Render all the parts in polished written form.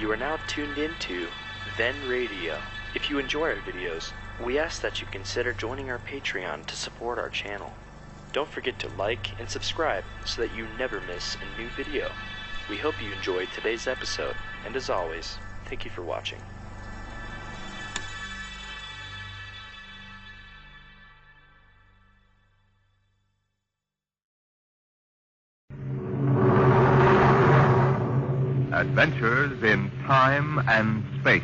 You are now tuned into Then Radio. If you enjoy our videos, we ask that you consider joining our Patreon to support our channel. Don't forget to like and subscribe so that you never miss a new video. We hope you enjoyed today's episode, and as always, thank you for watching. Adventures in time and space,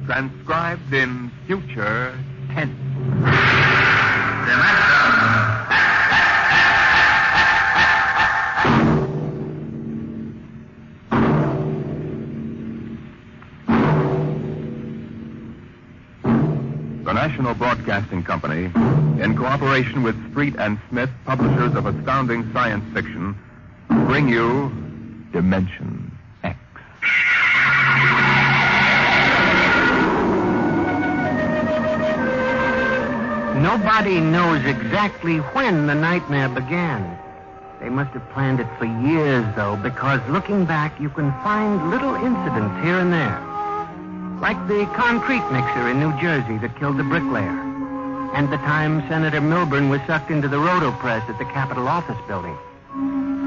transcribed in future tense. The National Broadcasting Company, in cooperation with Street and Smith, publishers of astounding science fiction, bring you Dimensionx. Nobody knows exactly when the nightmare began. They must have planned it for years, though, because looking back, you can find little incidents here and there. Like the concrete mixer in New Jersey that killed the bricklayer. And the time Senator Milburn was sucked into the rotopress at the Capitol office building.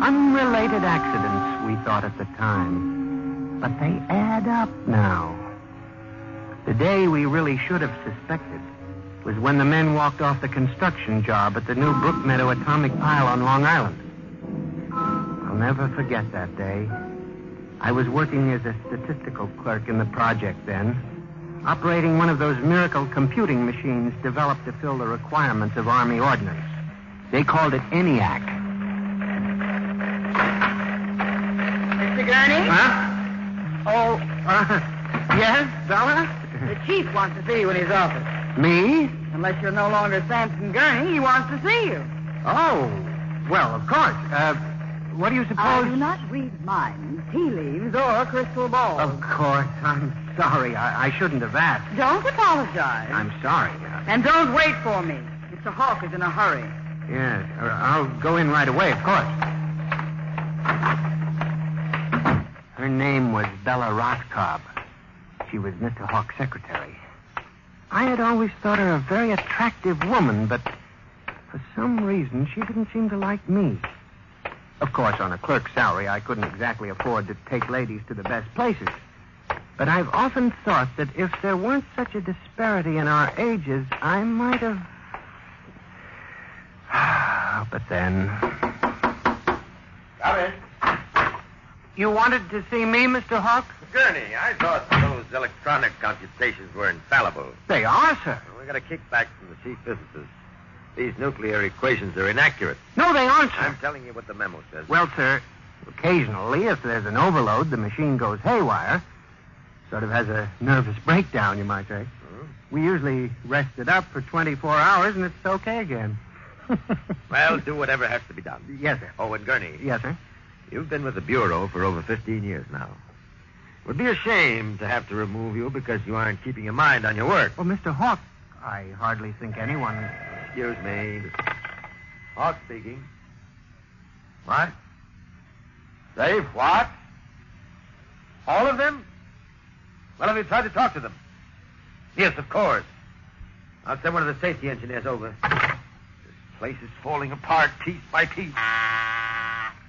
Unrelated accidents, we thought at the time. But they add up now. The day we really should have suspected was when the men walked off the construction job at the new Brookmeadow atomic pile on Long Island. I'll never forget that day. I was working as a statistical clerk in the project then, operating one of those miracle computing machines developed to fill the requirements of Army ordnance. They called it ENIAC. Mr. Gurney? Huh? Yes, Bella? The chief wants to see you in his office. Me? Unless you're no longer Samson Gurney, he wants to see you. Oh, well, of course. What do you suppose? I do not read minds, tea leaves, or crystal balls. Of course. I'm sorry. I shouldn't have asked. Don't apologize. I'm sorry. And don't wait for me. Mr. Hawk is in a hurry. Yes, I'll go in right away, of course. Her name was Bella Roscoe. She was Mr. Hawk's secretary. I had always thought her a very attractive woman, but for some reason she didn't seem to like me. Of course, on a clerk's salary, I couldn't exactly afford to take ladies to the best places. But I've often thought that if there weren't such a disparity in our ages, I might have... But then... Come in. You wanted to see me, Mr. Hawk? Gurney, I thought those electronic computations were infallible. They are, sir. We got a kickback from the chief physicist. These nuclear equations are inaccurate. No, they aren't, sir. I'm telling you what the memo says. Well, sir, occasionally, if there's an overload, the machine goes haywire. Sort of has a nervous breakdown, you might say. We usually rest it up for 24 hours, and it's okay again. Well, do whatever has to be done. Yes, sir. Oh, and Gurney. Yes, sir. You've been with the Bureau for over 15 years now. It would be a shame to have to remove you because you aren't keeping your mind on your work. Well, Mr. Hawk, I hardly think anyone... Excuse me. Hawk speaking. What? Safe what? All of them? Well, have you tried to talk to them? Yes, of course. I'll send one of the safety engineers over. This place is falling apart piece by piece.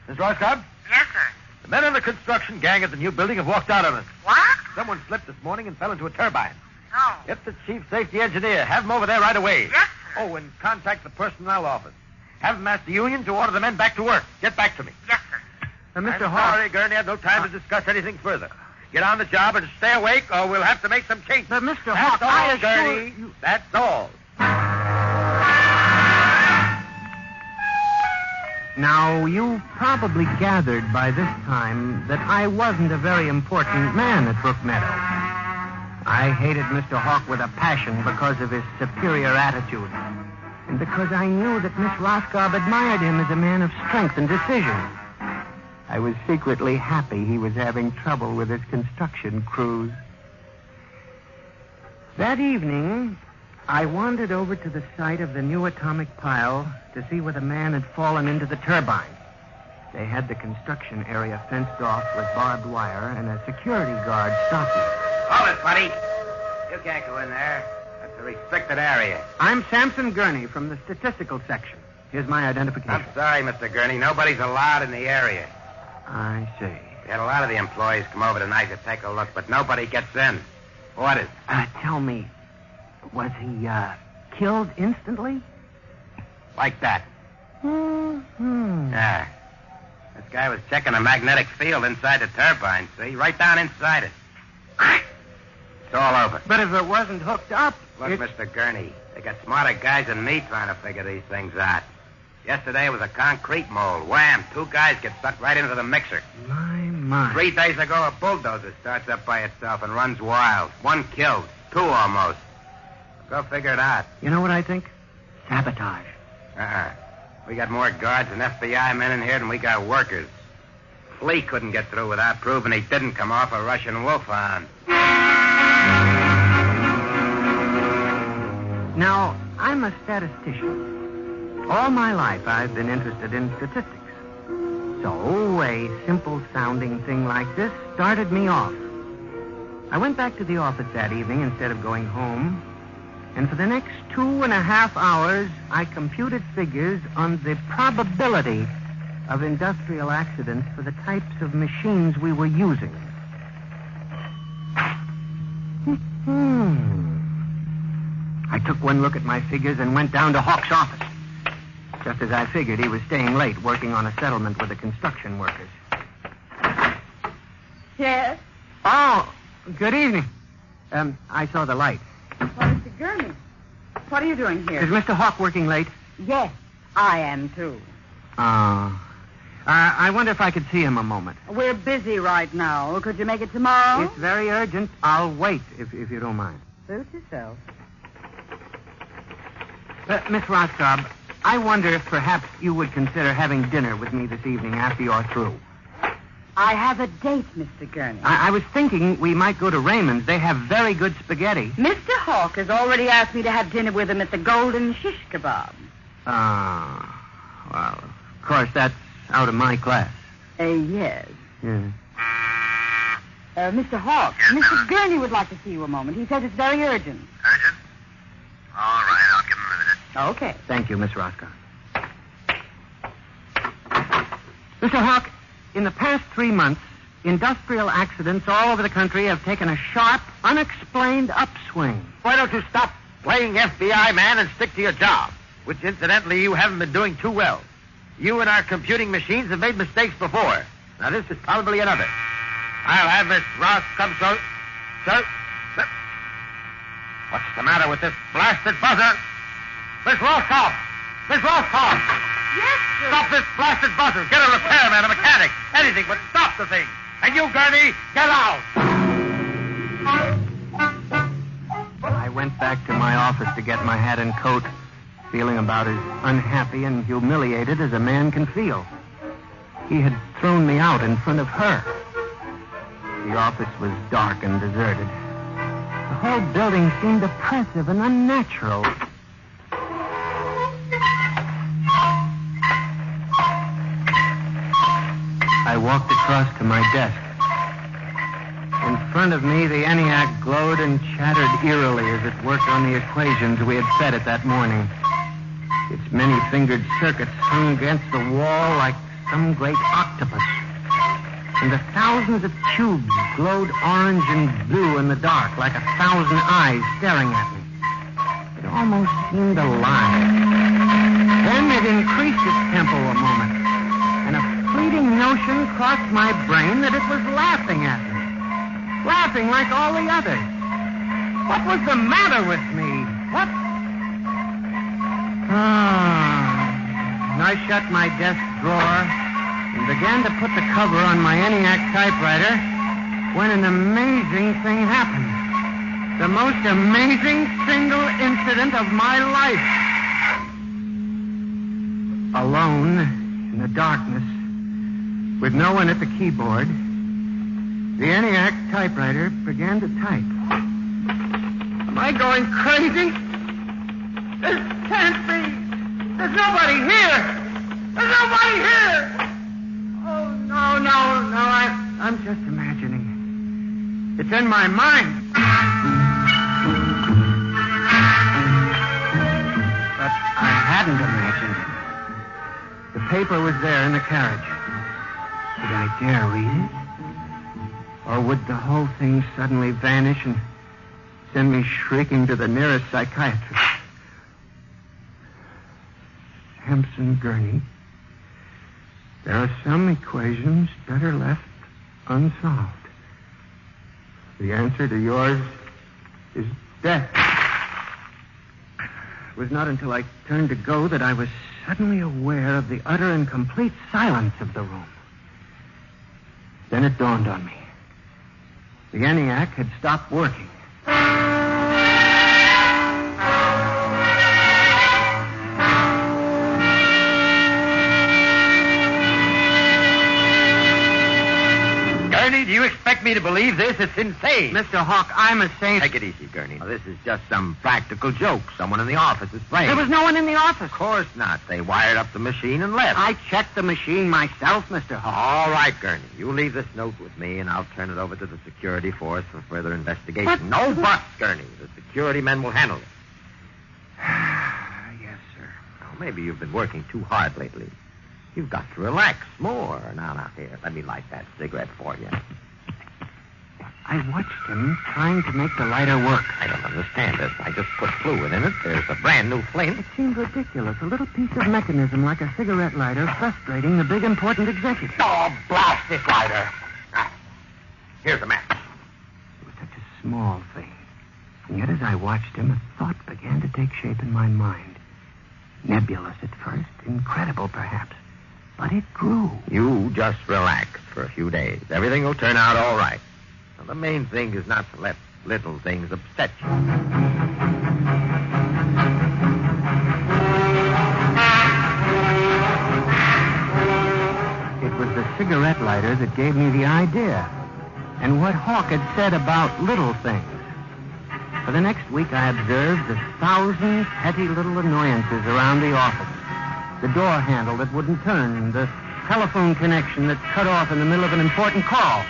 Miss Roscoe? Yes, sir. The men on the construction gang at the new building have walked out on us. What? Someone slipped this morning and fell into a turbine. No. Get the chief safety engineer. Have him over there right away. Yes, sir. Oh, and contact the personnel office. Have them ask the union to order the men back to work. Get back to me. Yes, sir. Mr. I'm Hawk... sorry, Gurney. I have no time to discuss anything further. Get on the job and stay awake, or we'll have to make some changes. But, Mr. That's Hawk, all, I assure Gurney. you... That's all. Now, you've probably gathered by this time that I wasn't a very important man at Brookmeadow. I hated Mr. Hawk with a passion because of his superior attitude, and because I knew that Miss Roscoe admired him as a man of strength and decision. I was secretly happy he was having trouble with his construction crews. That evening, I wandered over to the site of the new atomic pile to see where the man had fallen into the turbine. They had the construction area fenced off with barbed wire and a security guard stocking. Hold it, buddy. You can't go in there. That's a restricted area. I'm Samson Gurney from the statistical section. Here's my identification. I'm sorry, Mr. Gurney. Nobody's allowed in the area. I see. We had a lot of the employees come over tonight to take a look, but nobody gets in. What is? Tell me, was he killed instantly? Like that. Mm-hmm. Yeah. This guy was checking a magnetic field inside the turbine, see? Right down inside it. It's all over. But if it wasn't hooked up... Look, Mr. Gurney, they got smarter guys than me trying to figure these things out. Yesterday it was a concrete mold. Wham! 2 guys get sucked right into the mixer. My. 3 days ago, a bulldozer starts up by itself and runs wild. 1 killed. 2 almost. Go figure it out. You know what I think? Sabotage. We got more guards and FBI men in here than we got workers. Flea couldn't get through without proving he didn't come off a Russian wolfhound. Now, I'm a statistician. All my life, I've been interested in statistics. So, a simple-sounding thing like this started me off. I went back to the office that evening instead of going home, and for the next 2.5 hours, I computed figures on the probability of industrial accidents for the types of machines we were using. I took one look at my figures and went down to Hawk's office. Just as I figured, he was staying late working on a settlement with the construction workers. Yes? Oh, good evening. I saw the light. Well, Mr. Gurney, what are you doing here? Is Mr. Hawk working late? Yes, I am, too. I wonder if I could see him a moment. We're busy right now. Could you make it tomorrow? It's very urgent. I'll wait, if you don't mind. Suit yourself. Miss Roscoe, I wonder if perhaps you would consider having dinner with me this evening after you're through. I have a date, Mr. Gurney. I was thinking we might go to Raymond's. They have very good spaghetti. Mr. Hawk has already asked me to have dinner with him at the Golden Shish Kebab. Well, of course, that's out of my class. Yes. Yeah. Mr. Hawk, Yes, Mr. Gurney would like to see you a moment. He says it's very urgent. Urgent? All right, I'll give him a minute. Okay. Thank you, Miss Roscoe. Mr. Hawk, in the past 3 months, industrial accidents all over the country have taken a sharp, unexplained upswing. Why don't you stop playing FBI man and stick to your job, which, incidentally, you haven't been doing too well. You and our computing machines have made mistakes before. Now, this is probably another. I'll have Miss Ross come, sir. Sir? What's the matter with this blasted buzzer? Miss Roscoe! Miss Roscoe! Yes, sir. Stop this blasted buzzer. Get a repairman, a mechanic, anything, but stop the thing. And you, Gurney, get out. I went back to my office to get my hat and coat, feeling about as unhappy and humiliated as a man can feel. He had thrown me out in front of her. The office was dark and deserted. The whole building seemed oppressive and unnatural. I walked across to my desk. In front of me, the ENIAC glowed and chattered eerily as it worked on the equations we had fed it that morning. Its many-fingered circuits hung against the wall like some great octopus. And the thousands of tubes glowed orange and blue in the dark like 1,000 eyes staring at me. It almost seemed alive. Then it increased its tempo a moment, and a fleeting notion crossed my brain that it was laughing at me. Laughing like all the others. What was the matter with me? What? And I shut my desk drawer and began to put the cover on my ENIAC typewriter when an amazing thing happened. The most amazing single incident of my life. Alone in the darkness, with no one at the keyboard, the ENIAC typewriter began to type. Am I going crazy? This can't be. There's nobody here. There's nobody here. Oh, no, I'm just imagining. It's in my mind. But I hadn't imagined it. The paper was there in the carriage. Did I dare read it? Or would the whole thing suddenly vanish and send me shrieking to the nearest psychiatrist? Sampson Gurney, there are some equations better left unsolved. The answer to yours is death. It was not until I turned to go that I was suddenly aware of the utter and complete silence of the room. Then it dawned on me. The ENIAC had stopped working. Gurney, do you expect me to believe this? It's insane. Mr. Hawk, I'm a saint. Take it easy, Gurney. Now, this is just some practical joke someone in the office is playing. There was no one in the office. Of course not. They wired up the machine and left. I checked the machine myself, Mr. Hawk. All right, Gurney. You leave this note with me, and I'll turn it over to the security force for further investigation. But- No buts, Gurney. The security men will handle it. Yes, sir. Now, maybe you've been working too hard lately. You've got to relax more. Now, here, let me light that cigarette for you. I watched him trying to make the lighter work. I don't understand this. I just put fluid in it. There's a brand new flame. It seemed ridiculous. A little piece of mechanism like a cigarette lighter frustrating the big important executive. Oh, blast this lighter. Ah, here's a match. It was such a small thing. And yet as I watched him, a thought began to take shape in my mind. Nebulous at first, incredible perhaps. But it grew. You just relax for a few days. Everything will turn out all right. Now, the main thing is not to let little things upset you. It was the cigarette lighter that gave me the idea. And what Hawk had said about little things. For the next week, I observed the 1,000 petty little annoyances around the office. The door handle that wouldn't turn, the telephone connection that cut off in the middle of an important call,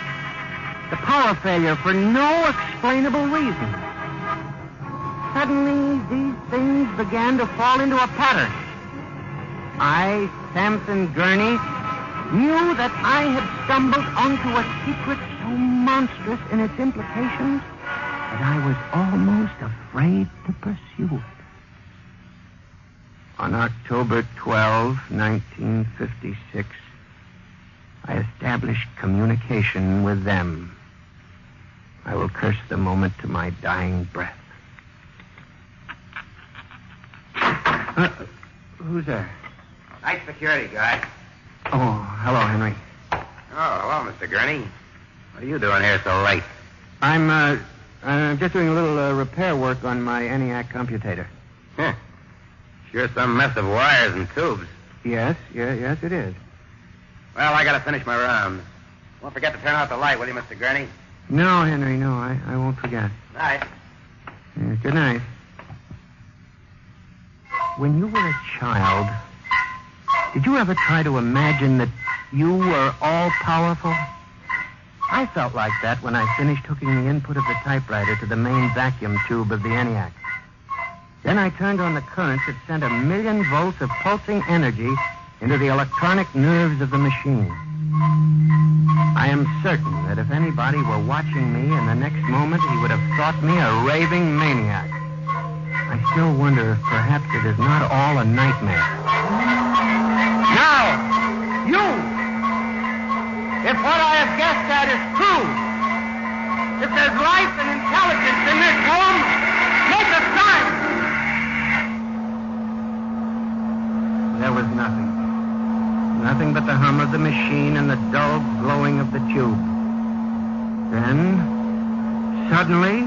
the power failure for no explainable reason. Suddenly, these things began to fall into a pattern. I, Sampson Gurney, knew that I had stumbled onto a secret so monstrous in its implications that I was almost afraid to pursue it. On October 12, 1956, I established communication with them. I will curse the moment to my dying breath. Who's there? Nice security guard. Oh, hello, Henry. Oh, hello, Mr. Gurney. What are you doing here so late? I'm just doing a little repair work on my ENIAC computator. Huh. Sure some mess of wires and tubes. Yes, it is. Well, I gotta finish my rounds. Don't forget to turn out the light, will you, Mr. Gurney? No, Henry, no, I won't forget. Night. Yes, good night. When you were a child, did you ever try to imagine that you were all-powerful? I felt like that when I finished hooking the input of the typewriter to the main vacuum tube of the ENIAC. Then I turned on the currents that sent 1,000,000 volts of pulsing energy into the electronic nerves of the machine. I am certain that if anybody were watching me in the next moment, he would have thought me a raving maniac. I still wonder if perhaps it is not all a nightmare. Now, you! If what I have guessed at is true, if there's life and intelligence in this room, make a sign! There was nothing. Nothing but the hum of the machine and the dull glowing of the tube. Then, suddenly,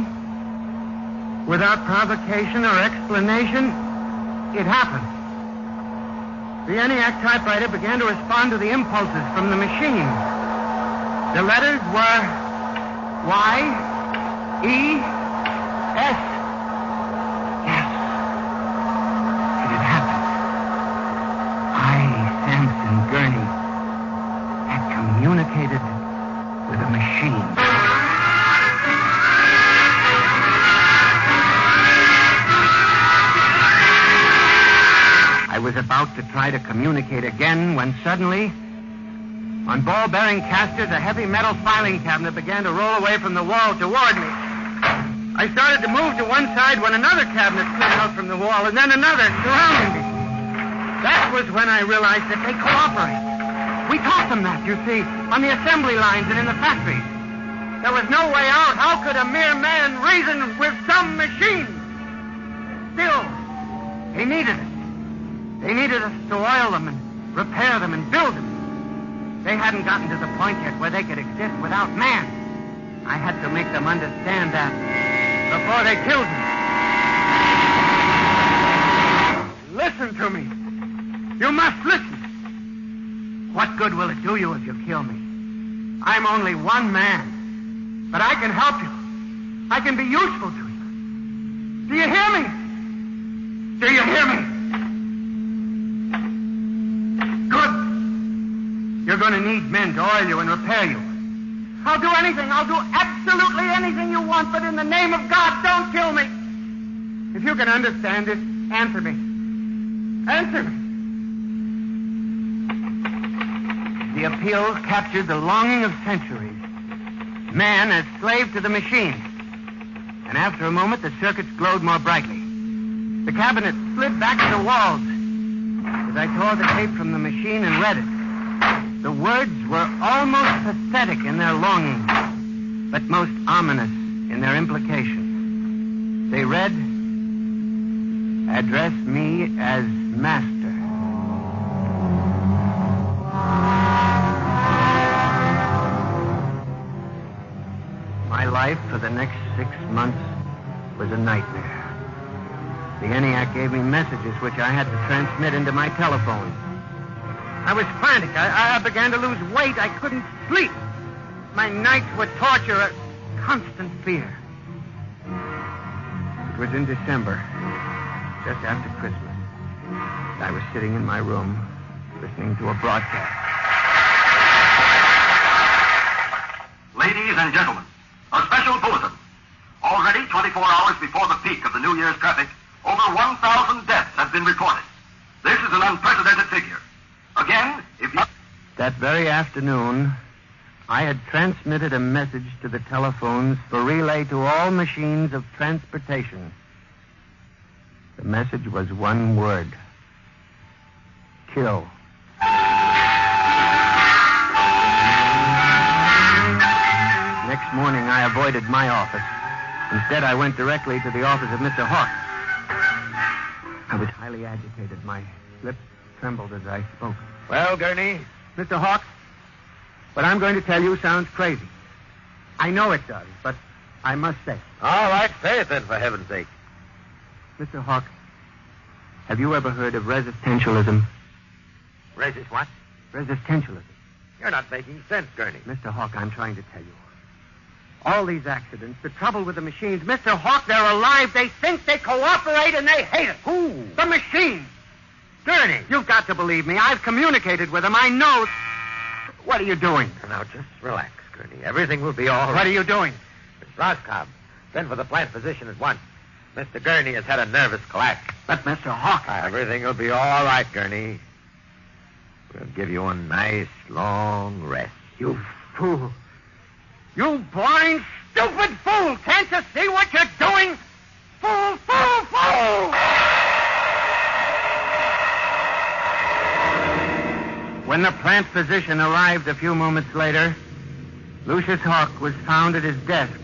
without provocation or explanation, it happened. The ENIAC typewriter began to respond to the impulses from the machine. The letters were Y, E, S. Yes. It had happened. I, Sampson Gurney, had communicated machine. I was about to try to communicate again when suddenly, on ball-bearing casters, a heavy metal filing cabinet began to roll away from the wall toward me. I started to move to one side when another cabinet slid out from the wall, and then another surrounding me. That was when I realized that they cooperate. We taught them that, you see, on the assembly lines and in the factories. There was no way out. How could a mere man reason with some machine? Still, they needed it. They needed us to oil them and repair them and build them. They hadn't gotten to the point yet where they could exist without man. I had to make them understand that before they killed me. Listen to me. You must listen. What good will it do you if you kill me? I'm only one man, but I can help you. I can be useful to you. Do you hear me? Do you hear me? Good. You're going to need men to oil you and repair you. I'll do anything. I'll do absolutely anything you want, but in the name of God, don't kill me. If you can understand this, answer me. Answer me. The appeal captured the longing of centuries. Man as slave to the machine. And after a moment, the circuits glowed more brightly. The cabinet slid back to the walls. As I tore the tape from the machine and read it, the words were almost pathetic in their longing, but most ominous in their implications. They read, "Address me as master." My life for the next 6 months was a nightmare. The ENIAC gave me messages which I had to transmit into my telephone. I was frantic. I began to lose weight. I couldn't sleep. My nights were torture, a constant fear. It was in December, just after Christmas. I was sitting in my room, listening to a broadcast. Ladies and gentlemen, a special bulletin. Already 24 hours before the peak of the New Year's traffic, over 1,000 deaths have been reported. This is an unprecedented figure. Again, if you... That very afternoon, I had transmitted a message to the telephones for relay to all machines of transportation. The message was one word. Kill. Next morning, I avoided my office. Instead, I went directly to the office of Mr. Hawk. I was highly agitated. My lips trembled as I spoke. Well, Gurney? Mr. Hawk, what I'm going to tell you sounds crazy. I know it does, but I must say it. All right, say it then, for heaven's sake. Mr. Hawk, have you ever heard of resistentialism? Resist what? Resistentialism. You're not making sense, Gurney. Mr. Hawk, I'm trying to tell you. All these accidents, the trouble with the machines, Mr. Hawk, they're alive. They think, they cooperate, and they hate it. Who? The machines. Gurney. You've got to believe me. I've communicated with them. I know. What are you doing? Now, just relax, Gurney. Everything will be all right. What are you doing? Miss Roscoe, send for the plant physician at once. Mr. Gurney has had a nervous collapse. But, Mr. Hawk... Everything will be all right, Gurney. We'll give you a nice, long rest. You fool. You blind, stupid fool. Can't you see what you're doing? Fool, fool, fool! When the plant physician arrived a few moments later, Lucius Hawk was found at his desk,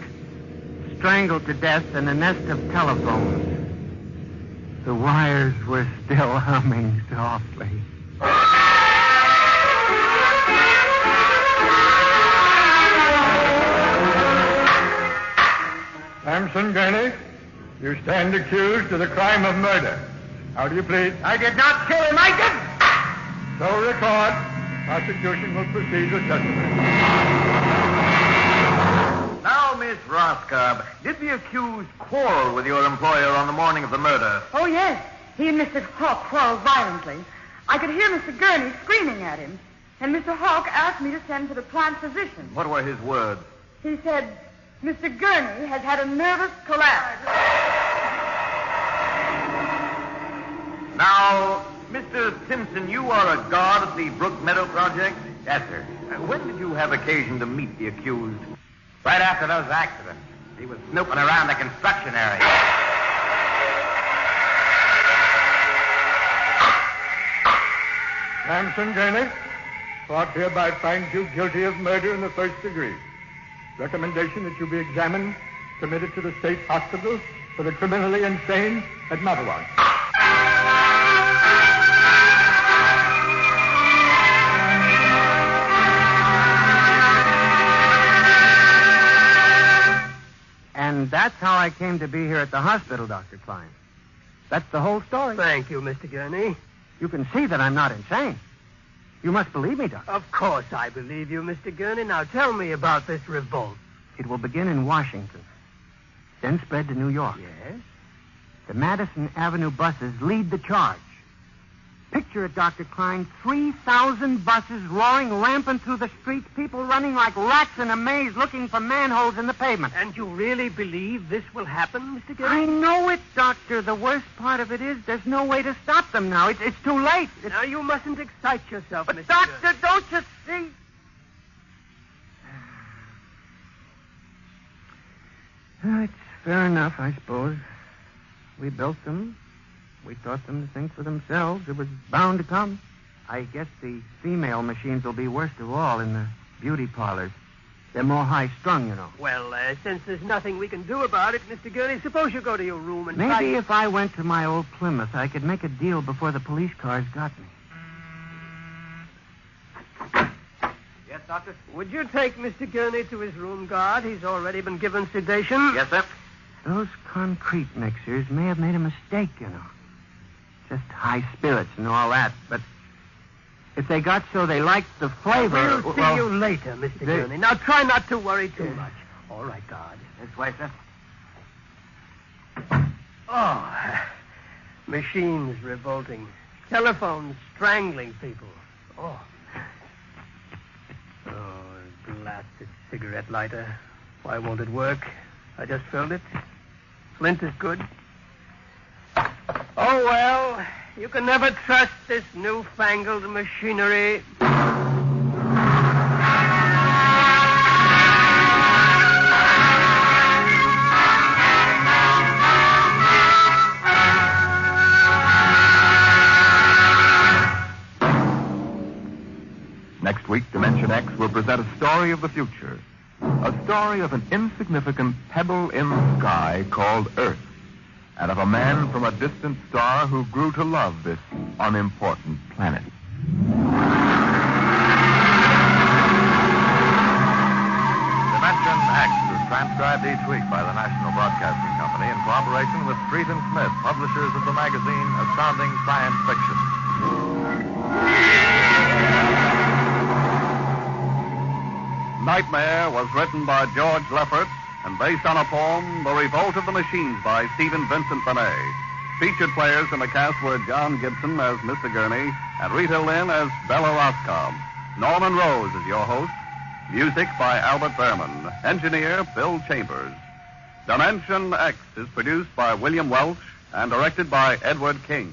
strangled to death in a nest of telephones. The wires were still humming softly. Samson Gurney, you stand accused of the crime of murder. How do you plead? I did not kill him. I didn't. So record. Prosecution will proceed with testimony. Now, Miss Roscoe, did the accused quarrel with your employer on the morning of the murder? Oh, yes. He and Mr. Hawk quarreled violently. I could hear Mr. Gurney screaming at him. And Mr. Hawk asked me to send for the plant physician. What were his words? He said, Mr. Gurney has had a nervous collapse. Now, Mr. Simpson, you are a guard at the Brook Meadow Project? Yes, sir. When did you have occasion to meet the accused? Right after those accidents. He was snooping around the construction area. Samson Gurney, court hereby finds you guilty of murder in the first degree. Recommendation that you be examined, committed to the state hospital for the criminally insane at Mapawag. And that's how I came to be here at the hospital, Dr. Klein. That's the whole story. Thank you, Mr. Gurney. You can see that I'm not insane. You must believe me, Doctor. Of course I believe you, Mr. Gurney. Now tell me about this revolt. It will begin in Washington, then spread to New York. Yes? The Madison Avenue buses lead the charge. Picture it, Dr. Klein, 3,000 buses roaring rampant through the streets, people running like rats in a maze looking for manholes in the pavement. And you really believe this will happen, Mr. Gurney? I know it, Doctor. The worst part of it is there's no way to stop them now. It's too late. Now, you mustn't excite yourself, But, Mr. Doctor, Gurney. don't you see? It's fair enough, I suppose. We built them. We taught them to think for themselves. It was bound to come. I guess the female machines will be worst of all in the beauty parlors. They're more high-strung, you know. Well, since there's nothing we can do about it, Mr. Gurney, suppose you go to your room and Maybe if I went to my old Plymouth, I could make a deal before the police cars got me. Yes, Doctor? Would you take Mr. Gurney to his room, guard? He's already been given sedation. Yes, sir. Those concrete mixers may have made a mistake, you know. Just high spirits and all that, but if they got so they liked the flavor... We'll see you later, Mr. Gurney. Now, try not to worry too much. All right, guard. This way, sir. Oh, machines revolting. Telephones strangling people. Oh, blasted cigarette lighter. Why won't it work? I just filled it. Flint is good. Oh, well, you can never trust this newfangled machinery. Next week, dimensionx will present a story of the future. A story of an insignificant pebble in the sky called Earth, and of a man from a distant star who grew to love this unimportant planet. Dimensionx is transcribed each week by the National Broadcasting Company in cooperation with Street & Smith, publishers of the magazine Astounding Science Fiction. Nightmare was written by George Lefferts and based on a poem, The Revolt of the Machines by Stephen Vincent Benet. Featured players in the cast were John Gibson as Mr. Gurney and Rita Lynn as Bella Roscoe. Norman Rose is your host. Music by Albert Behrman. Engineer Bill Chambers. dimensionx is produced by William Welch and directed by Edward King.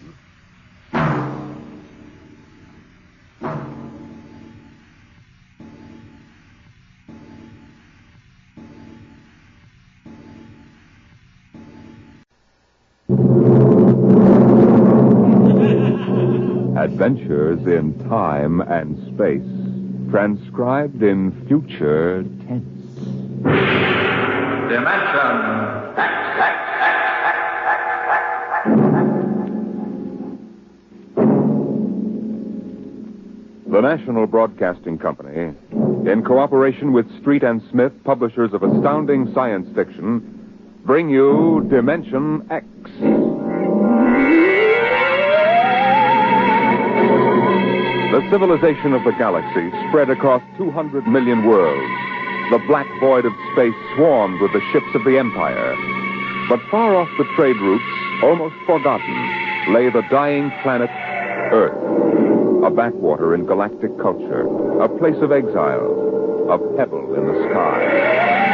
Adventures in time and space, transcribed in future tense. The National Broadcasting Company, in cooperation with Street & Smith, publishers of astounding science fiction, bring you dimensionx. The civilization of the galaxy spread across 200 million worlds. The black void of space swarmed with the ships of the Empire. But far off the trade routes, almost forgotten, lay the dying planet Earth, a backwater in galactic culture, a place of exile, a pebble in the sky.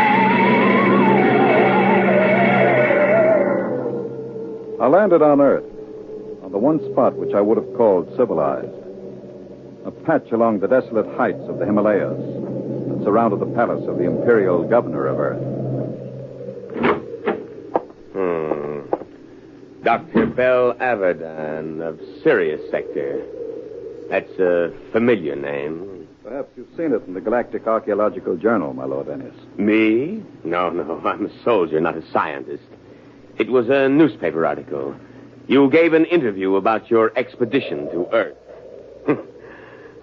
landed on Earth, on the one spot which I would have called civilized. A patch along the desolate heights of the Himalayas that surrounded the palace of the imperial governor of Earth. Dr. Bell Averdan of Sirius Sector. That's a familiar name. Perhaps you've seen it in the Galactic Archaeological Journal, my Lord Ennis. Me? No, I'm a soldier, not a scientist. It was a newspaper article. You gave an interview about your expedition to Earth.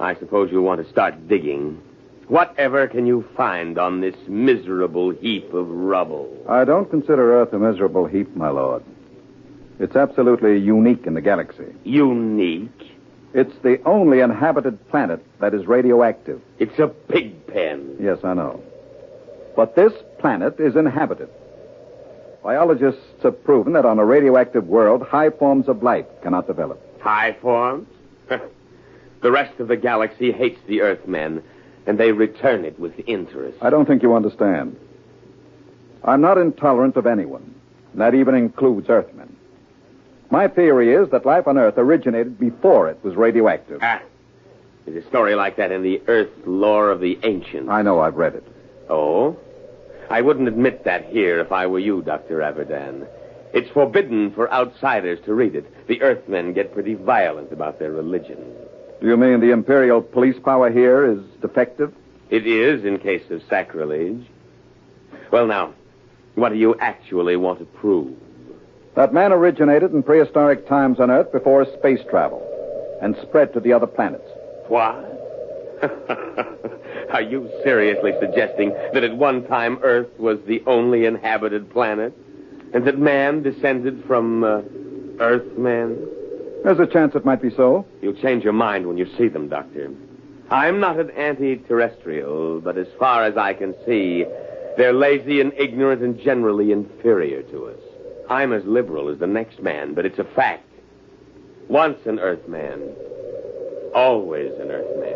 I suppose you want to start digging. Whatever can you find on this miserable heap of rubble? I don't consider Earth a miserable heap, my lord. It's absolutely unique in the galaxy. Unique? It's the only inhabited planet that is radioactive. It's a pig pen. Yes, I know. But this planet is inhabited. Biologists have proven that on a radioactive world, high forms of life cannot develop. High forms? The rest of the galaxy hates the Earthmen, and they return it with interest. I don't think you understand. I'm not intolerant of anyone. And that even includes Earthmen. My theory is that life on Earth originated before it was radioactive. There's a story like that in the Earth lore of the ancients. I know, I've read it. Oh? I wouldn't admit that here if I were you, Dr. Averdan. It's forbidden for outsiders to read it. The Earthmen get pretty violent about their religion. Do you mean the imperial police power here is defective? It is in case of sacrilege. Well, now, what do you actually want to prove? That man originated in prehistoric times on Earth before space travel and spread to the other planets. What? Are you seriously suggesting that at one time Earth was the only inhabited planet? And that man descended from Earthmen? There's a chance it might be so. You'll change your mind when you see them, Doctor. I'm not an anti-terrestrial, but as far as I can see, they're lazy and ignorant and generally inferior to us. I'm as liberal as the next man, but it's a fact. Once an Earthman, always an Earthman.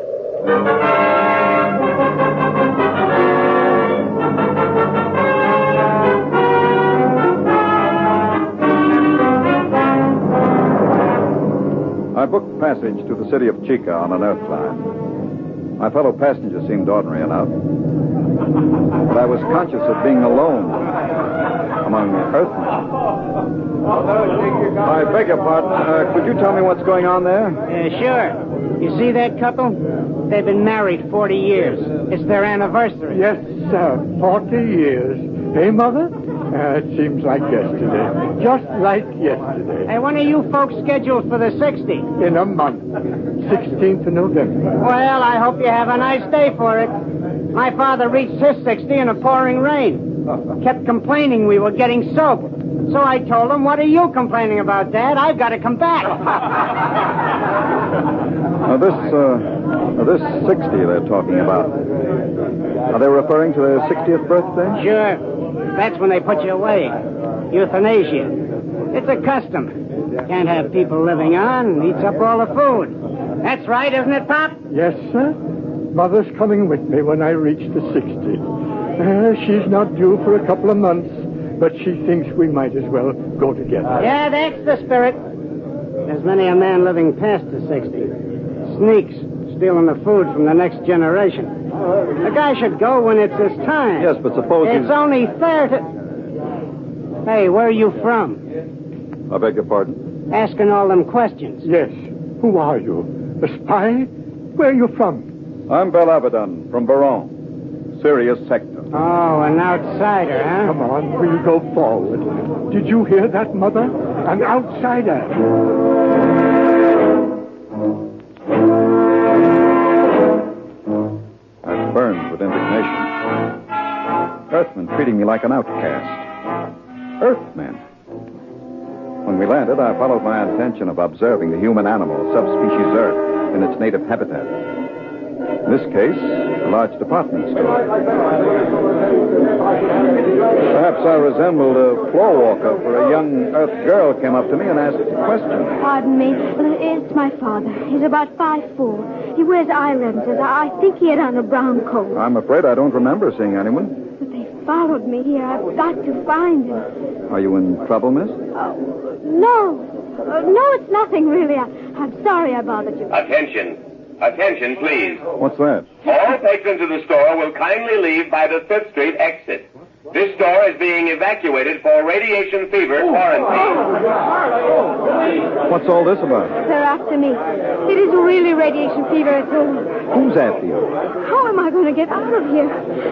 I booked passage to the city of Chica on an Earth line. My fellow passengers seemed ordinary enough, but I was conscious of being alone among Earthmen. I beg your pardon. Could you tell me what's going on there? Sure. You see that couple? They've been married 40 years. It's their anniversary. Yes, sir. 40 years. Hey, Mother? It seems like yesterday. Just like yesterday. Hey, when are you folks scheduled for the 60th? In a month. 16th of November. Well, I hope you have a nice day for it. My father reached his 60 in a pouring rain. Kept complaining we were getting soaked. So I told him, what are you complaining about, Dad? I've got to come back. This 60 they're talking about, are they referring to their 60th birthday? Sure. That's when they put you away. Euthanasia. It's a custom. Can't have people living on. Eats up all the food. That's right, isn't it, Pop? Yes, sir. Mother's coming with me when I reach the 60. She's not due for a couple of months, but she thinks we might as well go together. Yeah, that's the spirit. There's many a man living past the 60. Sneaks, stealing the food from the next generation. A guy should go when it's his time. Yes, but suppose it's only fair to... Hey, where are you from? I beg your pardon? Asking all them questions. Yes. Who are you? A spy? Where are you from? I'm Bell Abaddon from Baron, Sirius Sector. Oh, an outsider, huh? Come on, we'll go forward. Did you hear that, Mother? An outsider. I burned with indignation. Earthmen treating me like an outcast. Earthmen. When we landed, I followed my intention of observing the human animal, subspecies Earth, in its native habitat. In this case, a large department store. Perhaps I resembled a floor walker, for a young Earth girl came up to me and asked a question. Pardon me. It's my father. He's about 5'4". He wears eye lenses. I think he had on a brown coat. I'm afraid I don't remember seeing anyone. But they followed me here. I've got to find him. Are you in trouble, miss? No. No, it's nothing, really. I'm sorry I bothered you. Attention. Attention, please. What's that? All patrons of the store will kindly leave by the 5th Street exit. This store is being evacuated for radiation fever quarantine. What's all this about? They're after me. It isn't really radiation fever at all. Who's after you? How am I going to get out of here?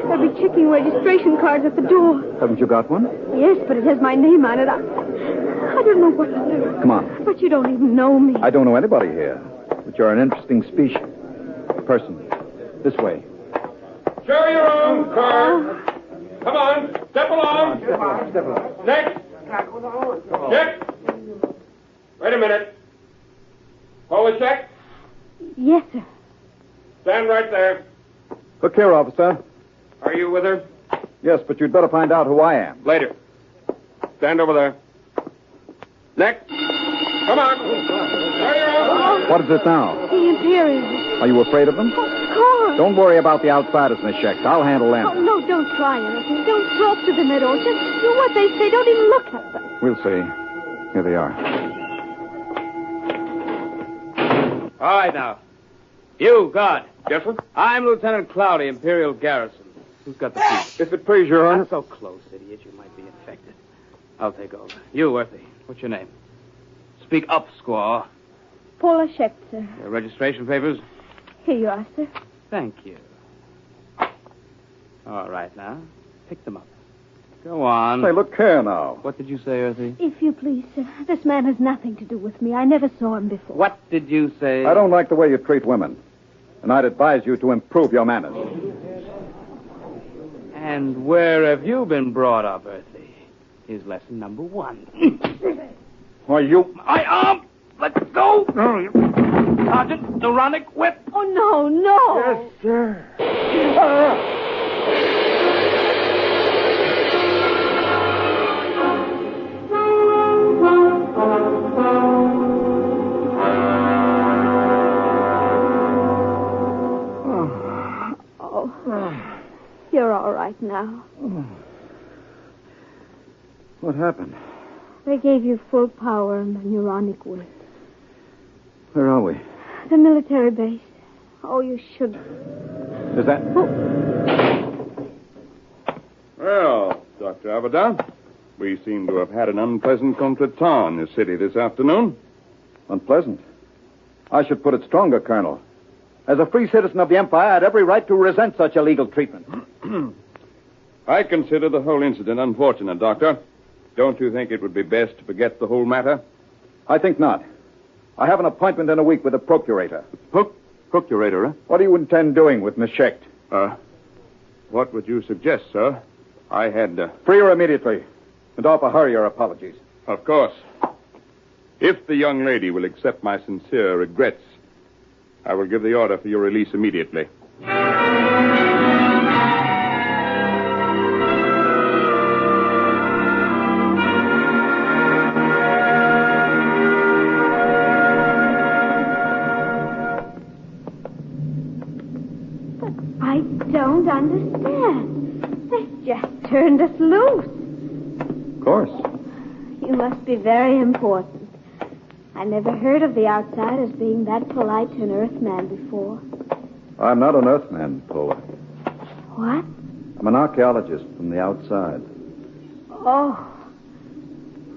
They'll be checking registration cards at the door. Haven't you got one? Yes, but it has my name on it. I don't know what to do. Come on. But you don't even know me. I don't know anybody here. But you're an interesting species. Person. This way. Show your own car. Come on. Step along. Step along. Next. Check. Wait a minute. Hold the check. Yes, sir. Stand right there. Look here, officer. Are you with her? Yes, but you'd better find out who I am. Later. Stand over there. Next. Come on. Show your own. What is it now? The Imperials. Are you afraid of them? Of course. Don't worry about the outsiders, Miss Schecht. I'll handle them. Oh, no, don't try anything. Don't talk to them at all. Just do what they say. Don't even look at them. We'll see. Here they are. All right, now. You, guard. Yes, sir? I'm Lieutenant Cloudy, Imperial Garrison. Who's got the key? If it please your honor. Not so close, idiot. You might be infected. I'll take over. You, Worthy. What's your name? Speak up, squaw. Paula Schecht, sir. Your registration papers? Here you are, sir. Thank you. All right, now. Pick them up. Go on. Say, look here now. What did you say, Earthy? If you please, sir. This man has nothing to do with me. I never saw him before. What did you say? I don't like the way you treat women. And I'd advise you to improve your manners. And where have you been brought up, Earthy? Here's lesson number 1. Why, you... My arm! Let go! Sergeant, Neuronic whip! Oh, no, no! Yes, sir. You're all right now. What happened? They gave you full power and the neuronic whip. Where are we? The military base. Oh, you should... Is that... Well, Dr. Abaddon, we seem to have had an unpleasant contretemps in this city this afternoon. Unpleasant? I should put it stronger, Colonel. As a free citizen of the Empire, I had every right to resent such illegal treatment. I consider the whole incident unfortunate, Doctor. Don't you think it would be best to forget the whole matter? I think not. I have an appointment in a week with the procurator. Procurator, eh? What do you intend doing with Miss Schecht? What would you suggest, sir? I had... Free her immediately. And offer her your apologies. Of course. If the young lady will accept my sincere regrets, I will give the order for your release immediately. I don't understand. They just turned us loose. Of course. You must be very important. I never heard of the outsiders being that polite to an Earthman before. I'm not an Earthman, Paula. What? I'm an archaeologist from the outside. Oh.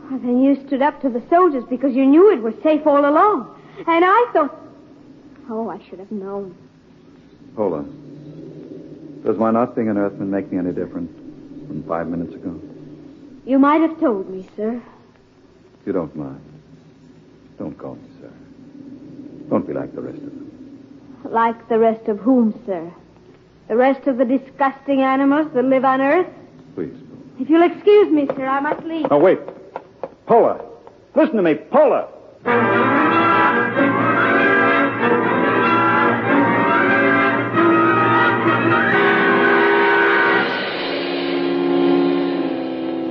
Well, then you stood up to the soldiers because you knew it was safe all along. And I thought... Oh, I should have known. Paula, does my not being an Earthman make me any different from 5 minutes ago? You might have told me, sir. If you don't mind. Don't call me, sir. Don't be like the rest of them. Like the rest of whom, sir? The rest of the disgusting animals that live on Earth? Please. If you'll excuse me, sir, I must leave. Oh, wait. Paula. Listen to me, Paula.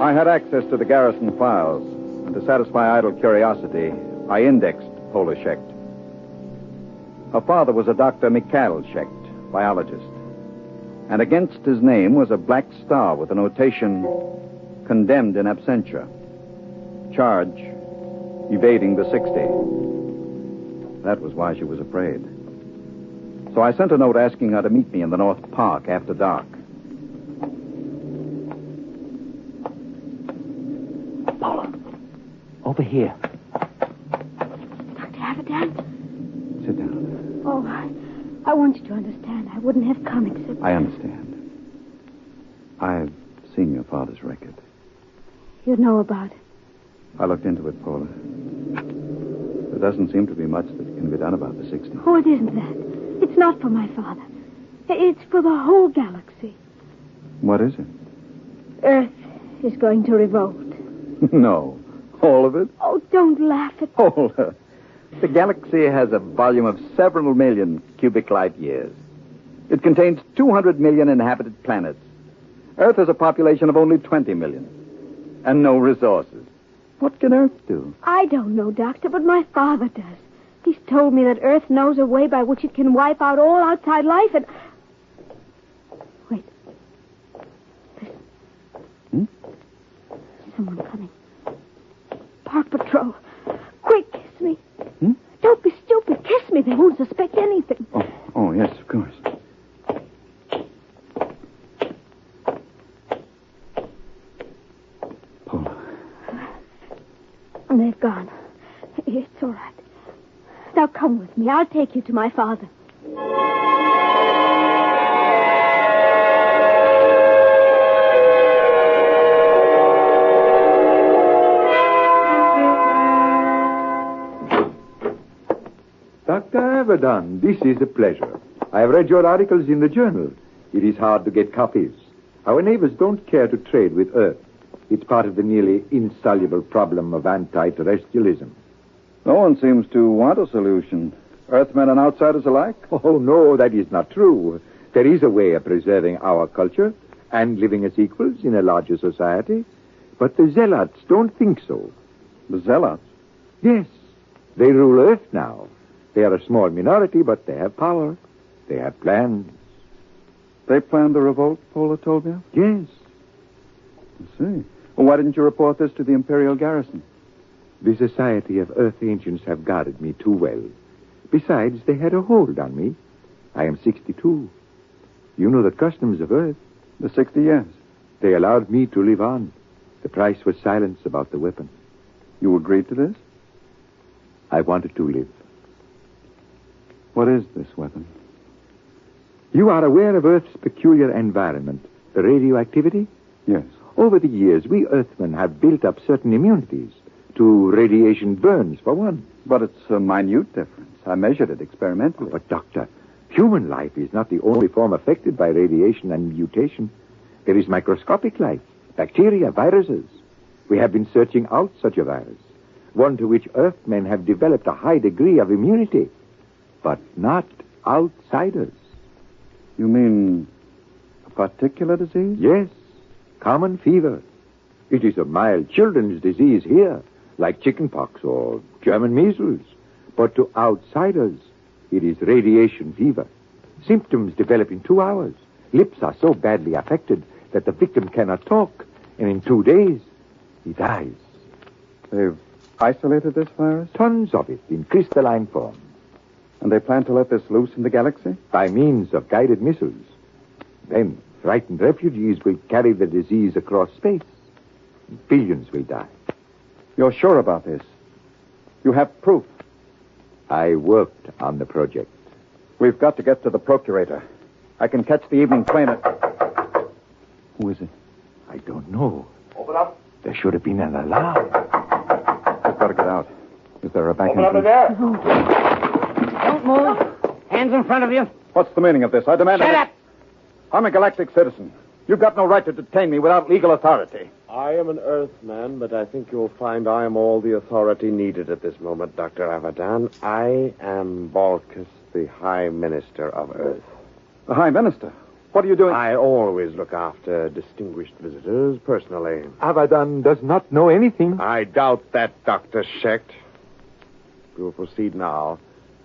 I had access to the garrison files, and to satisfy idle curiosity, I indexed Paula Schecht. Her father was a Dr. Mikhail Schecht, biologist. And against his name was a black star with the notation, condemned in absentia. charge, evading the 60. That was why she was afraid. So I sent a note asking her to meet me in the North Park after dark. Paula, over here. Dr. Avidan? Sit down. Oh, I want you to understand. I wouldn't have come except... I understand. I've seen your father's record. You know about it. I looked into it, Paula. There doesn't seem to be much that can be done about the 60. Oh, it isn't that. It's not for my father. It's for the whole galaxy. What is it? Earth is going to revolt. No. All of it? Oh, don't laugh at me. Paula. The galaxy has a volume of several million cubic light years. It contains 200 million inhabited planets. Earth has a population of only 20 million. And no resources. What can Earth do? I don't know, Doctor, but my father does. He's told me that Earth knows a way by which it can wipe out all outside life and... Wait. Listen. Someone coming. Park Patrol. Quick, kiss me. Don't be stupid. Kiss me. They won't suspect anything. Oh, yes, of course. Paula. They've gone. It's all right. Now come with me. I'll take you to my father. Dr. Avidan, this is a pleasure. I have read your articles in the journal. It is hard to get copies. Our neighbors don't care to trade with Earth. It's part of the nearly insoluble problem of anti-terrestrialism. No one seems to want a solution. Earthmen and outsiders alike? Oh, no, that is not true. There is a way of preserving our culture and living as equals in a larger society. But the zealots don't think so. The zealots? Yes. They rule Earth now. They are a small minority, but they have power. They have plans. They planned the revolt, Paula told me? Yes. I see. Well, why didn't you report this to the Imperial garrison? The Society of Earth Ancients have guarded me too well. Besides, they had a hold on me. I am 62. You know the customs of Earth. The 60 years. They allowed me to live on. The price was silence about the weapon. You agreed to this? I wanted to live. What is this weapon? You are aware of Earth's peculiar environment, the radioactivity? Yes. Over the years, we Earthmen have built up certain immunities to radiation burns, for one. But it's a minute difference. I measured it experimentally. But, Doctor, human life is not the only form affected by radiation and mutation. There is microscopic life, bacteria, viruses. We have been searching out such a virus, one to which Earthmen have developed a high degree of immunity, but not outsiders. You mean a particular disease? Yes, common fever. It is a mild children's disease here, like chickenpox or German measles. But to outsiders, it is radiation fever. Symptoms develop in 2 hours. Lips are so badly affected that the victim cannot talk, and in 2 days, he dies. They've isolated this virus? Tons of it in crystalline form. And they plan to let this loose in the galaxy? By means of guided missiles. Then frightened refugees will carry the disease across space. Billions will die. You're sure about this? You have proof? I worked on the project. We've got to get to the Procurator. I can catch the evening train at... Who is it? I don't know. Open up. There should have been an alarm. We've got to get out. Is there a back Open up in entrance? there. Don't move. Hands in front of you. What's the meaning of this? I demand... Shut up. I'm a galactic citizen. You've got no right to detain me without legal authority. I am an Earthman, but I think you'll find I am all the authority needed at this moment, Dr. Avidan. I am Balkus, the High Minister of Earth. The High Minister? What are you doing? I always look after distinguished visitors personally. Avidan does not know anything. I doubt that, Dr. Schecht. We will proceed now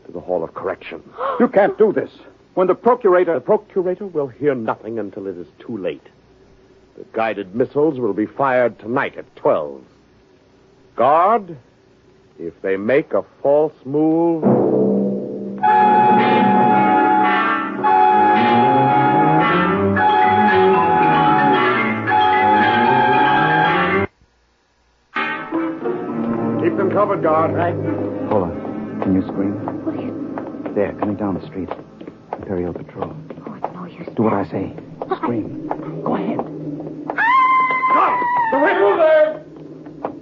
to the Hall of Correction. You can't do this. When the Procurator... The Procurator will hear nothing until it is too late. The guided missiles will be fired tonight at 12. Guard, if they make a false move... Keep them covered, guard. Right. Hold on. Can you scream? What are you... There, coming down the street. Imperial Patrol. Oh, it's no use. Do what I say. Scream. Go ahead. The window there!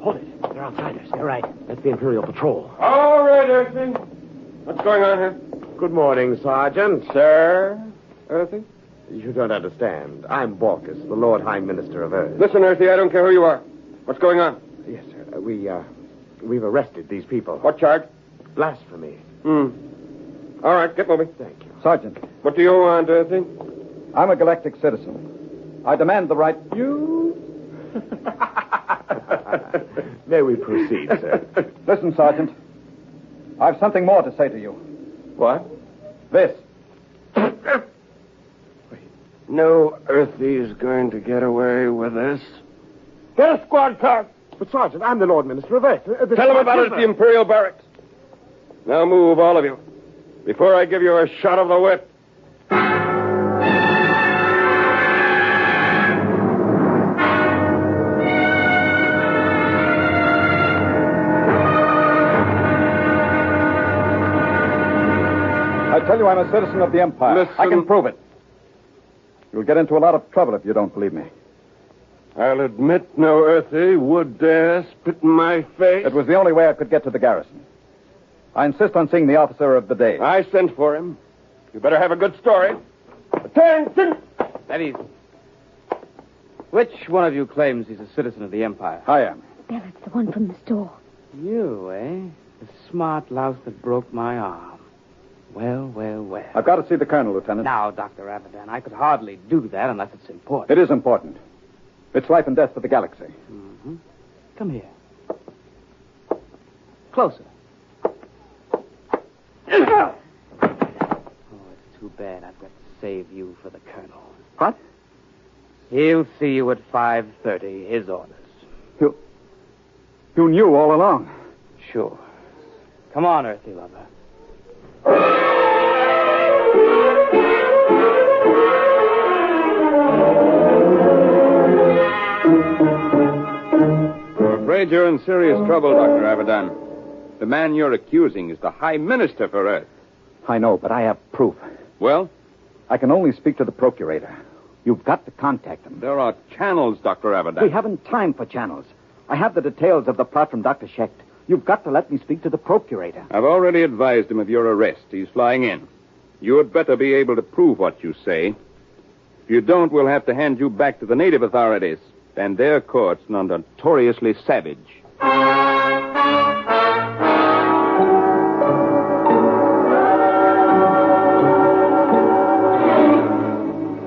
Hold it. They're outsiders. They're right. That's the Imperial Patrol. All right, Earthy. What's going on here? Good morning, Sergeant. Sir? Earthy? You don't understand. I'm Balkus, the Lord High Minister of Earth. Listen, Earthy, I don't care who you are. What's going on? Yes, sir. We've arrested these people. What charge? Blasphemy. All right, get moving. Thank you. Sergeant, What do you want, Earthy? I'm a galactic citizen. I demand the right... You? May we proceed, sir? Listen, Sergeant. I've something more to say to you. What? This. No Earthy's going to get away with this. Get a squad car. But, Sergeant, I'm the Lord Minister of Earth. Tell him about it at the Imperial Barracks. Now move, all of you, before I give you a shot of the whip. I tell you I'm a citizen of the Empire. Listen. I can prove it. You'll get into a lot of trouble if you don't believe me. I'll admit no Earthy would dare spit in my face. It was the only way I could get to the garrison. I insist on seeing the officer of the day. I sent for him. You better have a good story. Attention! Steady. Which one of you claims he's a citizen of the Empire? I am. Veldt, the one from the store. You, eh? The smart louse that broke my arm. Well, well, well. I've got to see the colonel, Lieutenant. Now, Dr. Abadan, I could hardly do that unless it's important. It is important. It's life and death for the galaxy. Mm-hmm. Come here. Closer. Oh, it's too bad I've got to save you for the colonel. What? He'll see you at 5:30, his orders. You knew all along. Sure. Come on, Earthy lover. I'm afraid you're in serious trouble, Dr. Abadan. The man you're accusing is the High Minister for Earth. I know, but I have proof. Well? I can only speak to the procurator. You've got to contact him. There are channels, Dr. Abadan. We haven't time for channels. I have the details of the plot from Dr. Schecht. You've got to let me speak to the procurator. I've already advised him of your arrest. He's flying in. You had better be able to prove what you say. If you don't, we'll have to hand you back to the native authorities and their courts, notoriously savage.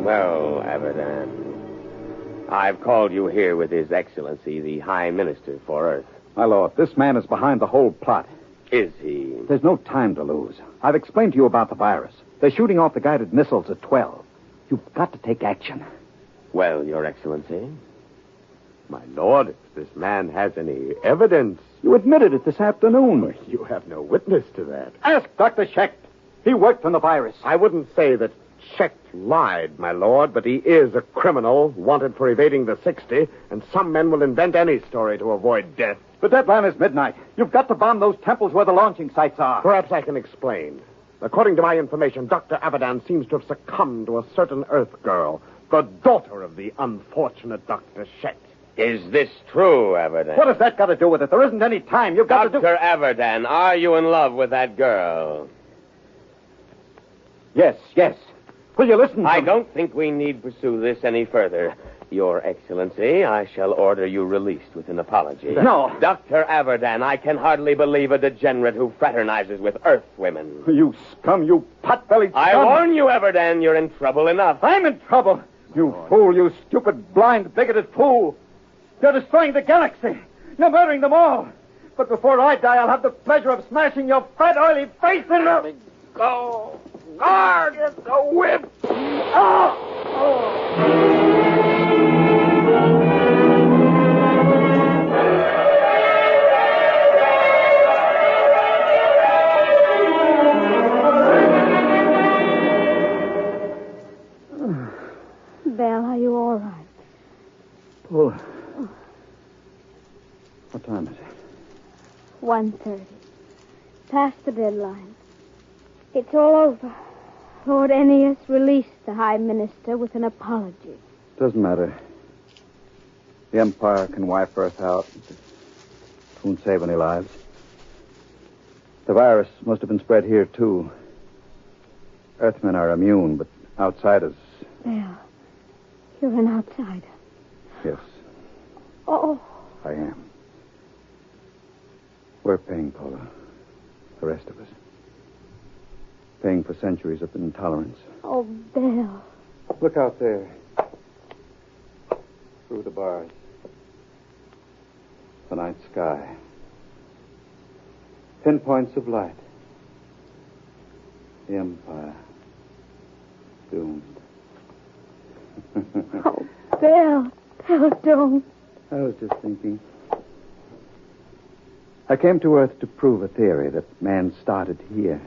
Well, Abadan, I've called you here with His Excellency, the High Minister for Earth. My lord, this man is behind the whole plot. Is he? There's no time to lose. I've explained to you about the virus. They're shooting off the guided missiles at 12. You've got to take action. Well, Your Excellency. My lord, if this man has any evidence... You admitted it this afternoon. You have no witness to that. Ask Dr. Schecht. He worked on the virus. I wouldn't say that Schecht lied, my lord, but he is a criminal wanted for evading the 60, and some men will invent any story to avoid death. The deadline is midnight. You've got to bomb those temples where the launching sites are. Perhaps I can explain. According to my information, Dr. Abadan seems to have succumbed to a certain Earth girl, the daughter of the unfortunate Dr. Schecht. Is this true, Abadan? What has that got to do with it? There isn't any time. You've got to do... Dr. Abadan, are you in love with that girl? Yes. Will you listen to I me? don't think we need pursue this any further. Your Excellency, I shall order you released with an apology. No. Dr. Abadan, I can hardly believe a degenerate who fraternizes with Earth women. You scum, you pot-bellied scum. I warn you, Abadan, you're in trouble enough. I'm in trouble. You fool, you stupid, blind, bigoted fool. You're destroying the galaxy. You're murdering them all. But before I die, I'll have the pleasure of smashing your fat, oily face in the... Go. Guard, the whip. Paula. What time is it? 1:30. Past the deadline. It's all over. Lord Ennius released the High Minister with an apology. Doesn't matter. The Empire can wipe Earth out. It won't save any lives. The virus must have been spread here, too. Earthmen are immune, but outsiders... Well, you're an outsider. Yes. Oh. I am. We're paying, Paula. The rest of us. Paying for centuries of intolerance. Oh, Bill. Look out there. Through the bars. The night sky. Pinpoints of light. The Empire. Doomed. Oh, Bill. Bill, don't. I was just thinking. I came to Earth to prove a theory that man started here.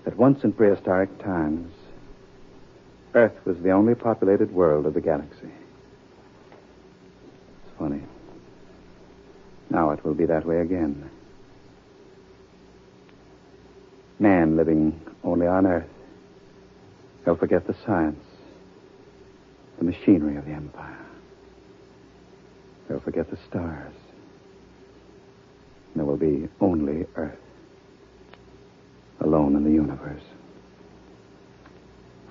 That once in prehistoric times, Earth was the only populated world of the galaxy. It's funny. Now it will be that way again. Man living only on Earth. He'll forget the science, the machinery of the Empire. He'll forget the stars. There will be only Earth. Alone in the universe.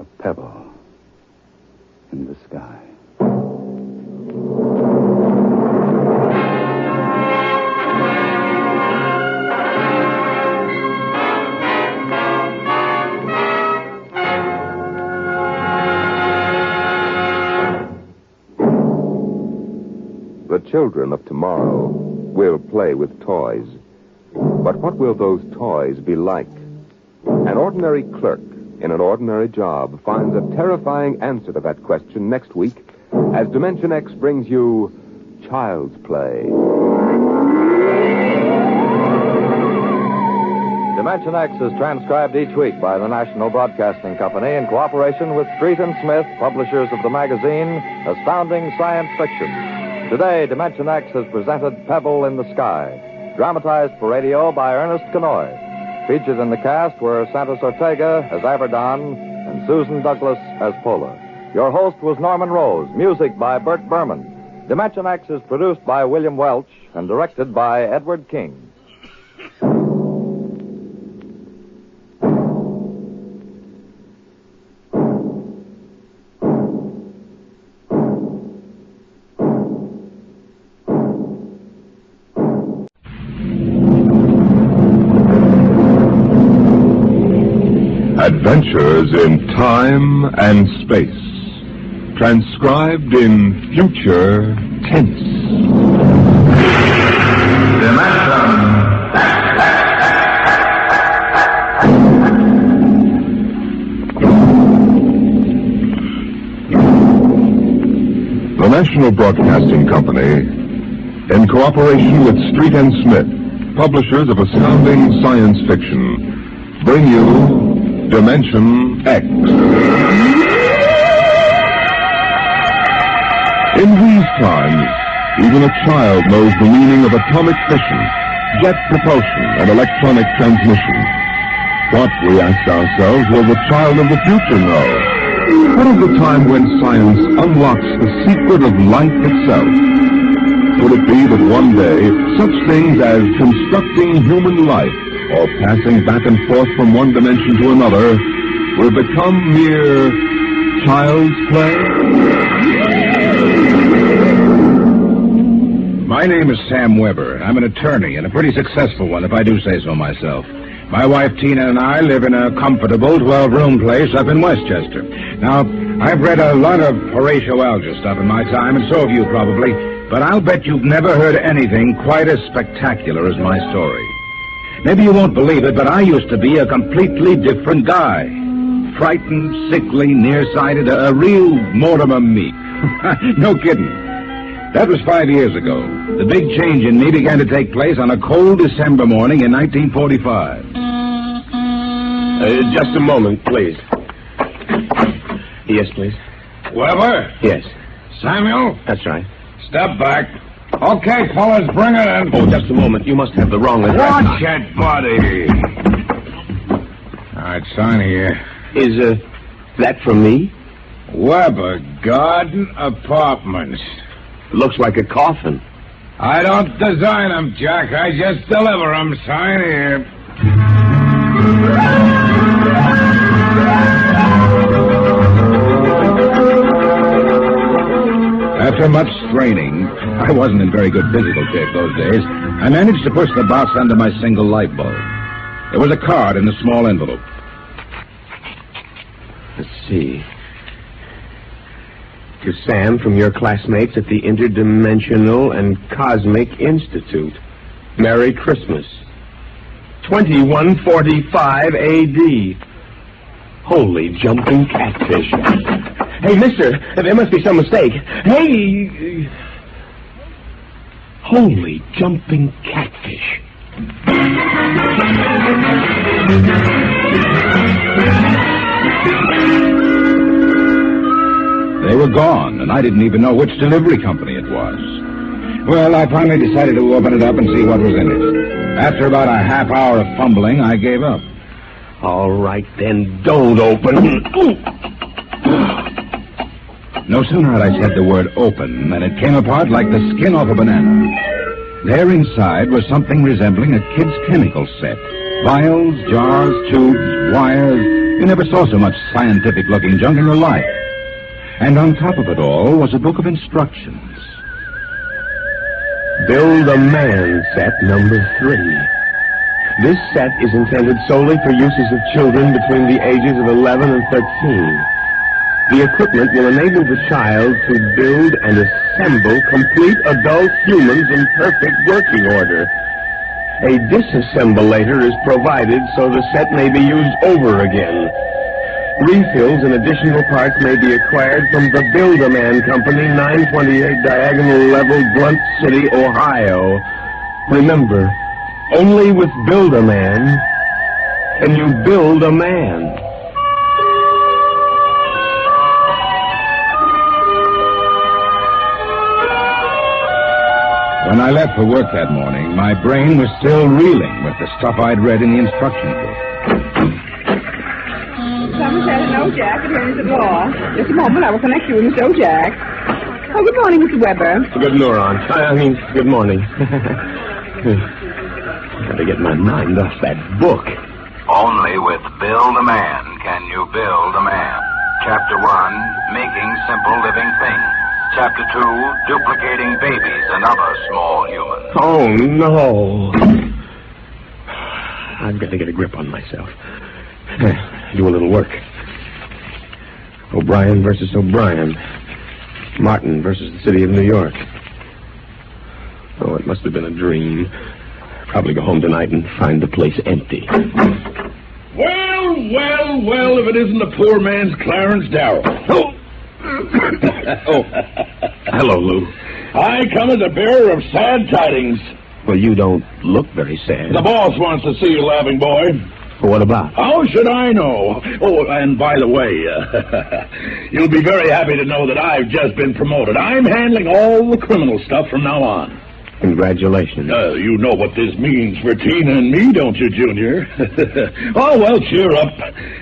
A pebble in the sky. The children of tomorrow will play with toys. But what will those toys be like? An ordinary clerk in an ordinary job finds a terrifying answer to that question next week as dimensionx brings you Child's Play. dimensionx is transcribed each week by the National Broadcasting Company in cooperation with Street & Smith, publishers of the magazine Astounding Science Fiction. Today, dimensionx has presented Pebble in the Sky, dramatized for radio by Ernest Kanoy. Featured in the cast were Santos Ortega as Abaddon and Susan Douglas as Pola. Your host was Norman Rose, music by Bert Berman. dimensionx is produced by William Welch and directed by Edward King. Adventures in time and space. Transcribed in future tense. The National Broadcasting Company, in cooperation with Street & Smith, publishers of astounding science fiction, bring you dimensionx. In these times, even a child knows the meaning of atomic fission, jet propulsion, and electronic transmission. What, we ask ourselves, will the child of the future know? What of the time when science unlocks the secret of life itself? Could it be that one day, such things as constructing human life or passing back and forth from one dimension to another will become mere child's play? My name is Sam Weber. I'm an attorney, and a pretty successful one, if I do say so myself. My wife Tina and I live in a comfortable 12-room place up in Westchester. Now, I've read a lot of Horatio Alger stuff in my time, and so have you probably, but I'll bet you've never heard anything quite as spectacular as my story. Maybe you won't believe it, but I used to be a completely different guy. Frightened, sickly, nearsighted, a real Mortimer Meek. No kidding. That was 5 years ago. The big change in me began to take place on a cold December morning in 1945. Just a moment, please. Yes, please. Weber? Yes. Samuel? That's right. Step back. Okay, fellas, bring it in. Oh, just a moment. You must have the wrong address. Watch it, buddy. All right, sign here. Is, that from me? Weber Garden Apartments. Looks like a coffin. I don't design them, Jack. I just deliver them. Sign here. After much straining, I wasn't in very good physical shape those days, I managed to push the box under my single light bulb. There was a card in a small envelope. Let's see. To Sam from your classmates at the Interdimensional and Cosmic Institute. Merry Christmas. 2145 A.D. Holy jumping catfish. Hey, mister, there must be some mistake. Hey! Holy jumping catfish. They were gone, and I didn't even know which delivery company it was. Well, I finally decided to open it up and see what was in it. After about a half hour of fumbling, I gave up. All right, then, don't open. No sooner had I said the word open than it came apart like the skin off a banana. There inside was something resembling a kid's chemical set. Vials, jars, tubes, wires. You never saw so much scientific-looking junk in your life. And on top of it all was a book of instructions. Build a Man set number 3. This set is intended solely for uses of children between the ages of 11 and 13. The equipment will enable the child to build and assemble complete adult humans in perfect working order. A disassemblator is provided so the set may be used over again. Refills and additional parts may be acquired from the Build-A-Man Company, 928 Diagonal Level, Blunt City, Ohio. Remember, only with Build-A-Man can you build a man. When I left for work that morning, my brain was still reeling with the stuff I'd read in the instruction book. Someone said hello, Jack, attorneys at law. Just a moment, I will connect you with Mr. Jack. Oh, good morning, Mr. Weber. Good good morning. Gotta get my mind off that book. Only with Build a Man can you build a man. Chapter 1, Making Simple Living Things. Chapter 2, Duplicating Babies and Other Small Humans. Oh, no. I've got to get a grip on myself. Do a little work. O'Brien versus O'Brien. Martin versus the city of New York. Oh, it must have been a dream. Probably go home tonight and find the place empty. Well, if it isn't the poor man's Clarence Darrow. Oh. Oh. Hello, Lou. I come as a bearer of sad tidings. Well, you don't look very sad. The boss wants to see you, laughing boy. What about? How should I know? Oh, and by the way, you'll be very happy to know that I've just been promoted. I'm handling all the criminal stuff from now on. Congratulations. You know what this means for Tina and me, don't you, Junior? Oh, well, cheer up.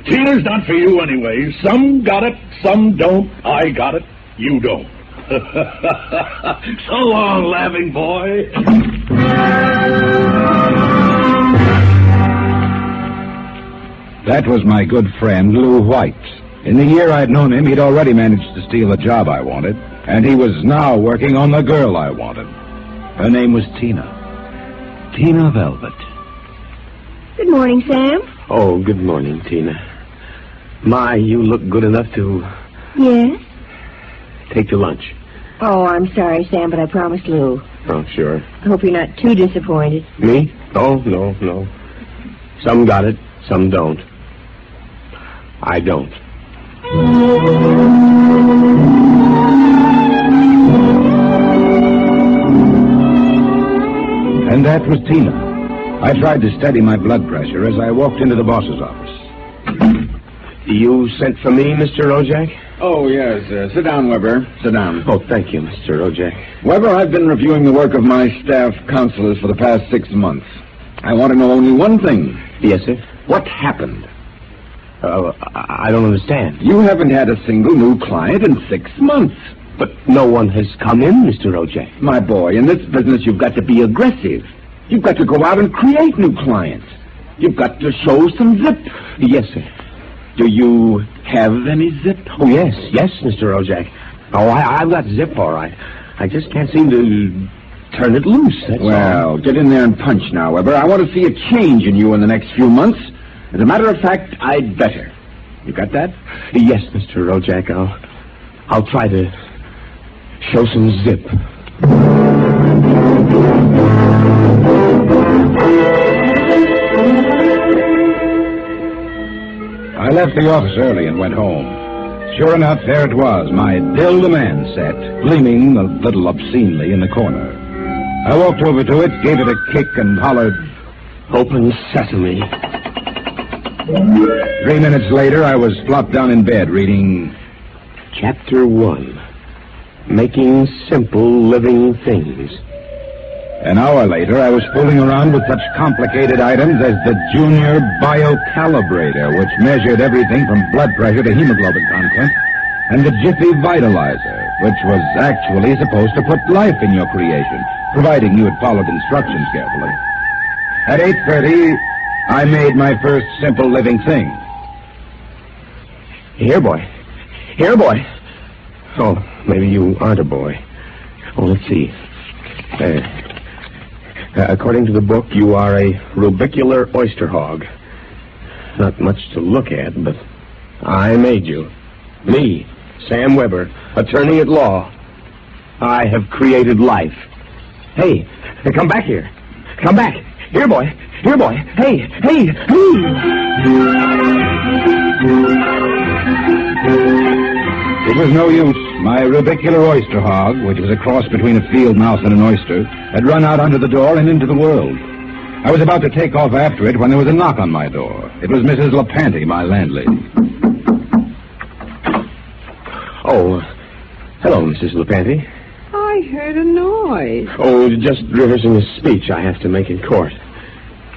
Tina's not for you anyway. Some got it, some don't. I got it, you don't. So long, laughing boy. That was my good friend, Lou White. In the year I'd known him, he'd already managed to steal the job I wanted, and he was now working on the girl I wanted. Her name was Tina. Tina Veldt. Good morning, Sam. Oh, good morning, Tina. My, you look good enough to... Yes? Take to lunch. Oh, I'm sorry, Sam, but I promised Lou. Oh, sure. I hope you're not too disappointed. Me? Oh, no. Some got it, some don't. I don't. And that was Tina. I tried to steady my blood pressure as I walked into the boss's office. You sent for me, Mr. Ojak? Oh, yes. Sit down, Weber. Sit down. Oh, thank you, Mr. Ojak. Weber, I've been reviewing the work of my staff counselors for the past 6 months. I want to know only one thing. Yes, sir? What happened? I don't understand. You haven't had a single new client in 6 months. But no one has come in, Mr. Ojak. My boy, in this business, you've got to be aggressive. You've got to go out and create new clients. You've got to show some zip. Yes, sir. Do you have any zip? Oh, yes, Mr. Ojak. Oh, I've got zip, all right. I just can't seem to turn it loose, that's all. Get in there and punch now, Weber. I want to see a change in you in the next few months. As a matter of fact, I'd better. You got that? Yes, Mr. Ojak. I'll try to show some zip. I left the office early and went home. Sure enough, there it was, my Bill the Man set, gleaming a little obscenely in the corner. I walked over to it, gave it a kick, and hollered, "Open sesame." 3 minutes later, I was flopped down in bed reading Chapter 1, Making Simple Living Things. An hour later, I was fooling around with such complicated items as the Junior Biocalibrator, which measured everything from blood pressure to hemoglobin content, and the Jiffy Vitalizer, which was actually supposed to put life in your creation, providing you had followed instructions carefully. At 8:30, I made my first simple living thing. Here, boy. Oh, maybe you aren't a boy. Oh, let's see. According to the book, you are a rubicular oyster hog. Not much to look at, but I made you. Me, Sam Weber, attorney at law. I have created life. Hey, come back here. Come back. Here, boy. Hey. It was no use. My rubicular oyster hog, which was a cross between a field mouse and an oyster, had run out under the door and into the world. I was about to take off after it when there was a knock on my door. It was Mrs. LaPanty, my landlady. Oh, hello, Mrs. LaPanty. I heard a noise. Oh, just rehearsing a speech I have to make in court.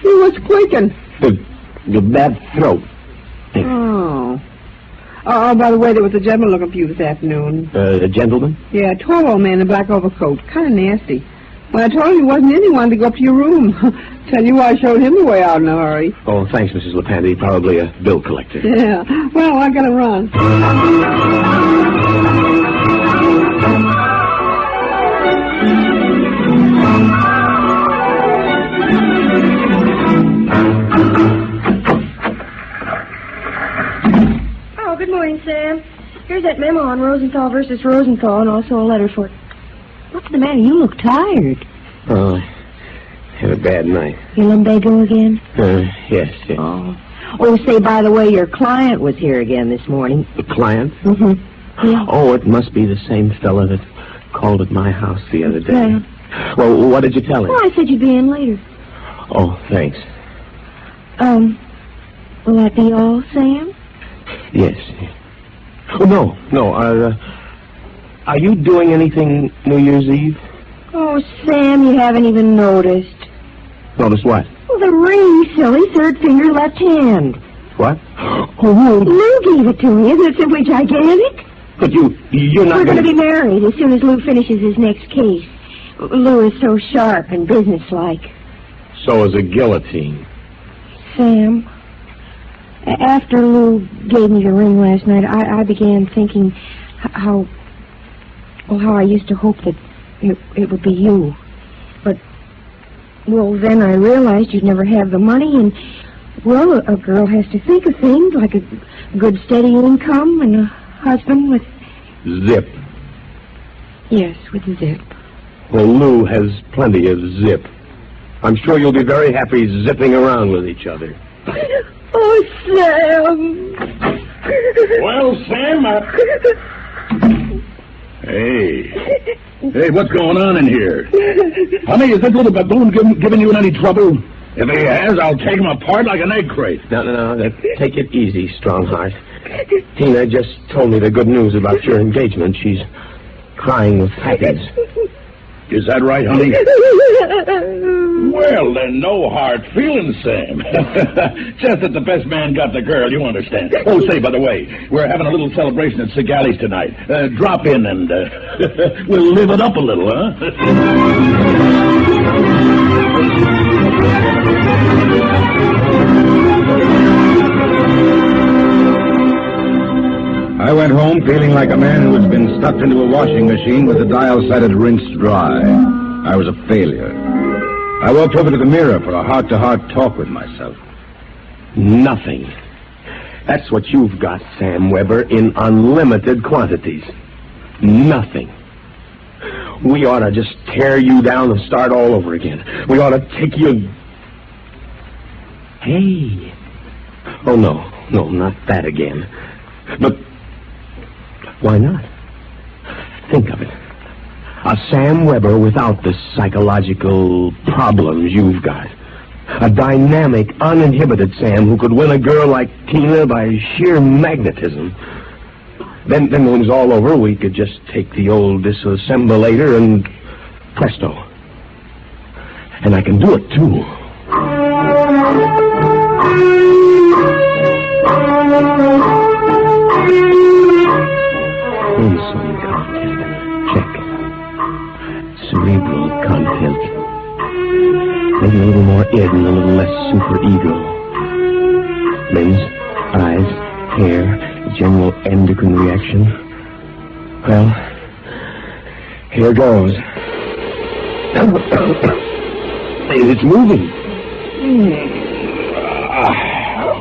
He was squeaking. The bad throat. Oh, by the way, there was a gentleman looking for you this afternoon. A gentleman? Yeah, a tall old man in a black overcoat. Kind of nasty. When I told him he wasn't in, he wanted to go up to your room. Tell you I showed him the way out in a hurry. Oh, thanks, Mrs. LaPanty. Probably a bill collector. Yeah. Well, I gotta run. Good morning, Sam. Here's that memo on Rosenthal versus Rosenthal and also a letter for it. What's the matter? You look tired. Oh, I had a bad night. You lumbago again? Yes. Oh, say, by the way, your client was here again this morning. The client? Mm-hmm. Yeah. Oh, it must be the same fella that called at my house the other day. Yeah. Well, what did you tell him? Well, I said you'd be in later. Oh, thanks. Will that be all, Sam? Yes. Oh, no. Are you doing anything New Year's Eve? Oh, Sam, you haven't even noticed. Notice what? Well, the ring, silly, third finger, left hand. What? Oh, Lou gave it to me. Isn't it simply gigantic? But you're not We're going to be married as soon as Lou finishes his next case. Lou is so sharp and businesslike. So is a guillotine. Sam, after Lou gave me the ring last night, I began thinking how I used to hope that it would be you. But, well, then I realized you'd never have the money, and, well, a girl has to think of things like a good steady income and a husband with... Zip. Yes, with zip. Well, Lou has plenty of zip. I'm sure you'll be very happy zipping around with each other. Oh, Sam. Well, Sam, Hey, what's going on in here? Honey, is that little baboon giving you any trouble? If he has, I'll take him apart like an egg crate. No. Take it easy, Strongheart. Tina just told me the good news about your engagement. She's crying with happiness. Is that right, honey? Well, then, no hard feelings, Sam. Just that the best man got the girl, you understand. Oh, say, by the way, we're having a little celebration at Segali's tonight. Drop in and we'll live it up a little, huh? I went home feeling like a man who has been stuck into a washing machine with the dial set at rinsed dry. I was a failure. I walked over to the mirror for a heart-to-heart talk with myself. Nothing. That's what you've got, Sam Weber, in unlimited quantities. Nothing. We ought to just tear you down and start all over again. We ought to take you... Hey. Oh, no, not that again. But why not? Think of it. A Sam Weber without the psychological problems you've got. A dynamic, uninhibited Sam who could win a girl like Tina by sheer magnetism. Then when it was all over, we could just take the old disassemblator and presto. And I can do it, too. Insome content. Check. Cerebral content. Maybe a little more id and a little less superego. Limbs, eyes, hair, general endocrine reaction. Well, here goes. It's moving.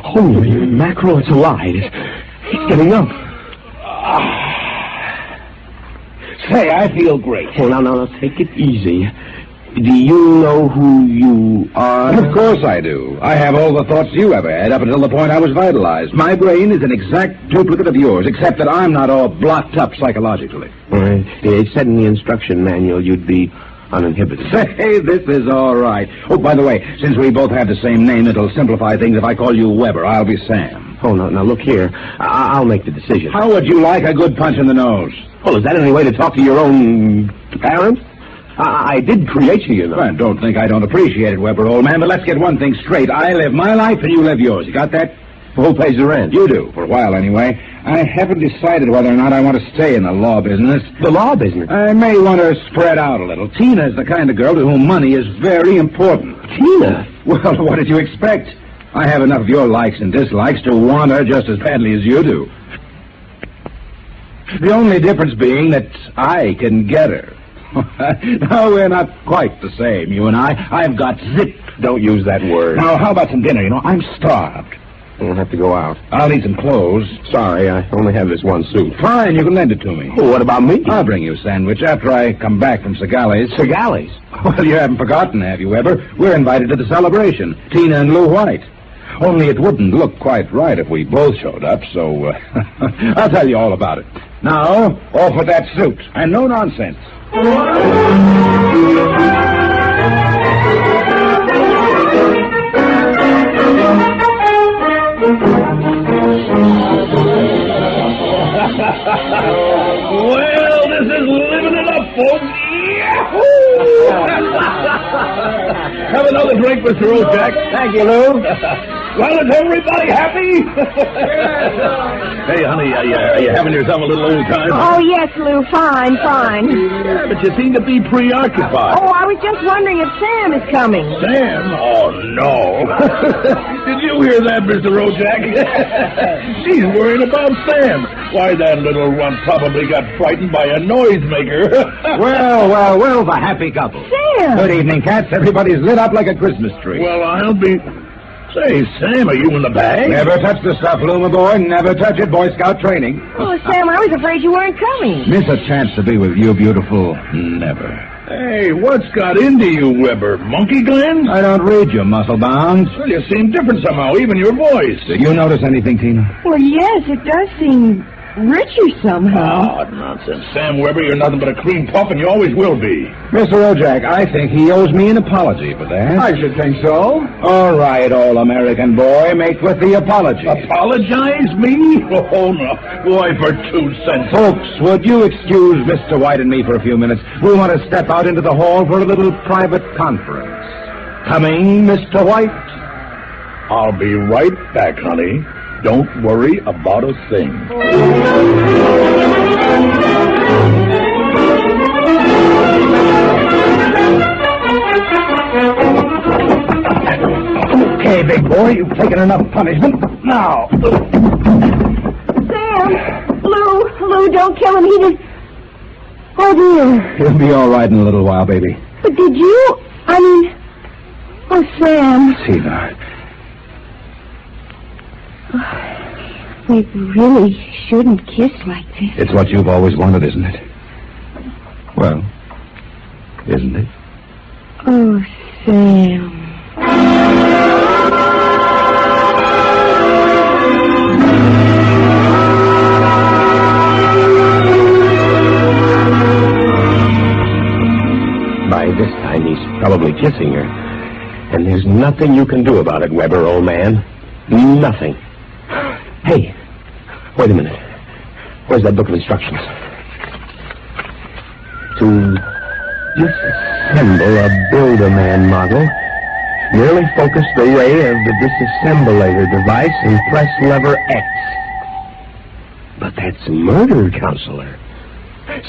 Holy mackerel, it's alive. It's getting up. Say, I feel great. Oh, now, take it easy. Do you know who you are? Of course I do. I have all the thoughts you ever had up until the point I was vitalized. My brain is an exact duplicate of yours, except that I'm not all blocked up psychologically. Right. It said in the instruction manual you'd be uninhibited. Say, this is all right. Oh, by the way, since we both have the same name, it'll simplify things. If I call you Weber, I'll be Sam. Oh, now look here. I'll make the decision. How would you like a good punch in the nose? Well, is that any way to talk to your own parents? I did create you, you know. Well, don't think I don't appreciate it, Weber, old man, but let's get one thing straight. I live my life and you live yours. You got that? Who pays the rent? You do, for a while anyway. I haven't decided whether or not I want to stay in the law business. The law business? I may want to spread out a little. Tina's the kind of girl to whom money is very important. Tina? Well, what did you expect? I have enough of your likes and dislikes to want her just as badly as you do. The only difference being that I can get her. No, we're not quite the same, you and I. I've got zip. Don't use that word. Now, how about some dinner? You know, I'm starved. I'll have to go out. I'll need some clothes. Sorry, I only have this one suit. Fine, you can lend it to me. Oh, what about me? I'll bring you a sandwich after I come back from Segali's. Segali's? Well, you haven't forgotten, have you, Weber? We're invited to the celebration. Tina and Lou White. Only it wouldn't look quite right if we both showed up, so I'll tell you all about it. Now, off with that suit, and no nonsense. Well, this is living it up, folks. Have another drink, Mr. Ojak. Thank you, Lou. Well, is everybody happy? Hey, honey, are you having yourself a little old time? Oh, yes, Lou. Fine. Yeah, but you seem to be preoccupied. Oh, I was just wondering if Sam is coming. Sam? Oh, no. Did you hear that, Mr. Ojak? She's worried about Sam. Why, that little one probably got frightened by a noisemaker. Well, the happy couple. Sam! Good evening, cats. Everybody's lit up like a Christmas tree. Well, I'll be... Say, Sam, are you in the bag? Never touch the stuff, Lou, my boy. Never touch it. Boy Scout training. Oh, Sam, I was afraid you weren't coming. Miss a chance to be with you, beautiful. Never. Hey, what's got into you, Weber? Monkey glands? I don't read your muscle bounds. Well, you seem different somehow, even your voice. Did you notice anything, Tina? Well, yes, it does seem richer somehow. Oh, nonsense. Sam Weber, you're nothing but a cream puff, and you always will be. Mr. Ojak, I think he owes me an apology for that. I should think so. All right, all-American boy, make with the apology. Apologize me? Oh, no. Boy, for 2 cents. Folks, would you excuse Mr. White and me for a few minutes? We want to step out into the hall for a little private conference. Coming, Mr. White? I'll be right back, honey. Don't worry about a thing. Okay, big boy, you've taken enough punishment. Now. Sam! Lou, don't kill him. He just... Oh, dear. He'll be all right in a little while, baby. But did you... Oh, Sam. Sweetheart. We really shouldn't kiss like this. It's what you've always wanted, isn't it? Well, isn't it? Oh, Sam. By this time, he's probably kissing her. And there's nothing you can do about it, Weber, old man. Nothing. Hey, wait a minute. Where's that book of instructions? To disassemble a Build-A-Man model, merely focus the ray of the disassemblator device and press lever X. But that's murder, Counselor.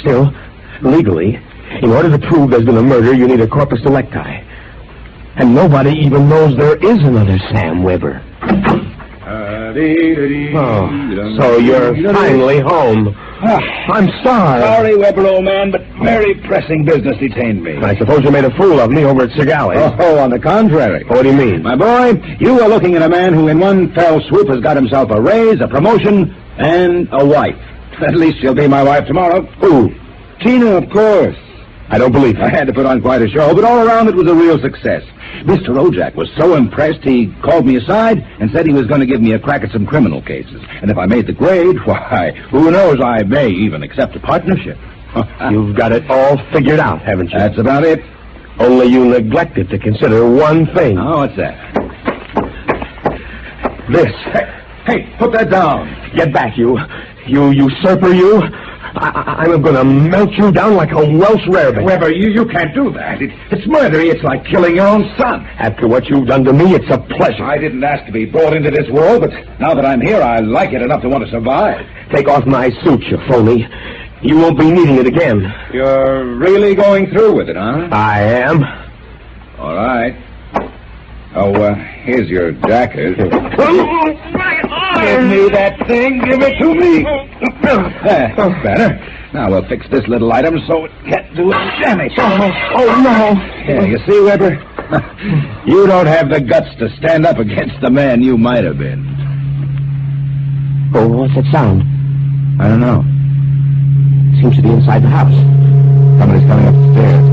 Still, legally, in order to prove there's been a murder, you need a corpus delicti. And nobody even knows there is another Sam Weber. Oh, so you're finally home. I'm sorry. Sorry, Weber, old man, but very pressing business detained me. I suppose you made a fool of me over at Segali's. Oh, on the contrary. What do you mean? My boy, you are looking at a man who in one fell swoop has got himself a raise, a promotion, and a wife. At least she'll be my wife tomorrow. Who? Tina, of course. I don't believe it. I had to put on quite a show, but all around it was a real success. Mr. Ojak was so impressed, he called me aside and said he was going to give me a crack at some criminal cases. And if I made the grade, why, who knows, I may even accept a partnership. You've got it all figured out, haven't you? That's about it. Only you neglected to consider one thing. Oh, what's that? This. Hey, put that down. Get back, you usurper, you. I'm going to melt you down like a Welsh rarebit. Weber, you can't do that. It's murder. It's like killing your own son. After what you've done to me, it's a pleasure. I didn't ask to be brought into this world, but now that I'm here, I like it enough to want to survive. Take off my suit, you phony. You won't be needing it again. You're really going through with it, huh? I am. All right. Oh, here's your jacket. Give me that thing. Give it to me. That's better. Now we'll fix this little item so it can't do any damage. Oh, no. Yeah, you see, Weber? You don't have the guts to stand up against the man you might have been. Oh, what's that sound? I don't know. Seems to be inside the house. Somebody's coming up the stairs.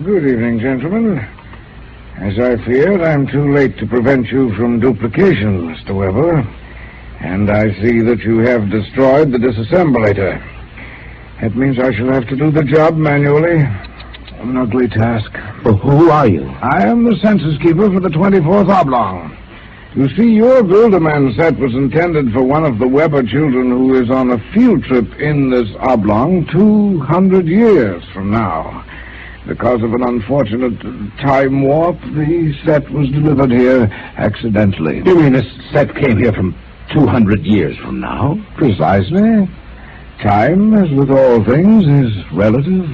Good evening, gentlemen. As I feared, I'm too late to prevent you from duplication, Mr. Weber. And I see that you have destroyed the disassemblator. That means I shall have to do the job manually. An ugly task. Well, who are you? I am the census keeper for the 24th Oblong. You see, your Build-A-Man set was intended for one of the Weber children who is on a field trip in this Oblong 200 years from now. Because of an unfortunate time warp, the set was delivered here accidentally. You mean this set came here from 200 years from now? Precisely. Time, as with all things, is relative.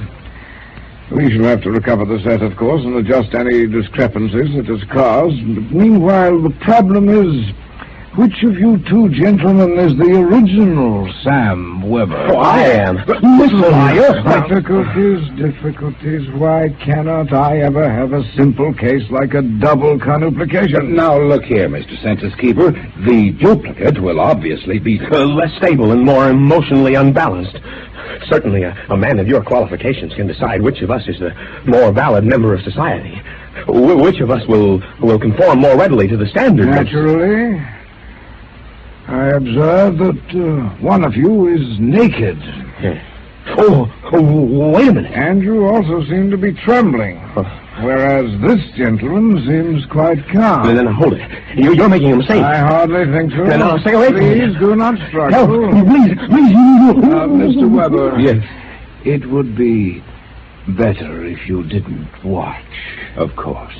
We shall have to recover the set, of course, and adjust any discrepancies it has caused. But meanwhile, the problem is, which of you two gentlemen is the original Sam Weber? Oh, I am. Listen, liar. Difficulties. Why cannot I ever have a simple case like a double conuplication? Now, look here, Mr. Census Keeper. The duplicate will obviously be less stable and more emotionally unbalanced. Certainly, a man of your qualifications can decide which of us is the more valid member of society. Which of us will conform more readily to the standards. Naturally. I observe that one of you is naked. Oh, wait a minute. And you also seem to be trembling. Whereas this gentleman seems quite calm. Then hold it. You're making a mistake. I hardly think so. Then I'll stay away from you. Please do not struggle. No, please. Mr. Weber. Yes. It would be better if you didn't watch. Of course.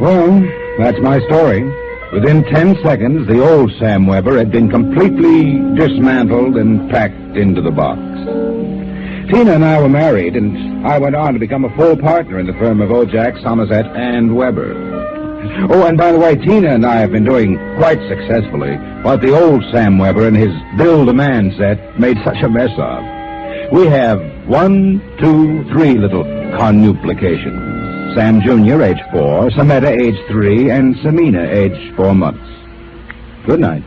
Well, that's my story. Within 10 seconds, the old Sam Weber had been completely dismantled and packed into the box. Tina and I were married, and I went on to become a full partner in the firm of Ojack, Somerset, and Weber. Oh, and by the way, Tina and I have been doing quite successfully what the old Sam Weber and his Build-A-Man set made such a mess of. We have 1, 2, 3 little conuplications. Sam Jr., age 4, Sameta, age 3, and Samina, age 4 months. Good night.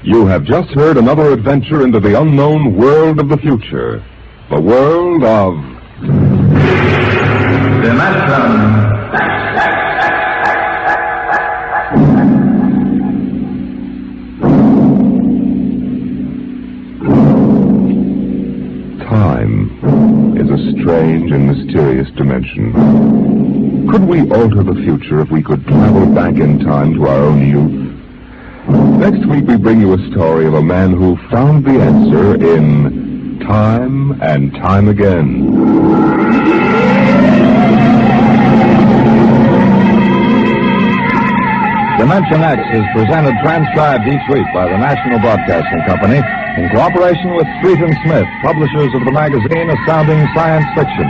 You have just heard another adventure into the unknown world of the future. The world of... Dimension. Time is a strange and mysterious dimension. Could we alter the future if we could travel back in time to our own youth? Next week we bring you a story of a man who found the answer in Time and Time Again. dimensionx is presented transcribed each week by the National Broadcasting Company in cooperation with Street & Smith, publishers of the magazine Astounding Science Fiction.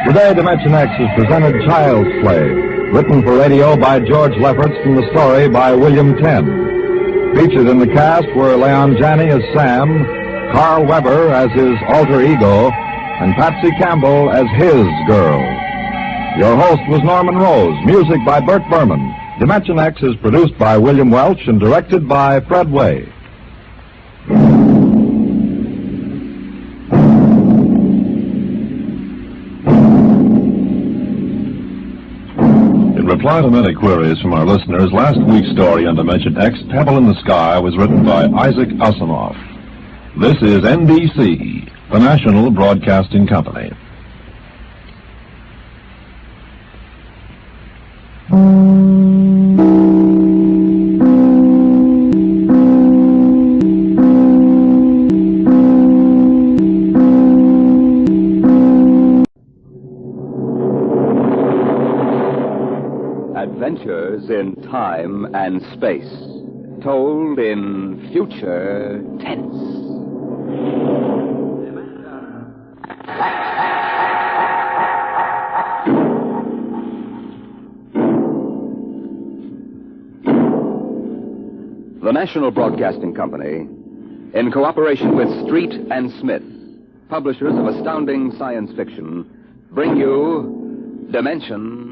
Today, dimensionx is presented Child's Play, written for radio by George Lefferts from the story by William Tenn. Featured in the cast were Leon Janney as Sam, Carl Weber as his alter ego, and Patsy Campbell as his girl. Your host was Norman Rose, music by Burt Berman. dimensionx is produced by William Welch and directed by Fred Way. In reply to many queries from our listeners, last week's story on dimensionx, Pebble in the Sky, was written by Isaac Asimov. This is NBC, the National Broadcasting Company. Adventures in time and space, told in future tense. The National Broadcasting Company, in cooperation with Street and Smith, publishers of astounding science fiction, bring you dimensionx.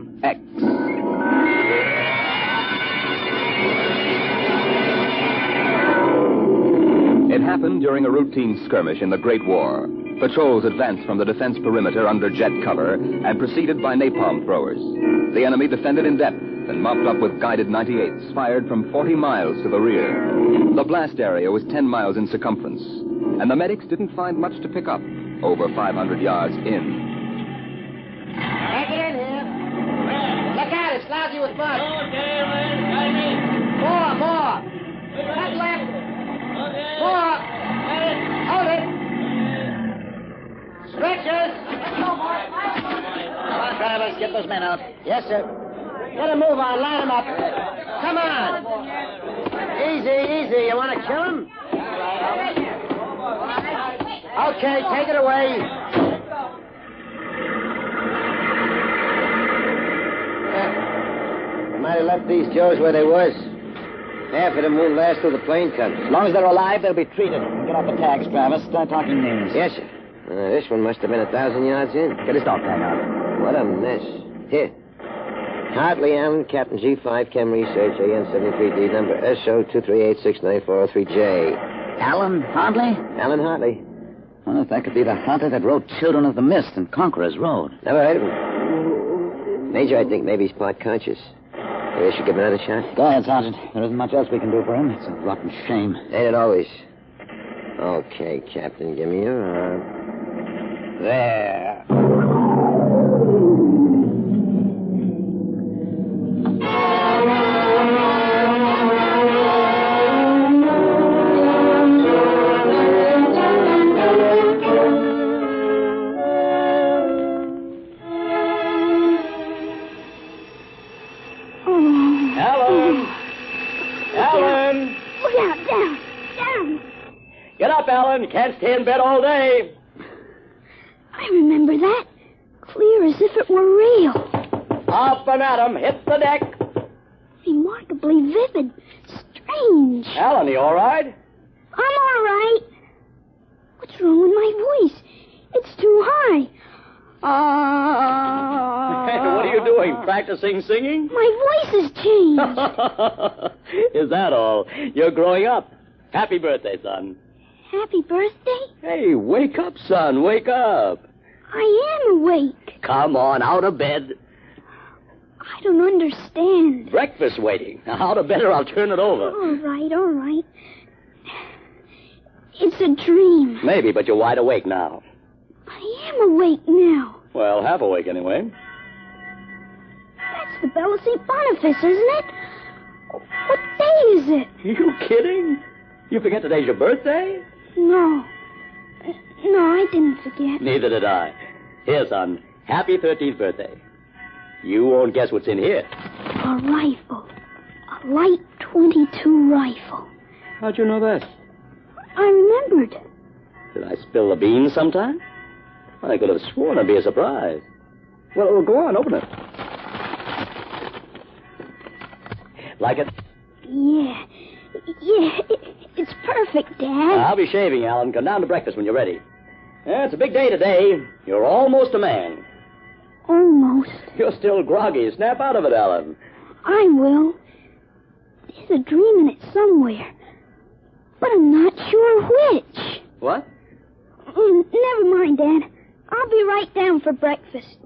It happened during a routine skirmish in the Great War. Patrols advanced from the defense perimeter under jet cover and preceded by napalm throwers. The enemy defended in depth and mopped up with guided 98s fired from 40 miles to the rear. The blast area was 10 miles in circumference, and the medics didn't find much to pick up over 500 yards in. Back it in here. Look out, it's lousy with mud. More. Stretchers! Come on, drivers, get those men out. Yes, sir. Get a move on, line them up. Come on. Easy. You want to kill him? Okay, take it away. I might have left these Joes where they was. Half of them won't last till the plane comes. As long as they're alive, they'll be treated. Get off the tags, Travis. Start talking names. Yes, sir. This one must have been 1,000 yards in. Get his dog tag out. What a mess. Here. Hartley Allen, Captain G5, Chem Research, AN73D, number SO238694003J. Alan Hartley? Alan Hartley. Well, if that could be the hunter that wrote Children of the Mist and Conqueror's Road. Never heard of him. Major, I think maybe he's part conscious. Maybe I should give him another shot. Go ahead, Sergeant. There isn't much else we can do for him. It's a rotten shame. Ain't it always? Okay, Captain, give me your arm. There. Get up, Alan. You can't stay in bed all day. I remember that. Clear as if it were real. Up and at 'em. Hit the deck. Remarkably vivid. Strange. Alan, you all right? I'm all right. What's wrong with my voice? It's too high. What are you doing? Practicing singing? My voice has changed. Is that all? You're growing up. Happy birthday, son. Happy birthday? Hey, wake up, son. Wake up. I am awake. Come on, out of bed. I don't understand. Breakfast waiting. Now, out of bed or I'll turn it over. All right. It's a dream. Maybe, but you're wide awake now. I am awake now. Well, half awake anyway. That's the Bell of St. Boniface, isn't it? What day is it? You kidding? You forget today's your birthday? No, I didn't forget. Neither did I. Here, son, happy 13th birthday. You won't guess what's in here. A rifle. A light .22 rifle. How'd you know that? I remembered. Did I spill the beans sometime? I could have sworn it'd be a surprise. Well, go on, open it. Like it? Yeah, it's perfect, Dad. I'll be shaving, Alan. Come down to breakfast when you're ready. Yeah, it's a big day today. You're almost a man. Almost. You're still groggy. Snap out of it, Alan. I will. There's a dream in it somewhere. But I'm not sure which. What? Never mind, Dad. I'll be right down for breakfast.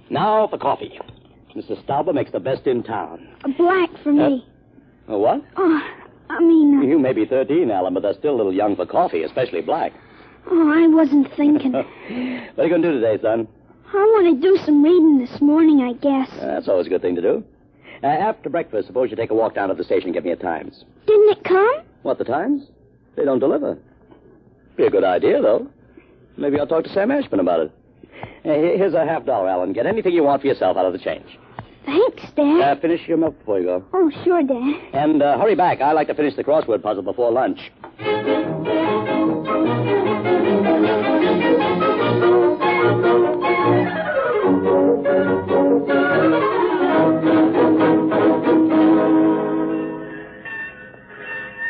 Now for coffee. Mr. Stauber makes the best in town. A black for me. A what? You may be 13, Alan, but they're still a little young for coffee, especially black. Oh, I wasn't thinking. What are you going to do today, son? I want to do some reading this morning, I guess. That's always a good thing to do. After breakfast, suppose you take a walk down to the station and get me a Times. Didn't it come? What, the Times? They don't deliver. Be a good idea, though. Maybe I'll talk to Sam Ashburn about it. Here's $50, Alan. Get anything you want for yourself out of the change. Thanks, Dad. Finish your milk before you go. Oh, sure, Dad. And hurry back. I like to finish the crossword puzzle before lunch.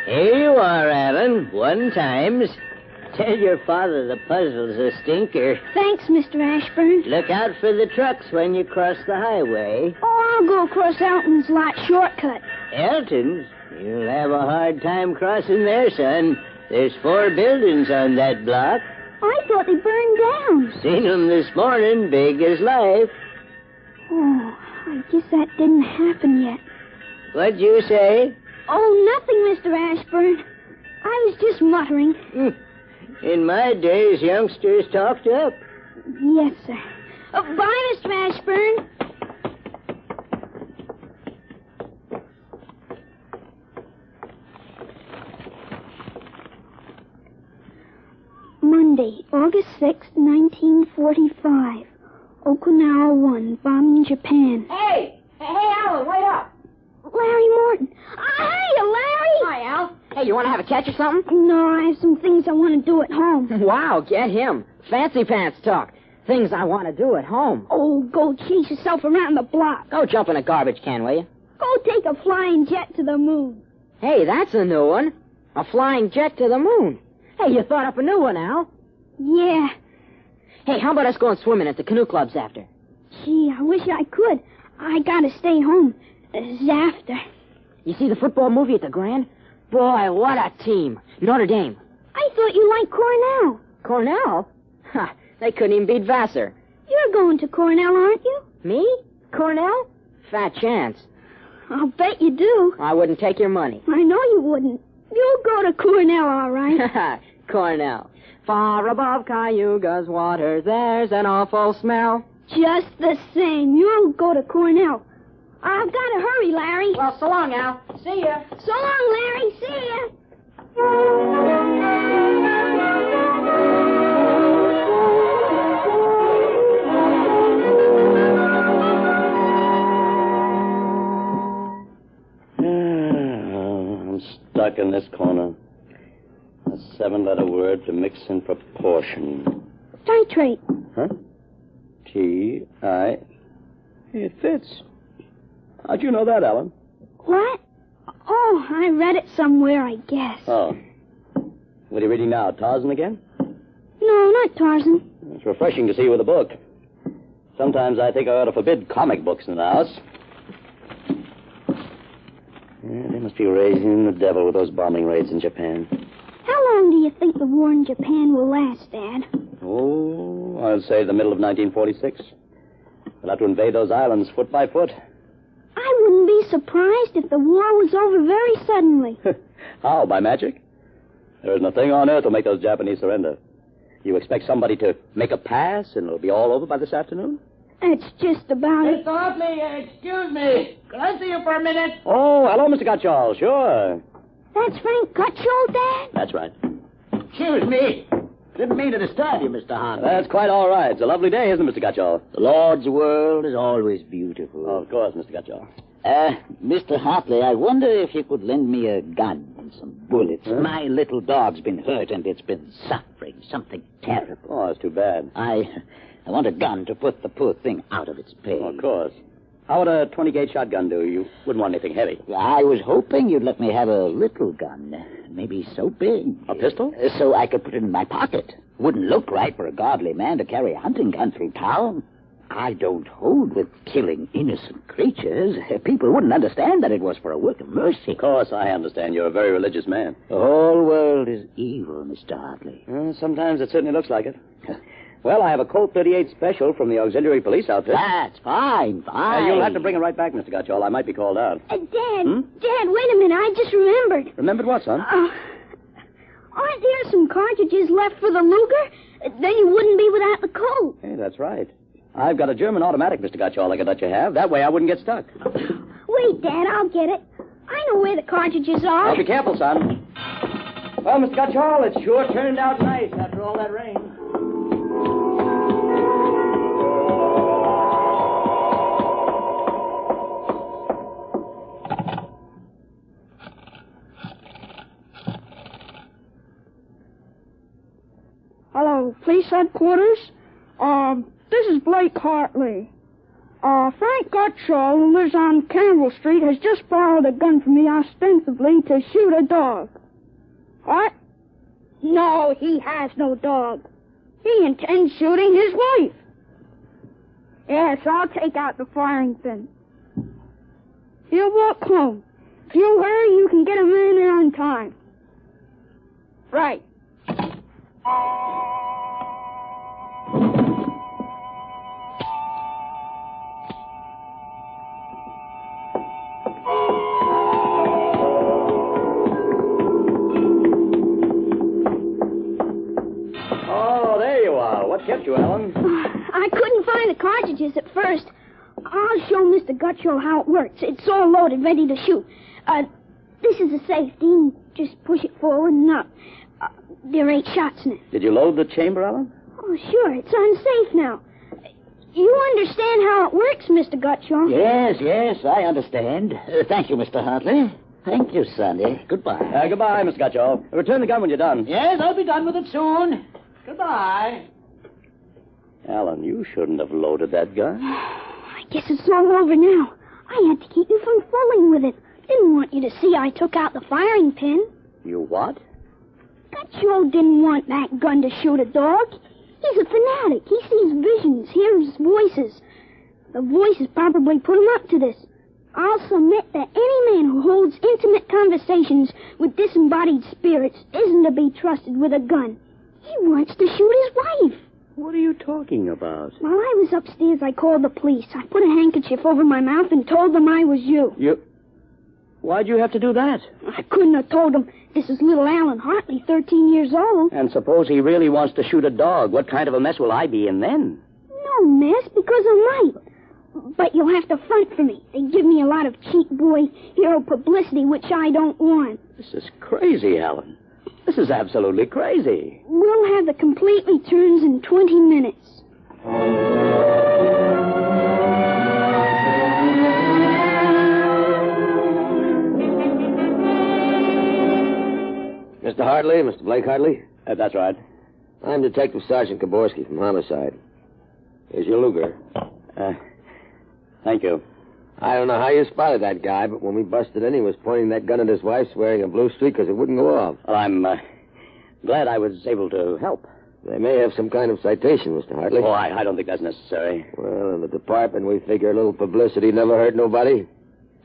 Here you are, Alan. 1 times. Tell your father the puzzle's a stinker. Thanks, Mr. Ashburn. Look out for the trucks when you cross the highway. Oh, I'll go across Elton's lot shortcut. Elton's? You'll have a hard time crossing there, son. There's 4 buildings on that block. I thought they burned down. Seen them this morning, big as life. Oh, I guess that didn't happen yet. What'd you say? Oh, nothing, Mr. Ashburn. I was just muttering. In my days, youngsters talked up. Yes, sir. Bye, Mr. Ashburn. Monday, August 6, 1945. Okinawa 1, bombing Japan. Hey, Alan, wait up. Larry Morton. Hey, Larry! Hi, Al. Hey, you want to have a catch or something? No, I have some things I want to do at home. Wow, get him. Fancy pants talk. Things I want to do at home. Oh, go chase yourself around the block. Go jump in a garbage can, will you? Go take a flying jet to the moon. Hey, that's a new one. A flying jet to the moon. Hey, you thought up a new one, Al. Yeah. Hey, how about us going swimming at the canoe clubs after? Gee, I wish I could. I gotta stay home. After. You see the football movie at the Grand? Boy, what a team. Notre Dame. I thought you liked Cornell. Cornell? Ha, they couldn't even beat Vassar. You're going to Cornell, aren't you? Me? Cornell? Fat chance. I'll bet you do. I wouldn't take your money. I know you wouldn't. You'll go to Cornell, all right. Cornell. Far above Cayuga's waters, there's an awful smell. Just the same, you'll go to Cornell. I've got to hurry, Larry. Well, so long, Al. See ya. So long, Larry. See ya. I'm stuck in this corner. A 7-letter word to mix in proportion. Titrate. Huh? T-I... It fits. How'd you know that, Alan? What? Oh, I read it somewhere, I guess. Oh. What are you reading now, Tarzan again? No, not Tarzan. It's refreshing to see you with a book. Sometimes I think I ought to forbid comic books in the house. Yeah, they must be raising the devil with those bombing raids in Japan. How long do you think the war in Japan will last, Dad? Oh, I'll say the middle of 1946. We'll have to invade those islands foot by foot. I wouldn't be surprised if the war was over very suddenly. How, by magic? There isn't a thing on earth will make those Japanese surrender. You expect somebody to make a pass and it'll be all over by this afternoon? That's just about it. Mr. Hartley, excuse me. Can I see you for a minute? Oh, hello, Mr. Gutchall. Sure. That's Frank Gutchall, Dad? That's right. Excuse me. Didn't mean to disturb you, Mr. Hartley. That's quite all right. It's a lovely day, isn't it, Mr. Gutchall? The Lord's world is always beautiful. Oh, of course, Mr. Gutchall. Mr. Hartley, I wonder if you could lend me a gun and some bullets. Huh? My little dog's been hurt and it's been suffering something terrible. Oh, that's too bad. I want a gun to put the poor thing out of its pain. Oh, of course. How would a 20-gauge shotgun do? You wouldn't want anything heavy. I was hoping you'd let me have a little gun, maybe so big. A pistol? So I could put it in my pocket. Wouldn't look right for a godly man to carry a hunting gun through town. I don't hold with killing innocent creatures. People wouldn't understand that it was for a work of mercy. Of course, I understand. You're a very religious man. The whole world is evil, Mr. Hartley. Sometimes it certainly looks like it. Well, I have a Colt 38 special from the auxiliary police outfit. That's fine. You'll have to bring it right back, Mr. Gutchall. I might be called out. Dad, wait a minute. I just remembered. Remembered what, son? Aren't there some cartridges left for the Luger? Then you wouldn't be without the Colt. Hey, that's right. I've got a German automatic, Mr. Gutchall, I could let you have. That way I wouldn't get stuck. Wait, Dad, I'll get it. I know where the cartridges are. Now, be careful, son. Well, Mr. Gutchall, it sure turned out nice after all that rain. Hello, police headquarters. This is Blake Hartley. Frank Gutchall, who lives on Campbell Street, has just borrowed a gun from me ostensibly to shoot a dog. What? No, he has no dog. He intends shooting his wife. Yes, I'll take out the firing pin. He'll walk home. If you hurry, you can get him in there on time. Right. Oh, there you are. What kept you, Alan? I couldn't find the cartridges at first. I'll show Mr. Gutchall how it works. It's all loaded, ready to shoot. This is a safety. Just push it forward and up. There are 8 shots in it. Did you load the chamber, Alan? Oh, sure. It's unsafe now. You understand how it works, Mr. Gutschall? Yes, I understand. Thank you, Mr. Hartley. Thank you, Sonny. Goodbye. Goodbye, Miss Gutschall. Return the gun when you're done. Yes, I'll be done with it soon. Goodbye. Alan, you shouldn't have loaded that gun. I guess it's all over now. I had to keep you from fooling with it. Didn't want you to see I took out the firing pin. You what? Gutschall didn't want that gun to shoot a dog. He's a fanatic. He sees visions, hears voices. The voices probably put him up to this. I'll submit that any man who holds intimate conversations with disembodied spirits isn't to be trusted with a gun. He wants to shoot his wife. What are you talking about? While I was upstairs, I called the police. I put a handkerchief over my mouth and told them I was you. Why'd you have to do that? I couldn't have told them this is little Alan Hartley, 13 years old. And suppose he really wants to shoot a dog. What kind of a mess will I be in then? No mess, because I might. But you'll have to front for me. They give me a lot of cheap boy hero publicity, which I don't want. This is crazy, Alan. This is absolutely crazy. We'll have the complete returns in 20 minutes. Mr. Hartley, Mr. Blake Hartley? That's right. I'm Detective Sergeant Kaborski from Homicide. Here's your Luger. Thank you. I don't know how you spotted that guy, but when we busted in, he was pointing that gun at his wife, wearing a blue streak because it wouldn't go off. Well, I'm glad I was able to help. They may have some kind of citation, Mr. Hartley. Oh, I don't think that's necessary. Well, in the department, we figure a little publicity never hurt nobody.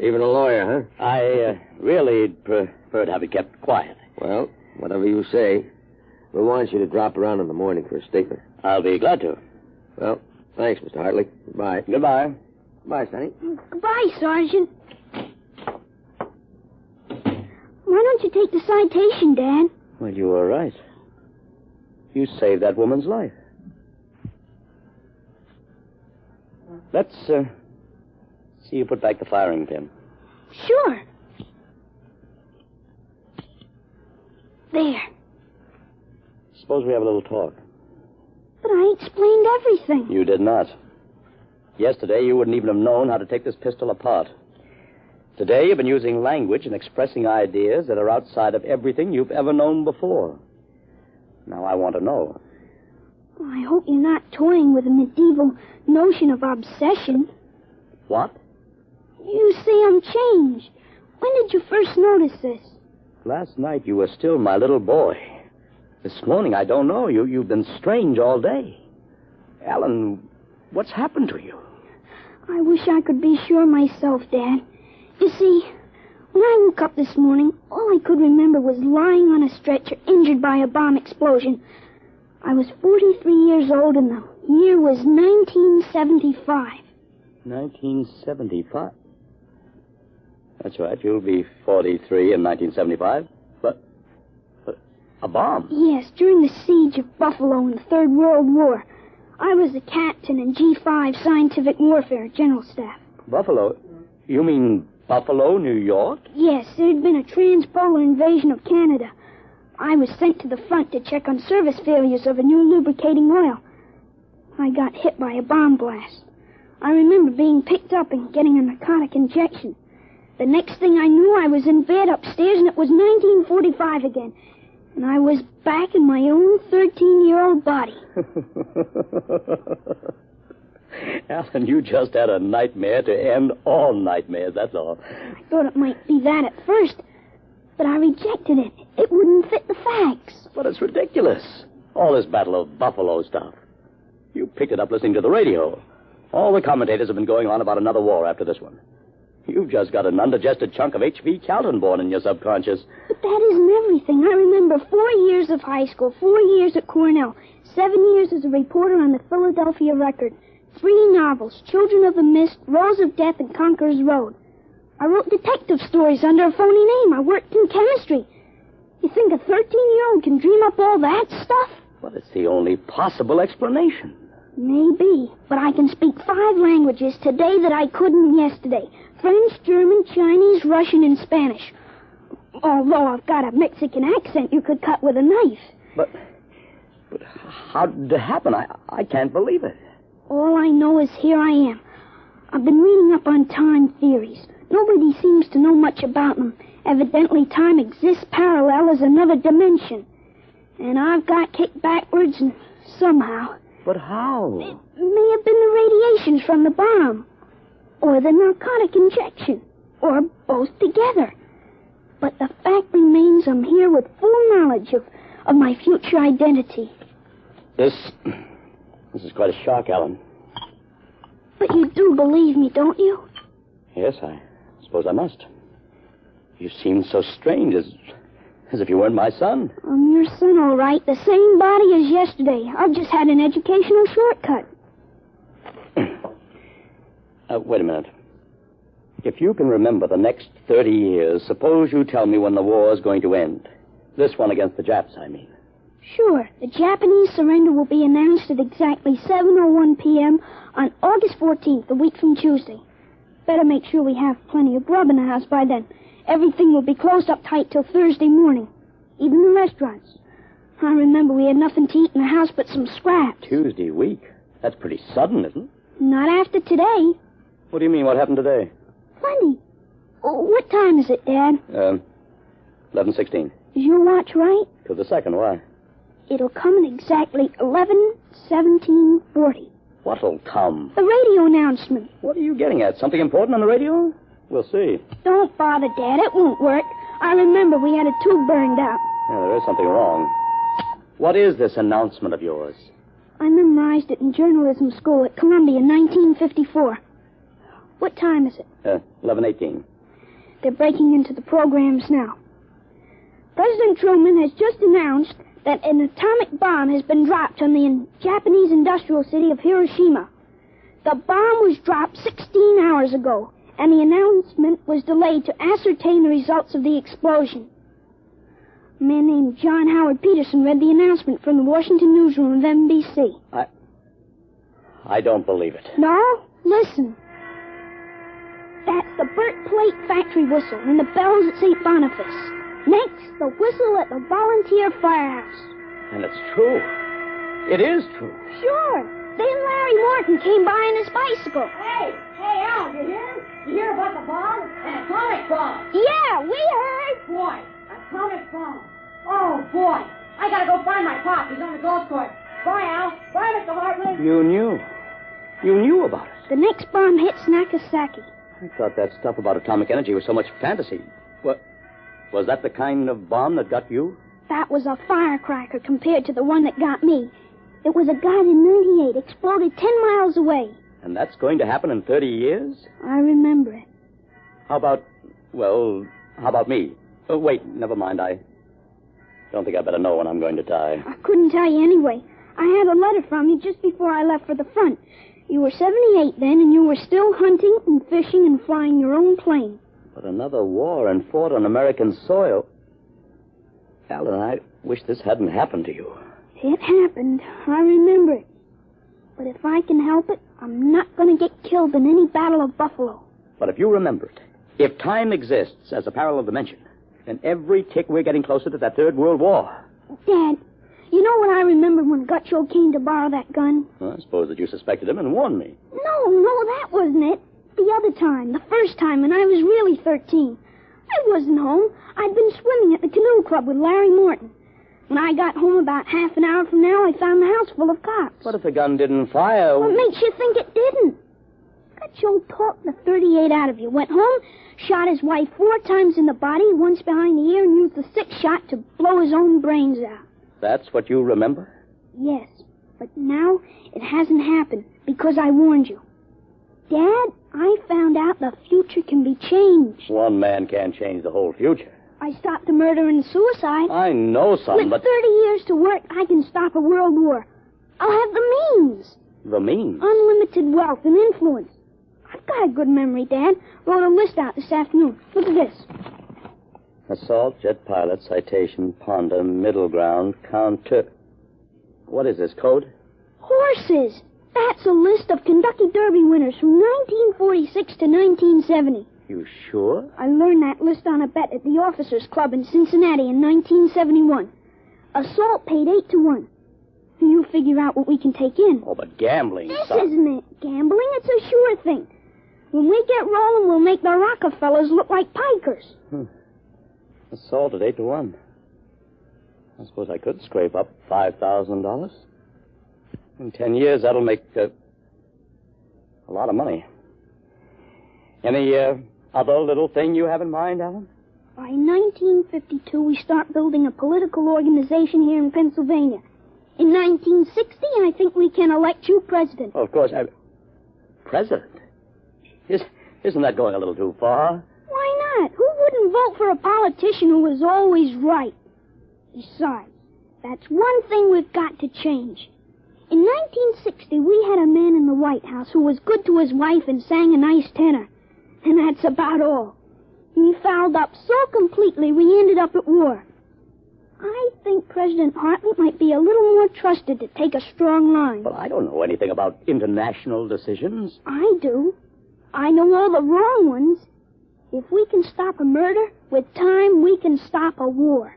Even a lawyer, huh? I really prefer to have it kept quiet. Well, whatever you say. We want you to drop around in the morning for a statement. I'll be glad to. Well, thanks, Mr. Hartley. Goodbye. Goodbye. Goodbye, Sonny. Goodbye, Sergeant. Why don't you take the citation, Dad? Well, you were right. You saved that woman's life. Let's see you put back the firing pin. Sure. There. Suppose we have a little talk. But I explained everything. You did not. Yesterday, you wouldn't even have known how to take this pistol apart. Today, you've been using language and expressing ideas that are outside of everything you've ever known before. Now, I want to know. Well, I hope you're not toying with a medieval notion of obsession. What? You say I'm changed. When did you first notice this? Last night, you were still my little boy. This morning, I don't know. You've been strange all day. Alan, what's happened to you? I wish I could be sure myself, Dad. You see, when I woke up this morning, all I could remember was lying on a stretcher injured by a bomb explosion. I was 43 years old and the year was 1975. 1975? That's right, you'll be 43 in 1975. But a bomb? Yes, during the siege of Buffalo in the Third World War. I was a captain in G5 Scientific Warfare General Staff. Buffalo? You mean Buffalo, New York? Yes, there had been a transpolar invasion of Canada. I was sent to the front to check on service failures of a new lubricating oil. I got hit by a bomb blast. I remember being picked up and getting a narcotic injection. The next thing I knew, I was in bed upstairs, and it was 1945 again. And I was back in my own 13-year-old body. Alan, you just had a nightmare to end all nightmares, that's all. I thought it might be that at first, but I rejected it. It wouldn't fit the facts. But it's ridiculous. All this Battle of Buffalo stuff. You picked it up listening to the radio. All the commentators have been going on about another war after this one. You've just got an undigested chunk of H.V. Calton born in your subconscious. But that isn't everything. I remember 4 years of high school, 4 years at Cornell, 7 years as a reporter on the Philadelphia Record, 3 novels, Children of the Mist, Rose of Death, and Conqueror's Road. I wrote detective stories under a phony name. I worked in chemistry. You think a 13-year-old can dream up all that stuff? But it's the only possible explanation. Maybe, but I can speak 5 languages today that I couldn't yesterday. French, German, Chinese, Russian, and Spanish. Although I've got a Mexican accent you could cut with a knife. But how did it happen? I can't believe it. All I know is here I am. I've been reading up on time theories. Nobody seems to know much about them. Evidently, time exists parallel as another dimension. And I've got kicked backwards and somehow. But how? It may have been the radiations from the bomb. Or the narcotic injection. Or both together. But the fact remains I'm here with full knowledge of my future identity. This is quite a shock, Alan. But you do believe me, don't you? Yes, I suppose I must. You seem so strange, as if you weren't my son. I'm your son, all right. The same body as yesterday. I've just had an educational shortcut. Wait a minute. If you can remember the next 30 years, suppose you tell me when the war is going to end. This one against the Japs, I mean. Sure. The Japanese surrender will be announced at exactly 7:01 p.m. on August 14th, a week from Tuesday. Better make sure we have plenty of grub in the house by then. Everything will be closed up tight till Thursday morning. Even the restaurants. I remember we had nothing to eat in the house but some scraps. Tuesday week? That's pretty sudden, isn't it? Not after today. What do you mean, what happened today? Plenty. Oh, what time is it, Dad? 11:16. Is your watch right? To the second, why? It'll come at exactly 11:17:40. What'll come? The radio announcement. What are you getting at? Something important on the radio? We'll see. Don't bother, Dad. It won't work. I remember we had a tube burned out. Yeah, there is something wrong. What is this announcement of yours? I memorized it in journalism school at Columbia in 1954. What time is it? 11:18. They're breaking into the programs now. President Truman has just announced that an atomic bomb has been dropped on the Japanese industrial city of Hiroshima. The bomb was dropped 16 hours ago, and the announcement was delayed to ascertain the results of the explosion. A man named John Howard Peterson read the announcement from the Washington newsroom of NBC. I don't believe it. No? Listen. That's the Burt Plate factory whistle and the bells at St. Boniface. Next, the whistle at the volunteer firehouse. And it's true. It is true. Sure. Then Larry Morton came by on his bicycle. Hey, Al, you hear? You hear about the bomb? An atomic bomb. Yeah, we heard. Boy, atomic bomb. Oh, boy. I gotta go find my pop. He's on the golf course. Bye, Al. Bye, Mr. Hartman. You knew. You knew about it. The next bomb hits Nagasaki. I thought that stuff about atomic energy was so much fantasy. What? Was that the kind of bomb that got you? That was a firecracker compared to the one that got me. It was a guide in 98, exploded 10 miles away. And that's going to happen in 30 years? I remember it. How about me? Oh, wait, never mind. I don't think I better know when I'm going to die. I couldn't tell you anyway. I had a letter from you just before I left for the front. You were 78 then, and you were still hunting and fishing and flying your own plane. But another war and fought on American soil. Alan, I wish this hadn't happened to you. It happened. I remember it. But if I can help it, I'm not going to get killed in any Battle of Buffalo. But if you remember it, if time exists as a parallel dimension, then every tick we're getting closer to that Third World War. Dad, you know what I remember when Gutcho came to borrow that gun? Well, I suppose that you suspected him and warned me. No, that wasn't it. The other time, the first time, when I was really 13. I wasn't home. I'd been swimming at the canoe club with Larry Morton. When I got home about half an hour from now, I found the house full of cops. What if the gun didn't fire? What makes you think it didn't? Gutcho talked the 38 out of you. Went home, shot his wife 4 times in the body, once behind the ear, and used the 6th shot to blow his own brains out. That's what you remember? Yes, but now it hasn't happened because I warned you. Dad, I found out the future can be changed. One man can't change the whole future. I stopped the murder and suicide. I know some, With 30 years to work, I can stop a world war. I'll have the means. The means? Unlimited wealth and influence. I've got a good memory, Dad. Wrote a list out this afternoon. Look at this. Assault, jet pilot, citation, Ponda, middle ground, counter... What is this, code? Horses. That's a list of Kentucky Derby winners from 1946 to 1970. You sure? I learned that list on a bet at the Officers Club in Cincinnati in 1971. Assault paid 8-1. You figure out what we can take in. Oh, but gambling, This son. isn't it. Gambling, it's a sure thing. When we get rolling, we'll make the Rockefellers look like pikers. Assault at 8-1. I suppose I could scrape up $5,000. In 10 years, that'll make a lot of money. Any other little thing you have in mind, Alan? By 1952, we start building a political organization here in Pennsylvania. In 1960, I think we can elect you president. Oh, of course. President? Isn't that going a little too far? Why not? Who wouldn't vote for a politician who was always right? Besides, that's one thing we've got to change. In 1960, we had a man in the White House who was good to his wife and sang a nice tenor. And that's about all. He fouled up so completely we ended up at war. I think President Hartley might be a little more trusted to take a strong line. But I don't know anything about international decisions. I do. I know all the wrong ones. If we can stop a murder, with time we can stop a war.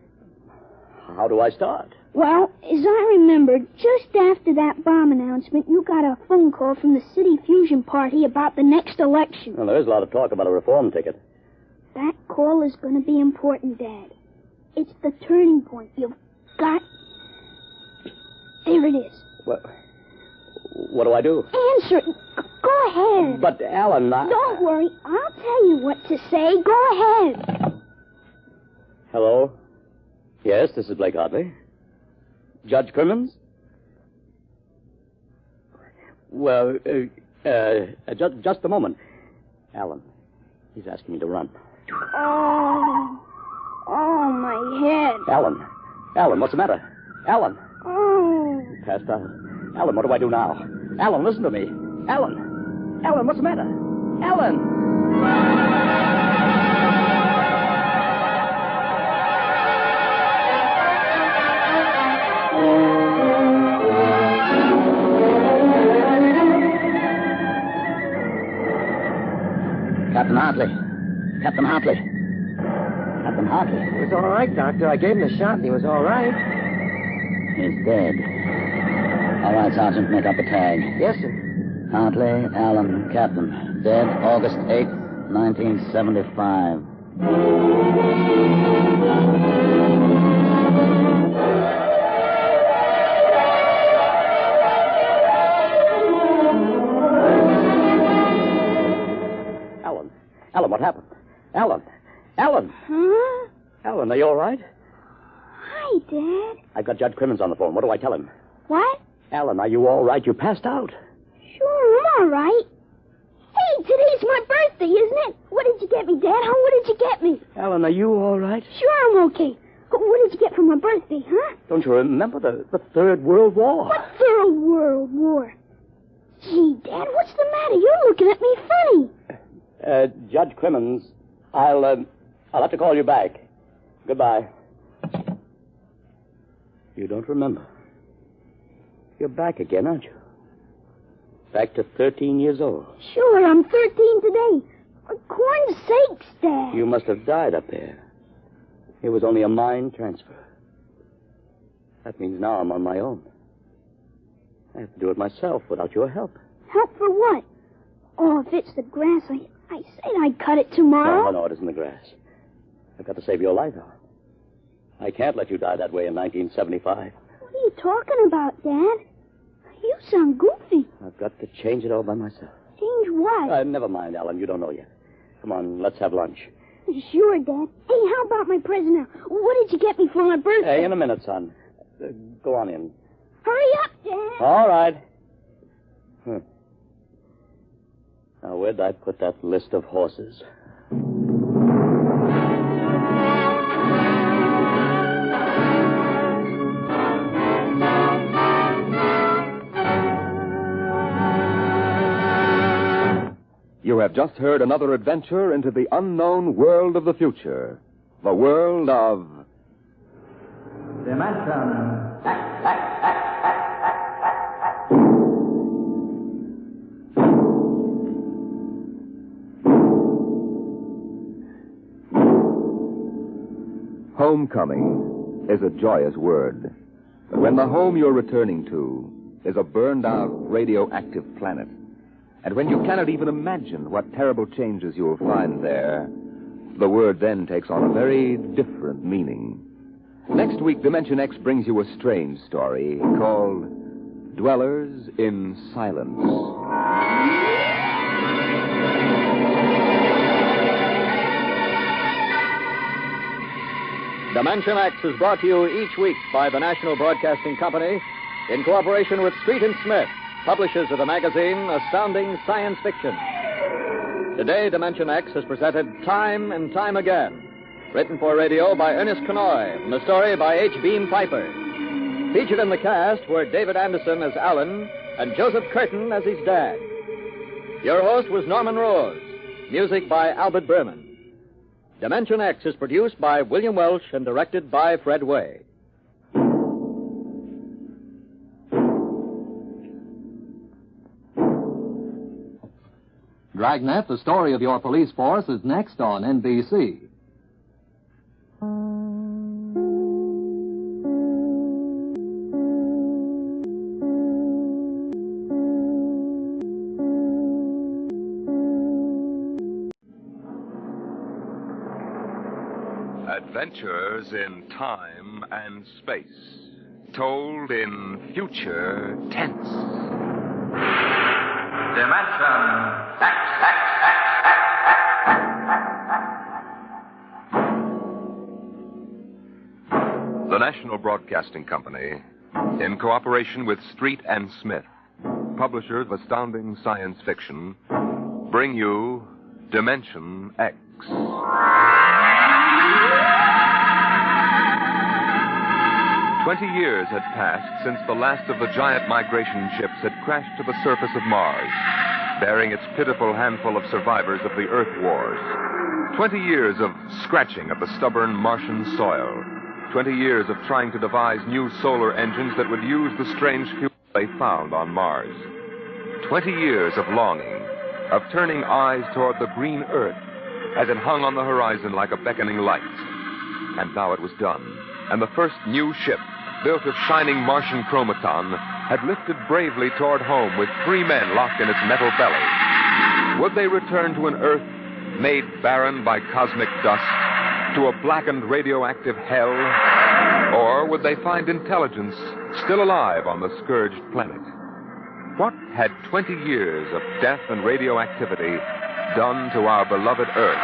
How do I start? Well, as I remember, just after that bomb announcement, you got a phone call from the City Fusion Party about the next election. Well, there is a lot of talk about a reform ticket. That call is going to be important, Dad. It's the turning point. You've got... There it is. What do I do? Answer it. Go ahead. But, Alan, Don't worry. I'll tell you what to say. Go ahead. Hello? Yes, this is Blake Hartley. Judge Crimmins? Well, just a moment. Alan, he's asking me to run. Oh, my head. Alan, what's the matter? Alan. Oh. Passed out. Alan, what do I do now? Alan, listen to me. Alan, what's the matter? Alan! Captain Hartley. He was all right, Doctor. I gave him a shot and he was all right. He's dead. All right, Sergeant, make up a tag. Yes, sir. Hartley, Allen, Captain. Dead August 8th, 1975. Alan, what happened? Alan! Huh? Alan, are you all right? Hi, Dad. I've got Judge Crimmins on the phone. What do I tell him? What? Alan, are you all right? You passed out. Sure, I'm all right. Hey, today's my birthday, isn't it? What did you get me, Dad? What did you get me? Alan, are you all right? Sure, I'm okay. What did you get for my birthday, huh? Don't you remember the Third World War? What Third World War? Gee, Dad, what's the matter? You're looking at me funny. Judge Crimmins, I'll have to call you back. Goodbye. You don't remember. You're back again, aren't you? Back to 13 years old. Sure, I'm 13 today. For corn's sakes, Dad. You must have died up there. It was only a mind transfer. That means now I'm on my own. I have to do it myself without your help. Help for what? Oh, if it's the grass, I said I'd cut it tomorrow. No, it isn't the grass. I've got to save your life, Alan. I can't let you die that way in 1975. What are you talking about, Dad? You sound goofy. I've got to change it all by myself. Change what? Never mind, Alan. You don't know yet. Come on, let's have lunch. Sure, Dad. Hey, how about my present now? What did you get me for my birthday? Hey, in a minute, son. Go on in. Hurry up, Dad. All right. Now, where'd I put that list of horses? You have just heard another adventure into the unknown world of the future. The world of... Dimension. Homecoming is a joyous word. But when the home you're returning to is a burned-out radioactive planet, and when you cannot even imagine what terrible changes you will find there, the word then takes on a very different meaning. Next week, dimensionx brings you a strange story called Dwellers in Silence. dimensionx is brought to you each week by the National Broadcasting Company in cooperation with Street & Smith, publishers of the magazine Astounding Science Fiction. Today, dimensionx has presented Time and Time Again, written for radio by Ernest Kenoy, and the story by H. Beam Piper. Featured in the cast were David Anderson as Alan and Joseph Curtin as his dad. Your host was Norman Rose. Music by Albert Berman. dimensionx is produced by William Welch and directed by Fred Way. Dragnet, the story of your police force, is next on NBC. Adventures in time and space, told in future tense. Dimensionx. The National Broadcasting Company, in cooperation with Street and Smith, publishers of astounding science fiction, bring you dimensionx. 20 years had passed since the last of the giant migration ships had crashed to the surface of Mars, bearing its pitiful handful of survivors of the Earth Wars. 20 years of scratching at the stubborn Martian soil. 20 years of trying to devise new solar engines that would use the strange fuel they found on Mars. 20 years of longing, of turning eyes toward the green Earth as it hung on the horizon like a beckoning light. And now it was done. And the first new ship, built of shining Martian chromaton, had lifted bravely toward home with 3 men locked in its metal belly. Would they return to an Earth made barren by cosmic dust, to a blackened radioactive hell? Or would they find intelligence still alive on the scourged planet? What had 20 years of death and radioactivity done to our beloved Earth?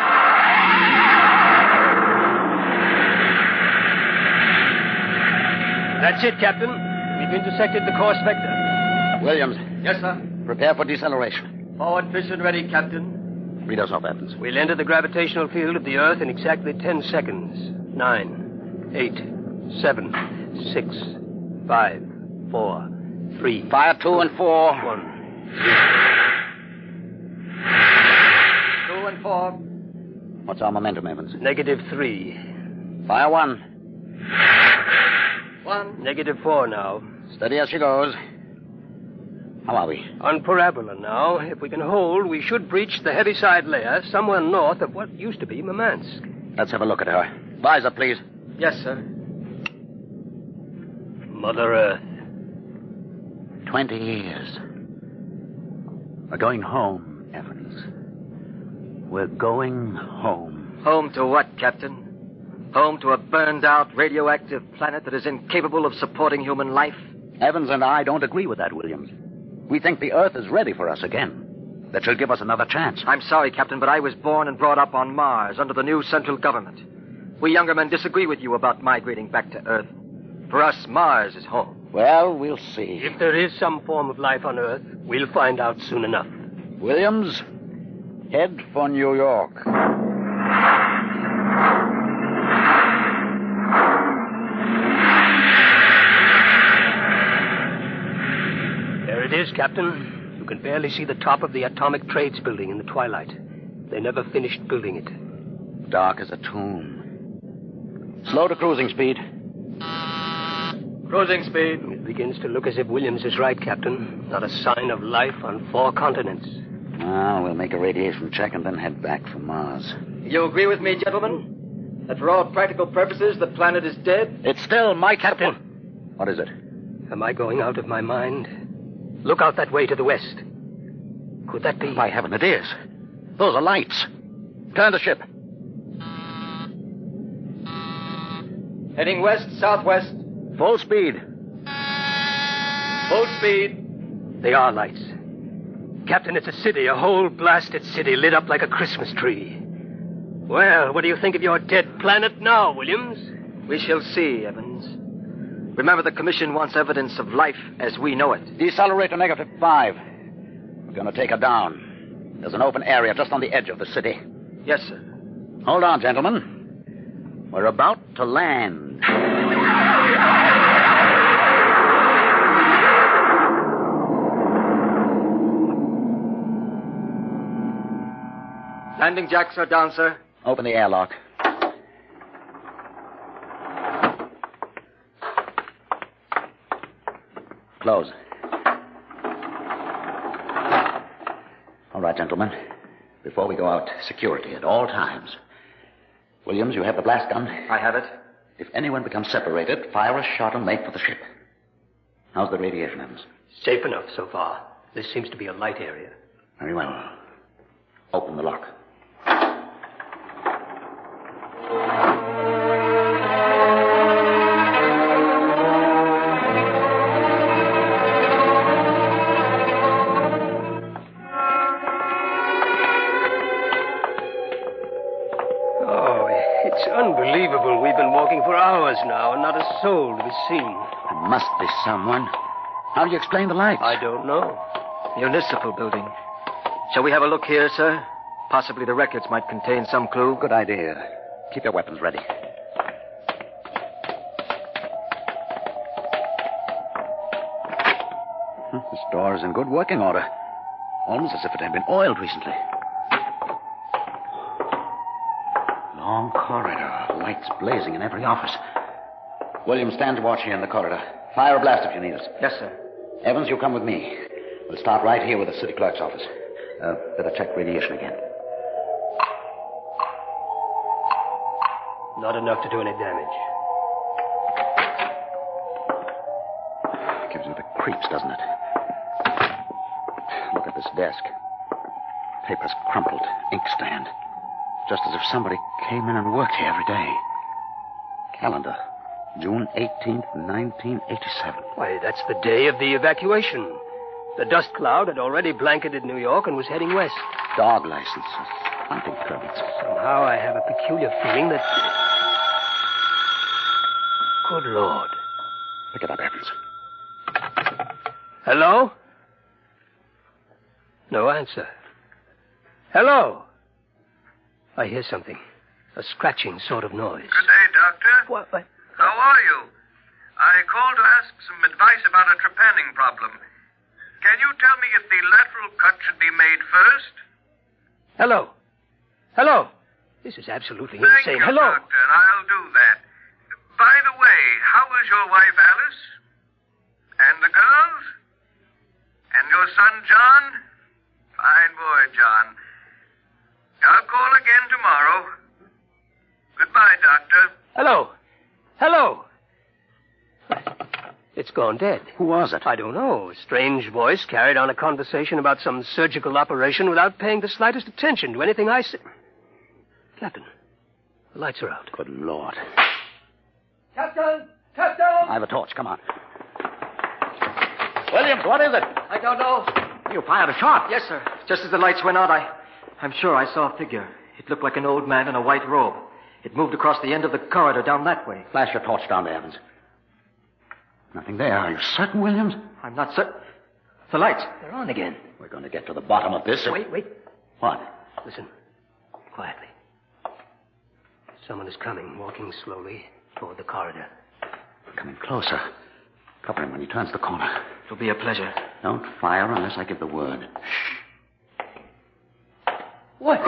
That's it, Captain. We've intersected the course vector. Williams. Yes, sir. Prepare for deceleration. Forward vision ready, Captain. Read us off, Evans. We'll enter the gravitational field of the Earth in exactly 10 seconds. 9, 8, 7, 6, 5, 4, 3. Fire 2 and 4. 1. 2 and 4. What's our momentum, Evans? -3. Fire 1. 1. -4 now. Steady as she goes. How are we? On parabola now. If we can hold, we should breach the heaviside layer somewhere north of what used to be Murmansk. Let's have a look at her. Visor, please. Yes, sir. Mother Earth. 20 years. We're going home, Evans. We're going home. Home to what, Captain? Home to a burned-out radioactive planet that is incapable of supporting human life? Evans and I don't agree with that, Williams. We think the Earth is ready for us again. That she'll give us another chance. I'm sorry, Captain, but I was born and brought up on Mars under the new central government. We younger men disagree with you about migrating back to Earth. For us, Mars is home. Well, we'll see. If there is some form of life on Earth, we'll find out soon enough. Williams, head for New York. There it is, Captain. You can barely see the top of the Atomic Trades building in the twilight. They never finished building it. Dark as a tomb. Slow to cruising speed. Cruising speed. It begins to look as if Williams is right, Captain. Not a sign of life on 4 continents. Well, we'll make a radiation check and then head back for Mars. You agree with me, gentlemen? That for all practical purposes, the planet is dead? It's still my captain. What is it? Am I going out of my mind? Look out that way to the west. Could that be? By heaven, it is. Those are lights. Turn the ship. Heading west, southwest. Full speed. Full speed. They are lights. Captain, it's a city, a whole blasted city lit up like a Christmas tree. Well, what do you think of your dead planet now, Williams? We shall see, Evans. Remember, the Commission wants evidence of life as we know it. Decelerate to -5. We're going to take her down. There's an open area just on the edge of the city. Yes, sir. Hold on, gentlemen. We're about to land. Landing jacks are down, sir. Open the airlock. Close. All right, gentlemen. Before we go out, security at all times. Williams, you have the blast gun? I have it. If anyone becomes separated, fire a shot and make for the ship. How's the radiation, Evans? Safe enough so far. This seems to be a light area. Very well. Open the lock. Unbelievable. We've been walking for hours now, and not a soul to be seen. There must be someone. How do you explain the lights? I don't know. Municipal building. Shall we have a look here, sir? Possibly the records might contain some clue. Good idea. Keep your weapons ready. This door is in good working order. Almost as if it had been oiled recently. Long corridor, lights blazing in every office. William, stand to watch here in the corridor. Fire a blast if you need us. Yes, sir. Evans, you come with me. We'll start right here with the city clerk's office. Better check radiation again. Not enough to do any damage. Gives you the creeps, doesn't it? Look at this desk. Papers crumpled, inkstand. Just as if somebody came in and worked here every day. Calendar. June 18th, 1987. Why, that's the day of the evacuation. The dust cloud had already blanketed New York and was heading west. Dog licenses. Hunting permits. Somehow I have a peculiar feeling that... Good Lord. Pick it up, Evans. Hello? No answer. Hello? I hear something. A scratching sort of noise. Good day, Doctor. What? How are you? I called to ask some advice about a trepanning problem. Can you tell me if the lateral cut should be made first? Hello? Hello? This is absolutely Thank insane. you, Hello? Doctor. I'll do that. By the way, how is your wife, Alice? And the girls? And your son, John? Fine boy, John. I'll call again tomorrow. Goodbye, Doctor. Hello? Hello? It's gone dead. Who was it? I don't know. A strange voice carried on a conversation about some surgical operation without paying the slightest attention to anything I said. Captain, the lights are out. Good Lord. Captain! Captain! I have a torch. Come on. Williams, what is it? I don't know. You fired a shot. Yes, sir. Just as the lights went out, I'm sure I saw a figure. It looked like an old man in a white robe. It moved across the end of the corridor down that way. Flash your torch down there, Evans. Nothing there. Are you certain, Williams? I'm not certain. The lights. They're on again. We're going to get to the bottom of this. Wait. What? Listen. Quietly. Someone is coming, walking slowly toward the corridor. Coming closer. Cover him when he turns the corner. It'll be a pleasure. Don't fire unless I give the word. Shh. What?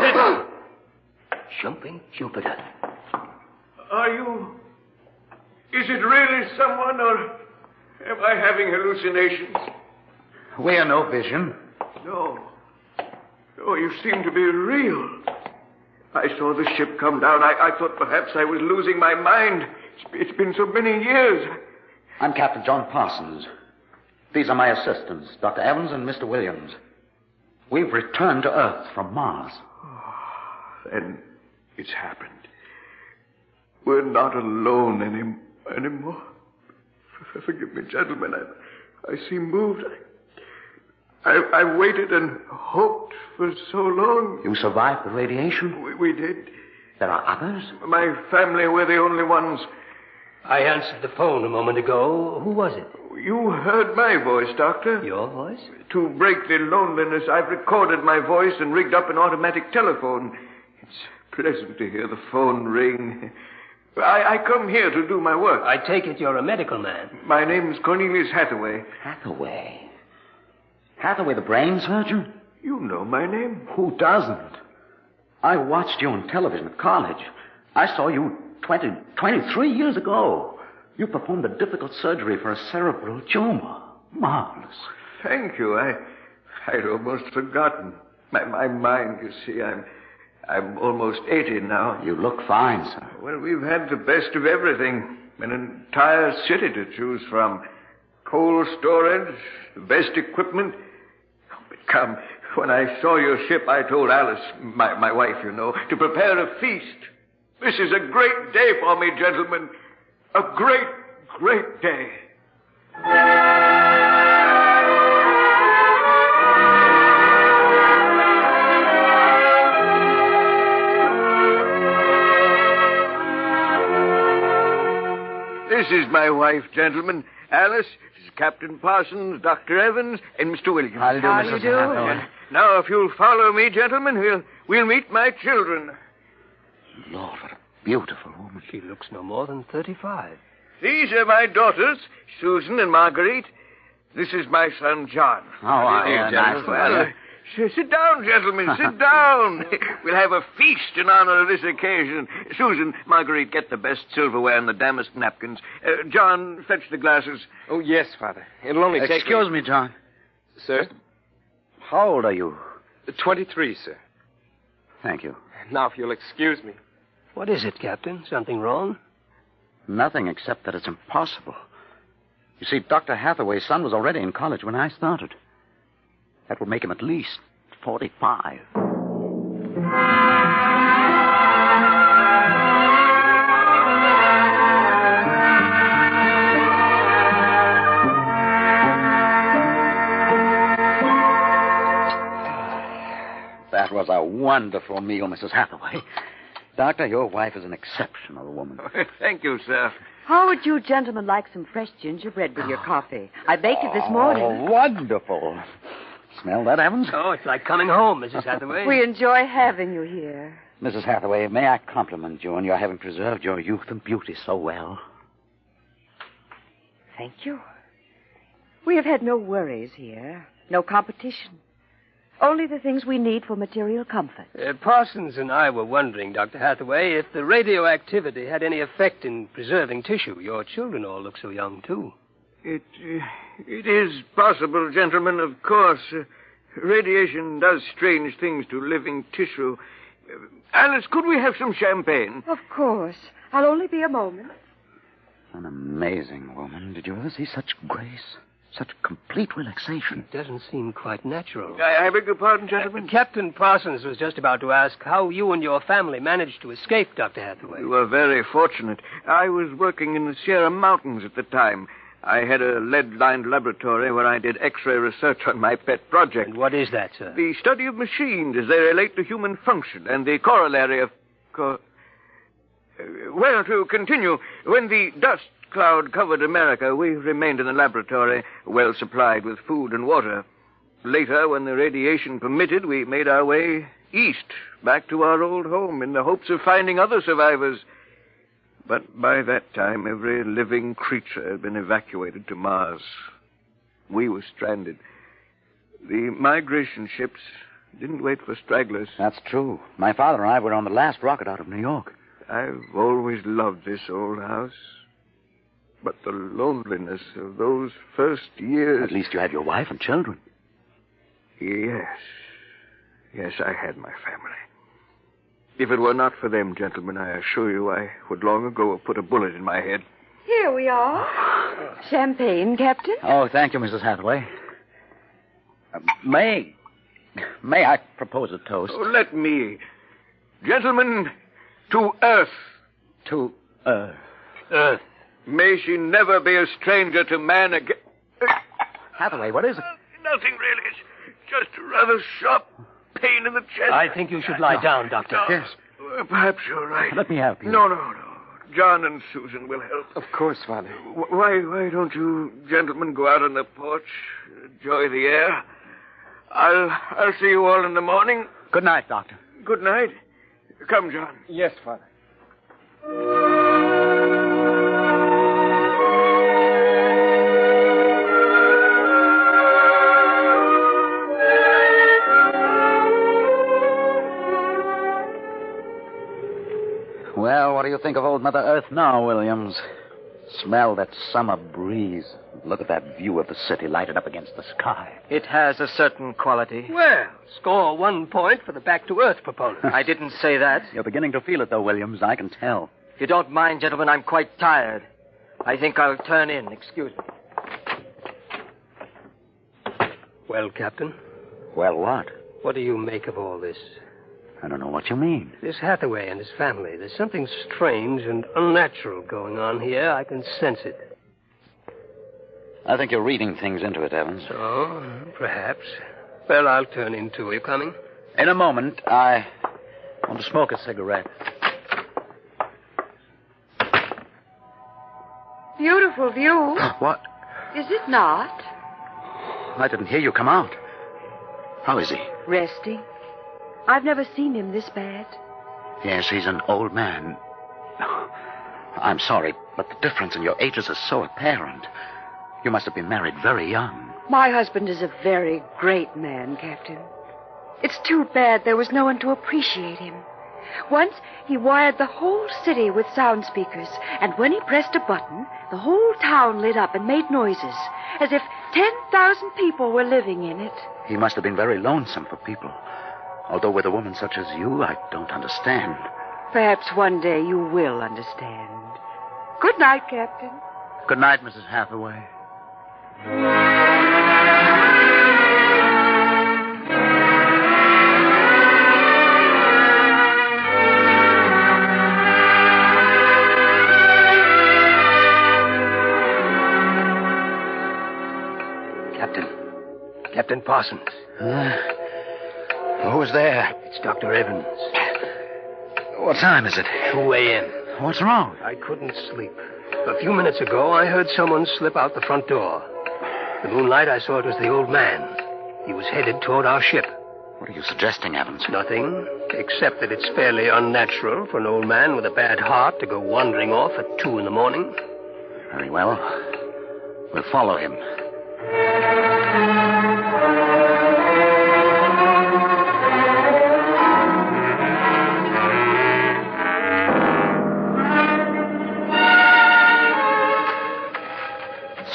Jumping Jupiter. Are you... Is it really someone, or am I having hallucinations? We're no vision. No. Oh, you seem to be real. I saw the ship come down. I thought perhaps I was losing my mind. It's been so many years. I'm Captain John Parsons. These are my assistants, Dr. Evans and Mr. Williams. We've returned to Earth from Mars. Then it's happened. We're not alone anymore. Forgive me, gentlemen. I seem moved. I waited and hoped for so long. You survived the radiation? We did. There are others? My family were the only ones. I answered the phone a moment ago. Who was it? You heard my voice, Doctor. Your voice? To break the loneliness, I've recorded my voice and rigged up an automatic telephone. It's pleasant to hear the phone ring. I come here to do my work. I take it you're a medical man. My name's Cornelius Hathaway. Hathaway? Hathaway, the brain surgeon? You know my name. Who doesn't? I watched you on television at college. I saw you 23 years ago. You performed a difficult surgery for a cerebral tumor. Marvelous. Thank you. I'd almost forgotten. My mind, you see, I'm almost 80 now. You look fine, sir. Well, we've had the best of everything. An entire city to choose from. Cold storage, the best equipment. Oh, but come, when I saw your ship, I told Alice, my wife, you know, to prepare a feast. This is a great day for me, gentlemen. A great, great day. This is my wife, gentlemen. Alice, this is Captain Parsons, Dr. Evans, and Mr. Williams. How do you do, Mrs. Hathaway? Now, if you'll follow me, gentlemen, we'll meet my children. Lord, what a beautiful woman. She looks no more than 35. These are my daughters, Susan and Marguerite. This is my son, John. How are you, nice to meet you. Sit down, gentlemen, sit down. We'll have a feast in honor of this occasion. Susan, Marguerite, get the best silverware and the damask napkins. John, fetch the glasses. Oh, yes, Father. It'll only take... Excuse me, John. Sir? How old are you? 23, sir. Thank you. Now, if you'll excuse me. What is it, Captain? Something wrong? Nothing except that it's impossible. You see, Dr. Hathaway's son was already in college when I started. That would make him at least 45. That was a wonderful meal, Mrs. Hathaway. Doctor, your wife is an exceptional woman. Thank you, sir. How would you gentlemen like some fresh gingerbread with your coffee? I baked it this morning. Oh, wonderful. Smell that, Evans? Oh, it's like coming home, Mrs. Hathaway. We enjoy having you here. Mrs. Hathaway, may I compliment you on your having preserved your youth and beauty so well? Thank you. We have had no worries here, no competition. Only the things we need for material comfort. Parsons and I were wondering, Dr. Hathaway, if the radioactivity had any effect in preserving tissue. Your children all look so young, too. It is possible, gentlemen, of course. Radiation does strange things to living tissue. Alice, could we have some champagne? Of course. I'll only be a moment. An amazing woman. Did you ever see such grace? Such complete relaxation. It doesn't seem quite natural. I beg your pardon, gentlemen? Captain Parsons was just about to ask how you and your family managed to escape, Dr. Hathaway. We were very fortunate. I was working in the Sierra Mountains at the time. I had a lead-lined laboratory where I did X-ray research on my pet project. And what is that, sir? The study of machines as they relate to human function and the corollary of... Well, to continue, when the dust cloud covered America, we remained in the laboratory, well supplied with food and water. Later, when the radiation permitted, we made our way east, back to our old home, in the hopes of finding other survivors. But by that time, every living creature had been evacuated to Mars. We were stranded. The migration ships didn't wait for stragglers. That's true. My father and I were on the last rocket out of New York. I've always loved this old house. But the loneliness of those first years... At least you had your wife and children. Yes. Yes, I had my family. If it were not for them, gentlemen, I assure you I would long ago have put a bullet in my head. Here we are. Champagne, Captain? Oh, thank you, Mrs. Hathaway. May I propose a toast? Oh, let me. Gentlemen, to Earth. To Earth. Earth. May she never be a stranger to man again. Hathaway, what is it? Nothing really. It's just a rather sharp pain in the chest. I think you should lie down, Doctor. Yes. Perhaps you're right. Let me help you. No. John and Susan will help. Of course, Father. Why don't you gentlemen go out on the porch, enjoy the air? I'll see you all in the morning. Good night, Doctor. Good night. Come, John. Yes, Father. Well, what do you think of old Mother Earth now, Williams? Smell that summer breeze. Look at that view of the city lighted up against the sky. It has a certain quality. Well, score 1 point for the back-to-earth proponent. I didn't say that. You're beginning to feel it, though, Williams. I can tell. If you don't mind, gentlemen, I'm quite tired. I think I'll turn in. Excuse me. Well, Captain? Well, what? What do you make of all this? I don't know what you mean. This Hathaway and his family. There's something strange and unnatural going on here. I can sense it. I think you're reading things into it, Evans. So, perhaps. Well, I'll turn in, too. Are you coming? In a moment. I want to smoke a cigarette. Beautiful view. What? Is it not? I didn't hear you come out. How is he? Resting. I've never seen him this bad. Yes, he's an old man. I'm sorry, but the difference in your ages is so apparent. You must have been married very young. My husband is a very great man, Captain. It's too bad there was no one to appreciate him. Once he wired the whole city with sound speakers, and when he pressed a button, the whole town lit up and made noises, as if 10,000 people were living in it. He must have been very lonesome for people. Although with a woman such as you, I don't understand. Perhaps one day you will understand. Good night, Captain. Good night, Mrs. Hathaway. Captain Parsons. Who's there? It's Dr. Evans. What time is it? 2 a.m. What's wrong? I couldn't sleep. A few minutes ago, I heard someone slip out the front door. The moonlight, I saw it was the old man. He was headed toward our ship. What are you suggesting, Evans? Nothing, except that it's fairly unnatural for an old man with a bad heart to go wandering off at 2 in the morning. Very well. We'll follow him.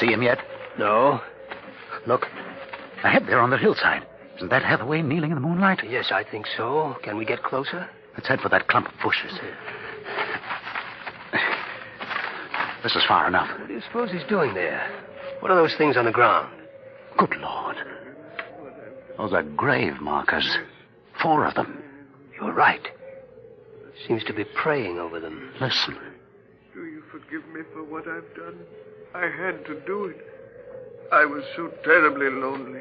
See him yet? No. Look. Ahead there on the hillside. Isn't that Hathaway kneeling in the moonlight? Yes, I think so. Can we get closer? Let's head for that clump of bushes. This is far enough. What do you suppose he's doing there? What are those things on the ground? Good Lord. Those are grave markers. 4 of them. You're right. Seems to be praying over them. Listen. Do you forgive me for what I've done? I had to do it. I was so terribly lonely.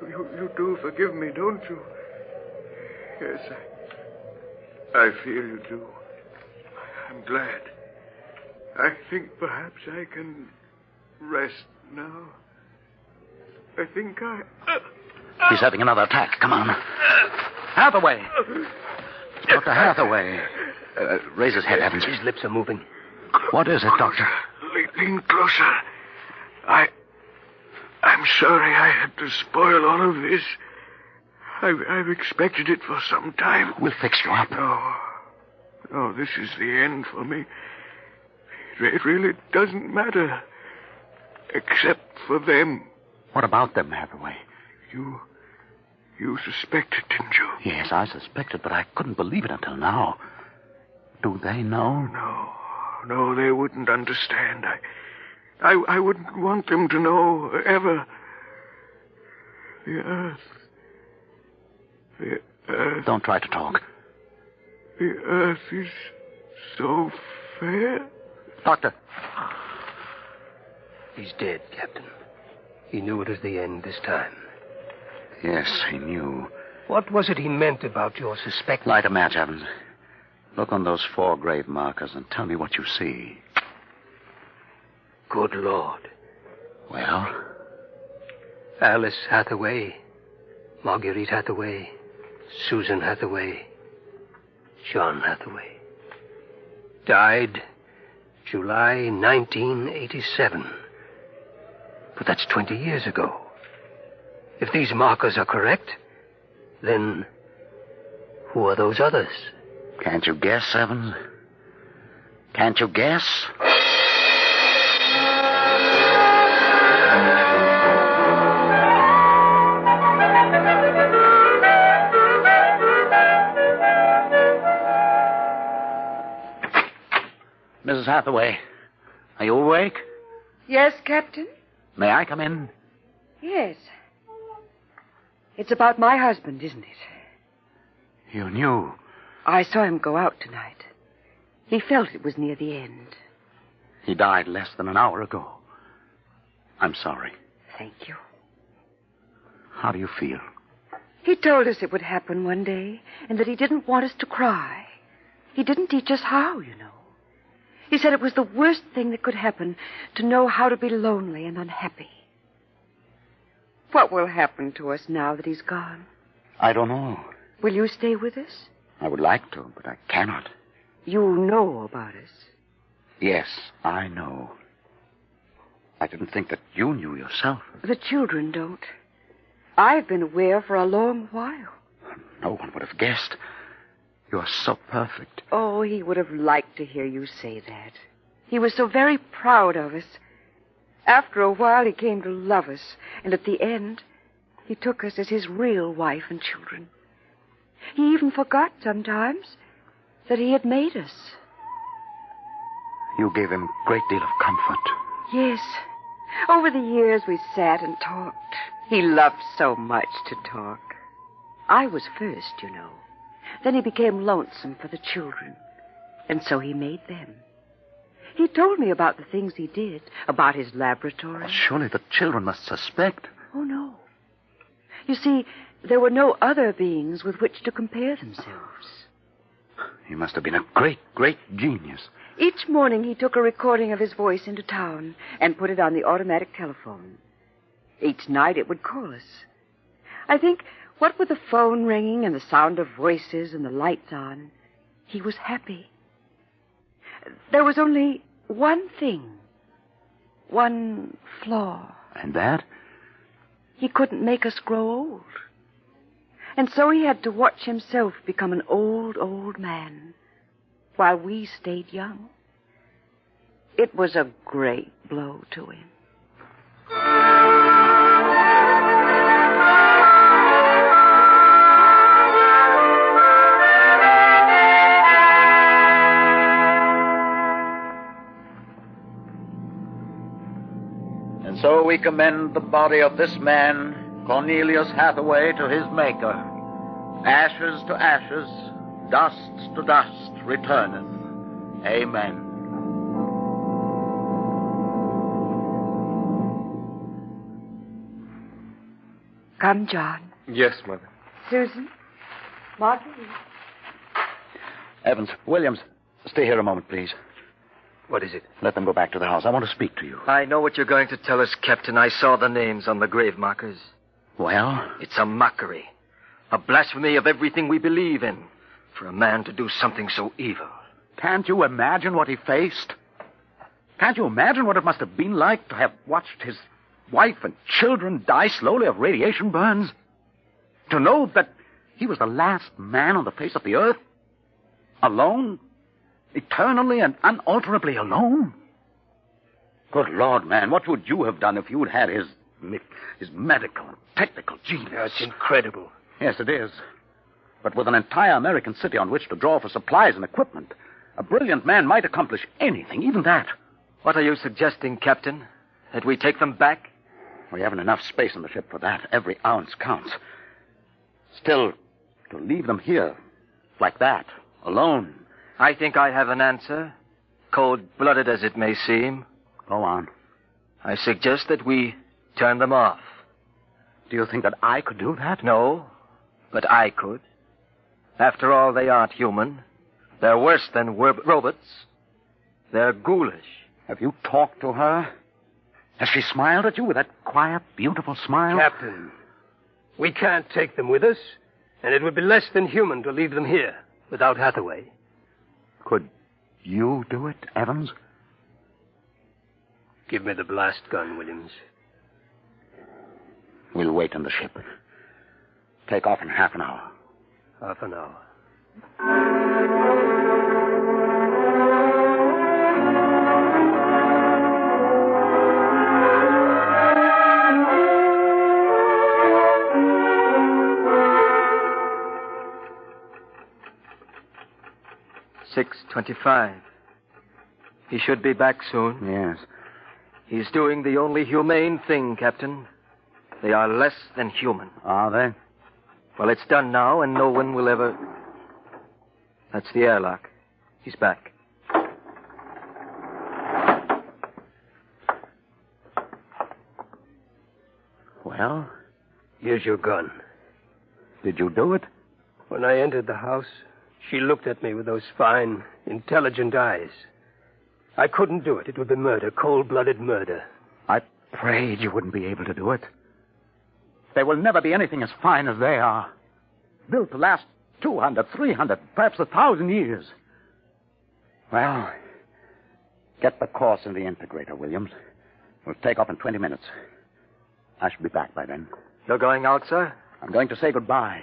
You do forgive me, don't you? Yes, I feel you do. I'm glad. I think perhaps I can rest now. I think He's having another attack. Come on. Hathaway! Dr. Hathaway. Raise his head, Evans. His lips are moving. What is it, Doctor? Lean closer. I'm sorry I had to spoil all of this. I've expected it for some time. We'll fix you up. No, this is the end for me. It really doesn't matter. Except for them. What about them, Hathaway? You suspected, didn't you? Yes, I suspected, but I couldn't believe it until now. Do they know? No, they wouldn't understand. I wouldn't want them to know, ever. The Earth. Don't try to talk. The Earth is so fair. Doctor. He's dead, Captain. He knew it was the end this time. Yes, he knew. What was it he meant about your suspect? Light a match, Evans. Look on those 4 grave markers and tell me what you see. Good Lord. Well? Alice Hathaway, Marguerite Hathaway, Susan Hathaway, John Hathaway. Died July 1987. But that's 20 years ago. If these markers are correct, then who are those others? Can't you guess, Evans? Can't you guess? Mrs. Hathaway, are you awake? Yes, Captain? May I come in? Yes. It's about my husband, isn't it? You knew. I saw him go out tonight. He felt it was near the end. He died less than an hour ago. I'm sorry. Thank you. How do you feel? He told us it would happen one day, and that he didn't want us to cry. He didn't teach us how, you know. He said it was the worst thing that could happen, to know how to be lonely and unhappy. What will happen to us now that he's gone? I don't know. Will you stay with us? I would like to, but I cannot. You know about us. Yes, I know. I didn't think that you knew yourself. The children don't. I've been aware for a long while. No one would have guessed. You're so perfect. Oh, he would have liked to hear you say that. He was so very proud of us. After a while, he came to love us, and at the end, he took us as his real wife and children. He even forgot sometimes that he had made us. You gave him a great deal of comfort. Yes. Over the years, we sat and talked. He loved so much to talk. I was first, you know. Then he became lonesome for the children, and so he made them. He told me about the things he did, about his laboratory. Well, surely the children must suspect. Oh, no. You see, there were no other beings with which to compare themselves. He must have been a great, great genius. Each morning he took a recording of his voice into town and put it on the automatic telephone. Each night it would call us. I think, what with the phone ringing and the sound of voices and the lights on, he was happy. There was only one thing, one flaw. And that? He couldn't make us grow old. And so he had to watch himself become an old, old man while we stayed young. It was a great blow to him. And so we commend the body of this man, Cornelius Hathaway, to his Maker. Ashes to ashes, dust to dust returneth. Amen. Come, John. Yes, Mother. Susan. Marguerite. Evans, Williams, stay here a moment, please. What is it? Let them go back to the house. I want to speak to you. I know what you're going to tell us, Captain. I saw the names on the grave markers. Well? It's a mockery. A blasphemy of everything we believe in. For a man to do something so evil. Can't you imagine what he faced? Can't you imagine what it must have been like to have watched his wife and children die slowly of radiation burns? To know that he was the last man on the face of the earth? Alone? Eternally and unalterably alone? Good Lord, man, what would you have done if you'd had his medical and technical genius? That's incredible. Yes, it is. But with an entire American city on which to draw for supplies and equipment, a brilliant man might accomplish anything, even that. What are you suggesting, Captain? That we take them back? We haven't enough space in the ship for that. Every ounce counts. Still, to leave them here, like that, alone. I think I have an answer, cold-blooded as it may seem. Go on. I suggest that we turn them off. Do you think that I could do that? No, but I could. After all, they aren't human. They're worse than robots. They're ghoulish. Have you talked to her? Has she smiled at you with that quiet, beautiful smile? Captain, we can't take them with us, and it would be less than human to leave them here without Hathaway. Could you do it, Evans? Give me the blast gun, Williams. We'll wait in the ship. Take off in half an hour. Half an hour. 6:25. He should be back soon. Yes. He's doing the only humane thing, Captain. They are less than human. Are they? Well, it's done now, and no one will ever... That's the airlock. He's back. Well? Here's your gun. Did you do it? When I entered the house, she looked at me with those fine, intelligent eyes. I couldn't do it. It would be murder, cold-blooded murder. I prayed you wouldn't be able to do it. There will never be anything as fine as they are. Built to last 200, 300, perhaps 1,000 years. Well, get the course in the integrator, Williams. We'll take off in 20 minutes. I should be back by then. You're going out, sir? I'm going to say goodbye.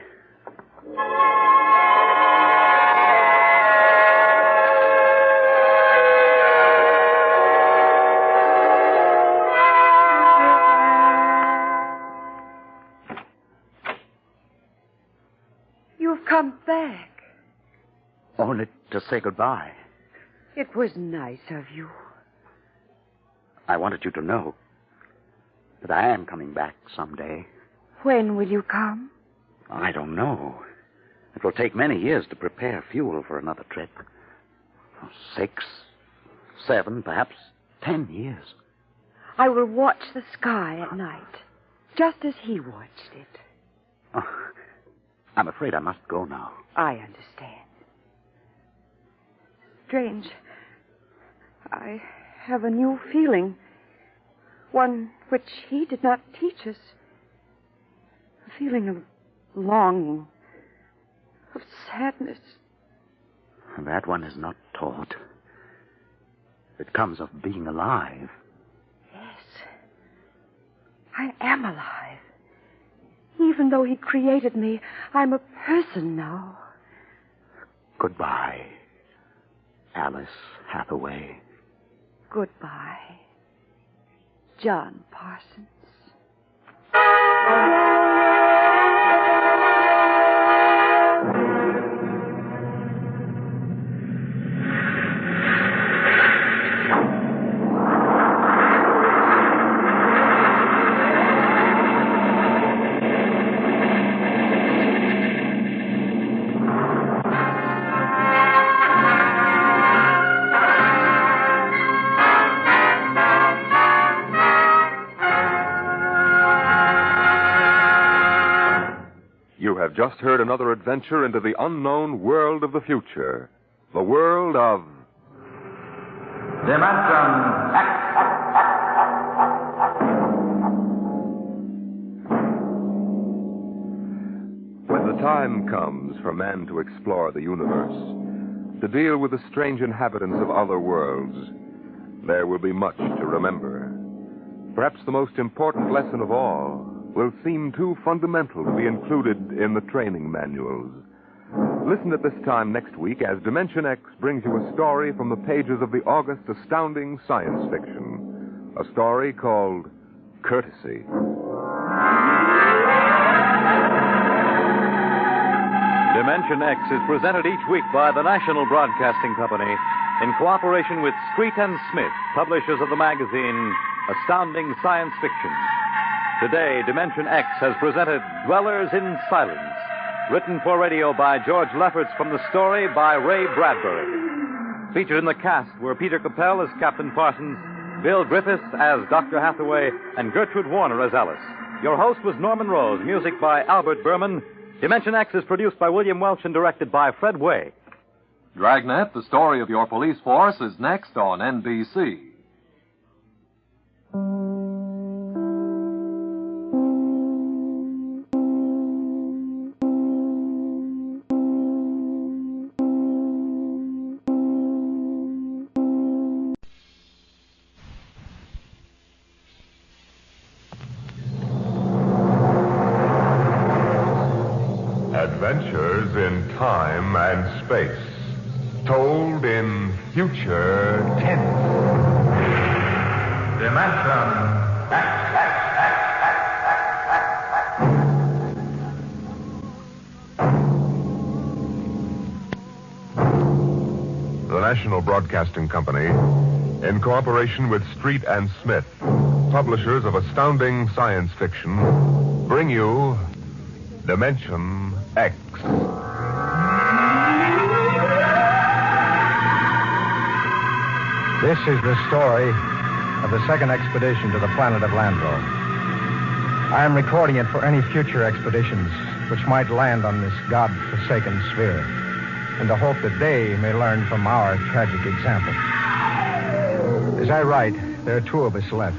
You've come back. Only to say goodbye. It was nice of you. I wanted you to know that I am coming back someday. When will you come? I don't know. It will take many years to prepare fuel for another trip. 6, 7, perhaps 10 years. I will watch the sky at night, just as he watched it. Oh, I'm afraid I must go now. I understand. Strange. I have a new feeling. One which he did not teach us. A feeling of longing, of sadness. That one is not taught. It comes of being alive. Yes. I am alive. Even though he created me, I'm a person now. Goodbye, Alice Hathaway. Goodbye, John Parsons. You have just heard another adventure into the unknown world of the future. The world of... Dimensionx. When the time comes for man to explore the universe, to deal with the strange inhabitants of other worlds, there will be much to remember. Perhaps the most important lesson of all will seem too fundamental to be included in the training manuals. Listen at this time next week as Dimensionx brings you a story from the pages of the August astounding science fiction. A story called Courtesy. Dimensionx is presented each week by the National Broadcasting Company in cooperation with Street and Smith, publishers of the magazine Astounding Science Fiction. Today, Dimensionx has presented Dwellers in Silence, written for radio by George Lefferts from the story by Ray Bradbury. Featured in the cast were Peter Capell as Captain Parsons, Bill Griffiths as Dr. Hathaway, and Gertrude Warner as Alice. Your host was Norman Rose, music by Albert Berman. Dimensionx is produced by William Welch and directed by Fred Way. Dragnet, the story of your police force, is next on NBC. Adventures in time and space, told in future tense. The National Broadcasting Company, in cooperation with Street and Smith, publishers of astounding science fiction, bring you Dimension X. This is the story of the second expedition to the planet of Landro. I am recording it for any future expeditions which might land on this God-forsaken sphere, in the hope that they may learn from our tragic example. As I write, there are 2 of us left.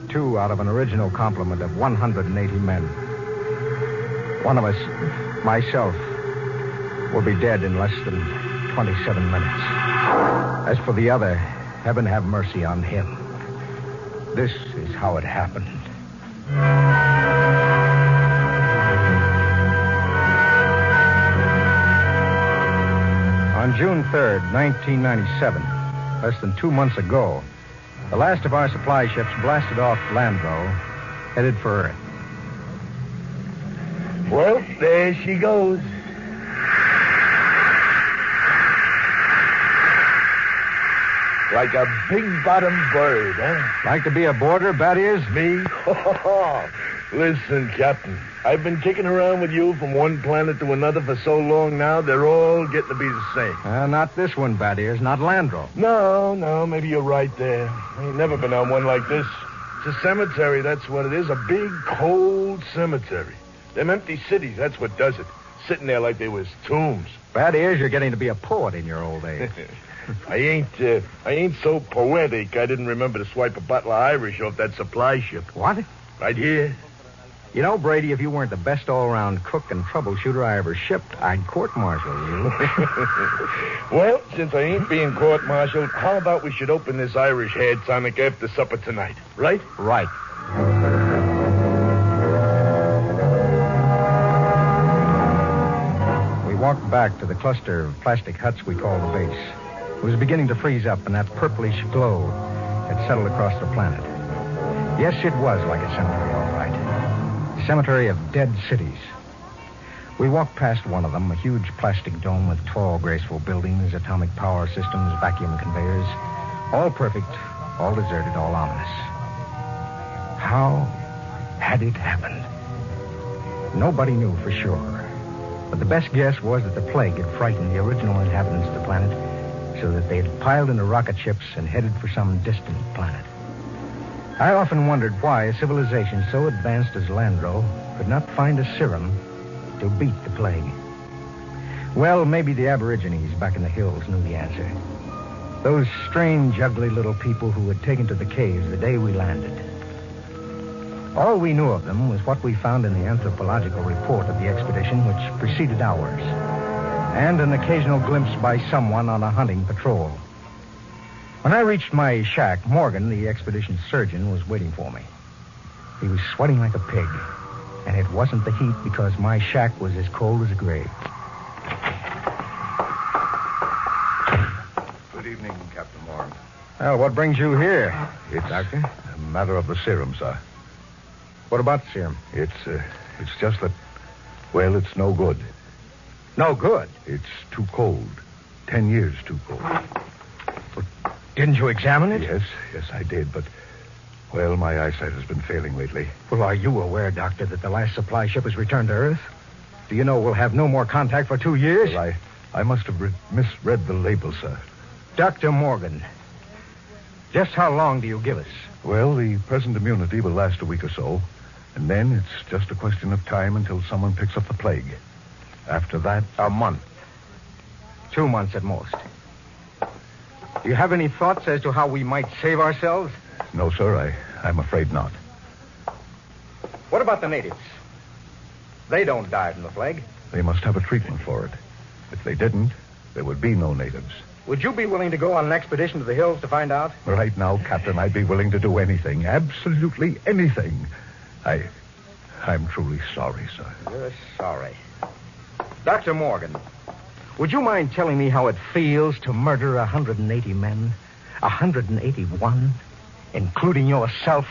2 out of an original complement of 180 men. One of us, myself, will be dead in less than 27 minutes. As for the other, heaven have mercy on him. This is how it happened. On June 3rd, 1997, less than 2 months ago, the last of our supply ships blasted off Landro, headed for Earth. Well, there she goes. Like a big-bottomed bird, huh? Like to be aboard her, Battiers? Me? Listen, Captain, I've been kicking around with you from one planet to another for so long now, they're all getting to be the same. Not this one, Battiers, not Landro. No, maybe you're right there. I ain't never been on one like this. It's a cemetery, that's what it is, a big, cold cemetery. Them empty cities, that's what does it. Sitting there like they was tombs. Battiers, you're getting to be a poet in your old age. I ain't so poetic I didn't remember to swipe a bottle of Irish off that supply ship. What? Right here. You know, Brady, if you weren't the best all-around cook and troubleshooter I ever shipped, I'd court-martial you. Well, since I ain't being court-martialed, how about we should open this Irish hair tonic after supper tonight, right? Right. We walked back to the cluster of plastic huts we call the base. It was beginning to freeze up, and that purplish glow had settled across the planet. Yes, it was like a cemetery, all right. A cemetery of dead cities. We walked past one of them, a huge plastic dome with tall, graceful buildings, atomic power systems, vacuum conveyors. All perfect, all deserted, all ominous. How had it happened? Nobody knew for sure. But the best guess was that the plague had frightened the original inhabitants of the planet so that they had piled into rocket ships and headed for some distant planet. I often wondered why a civilization so advanced as Landro could not find a serum to beat the plague. Well, maybe the Aborigines back in the hills knew the answer. Those strange, ugly little people who had taken to the caves the day we landed. All we knew of them was what we found in the anthropological report of the expedition which preceded ours, and an occasional glimpse by someone on a hunting patrol. When I reached my shack, Morgan, the expedition surgeon, was waiting for me. He was sweating like a pig, and it wasn't the heat because my shack was as cold as a grave. Good evening, Captain Morgan. Well, what brings you here, It's Doctor? a matter of the serum, sir. What about the serum? It's just that, well, it's no good. No good. It's too cold. 10 years too cold. But didn't you examine it? Yes, I did, but... Well, my eyesight has been failing lately. Well, are you aware, Doctor, that the last supply ship has returned to Earth? Do you know we'll have no more contact for 2 years? Well, I must have misread the label, sir. Dr. Morgan, just how long do you give us? Well, the present immunity will last a week or so, and then it's just a question of time until someone picks up the plague. After that... A month. 2 months at most. Do you have any thoughts as to how we might save ourselves? No, sir, I'm afraid not. What about the natives? They don't die from the plague. They must have a treatment for it. If they didn't, there would be no natives. Would you be willing to go on an expedition to the hills to find out? Right now, Captain, I'd be willing to do anything. Absolutely anything. I'm truly sorry, sir. You're sorry. Dr. Morgan, would you mind telling me how it feels to murder 180 men? 181? Including yourself?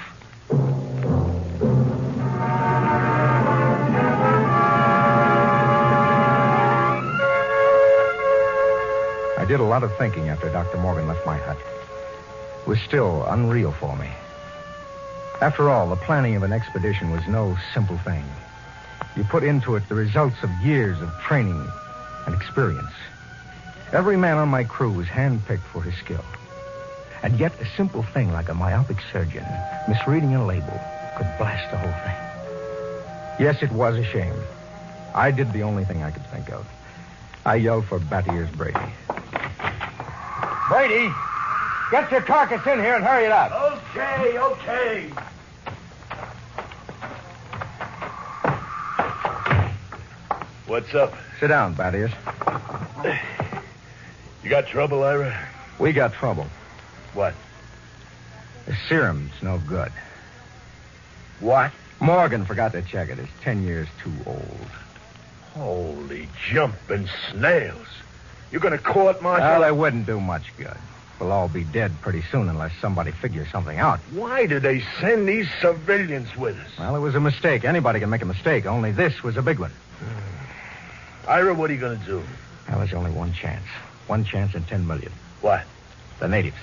I did a lot of thinking after Dr. Morgan left my hut. It was still unreal for me. After all, the planning of an expedition was no simple thing. You put into it the results of years of training and experience. Every man on my crew was handpicked for his skill. And yet a simple thing like a myopic surgeon misreading a label could blast the whole thing. Yes, it was a shame. I did the only thing I could think of. I yelled for Batty-Ears Brady. Brady, get your carcass in here and hurry it up. Okay. What's up? Sit down, Batty-Ears. You got trouble, Ira? We got trouble. What? The serum's no good. What? Morgan forgot to check it. It's 10 years too old. Holy jumping snails. You're going to court-martial? Well, it wouldn't do much good. We'll all be dead pretty soon unless somebody figures something out. Why did they send these civilians with us? Well, it was a mistake. Anybody can make a mistake. Only this was a big one. Ira, what are you going to do? Well, there's only one chance. One chance in 10 million. What? The natives.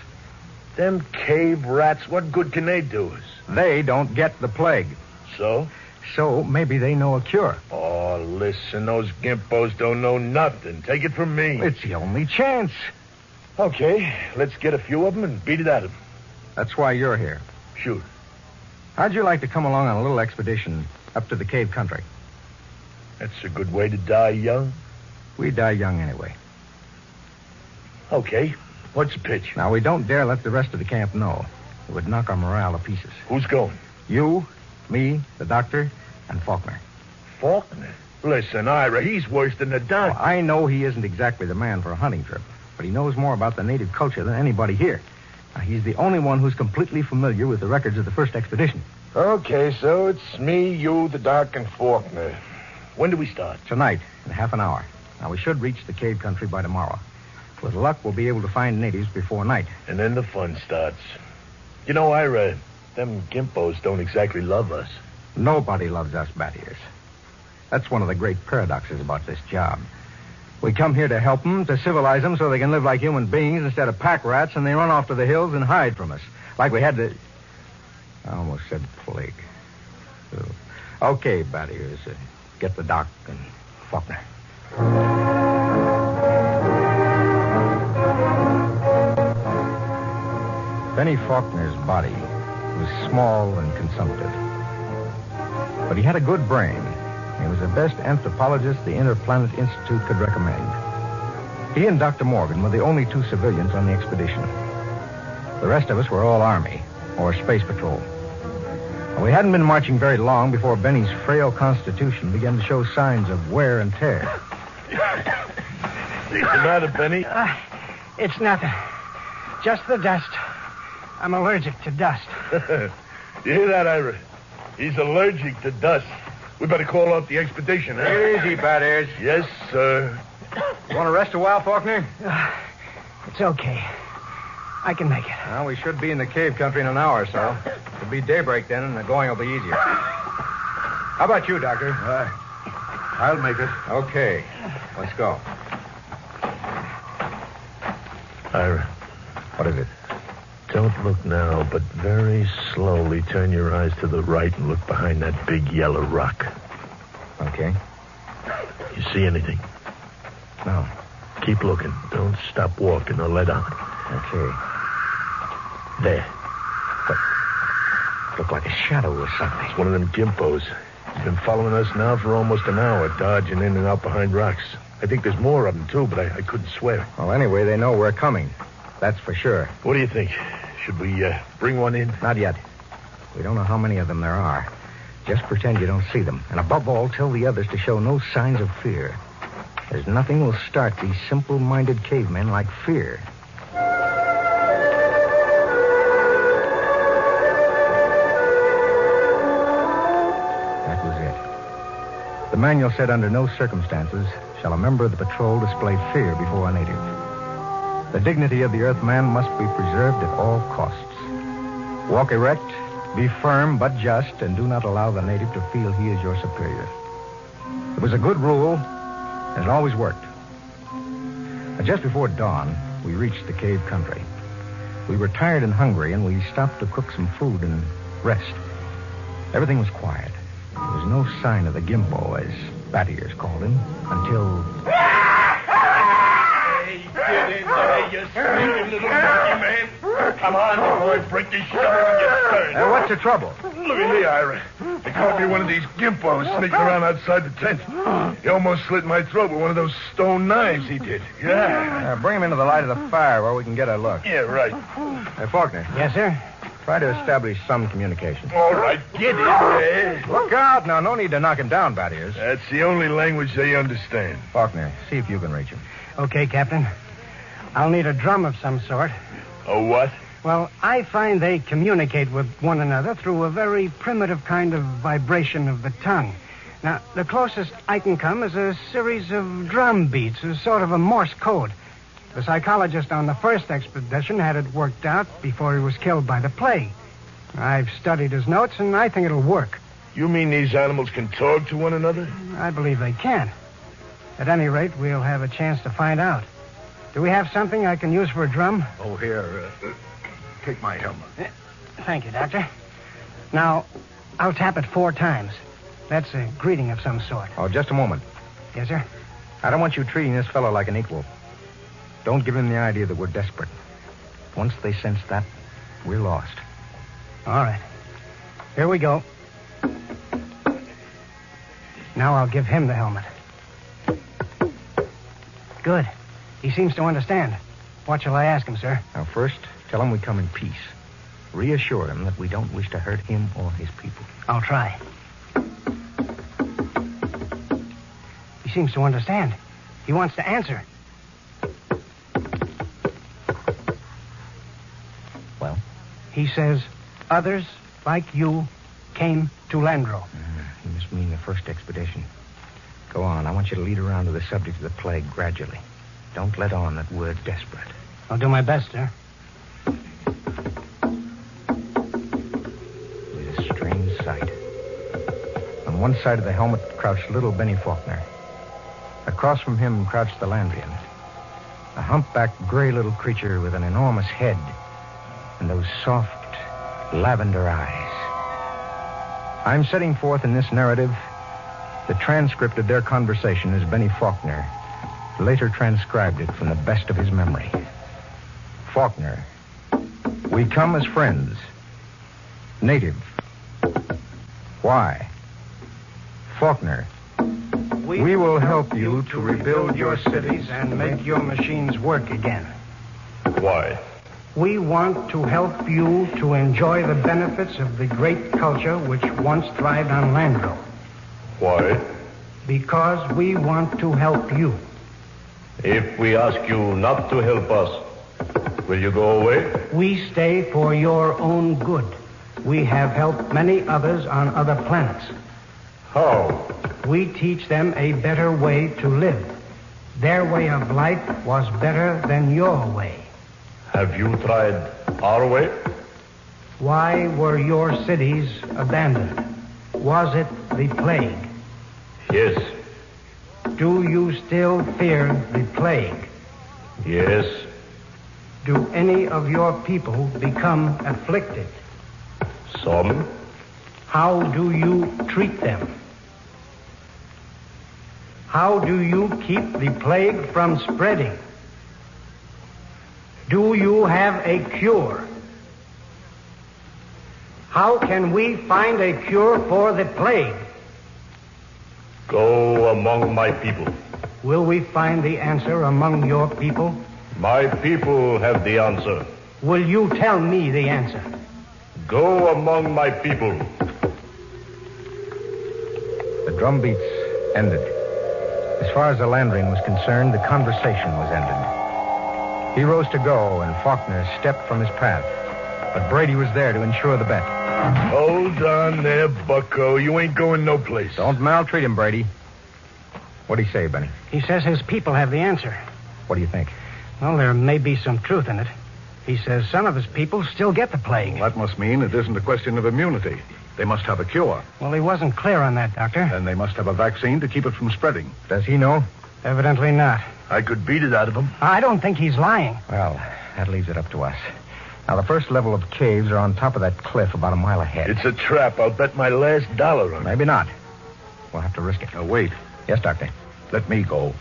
Them cave rats, what good can they do us? They don't get the plague. So? So maybe they know a cure. Oh, listen, those gimpos don't know nothing. Take it from me. It's the only chance. Okay, let's get a few of them and beat it at them. That's why you're here. Shoot. How'd you like to come along on a little expedition up to the cave country? That's a good way to die young. We die young anyway. Okay. What's the pitch? Now, we don't dare let the rest of the camp know. It would knock our morale to pieces. Who's going? You, me, the doctor, and Faulkner. Faulkner? Listen, Ira, he's worse than the doctor. Well, I know he isn't exactly the man for a hunting trip, but he knows more about the native culture than anybody here. Now, he's the only one who's completely familiar with the records of the first expedition. Okay, so it's me, you, the doc, and Faulkner. When do we start? Tonight, in half an hour. Now, we should reach the cave country by tomorrow. With luck, we'll be able to find natives before night. And then the fun starts. You know, Ira, them gimpos don't exactly love us. Nobody loves us, Batty-Ears. That's one of the great paradoxes about this job. We come here to help them, to civilize them so they can live like human beings instead of pack rats, and they run off to the hills and hide from us. Like we had to... I almost said plague. Okay, Batty-Ears, get the doc and Faulkner. Benny Faulkner's body was small and consumptive. But he had a good brain. He was the best anthropologist the Interplanet Institute could recommend. He and Dr. Morgan were the only two civilians on the expedition. The rest of us were all Army or Space Patrol. And we hadn't been marching very long before Benny's frail constitution began to show signs of wear and tear. What's the matter, Benny? It's nothing. Just the dust. I'm allergic to dust. You hear that, Ira? He's allergic to dust. We better call off the expedition, huh? Take it easy, Batty-Ears. Yes, sir. You want to rest a while, Faulkner? It's okay. I can make it. Well, we should be in the cave country in an hour or so. It'll be daybreak then, and the going will be easier. How about you, Doctor? I'll make it. Okay. Let's go. Ira. What is it? Don't look now, but very slowly turn your eyes to the right and look behind that big yellow rock. Okay. You see anything? No. Keep looking. Don't stop walking or let on. Okay. There. Looked like a shadow or something. It's one of them gimpos. He's been following us now for almost an hour, dodging in and out behind rocks. I think there's more of them, too, but I couldn't swear. Well, anyway, they know we're coming. That's for sure. What do you think? Should we bring one in? Not yet. We don't know how many of them there are. Just pretend you don't see them. And above all, tell the others to show no signs of fear. There's nothing will start these simple-minded cavemen like fear. That was it. The manual said under no circumstances shall a member of the patrol display fear before a native. The dignity of the Earthman must be preserved at all costs. Walk erect, be firm but just, and do not allow the native to feel he is your superior. It was a good rule, and it always worked. Just before dawn, we reached the cave country. We were tired and hungry, and we stopped to cook some food and rest. Everything was quiet. There was no sign of the Gimpo, as Battiers called him, until... Get in there, you sneaking little monkey man. Come on before I break your shoulder and your stern. What's the trouble? Look at me, Ira. They caught me one of these gimpos sneaking around outside the tent. He almost slit my throat with one of those stone knives he did. Yeah. Bring him into the light of the fire where we can get a look. Yeah, right. Hey, Faulkner. Yes, sir? Try to establish some communication. All right, get in there. Look out now. No need to knock him down, Battiers. That's the only language they understand. Faulkner, see if you can reach him. Okay, Captain. I'll need a drum of some sort. A what? Well, I find they communicate with one another through a very primitive kind of vibration of the tongue. Now, the closest I can come is a series of drum beats, a sort of a Morse code. The psychologist on the first expedition had it worked out before he was killed by the plague. I've studied his notes, and I think it'll work. You mean these animals can talk to one another? I believe they can. At any rate, we'll have a chance to find out. Do we have something I can use for a drum? Oh, here. Take my helmet. Thank you, Doctor. Now, I'll tap it 4 times. That's a greeting of some sort. Oh, just a moment. Yes, sir? I don't want you treating this fellow like an equal. Don't give him the idea that we're desperate. Once they sense that, we're lost. All right. Here we go. Now I'll give him the helmet. Good. He seems to understand. What shall I ask him, sir? Now, first, tell him we come in peace. Reassure him that we don't wish to hurt him or his people. I'll try. He seems to understand. He wants to answer. Well? He says, others like you came to Landro. He must mean the first expedition. Go on. I want you to lead around to the subject of the plague gradually. Don't let on that we're desperate. I'll do my best, sir. It was a strange sight. On one side of the helmet crouched little Benny Faulkner. Across from him crouched the Landrian, a humpbacked gray little creature with an enormous head and those soft lavender eyes. I'm setting forth in this narrative the transcript of their conversation as Benny Faulkner later transcribed it from the best of his memory. Faulkner, we come as friends. Native. Why? Faulkner, we will help you to rebuild your cities and make your machines work again. Why? We want to help you to enjoy the benefits of the great culture which once thrived on Landro. Why? Because we want to help you. If we ask you not to help us, will you go away? We stay for your own good. We have helped many others on other planets. How? We teach them a better way to live. Their way of life was better than your way. Have you tried our way? Why were your cities abandoned? Was it the plague? Yes. Do you still fear the plague? Yes. Do any of your people become afflicted? Some. How do you treat them? How do you keep the plague from spreading? Do you have a cure? How can we find a cure for the plague? Go among my people. Will we find the answer among your people? My people have the answer. Will you tell me the answer? Go among my people. The drum beats ended. As far as the Landrian was concerned, the conversation was ended. He rose to go, and Faulkner stepped from his path. But Brady was there to ensure the bet. Hold on there, bucko. You ain't going no place. Don't maltreat him, Brady. What'd he say, Benny? He says his people have the answer. What do you think? Well, there may be some truth in it. He says some of his people still get the plague. Well, that must mean it isn't a question of immunity. They must have a cure. Well, he wasn't clear on that, Doctor. Then they must have a vaccine to keep it from spreading. Does he know? Evidently not. I could beat it out of him. I don't think he's lying. Well, that leaves it up to us. Now, the first level of caves are on top of that cliff about a mile ahead. It's a trap. I'll bet my last dollar on it. Maybe not. We'll have to risk it. Now, wait. Yes, Doctor. Let me go.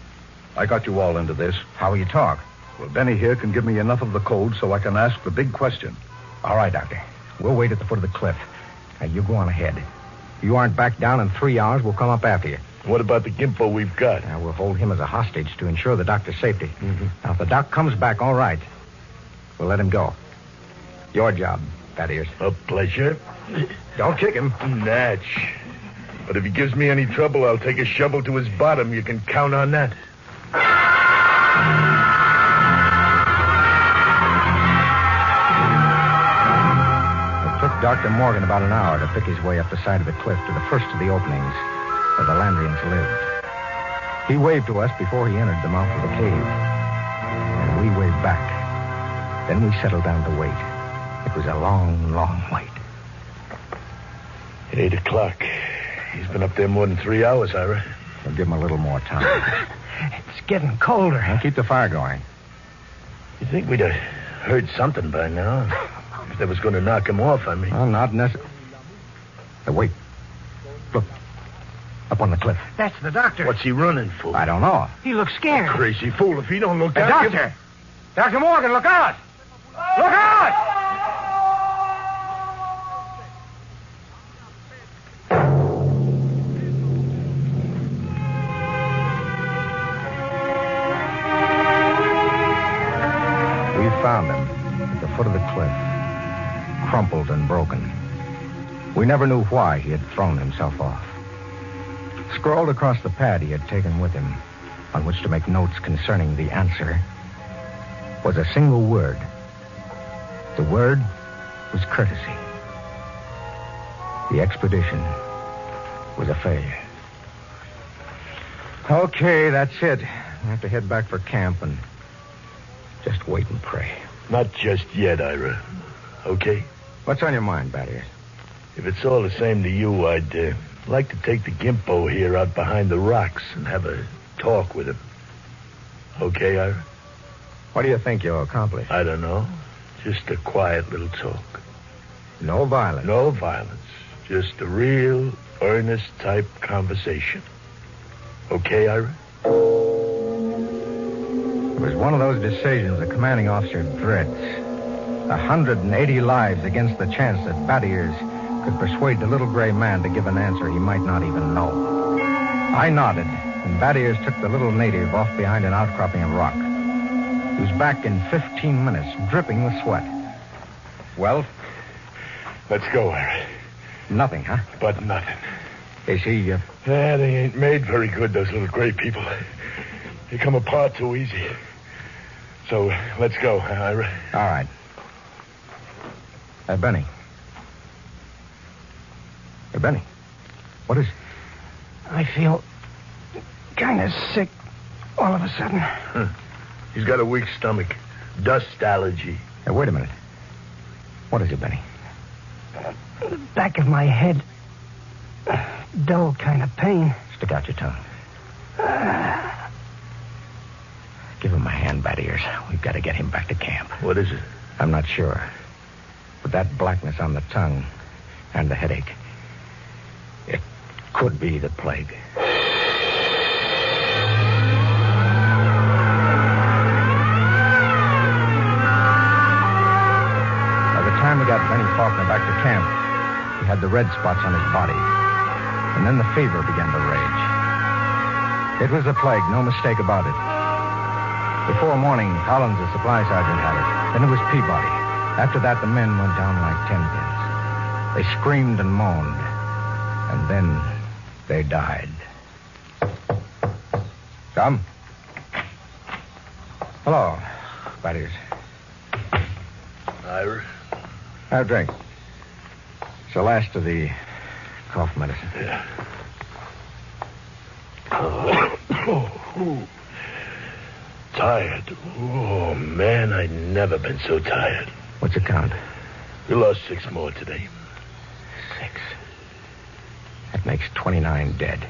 I got you all into this. How will you talk? Well, Benny here can give me enough of the code so I can ask the big question. All right, Doctor. We'll wait at the foot of the cliff. Now, you go on ahead. If you aren't back down in 3 hours, we'll come up after you. What about the Gimpo we've got? Now, we'll hold him as a hostage to ensure the doctor's safety. Mm-hmm. Now, if the doc comes back, all right. We'll let him go. Your job, Fat Ears. A pleasure. Don't kick him. Natch. But if he gives me any trouble, I'll take a shovel to his bottom. You can count on that. It took Dr. Morgan about an hour to pick his way up the side of the cliff to the first of the openings where the Landrians lived. He waved to us before he entered the mouth of the cave. And we waved back. Then we settled down to wait. It was a long, long wait. 8 o'clock. He's been up there more than 3 hours, Ira. We'll give him a little more time. It's getting colder. Now keep the fire going. You think we'd have heard something by now? If that was going to knock him off, I mean. Well, not necessarily. Wait. Look. Up on the cliff. That's the doctor. What's he running for? I don't know. He looks scared. Crazy fool. If he don't look Hey, out... Doctor! Dr. Morgan, look out! Look out! We found him at the foot of the cliff, crumpled and broken. We never knew why he had thrown himself off. Scrawled across the pad he had taken with him, on which to make notes concerning the answer, was a single word. The word was courtesy. The expedition was a failure. Okay, that's it. I have to head back for camp and just wait and pray. Not just yet, Ira. Okay? What's on your mind, Battier? If it's all the same to you, I'd like to take the Gimpo here out behind the rocks and have a talk with him. Okay, Ira? What do you think you'll accomplish? I don't know. Just a quiet little talk. No violence? No violence. Just a real, earnest type conversation. Okay, Ira? It was one of those decisions a commanding officer dreads. 180 lives against the chance that Battiers could persuade the little gray man to give an answer he might not even know. I nodded, and Battiers took the little native off behind an outcropping of rock. He was back in 15 minutes, dripping with sweat. Well? Let's go, Ira. Nothing, huh? But nothing. Is he, Yeah, they ain't made very good, those little gray people. They come apart too easy. So, let's go, Ira. All right. Benny. Hey, Benny. What is it? I feel kind of sick all of a sudden. He's got a weak stomach. Dust allergy. Hey, wait a minute. What is it, Benny? The back of my head. Dull kind of pain. Stick out your tongue. my hand, Bad Ears. We've got to get him back to camp. What is it? I'm not sure. But that blackness on the tongue and the headache, it could be the plague. By the time we got Benny Faulkner back to camp, he had the red spots on his body. And then the fever began to rage. It was the plague, no mistake about it. Before morning, Collins, the supply sergeant, had it. Then it was Peabody. After that, the men went down like 10 pins. They screamed and moaned. And then they died. Come. Hello, Bad Ears. Ira? Have a drink. It's the last of the cough medicine. Yeah. Oh. Tired. Oh, man, I've never been so tired. What's the count? We lost 6 more today. 6. That makes 29 dead.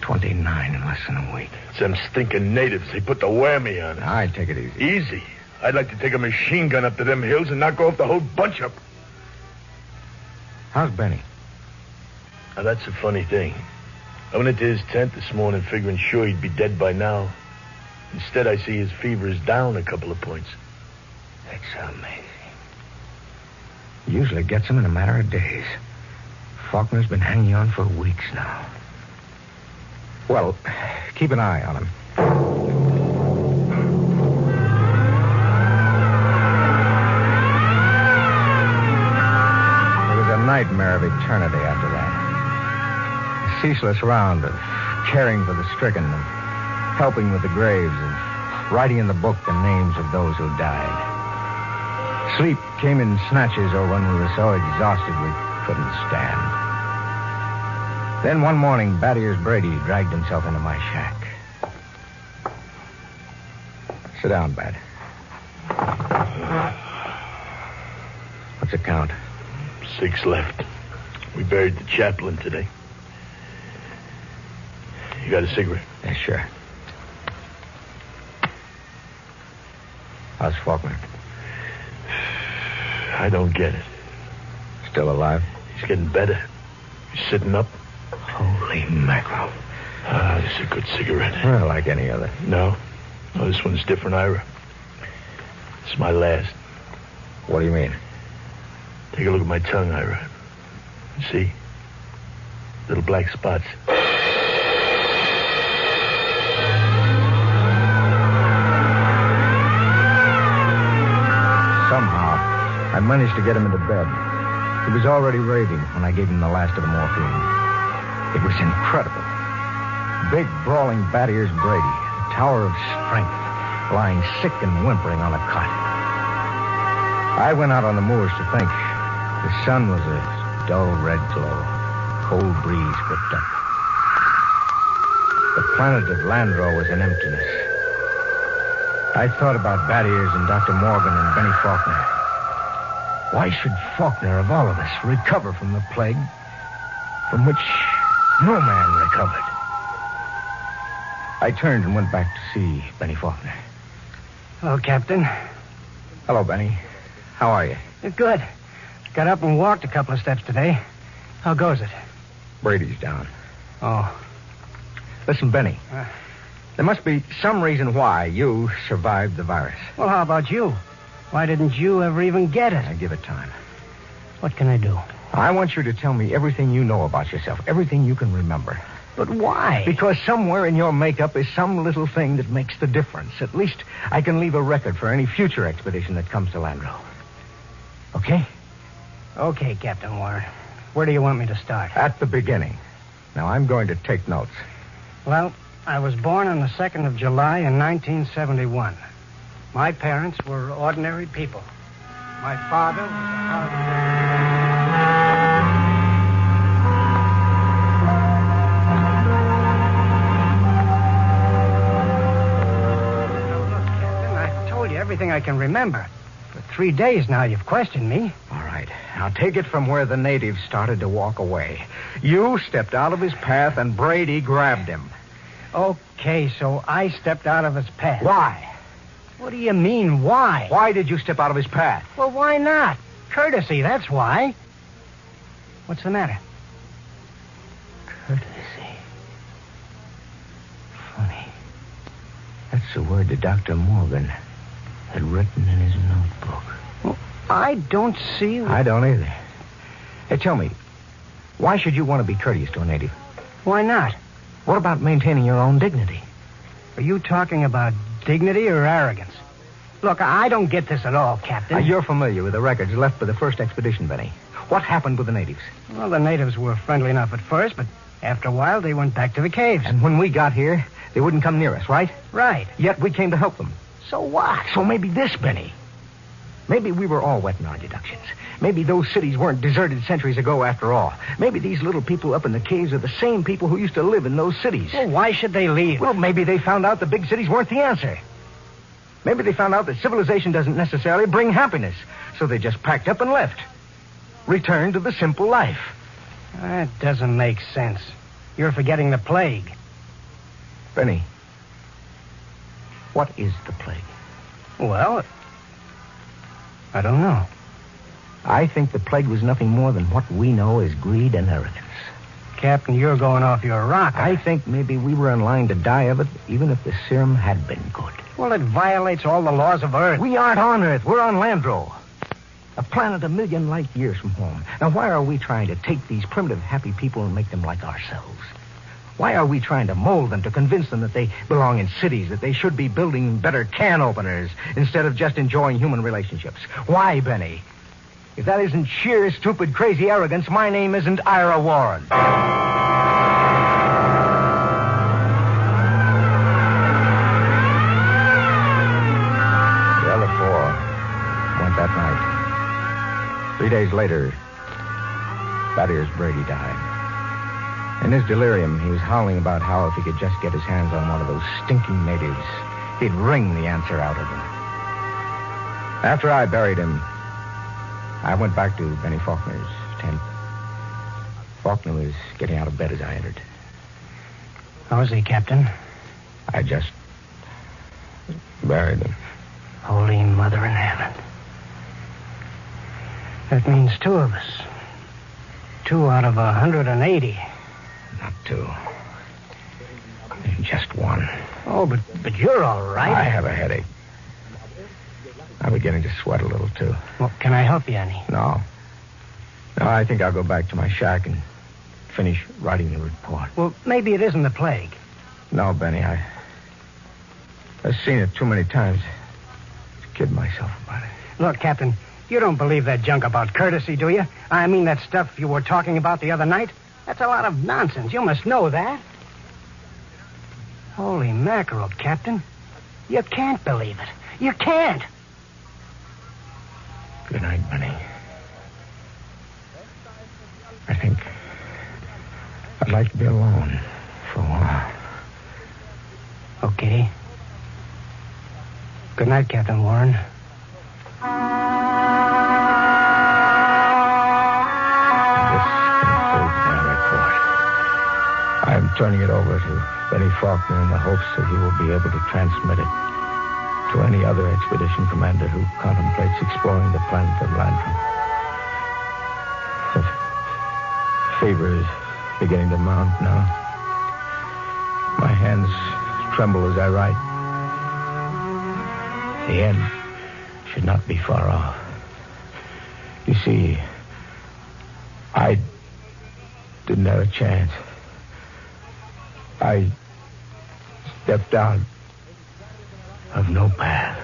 29 in less than a week. It's them stinking natives. They put the whammy on us. I'd take it easy. Easy? I'd like to take a machine gun up to them hills and knock off the whole bunch of them. How's Benny? Now, that's a funny thing. I went into his tent this morning figuring sure he'd be dead by now. Instead, I see his fever is down a couple of points. That's amazing. Usually gets him in a matter of days. Faulkner's been hanging on for weeks now. Well, keep an eye on him. It was a nightmare of eternity after that. A ceaseless round of caring for the stricken, of helping with the graves, of writing in the book the names of those who died. Sleep came in snatches or when we were so exhausted we couldn't stand. Then one morning, Bad Ears Brady dragged himself into my shack. Sit down, Bad. What's the count? 6 left. We buried the chaplain today. You got a cigarette? Yeah, sure. How's Faulkner? I don't get it. Still alive? He's getting better. He's sitting up. Holy mackerel. This is a good cigarette. Well, like any other. No, this one's different, Ira. It's my last. What do you mean? Take a look at my tongue, Ira. See? Little black spots. Somehow, I managed to get him into bed. He was already raving when I gave him the last of the morphine. It was incredible. Big, brawling Bad Ears Brady, a tower of strength, lying sick and whimpering on a cot. I went out on the moors to think. The sun was a dull red glow. Cold breeze whipped up. The planet of Landro was an emptiness. I thought about Bad Ears and Dr. Morgan and Benny Faulkner. Why should Faulkner, of all of us, recover from the plague from which no man recovered? I turned and went back to see Benny Faulkner. Hello, Captain. Hello, Benny. How are you? Good. Got up and walked a couple of steps today. How goes it? Brady's down. Oh. Listen, Benny. There must be some reason why you survived the virus. Well, how about you? Why didn't you ever even get it? I give it time. What can I do? I want you to tell me everything you know about yourself, everything you can remember. But why? Because somewhere in your makeup is some little thing that makes the difference. At least I can leave a record for any future expedition that comes to Landro. Okay? Okay, Captain Warren. Where do you want me to start? At the beginning. Now, I'm going to take notes. Well, I was born on the 2nd of July in 1971. My parents were ordinary people. My father was a hard... Everything I can remember. For 3 days now you've questioned me. All right. Now take it from where the natives started to walk away. You stepped out of his path and Brady grabbed him. Okay, so I stepped out of his path. Why? What do you mean, why? Why did you step out of his path? Well, why not? Courtesy, that's why. What's the matter? Courtesy. Funny. That's the word that Dr. Morgan had written in his notebook. Well, I don't see... I don't either. Hey, tell me, why should you want to be courteous to a native? Why not? What about maintaining your own dignity? Are you talking about dignity or arrogance? Look, I don't get this at all, Captain. You're familiar with the records left by the first expedition, Benny. What happened with the natives? Well, the natives were friendly enough at first, but after a while they went back to the caves. And when we got here, they wouldn't come near us, right? Right. Yet we came to help them. So what? So maybe this, Benny. Maybe we were all wet in our deductions. Maybe those cities weren't deserted centuries ago after all. Maybe these little people up in the caves are the same people who used to live in those cities. Well, why should they leave? Well, maybe they found out the big cities weren't the answer. Maybe they found out that civilization doesn't necessarily bring happiness. So they just packed up and left. Returned to the simple life. That doesn't make sense. You're forgetting the plague. Benny, what is the plague? Well, I don't know. I think the plague was nothing more than what we know as greed and arrogance. Captain, you're going off your rocker. I think maybe we were in line to die of it, even if the serum had been good. Well, it violates all the laws of Earth. We aren't on Earth. We're on Landro. A planet a million light years from home. Now, why are we trying to take these primitive, happy people and make them like ourselves? Why are we trying to mold them, to convince them that they belong in cities, that they should be building better can openers instead of just enjoying human relationships? Why, Benny? If that isn't sheer, stupid, crazy arrogance, my name isn't Ira Warren. The other four went that night. 3 days later, Thaddeus Brady died. In his delirium, he was howling about how if he could just get his hands on one of those stinking natives, he'd wring the answer out of them. After I buried him, I went back to Benny Faulkner's tent. Faulkner was getting out of bed as I entered. How's he, Captain? I just buried him. Holy Mother in heaven. That means two of us. 2 out of 180. Not 2. Just 1. Oh, but you're all right. I have a headache. I'm beginning to sweat a little, too. Well, can I help you any? No, I think I'll go back to my shack and finish writing the report. Well, maybe it isn't the plague. No, Benny, I've seen it too many times to kid myself about it. Look, Captain, you don't believe that junk about courtesy, do you? I mean that stuff you were talking about the other night? That's a lot of nonsense. You must know that. Holy mackerel, Captain. You can't believe it. You can't. Good night, Benny. I think I'd like to be alone for a while. Okay. Good night, Captain Warren. This concludes my report. I'm turning it over to Benny Faulkner in the hopes that he will be able to transmit it to any other expedition commander who contemplates exploring the planet of Landrum. The fever is beginning to mount now. My hands tremble as I write. The end should not be far off. You see, I didn't have a chance. I stepped out of no paths.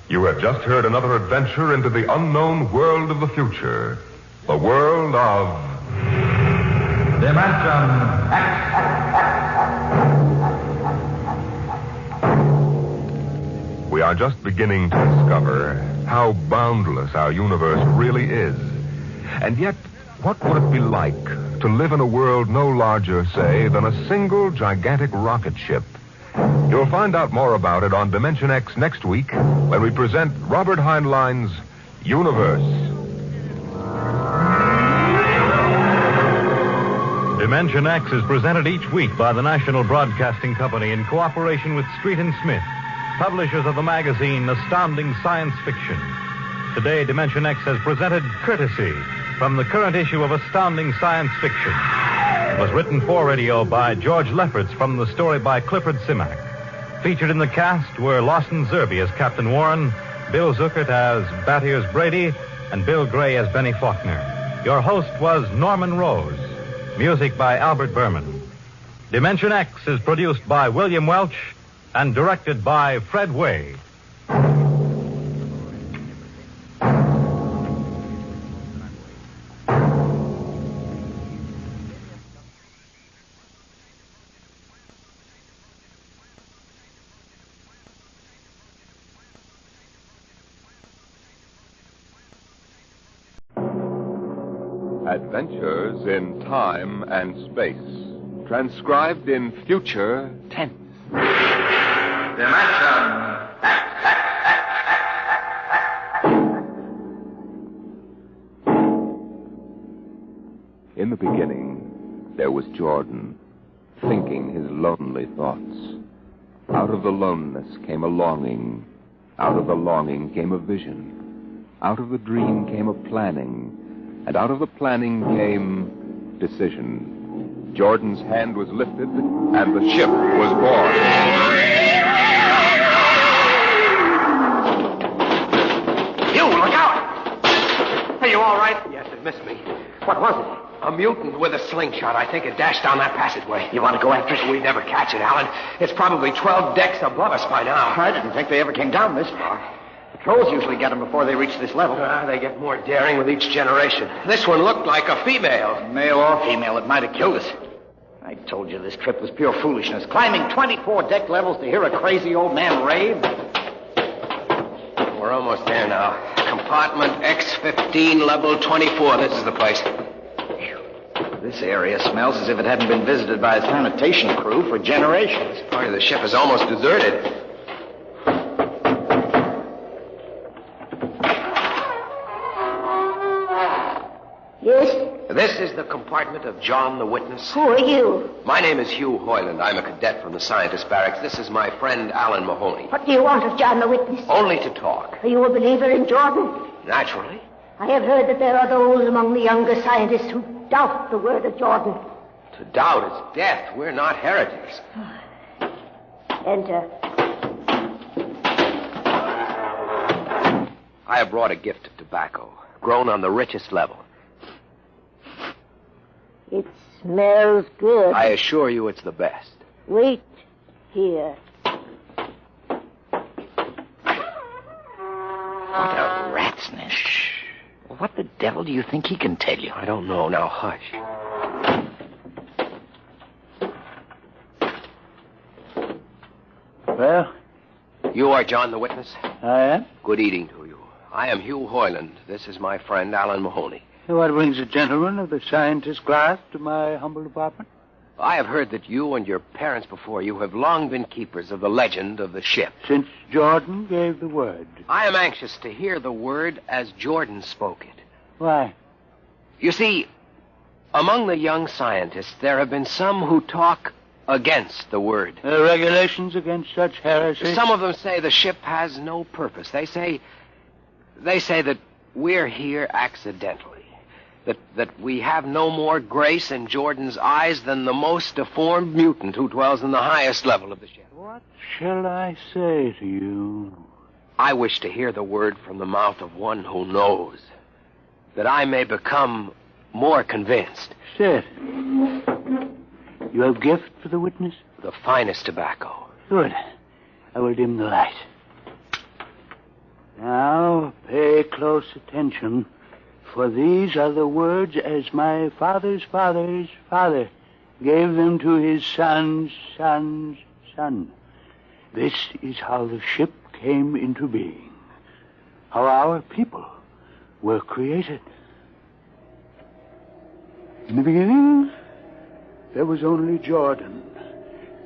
You have just heard another adventure into the unknown world of the future. The world of... Dimensionx. We are just beginning to discover how boundless our universe really is. And yet, what would it be like to live in a world no larger, say, than a single gigantic rocket ship? You'll find out more about it on dimensionx next week when we present Robert Heinlein's Universe. dimensionx is presented each week by the National Broadcasting Company in cooperation with Street and Smith, publishers of the magazine Astounding Science Fiction. Today, dimensionx has presented Courtesy from the current issue of Astounding Science Fiction. It was written for radio by George Lefferts from the story by Clifford Simak. Featured in the cast were Lawson Zerbe as Captain Warren, Bill Zuckert as Battiers Brady, and Bill Gray as Benny Faulkner. Your host was Norman Rose. Music by Albert Berman. dimensionx is produced by William Welch and directed by Fred Way. Adventures in time and space. Transcribed in future tense. In the beginning, there was Jordan, thinking his lonely thoughts. Out of the loneness came a longing. Out of the longing came a vision. Out of the dream came a planning. And out of the planning came decision. Jordan's hand was lifted, and the ship was born. You, look out! Are you all right? Yes, it missed me. What was it? A mutant with a slingshot. I think it dashed down that passageway. You want to go after it? We'd never catch it, Alan. It's probably 12 decks above us by now. I didn't think they ever came down this far. Patrols usually get them before they reach this level. They get more daring with each generation. This one looked like a female. Male or female, it might have killed us. I told you this trip was pure foolishness. Climbing 24 deck levels to hear a crazy old man rave. We're almost there now. Compartment X15, level 24. This is the place. This area smells as if it hadn't been visited by a sanitation crew for generations. This part of the ship is almost deserted. Yes? This is the compartment of John the Witness. Who are you? My name is Hugh Hoyland. I'm a cadet from the scientist barracks. This is my friend Alan Mahoney. What do you want of John the Witness? Only to talk. Are you a believer in Jordan? Naturally. I have heard that there are those among the younger scientists who doubt the word of Jordan. To doubt is death. We're not heretics. Enter. I have brought a gift of tobacco, grown on the richest level. It smells good. I assure you it's the best. Wait here. What a rat's nest. What the devil do you think he can tell you? I don't know. Now, hush. Well? You are John the Witness? I am. Good eating to you. I am Hugh Hoyland. This is my friend Alan Mahoney. What brings a gentleman of the scientist class to my humble apartment? I have heard that you and your parents before you have long been keepers of the legend of the ship. Since Jordan gave the word. I am anxious to hear the word as Jordan spoke it. Why? You see, among the young scientists, there have been some who talk against the word. Regulations against such heresy? Some of them say the ship has no purpose. They say that we're here accidentally. That we have no more grace in Jordan's eyes than the most deformed mutant who dwells in the highest level of the ship. What shall I say to you? I wish to hear the word from the mouth of one who knows, that I may become more convinced. Sit. You have gift for the witness? The finest tobacco. Good. I will dim the light. Now, pay close attention. For these are the words as my father's father's father gave them to his son's son's son. This is how the ship came into being, how our people were created. In the beginning, there was only Jordan,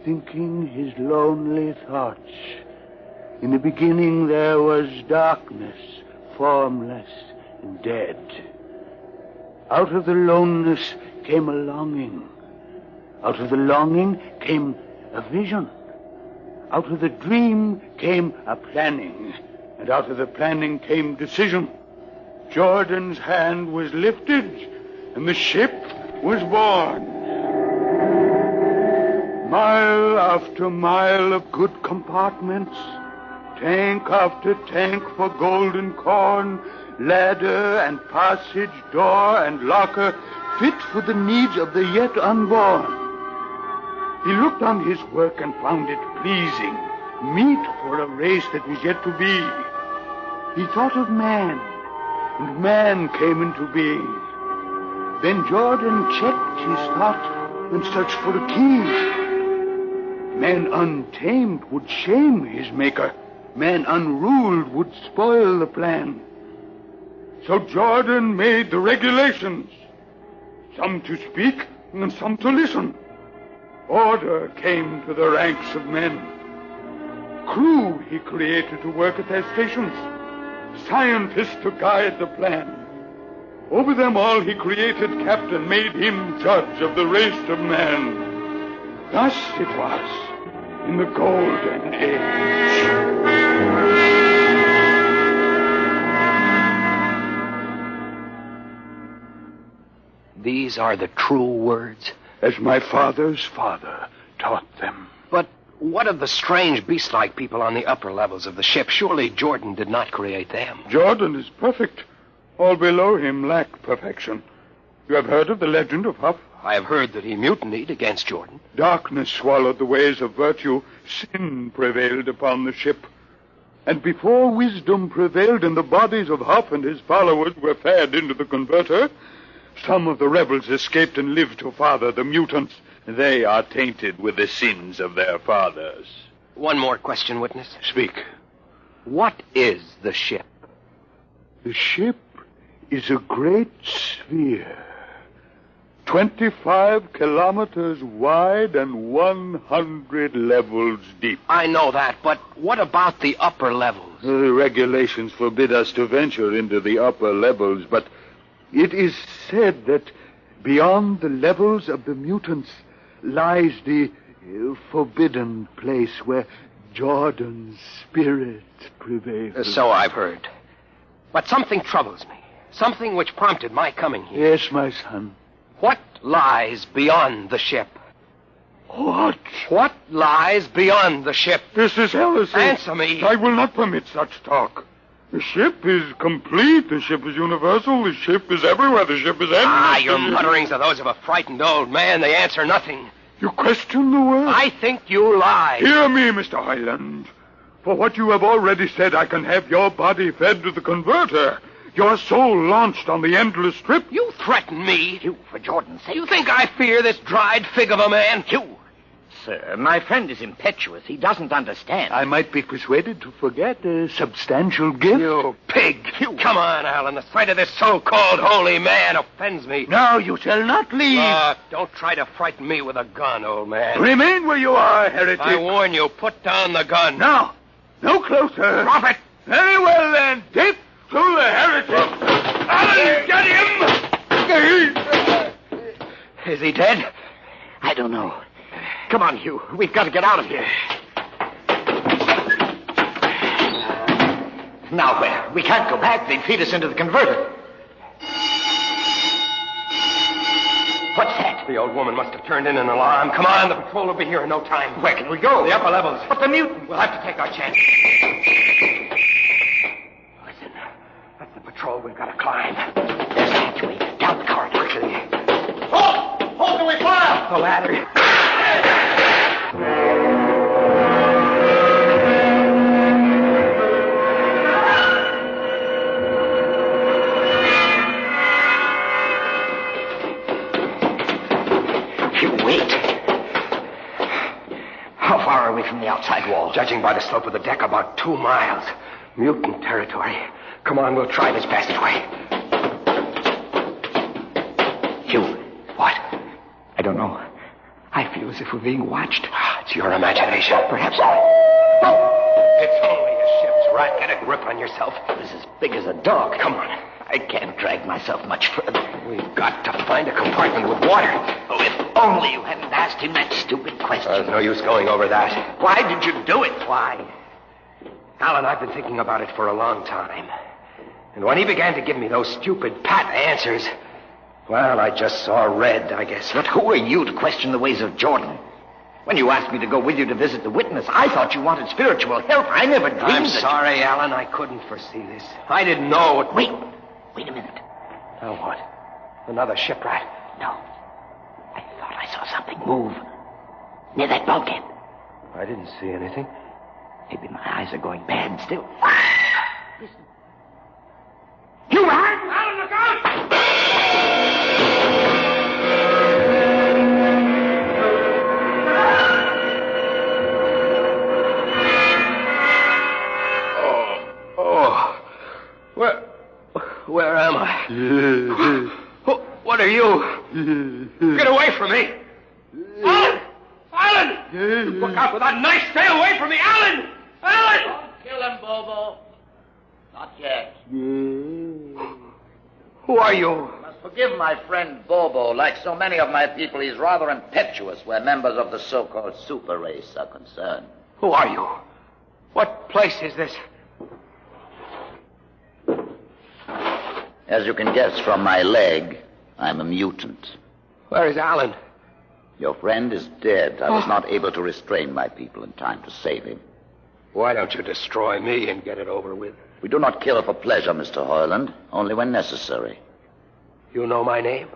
thinking his lonely thoughts. In the beginning there was darkness, formless and dead. Out of the loneliness came a longing. Out of the longing came a vision. Out of the dream came a planning. And out of the planning came decision. Jordan's hand was lifted, and the ship was born. Mile after mile of good compartments, tank after tank for golden corn, ladder and passage, door and locker, fit for the needs of the yet unborn. He looked on his work and found it pleasing, meet for a race that was yet to be. He thought of man, and man came into being. Then Jordan checked his thought and searched for a key. Man untamed would shame his maker. Man unruled would spoil the plan. So Jordan made the regulations, some to speak and some to listen. Order came to the ranks of men. Crew he created to work at their stations, scientists to guide the plan. Over them all he created captain, made him judge of the race of man. Thus it was in the golden age. These are the true words? As my father's father taught them. But what of the strange beast-like people on the upper levels of the ship? Surely Jordan did not create them. Jordan is perfect. All below him lack perfection. You have heard of the legend of Huff? I have heard that he mutinied against Jordan. Darkness swallowed the ways of virtue. Sin prevailed upon the ship. And before wisdom prevailed and the bodies of Huff and his followers were fed into the converter, some of the rebels escaped and lived to father the mutants. They are tainted with the sins of their fathers. One more question, witness. Speak. What is the ship? The ship is a great sphere. 25 kilometers wide and 100 levels deep. I know that, but what about the upper levels? The regulations forbid us to venture into the upper levels, but it is said that beyond the levels of the mutants lies the forbidden place where Jordan's spirit prevails. So I've heard. But something troubles me. Something which prompted my coming here. Yes, my son. What lies beyond the ship? What? What lies beyond the ship? This is heresy. Answer me. I will not permit such talk. The ship is complete. The ship is universal. The ship is everywhere. The ship is endless. Your mutterings are those of a frightened old man. They answer nothing. You question the word? I think you lie. Hear me, Mr. Heinlein. For what you have already said, I can have your body fed to the converter. Your soul launched on the endless trip. You threaten me. You, for Jordan's sake. You think I fear this dried fig of a man? You. Sir, my friend is impetuous. He doesn't understand. I might be persuaded to forget a substantial gift. You pig. You. Come on, Alan. The sight of this so-called holy man offends me. No, you shall not leave. Don't try to frighten me with a gun, old man. Remain where you are, heretic. I warn you, put down the gun. No. No closer. Drop it. Very well, then. Dip to the heretic. Alan, get him! Is he dead? I don't know. Come on, Hugh. We've got to get out of here. Now where? We can't go back. They'd feed us into the converter. What's that? The old woman must have turned in an alarm. Come on, the patrol will be here in no time. Where can we go? The upper levels. But the mutant. We'll have to take our chance. Listen, that's the patrol we've got to climb. There's a hatchway. Down the corridor. Quickly. Halt! Halt, we fire! The ladder. From the outside wall. Judging by the slope of the deck, about 2 miles. Mutant territory. Come on, we'll try this passageway. Hugh. What? I don't know. I feel as if we're being watched. It's your imagination. Perhaps It's only a ship's rat. Get a grip on yourself. This is as big as a dog. Come on. I can't drag myself much further. We've got to find a compartment with water. Oh, if only you hadn't asked him that stupid question. There's no use going over that. Why did you do it? Why? Alan, I've been thinking about it for a long time. And when he began to give me those stupid pat answers, well, I just saw red, I guess. But who are you to question the ways of Jordan? When you asked me to go with you to visit the witness, I thought you wanted spiritual help. I never dreamed I'm that... sorry, Alan. I couldn't foresee this. I didn't know what... Wait a minute. Now what? Another shipwreck? No. I thought I saw something move near that bulkhead. I didn't see anything. Maybe my eyes are going bad still. Listen. You man! Alan, look out! Where am I? What are you? Get away from me! Alan! Alan! Look out with that knife! Stay away from me! Alan! Alan! Don't kill him, Bobo. Not yet. Who are you? You must forgive my friend Bobo. Like so many of my people, he's rather impetuous where members of the so-called super race are concerned. Who are you? What place is this? As you can guess from my leg, I'm a mutant. Where is Alan? Your friend is dead. I was not able to restrain my people in time to save him. Why don't you destroy me and get it over with? We do not kill for pleasure, Mr. Hoyland, only when necessary. You know my name?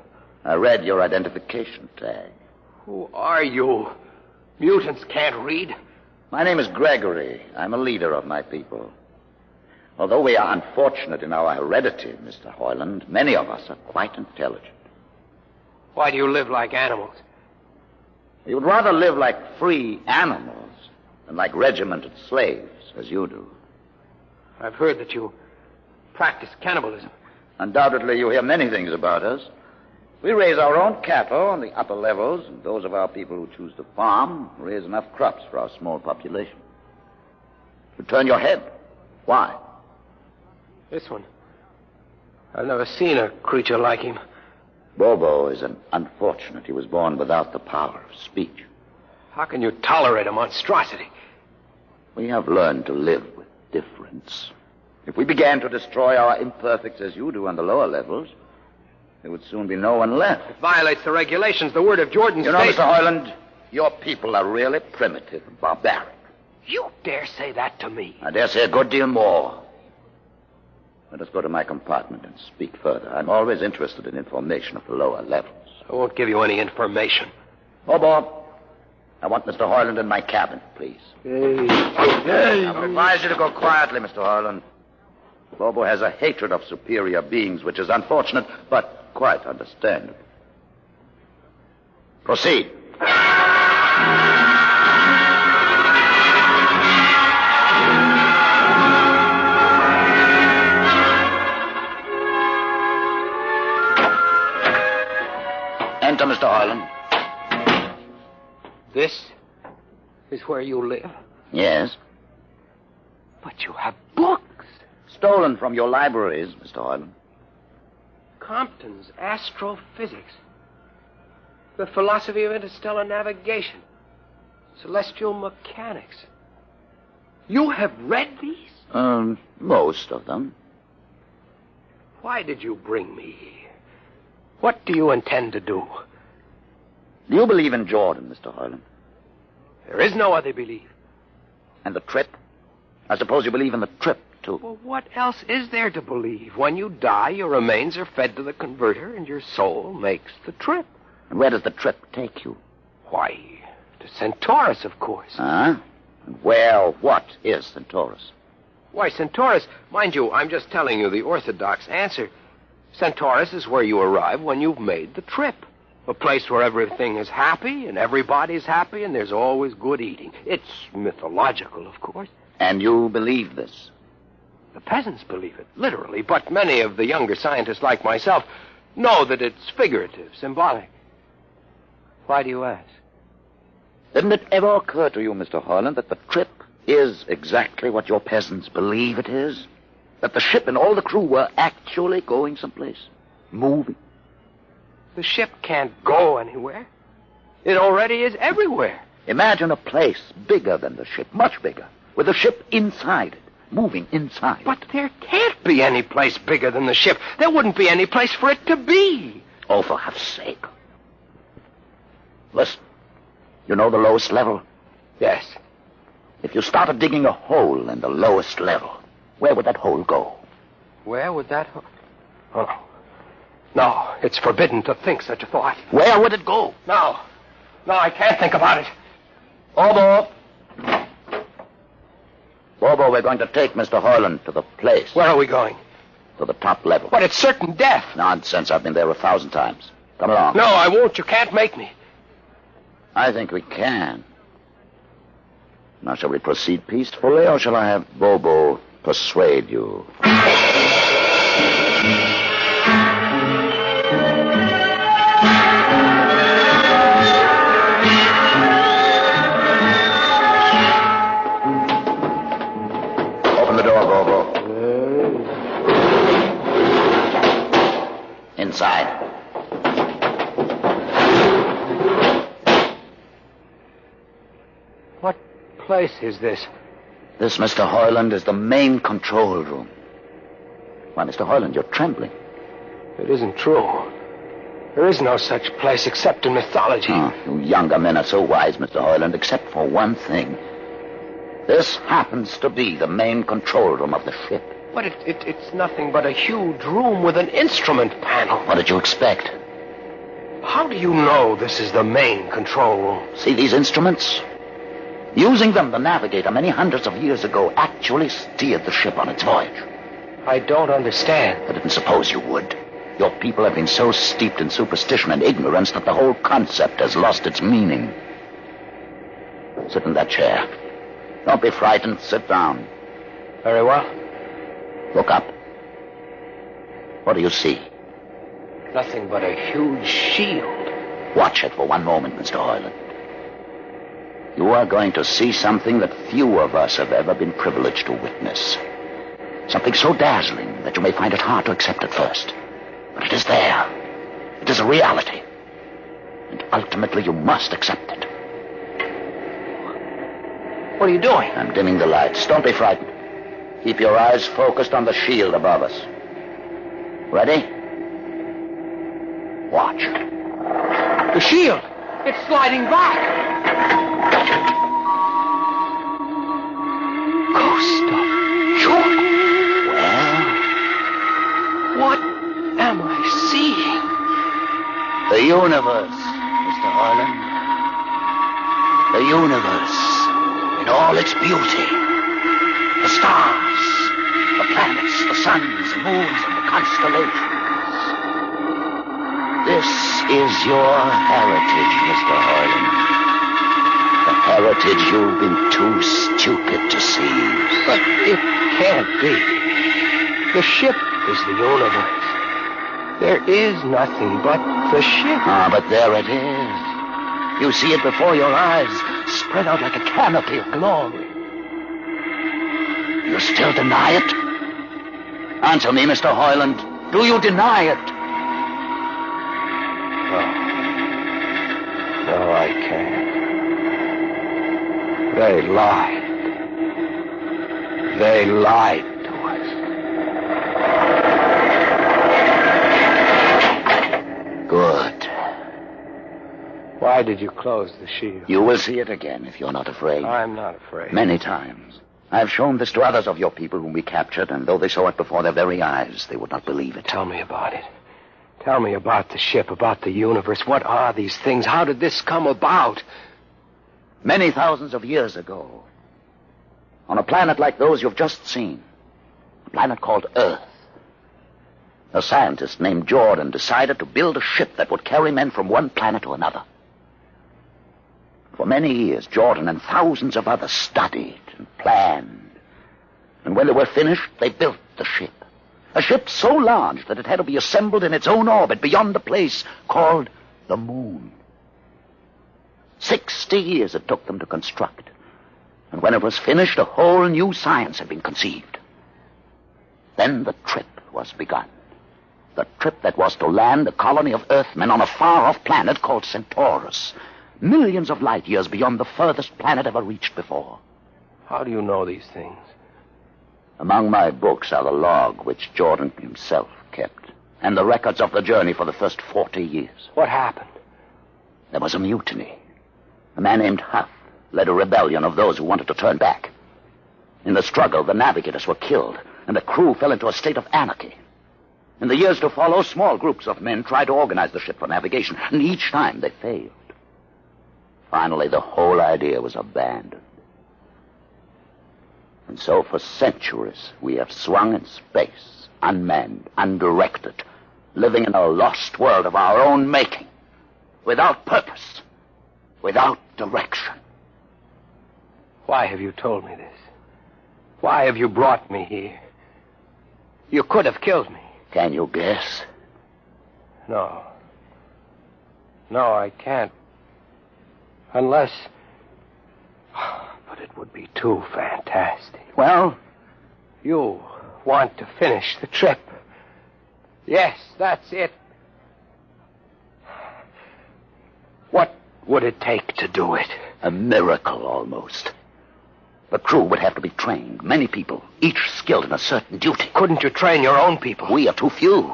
I read your identification tag. Who are you? Mutants can't read. My name is Gregory. I'm a leader of my people. Although we are unfortunate in our heredity, Mr. Hoyland, many of us are quite intelligent. Why do you live like animals? You would rather live like free animals than like regimented slaves, as you do. I've heard that you practice cannibalism. Undoubtedly, you hear many things about us. We raise our own cattle on the upper levels, and those of our people who choose to farm raise enough crops for our small population. You turn your head. Why? This one. I've never seen a creature like him. Bobo is an unfortunate. He was born without the power of speech. How can you tolerate a monstrosity? We have learned to live with difference. If we began to destroy our imperfects as you do on the lower levels, there would soon be no one left. It violates the regulations, the word of Jordan's You know, state. Mr. Hoyland, your people are really primitive and barbaric. You dare say that to me? I dare say a good deal more. Let us go to my compartment and speak further. I'm always interested in information of the lower levels. I won't give you any information. Bobo, I want Mr. Hoyland in my cabin, please. Hey. I would advise you to go quietly, Mr. Hoyland. Bobo has a hatred of superior beings, which is unfortunate, but quite understandable. Proceed. Enter, Mr. Heinlein. This is where you live? Yes. But you have books. Stolen from your libraries, Mr. Heinlein. Compton's Astrophysics. The Philosophy of Interstellar Navigation. Celestial Mechanics. You have read these? Most of them. Why did you bring me here? What do you intend to do? Do you believe in Jordan, Mr. Heinlein? There is no other belief. And the trip? I suppose you believe in the trip, too. Well, what else is there to believe? When you die, your remains are fed to the converter, and your soul makes the trip. And where does the trip take you? Why, to Centaurus, of course. Huh? And what is Centaurus? Why, Centaurus, mind you, I'm just telling you the orthodox answer. Centaurus is where you arrive when you've made the trip. A place where everything is happy, and everybody's happy, and there's always good eating. It's mythological, of course. And you believe this? The peasants believe it, literally, but many of the younger scientists like myself know that it's figurative, symbolic. Why do you ask? Didn't it ever occur to you, Mr. Heinlein, that the trip is exactly what your peasants believe it is? That the ship and all the crew were actually going someplace, moving? The ship can't go anywhere. It already is everywhere. Imagine a place bigger than the ship, much bigger, with the ship inside it, moving inside. But there can't be any place bigger than the ship. There wouldn't be any place for it to be. Oh, for heaven's sake. Listen, you know the lowest level? Yes. If you started digging a hole in the lowest level, where would that hole go? Where would that... Oh, no, it's forbidden to think such a thought. Where would it go? No, I can't think about it. Bobo, we're going to take Mr. Heinlein to the place. Where are we going? To the top level. But it's certain death. Nonsense, I've been there 1,000 times. Come along. No, I won't. You can't make me. I think we can. Now, shall we proceed peacefully, or shall I have Bobo persuade you? Open the door, Bobo. Inside. What place is this? This, Mr. Heinlein, is the main control room. Why, Mr. Heinlein, you're trembling. It isn't true. There is no such place except in mythology. Oh, you younger men are so wise, Mr. Heinlein, except for one thing. This happens to be the main control room of the ship. But it's nothing but a huge room with an instrument panel. What did you expect? How do you know this is the main control room? See these instruments? Using them, the navigator, many hundreds of years ago, actually steered the ship on its voyage. I don't understand. I didn't suppose you would. Your people have been so steeped in superstition and ignorance that the whole concept has lost its meaning. Sit in that chair. Don't be frightened. Sit down. Very well. Look up. What do you see? Nothing but a huge shield. Watch it for one moment, Mr. Heinlein. You are going to see something that few of us have ever been privileged to witness. Something so dazzling that you may find it hard to accept at first. But it is there. It is a reality. And ultimately you must accept it. What are you doing? I'm dimming the lights. Don't be frightened. Keep your eyes focused on the shield above us. Ready? Watch. The shield! It's sliding back! Ghost of Jordan! Well? What am I seeing? The universe, Mr. Heinlein. The universe in all its beauty. The stars, the planets, the suns, the moons, and the constellations. This is your heritage, Mr. Heinlein. The heritage you've been too stupid to see. But it can't be. The ship is the universe. There is nothing but the ship. Ah, but there it is. You see it before your eyes, spread out like a canopy of glory. You still deny it? Answer me, Mr. Heinlein. Do you deny it? No, I can't. They lied. They lied to us. Good. Why did you close the shield? You will see it again if you're not afraid. I'm not afraid. Many times. I've shown this to others of your people whom we captured, and though they saw it before their very eyes, they would not believe it. Tell me about it. Tell me about the ship, about the universe. What are these things? How did this come about? Many thousands of years ago, on a planet like those you've just seen, a planet called Earth, a scientist named Jordan decided to build a ship that would carry men from one planet to another. For many years, Jordan and thousands of others studied and planned. And when they were finished, they built the ship. A ship so large that it had to be assembled in its own orbit beyond the place called the moon. 60 years it took them to construct. And when it was finished, a whole new science had been conceived. Then the trip was begun. The trip that was to land a colony of Earthmen on a far-off planet called Centaurus, millions of light years beyond the furthest planet ever reached before. How do you know these things? Among my books are the log which Jordan himself kept, and the records of the journey for the first 40 years. What happened? There was a mutiny. A man named Huff led a rebellion of those who wanted to turn back. In the struggle, the navigators were killed, and the crew fell into a state of anarchy. In the years to follow, small groups of men tried to organize the ship for navigation, and each time they failed. Finally, the whole idea was abandoned. And so for centuries, we have swung in space, unmanned, undirected, living in a lost world of our own making, without purpose, without direction. Why have you told me this? Why have you brought me here? You could have killed me. Can you guess? No. No, I can't. Unless... But it would be too fantastic. Well? You want to finish the trip. Yes, that's it. What would it take to do it? A miracle, almost. The crew would have to be trained. Many people, each skilled in a certain duty. Couldn't you train your own people? We are too few.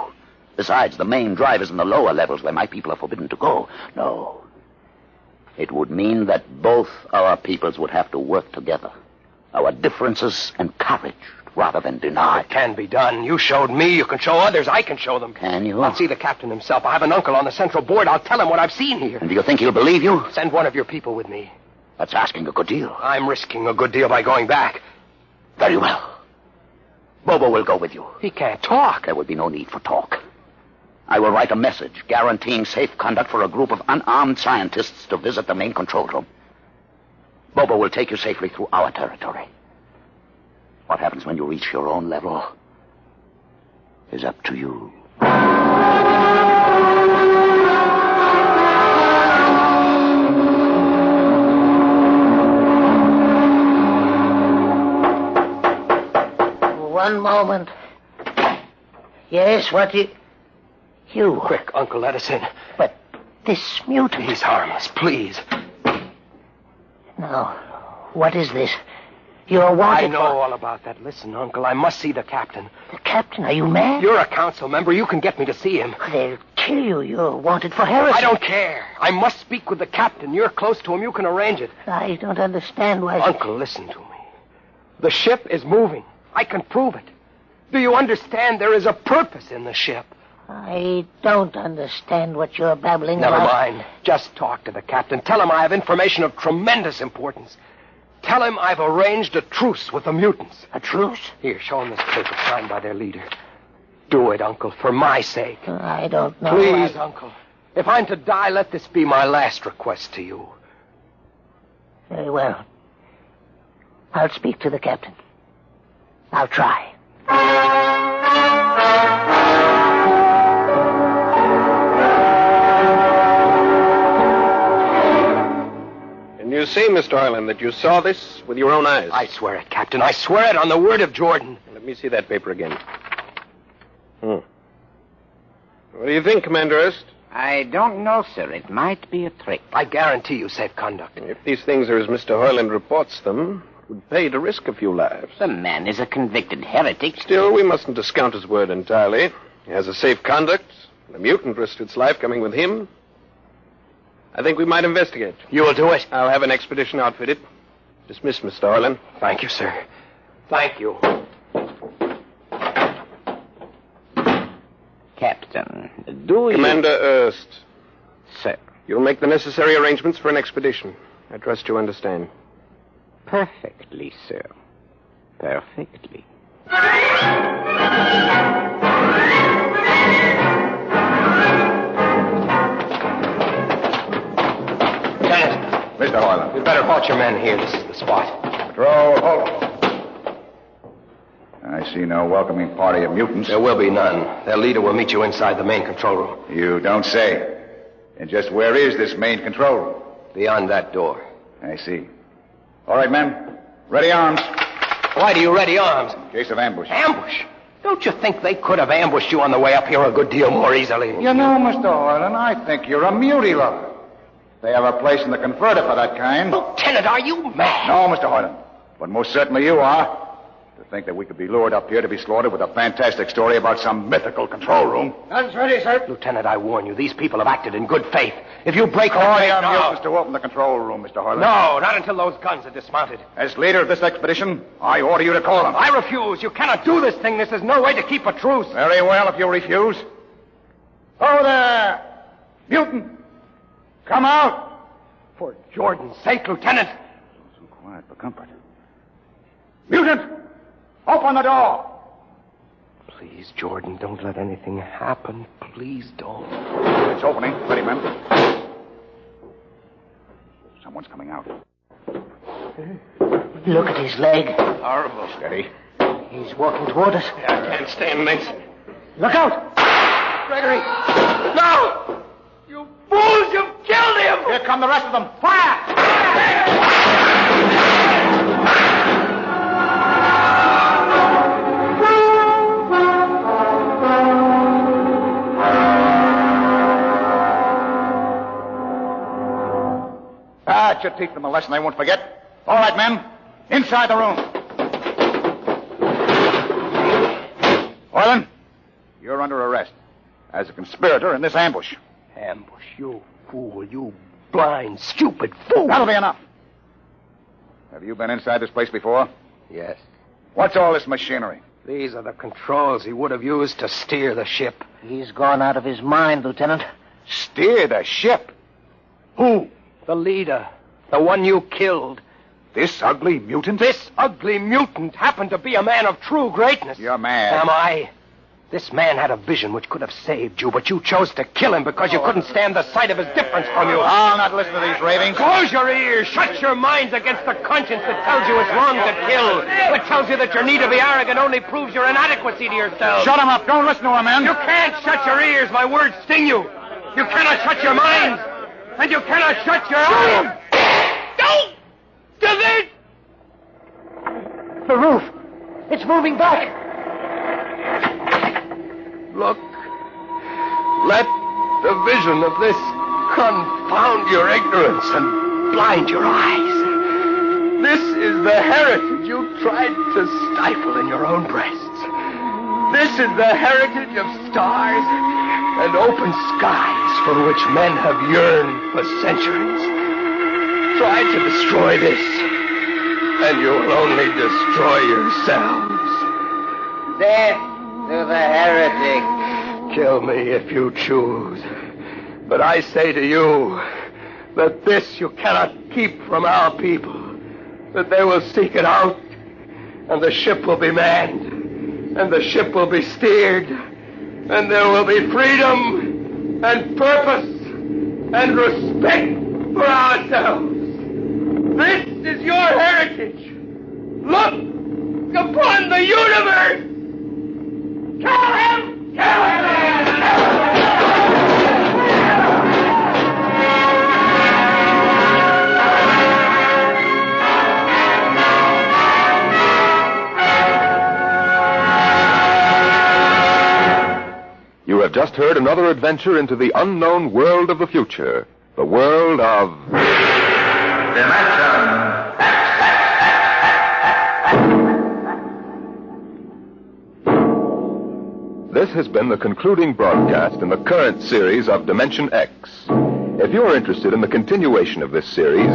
Besides, the main drivers in the lower levels where my people are forbidden to go. No. It would mean that both our peoples would have to work together. Our differences encouraged rather than denied. It can be done. You showed me. You can show others. I can show them. Can you? I'll see the captain himself. I have an uncle on the central board. I'll tell him what I've seen here. And do you think he'll believe you? Send one of your people with me. That's asking a good deal. I'm risking a good deal by going back. Very well. Bobo will go with you. He can't talk. There will be no need for talk. I will write a message guaranteeing safe conduct for a group of unarmed scientists to visit the main control room. Bobo will take you safely through our territory. What happens when you reach your own level is up to you. One moment. Yes, what do you... Quick, Uncle, let us in. But this mutant... He's harmless, please. No. What is this? You're wanted I know all about that. Listen, Uncle, I must see the captain. The captain? Are you mad? You're a council member. You can get me to see him. They'll kill you. You're wanted for heresy. I don't care. I must speak with the captain. You're close to him. You can arrange it. I don't understand why... Uncle, listen to me. The ship is moving. I can prove it. Do you understand? There is a purpose in the ship. I don't understand what you're babbling Never about. mind. Just talk to the captain. Tell him I have information of tremendous importance. Tell him I've arranged a truce with the mutants. A truce? Here, show him this paper signed by their leader. Do it, Uncle, for my sake. I don't know. Please, Uncle. If I'm to die, let this be my last request to you. Very well. I'll speak to the captain. I'll try. And you say, Mr. Heinlein, that you saw this with your own eyes? I swear it, Captain. I swear it on the word of Jordan. Let me see that paper again. What do you think, Commander Erst? I don't know, sir. It might be a trick. I guarantee you safe conduct. If these things are as Mr. Heinlein reports them, it would pay to risk a few lives. The man is a convicted heretic. Still, we mustn't discount his word entirely. He has a safe conduct. The mutant risked its life coming with him. I think we might investigate. You will do it? I'll have an expedition outfitted. Dismissed, Mr. Heinlein. Thank you, sir. Thank you. Captain, do you... Commander Erst. Sir. You'll make the necessary arrangements for an expedition. I trust you understand. Perfectly, sir. Perfectly. Lieutenant. Mr. Heinlein. You'd better halt your men here. This is the spot. Patrol, halt. I see no welcoming party of mutants. There will be none. Their leader will meet you inside the main control room. You don't say. And just where is this main control room? Beyond that door. I see. All right, men. Ready arms. Why do you ready arms? In case of ambush. Ambush? Don't you think they could have ambushed you on the way up here a good deal more easily? You know, Mr. Heinlein, I think you're a muty lover. They have a place in the converter for that kind. Lieutenant, are you mad? No, Mr. Heinlein. But most certainly you are. To think that we could be lured up here to be slaughtered with a fantastic story about some mythical control room. Guns ready, sir. Lieutenant, I warn you, these people have acted in good faith. If you break the orders to open the control room, Mr. Heinlein. No, not until those guns are dismounted. As leader of this expedition, I order you to call them. I refuse. You cannot do this thing. This is no way to keep a truce. Very well, if you refuse. Oh, there! Mutant! Come out! For Jordan's sake, Lieutenant. So quiet for comfort. Mutant! Open the door! Please, Jordan, don't let anything happen. Please don't. It's opening. Ready, men. Someone's coming out. Look at his leg. Horrible. Steady. He's walking toward us. I can't stand this. Look out! Gregory! No! You fools! You've killed him! Here come the rest of them. Fire! That should teach them a lesson they won't forget. All right, men. Inside the room. Heinlein, you're under arrest as a conspirator in this ambush. Ambush, you fool, you blind, stupid fool. That'll be enough. Have you been inside this place before? Yes. What's all this machinery? These are the controls he would have used to steer the ship. He's gone out of his mind, Lieutenant. Steer the ship? Who? The leader. The one you killed. This ugly mutant? This ugly mutant happened to be a man of true greatness. You're mad. Am I? This man had a vision which could have saved you, but you chose to kill him because you couldn't stand the sight of his difference from you. I'll not listen to these ravings. Close your ears. Shut your minds against the conscience that tells you it's wrong to kill. That tells you that your need to be arrogant only proves your inadequacy to yourself. Shut him up. Don't listen to him, man. You can't shut your ears. My words sting you. You cannot shut your minds. And you cannot shut your eyes. Don't do this. The roof. It's moving back. Look. Let the vision of this confound your ignorance and blind your eyes. This is the heritage you tried to stifle in your own breasts. This is the heritage of stars and open skies for which men have yearned for centuries. Try to destroy this, and you will only destroy yourselves. Death to the heretic. Kill me if you choose. But I say to you that this you cannot keep from our people. That they will seek it out, and the ship will be manned, and the ship will be steered, and there will be freedom and purpose and respect for ourselves. This is your heritage. Look upon the universe. Kill him! Kill him! You have just heard another adventure into the unknown world of the future. The world of... This has been the concluding broadcast in the current series of dimensionx. If you're interested in the continuation of this series,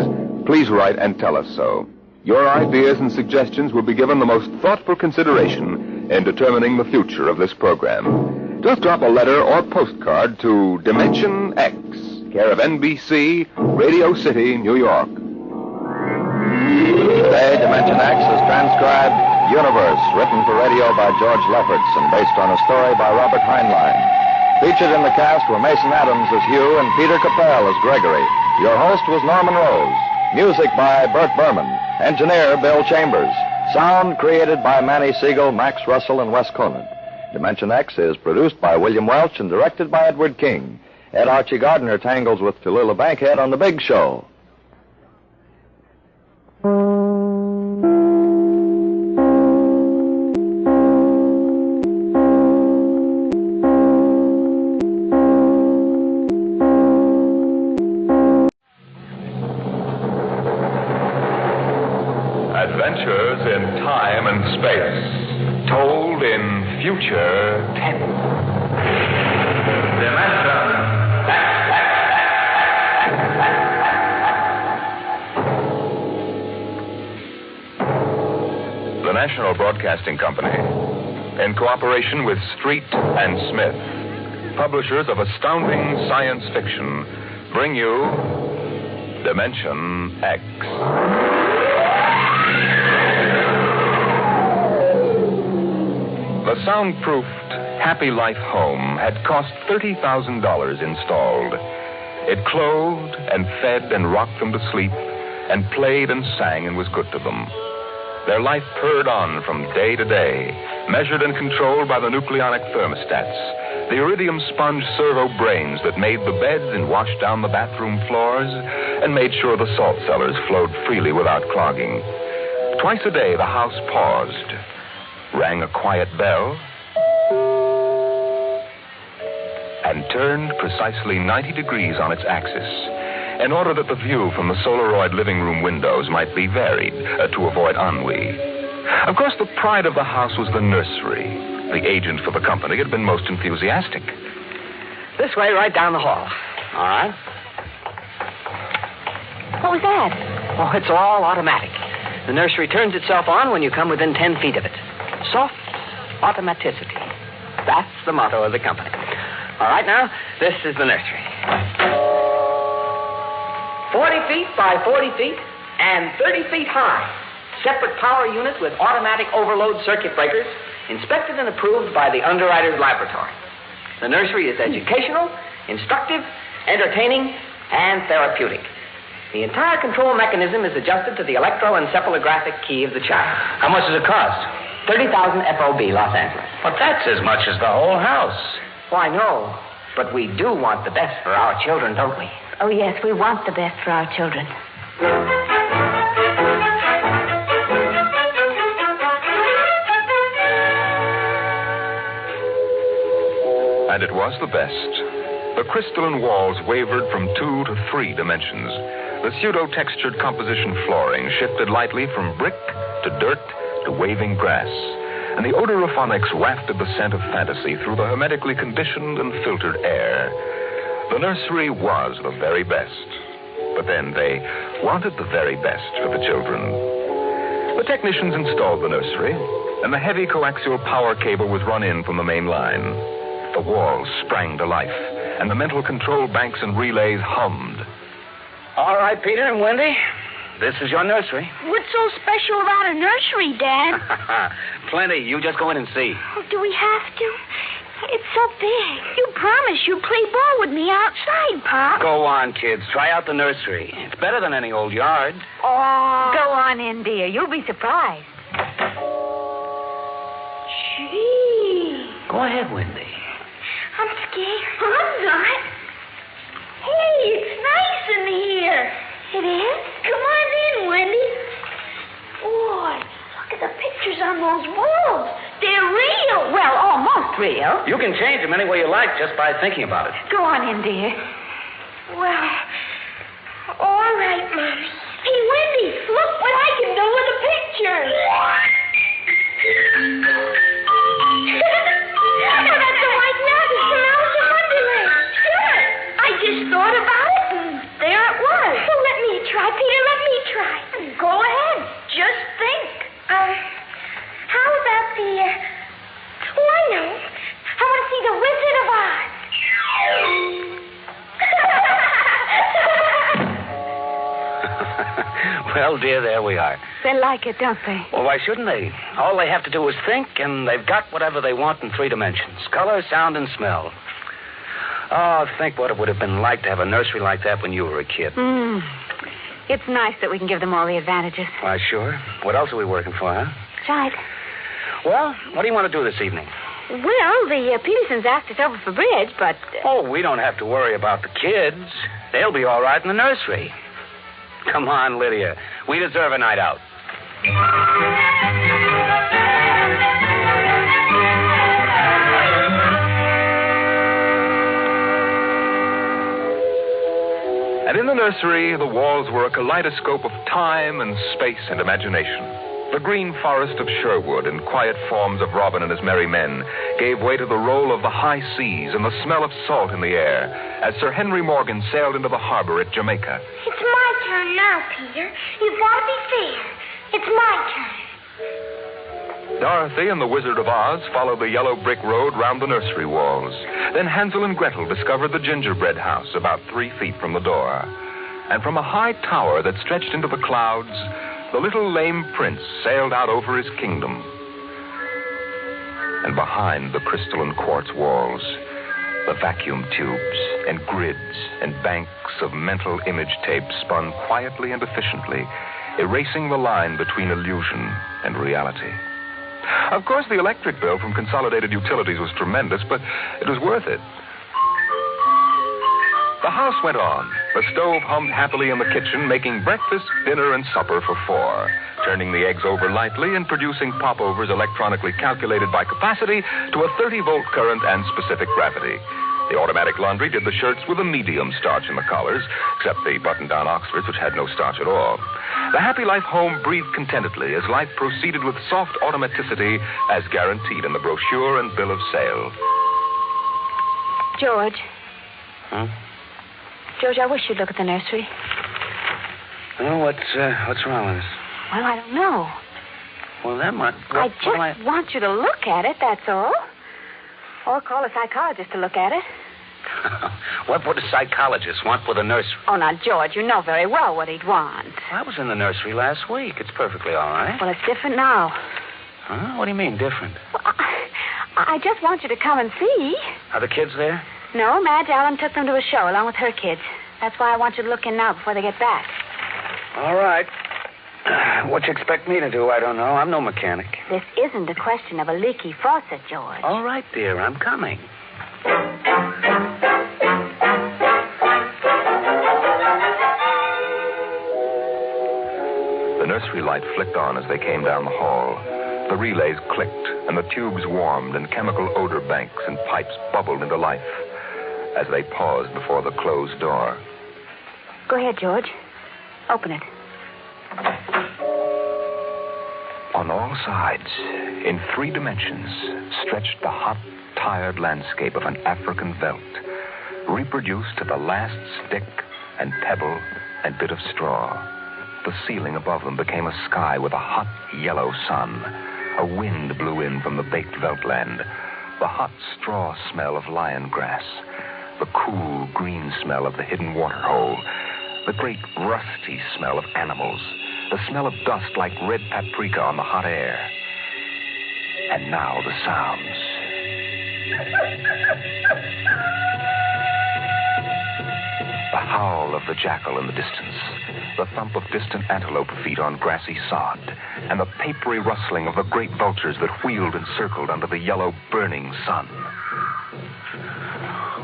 please write and tell us so. Your ideas and suggestions will be given the most thoughtful consideration in determining the future of this program. Just drop a letter or postcard to dimensionx, care of NBC, Radio City, New York. Today, dimensionx is transcribed Universe, written for radio by George Lefferts and based on a story by Robert Heinlein. Featured in the cast were Mason Adams as Hugh and Peter Capell as Gregory. Your host was Norman Rose. Music by Bert Berman. Engineer Bill Chambers. Sound created by Manny Siegel, Max Russell, and Wes Conant. dimensionx is produced by William Welch and directed by Edward King. Ed Archie Gardner tangles with Tallulah Bankhead on The Big Show. Adventures in time and space, told in future tense. The National Broadcasting Company, in cooperation with Street and Smith, publishers of astounding science fiction, bring you Dimensionx. The soundproofed Happy Life home had cost $30,000 installed. It clothed and fed and rocked them to sleep and played and sang and was good to them. Their life purred on from day to day, measured and controlled by the nucleonic thermostats, the iridium sponge servo brains that made the beds and washed down the bathroom floors and made sure the salt cellars flowed freely without clogging. Twice a day, the house paused, rang a quiet bell, and turned precisely 90 degrees on its axis in order that the view from the Solaroid living room windows might be varied to avoid ennui. Of course, the pride of the house was the nursery. The agent for the company had been most enthusiastic. This way, right down the hall. All right. What was that? Oh, it's all automatic. The nursery turns itself on when you come within 10 feet of it. Soft automaticity. That's the motto of the company. All right, now, this is the nursery. 40 feet by 40 feet and 30 feet high. Separate power units with automatic overload circuit breakers, inspected and approved by the underwriter's laboratory. The nursery is educational, instructive, entertaining, and therapeutic. The entire control mechanism is adjusted to the electroencephalographic key of the child. How much does it cost? 30,000 FOB, Los Angeles. But that's as much as the whole house. Why, no. But we do want the best for our children, don't we? Oh, yes, we want the best for our children. And it was the best. The crystalline walls wavered from 2 to 3 dimensions. The pseudo-textured composition flooring shifted lightly from brick to dirt to waving grass. And the odorophonics wafted the scent of fantasy through the hermetically conditioned and filtered air. The nursery was the very best. But then they wanted the very best for the children. The technicians installed the nursery, and the heavy coaxial power cable was run in from the main line. The walls sprang to life, and the mental control banks and relays hummed. All right, Peter and Wendy, this is your nursery. What's so special about a nursery, Dad? Plenty. You just go in and see. Oh, do we have to? It's so big. You promised you'd play ball with me outside, Pop. Go on, kids. Try out the nursery. It's better than any old yard. Oh. Go on in, dear. You'll be surprised. Gee. Go ahead, Wendy. I'm scared. I'm not. Hey, it's nice in here. It is? Come on in, Wendy. Boy, look at the pictures on those walls. They're real. Well, almost real. You can change them any way you like just by thinking about it. Go on in, dear. Well, all right, Mommy. Hey, Wendy, look what I can do with the pictures. That's a white mouse from Alice in Wonderland. Sure. I just thought about it, and there it was. Well, let me try, Peter. Let me try. Go ahead. Just think. How about the... Oh, I know. I want to see the Wizard of Oz. Well, dear, there we are. They like it, don't they? Well, why shouldn't they? All they have to do is think, and they've got whatever they want in 3 dimensions. Color, sound, and smell. Oh, think what it would have been like to have a nursery like that when you were a kid. It's nice that we can give them all the advantages. Why, sure. What else are we working for, huh? That's right. Well, what do you want to do this evening? Well, the Petersons asked us over for bridge, but... Oh, we don't have to worry about the kids. They'll be all right in the nursery. Come on, Lydia. We deserve a night out. And in the nursery, the walls were a kaleidoscope of time and space and imagination. The green forest of Sherwood and quiet forms of Robin and his merry men gave way to the roll of the high seas and the smell of salt in the air as Sir Henry Morgan sailed into the harbor at Jamaica. It's my turn now, Peter. You've got to be fair. It's my turn. Dorothy and the Wizard of Oz followed the yellow brick road round the nursery walls. Then Hansel and Gretel discovered the gingerbread house about 3 feet from the door. And from a high tower that stretched into the clouds, the little lame prince sailed out over his kingdom. And behind the crystal and quartz walls, the vacuum tubes and grids and banks of mental image tape spun quietly and efficiently, erasing the line between illusion and reality. Of course, the electric bill from Consolidated Utilities was tremendous, but it was worth it. The house went on. The stove hummed happily in the kitchen, making breakfast, dinner, and supper for 4, turning the eggs over lightly and producing popovers electronically calculated by capacity to a 30-volt current and specific gravity. The automatic laundry did the shirts with a medium starch in the collars, except the button-down Oxfords, which had no starch at all. The Happy Life home breathed contentedly as life proceeded with soft automaticity as guaranteed in the brochure and bill of sale. George. Huh? George, I wish you'd look at the nursery. Well, what's wrong with this? Well, I don't know. Well, then what? I just want you to look at it, that's all. Or call a psychologist to look at it. What would a psychologist want with a nursery? Oh, now, George, you know very well what he'd want. I was in the nursery last week. It's perfectly all right. Well, it's different now. Huh? What do you mean, different? Well, I just want you to come and see. Are the kids there? No, Madge Allen took them to a show along with her kids. That's why I want you to look in now before they get back. All right. What you expect me to do, I don't know. I'm no mechanic. This isn't a question of a leaky faucet, George. All right, dear, I'm coming. The nursery light flicked on as they came down the hall. The relays clicked, and the tubes warmed, and chemical odor banks and pipes bubbled into life as they paused before the closed door. Go ahead, George. Open it. On all sides, in 3 dimensions, stretched the hot, tired landscape of an African veldt, reproduced to the last stick and pebble and bit of straw. The ceiling above them became a sky with a hot, yellow sun. A wind blew in from the baked veldtland. The hot straw smell of lion grass. The cool, green smell of the hidden waterhole. The great, rusty smell of animals. The smell of dust like red paprika on the hot air. And now the sounds. The howl of the jackal in the distance. The thump of distant antelope feet on grassy sod. And the papery rustling of the great vultures that wheeled and circled under the yellow, burning sun.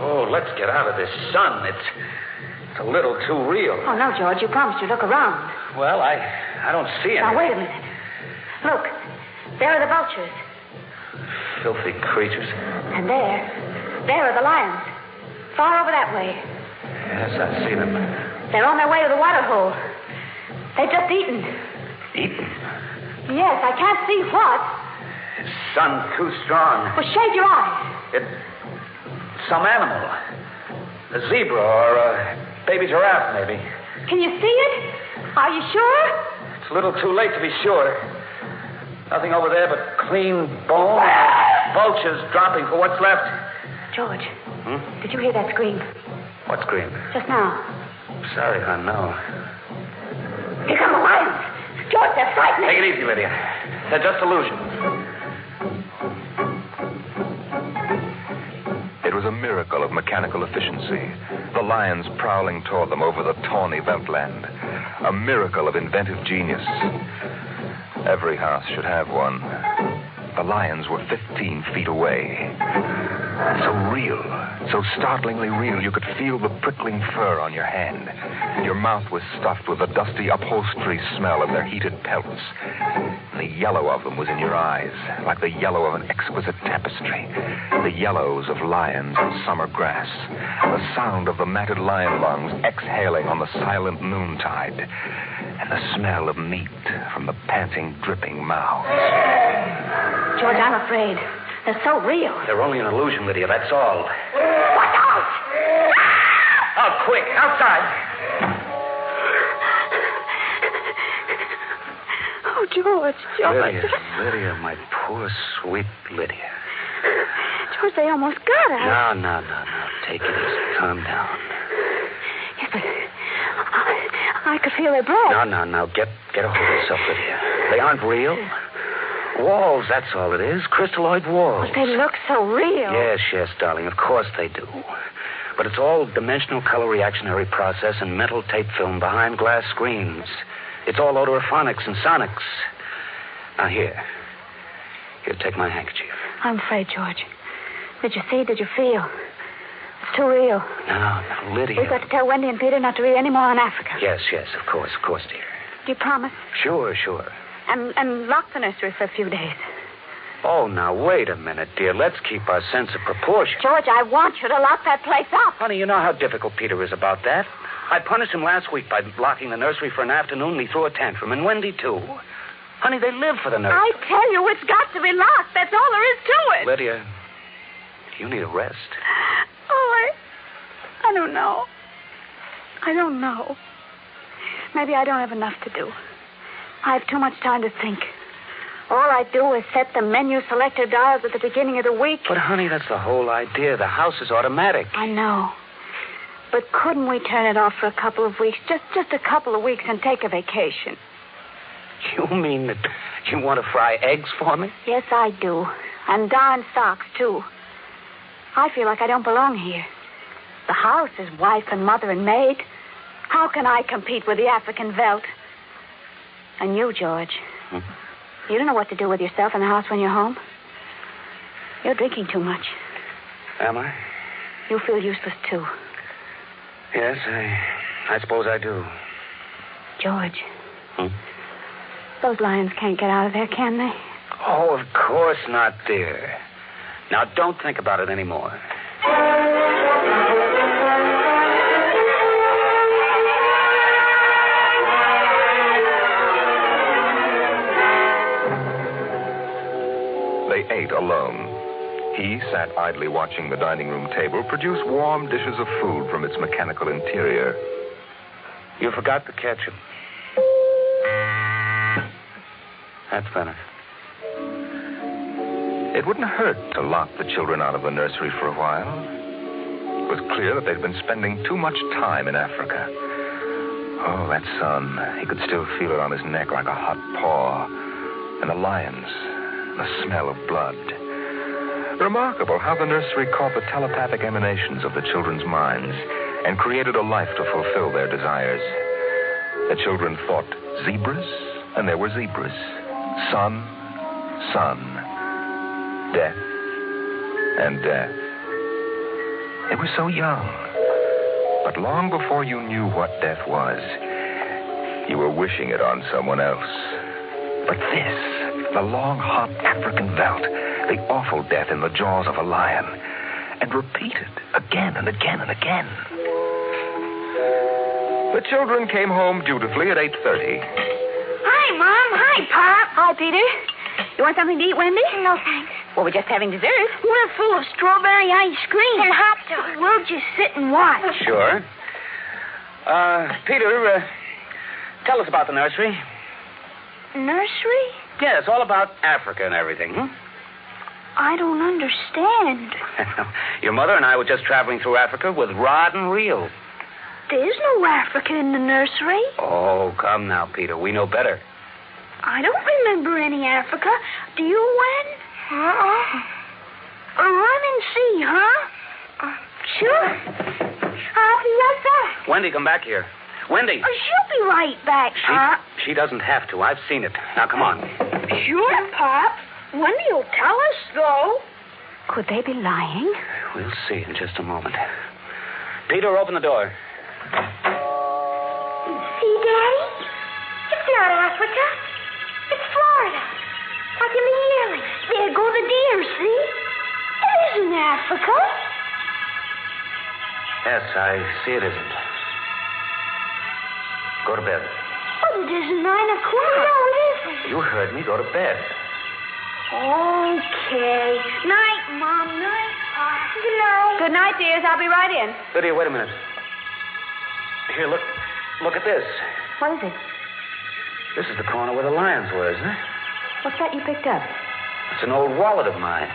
Oh, let's get out of this sun. It's a little too real. Oh, no, George. You promised you'd look around. Well, I don't see anything. Now, wait a minute. Look. There are the vultures. Filthy creatures. And there are the lions. Far over that way. Yes, I see them. They're on their way to the water hole. They've just eaten. Eaten? Yes, I can't see what. The sun's too strong. Well, shade your eyes. Some animal. A zebra or a baby giraffe, maybe. Can you see it? Are you sure? It's a little too late to be sure. Nothing over there but clean bone. Vultures dropping for what's left. George, did you hear that scream? What scream? Just now. Sorry, hon, no. Here come the lions. George, they're frightening. Take it easy, Lydia. They're just illusions. It was a miracle of mechanical efficiency. The lions prowling toward them over the tawny veldtland. A miracle of inventive genius. Every house should have one. The lions were 15 feet away. So real, so startlingly real, you could feel the prickling fur on your hand. Your mouth was stuffed with the dusty upholstery smell of their heated pelts. The yellow of them was in your eyes, like the yellow of an exquisite tapestry. The yellows of lions and summer grass. The sound of the matted lion lungs exhaling on the silent noontide. And the smell of meat from the panting, dripping mouths. George, I'm afraid. They're so real. They're only an illusion, Lydia, that's all. Watch out! Oh, quick, outside. Oh, George. Lydia, my poor, sweet Lydia. George, they almost got us. No. Take it easy. Calm down. Yes, but I could feel their breath. No. Get a hold of yourself, Lydia. They aren't real. Walls, that's all it is. Crystalloid walls. But they look so real. Yes, darling. Of course they do. But it's all dimensional color reactionary process and mental tape film behind glass screens. It's all odorophonics and sonics. Now, here, take my handkerchief. I'm afraid, George. Did you see? Did you feel? It's too real. No, Lydia. We've got to tell Wendy and Peter not to read any more on Africa. Yes, of course, dear. Do you promise? Sure. And lock the nursery for a few days. Oh, now, wait a minute, dear. Let's keep our sense of proportion. George, I want you to lock that place up. Honey, you know how difficult Peter is about that. I punished him last week by locking the nursery for an afternoon, and he threw a tantrum, and Wendy, too. Honey, they live for the nursery. I tell you, it's got to be locked. That's all there is to it. Lydia, you need a rest. Oh, I don't know. Maybe I don't have enough to do. I have too much time to think. All I do is set the menu selector dials at the beginning of the week. But, honey, that's the whole idea. The house is automatic. I know. But couldn't we turn it off for a couple of weeks? Just a couple of weeks and take a vacation. You mean that you want to fry eggs for me? Yes, I do. And darn socks, too. I feel like I don't belong here. The house is wife and mother and maid. How can I compete with the African Veldt? And you, George, you don't know what to do with yourself in the house when you're home. You're drinking too much. Am I? You feel useless, too. Yes, I suppose I do. George. Those lions can't get out of there, can they? Oh, of course not, dear. Now, don't think about it anymore. They ate alone. He sat idly watching the dining room table produce warm dishes of food from its mechanical interior. You forgot the ketchup. That's better. It wouldn't hurt to lock the children out of the nursery for a while. It was clear that they'd been spending too much time in Africa. Oh, that sun. He could still feel it on his neck like a hot paw. And the lions, the smell of blood. Remarkable how the nursery caught the telepathic emanations of the children's minds and created a life to fulfill their desires. The children thought zebras, and there were zebras. Sun, death, and death. They were so young. But long before you knew what death was, you were wishing it on someone else. But this, the long, hot African Veldt, the awful death in the jaws of a lion, and repeated again and again and again. The children came home dutifully at 8:30. Hi, Mom. Hi, Pop. Hi, Peter. You want something to eat, Wendy? No, thanks. Well, we're just having dessert. We're full of strawberry ice cream. And hot dogs. We'll just sit and watch. Sure. Peter, tell us about the nursery. Nursery? Yes, all about Africa and everything. I don't understand. Your mother and I were just traveling through Africa with rod and reel. There's no Africa in the nursery. Oh, come now, Peter. We know better. I don't remember any Africa. Do you, Wen? Run and see, huh? Sure. I'll be right back. Wendy, come back here. Wendy. She'll be right back, Pop. She doesn't have to. I've seen it. Now, come on. Sure, Pop. Wendy will tell us, though. Could they be lying? We'll see in just a moment. Peter, open the door. See, Daddy? It's not Africa. It's Florida. Like in the yearling. There go the deer, see? It isn't Africa. Yes, I see it isn't. Go to bed. But it isn't 9 o'clock. No, it isn't. You heard me. Go to bed. Okay. Night, Mom. Night, Pop. Good night. Good night, dears. I'll be right in. Lydia, wait a minute. Here, look at this. What is it? This is the corner where the lions were, isn't it? What's that you picked up? It's an old wallet of mine.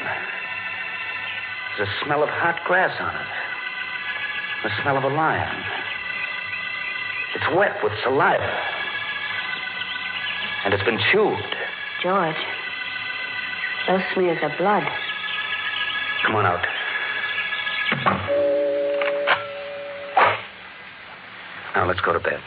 There's a smell of hot grass on it. The smell of a lion. It's wet with saliva. And it's been chewed. George, those smears of blood. Come on out. Now, let's go to bed.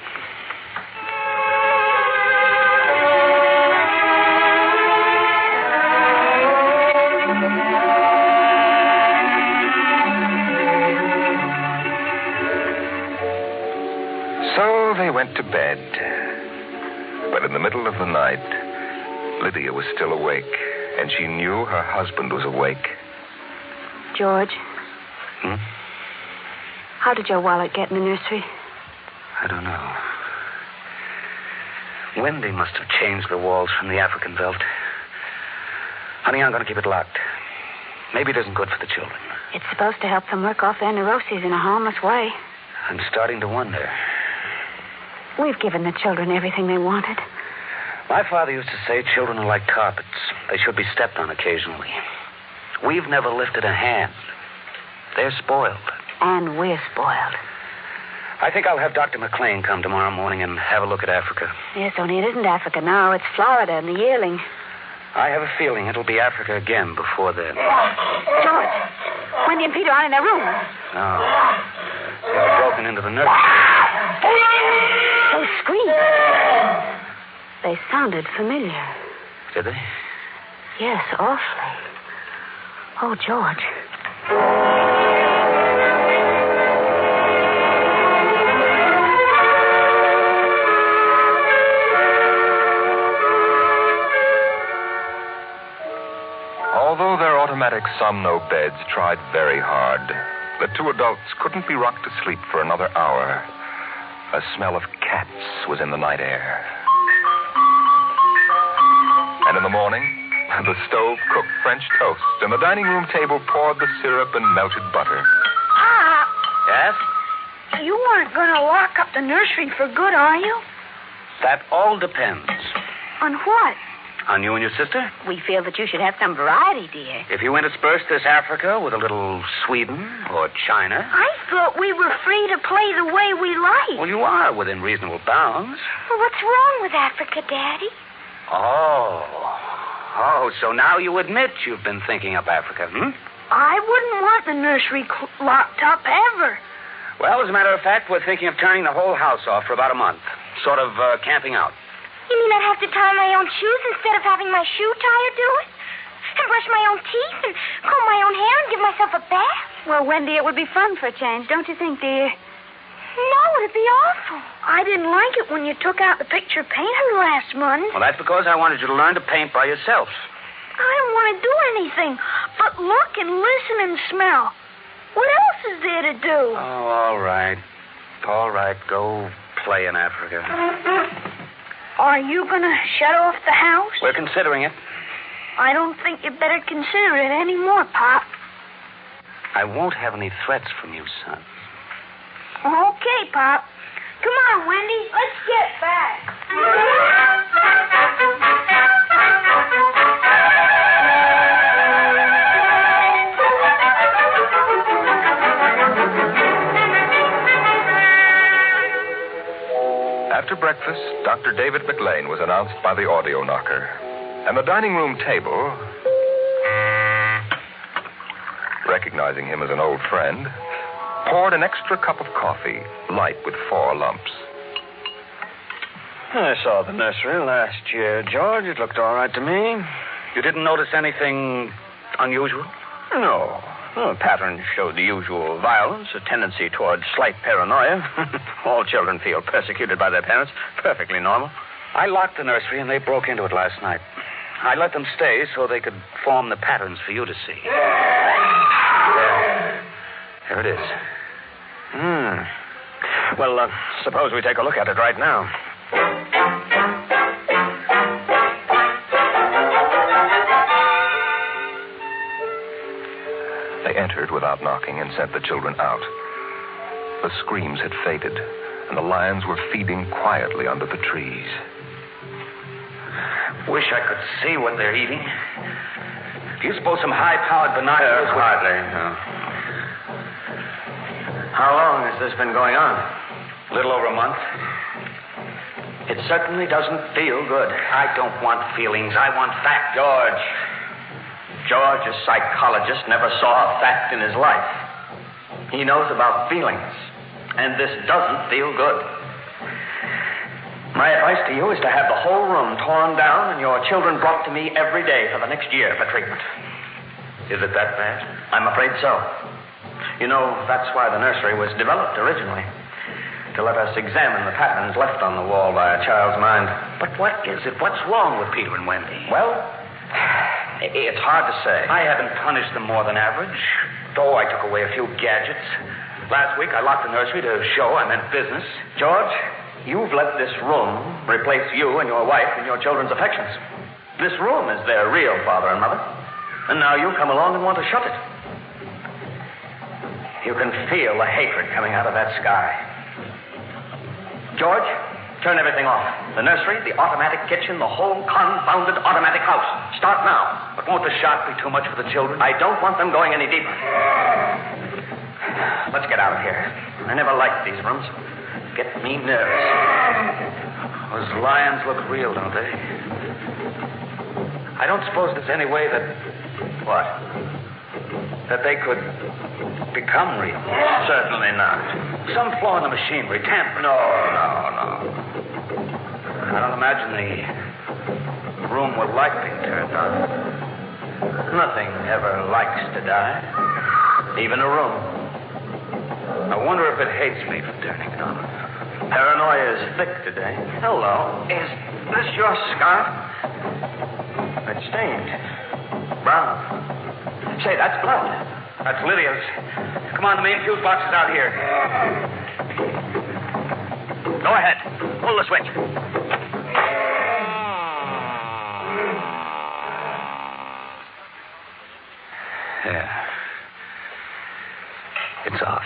So they went to bed. But in the middle of the night, Lydia was still awake, and she knew her husband was awake. George? Hmm? How did your wallet get in the nursery? I don't know. Wendy must have changed the walls from the African Veldt. Honey, I'm going to keep it locked. Maybe it isn't good for the children. It's supposed to help them work off their neuroses in a harmless way. I'm starting to wonder. We've given the children everything they wanted. My father used to say children are like carpets. They should be stepped on occasionally. We've never lifted a hand. They're spoiled. And we're spoiled. I think I'll have Dr. McLean come tomorrow morning and have a look at Africa. Yes, only it isn't Africa now. It's Florida and the yearling. I have a feeling it'll be Africa again before then. George, Wendy and Peter aren't in their room. No. They've broken into the nursery. Those screams. They sounded familiar. Did they? Yes, awfully. Oh, George. Although their automatic somno beds tried very hard, the two adults couldn't be rocked to sleep for another hour. A smell of cats was in the night air. And in the morning, the stove cooked French toast, and the dining room table poured the syrup and melted butter. Yes? You aren't going to lock up the nursery for good, are you? That all depends. On what? On you and your sister? We feel that you should have some variety, dear. If you intersperse this Africa with a little Sweden or China... I thought we were free to play the way we like. Well, you are within reasonable bounds. Well, what's wrong with Africa, Daddy? Oh, so now you admit you've been thinking up Africa, hmm? I wouldn't want the nursery locked up ever. Well, as a matter of fact, we're thinking of turning the whole house off for about a month. Sort of camping out. You mean I'd have to tie my own shoes instead of having my shoe tire do it? And brush my own teeth and comb my own hair and give myself a bath? Well, Wendy, it would be fun for a change, don't you think, dear? No, it'd be awful. I didn't like it when you took out the picture painter last month. Well, that's because I wanted you to learn to paint by yourself. I don't want to do anything but look and listen and smell. What else is there to do? Oh, all right. All right, go play in Africa. Are you going to shut off the house? We're considering it. I don't think you better consider it anymore, Pop. I won't have any threats from you, son. Okay, Pop. Come on, Wendy. Let's get back. After breakfast, Dr. David McLean was announced by the audio knocker. And the dining room table, recognizing him as an old friend, poured an extra cup of coffee, light with 4 lumps. I saw the nursery last year, George. It looked all right to me. You didn't notice anything unusual? No. The pattern showed the usual violence, a tendency toward slight paranoia. All children feel persecuted by their parents. Perfectly normal. I locked the nursery and they broke into it last night. I let them stay so they could form the patterns for you to see. There it is. Well, suppose we take a look at it right now. They entered without knocking and sent the children out. The screams had faded, and the lions were feeding quietly under the trees. Wish I could see what they're eating. Do you suppose some high-powered binoculars would... Hardly, no. How long has this been going on? A little over a month. It certainly doesn't feel good. I don't want feelings. I want fact. George, a psychologist, never saw a fact in his life. He knows about feelings, and this doesn't feel good. My advice to you is to have the whole room torn down and your children brought to me every day for the next year for treatment. Is it that bad? I'm afraid so. You know, that's why the nursery was developed originally. To let us examine the patterns left on the wall by a child's mind. But what is it? What's wrong with Peter and Wendy? Well, it's hard to say. I haven't punished them more than average, though I took away a few gadgets. Last week, I locked the nursery to show I meant business. George, you've let this room replace you and your wife and your children's affections. This room is their real father and mother. And now you come along and want to shut it. You can feel the hatred coming out of that sky. George, turn everything off. The nursery, the automatic kitchen, the whole confounded automatic house. Start now. But won't the shock be too much for the children? I don't want them going any deeper. Let's get out of here. I never liked these rooms. Get me nervous. Those lions look real, don't they? I don't suppose there's any way that... What? That they could become real. Certainly not. Some flaw in the machinery, tamper. No. I don't imagine the room would like being turned on. Nothing ever likes to die. Even a room. I wonder if it hates me for turning it on. Paranoia is thick today. Hello. Is this your scarf? It's stained. Brown. Say, that's blood. That's Lydia's. Come on, the main fuse box is out here. Go ahead. Pull the switch. Yeah. It's off.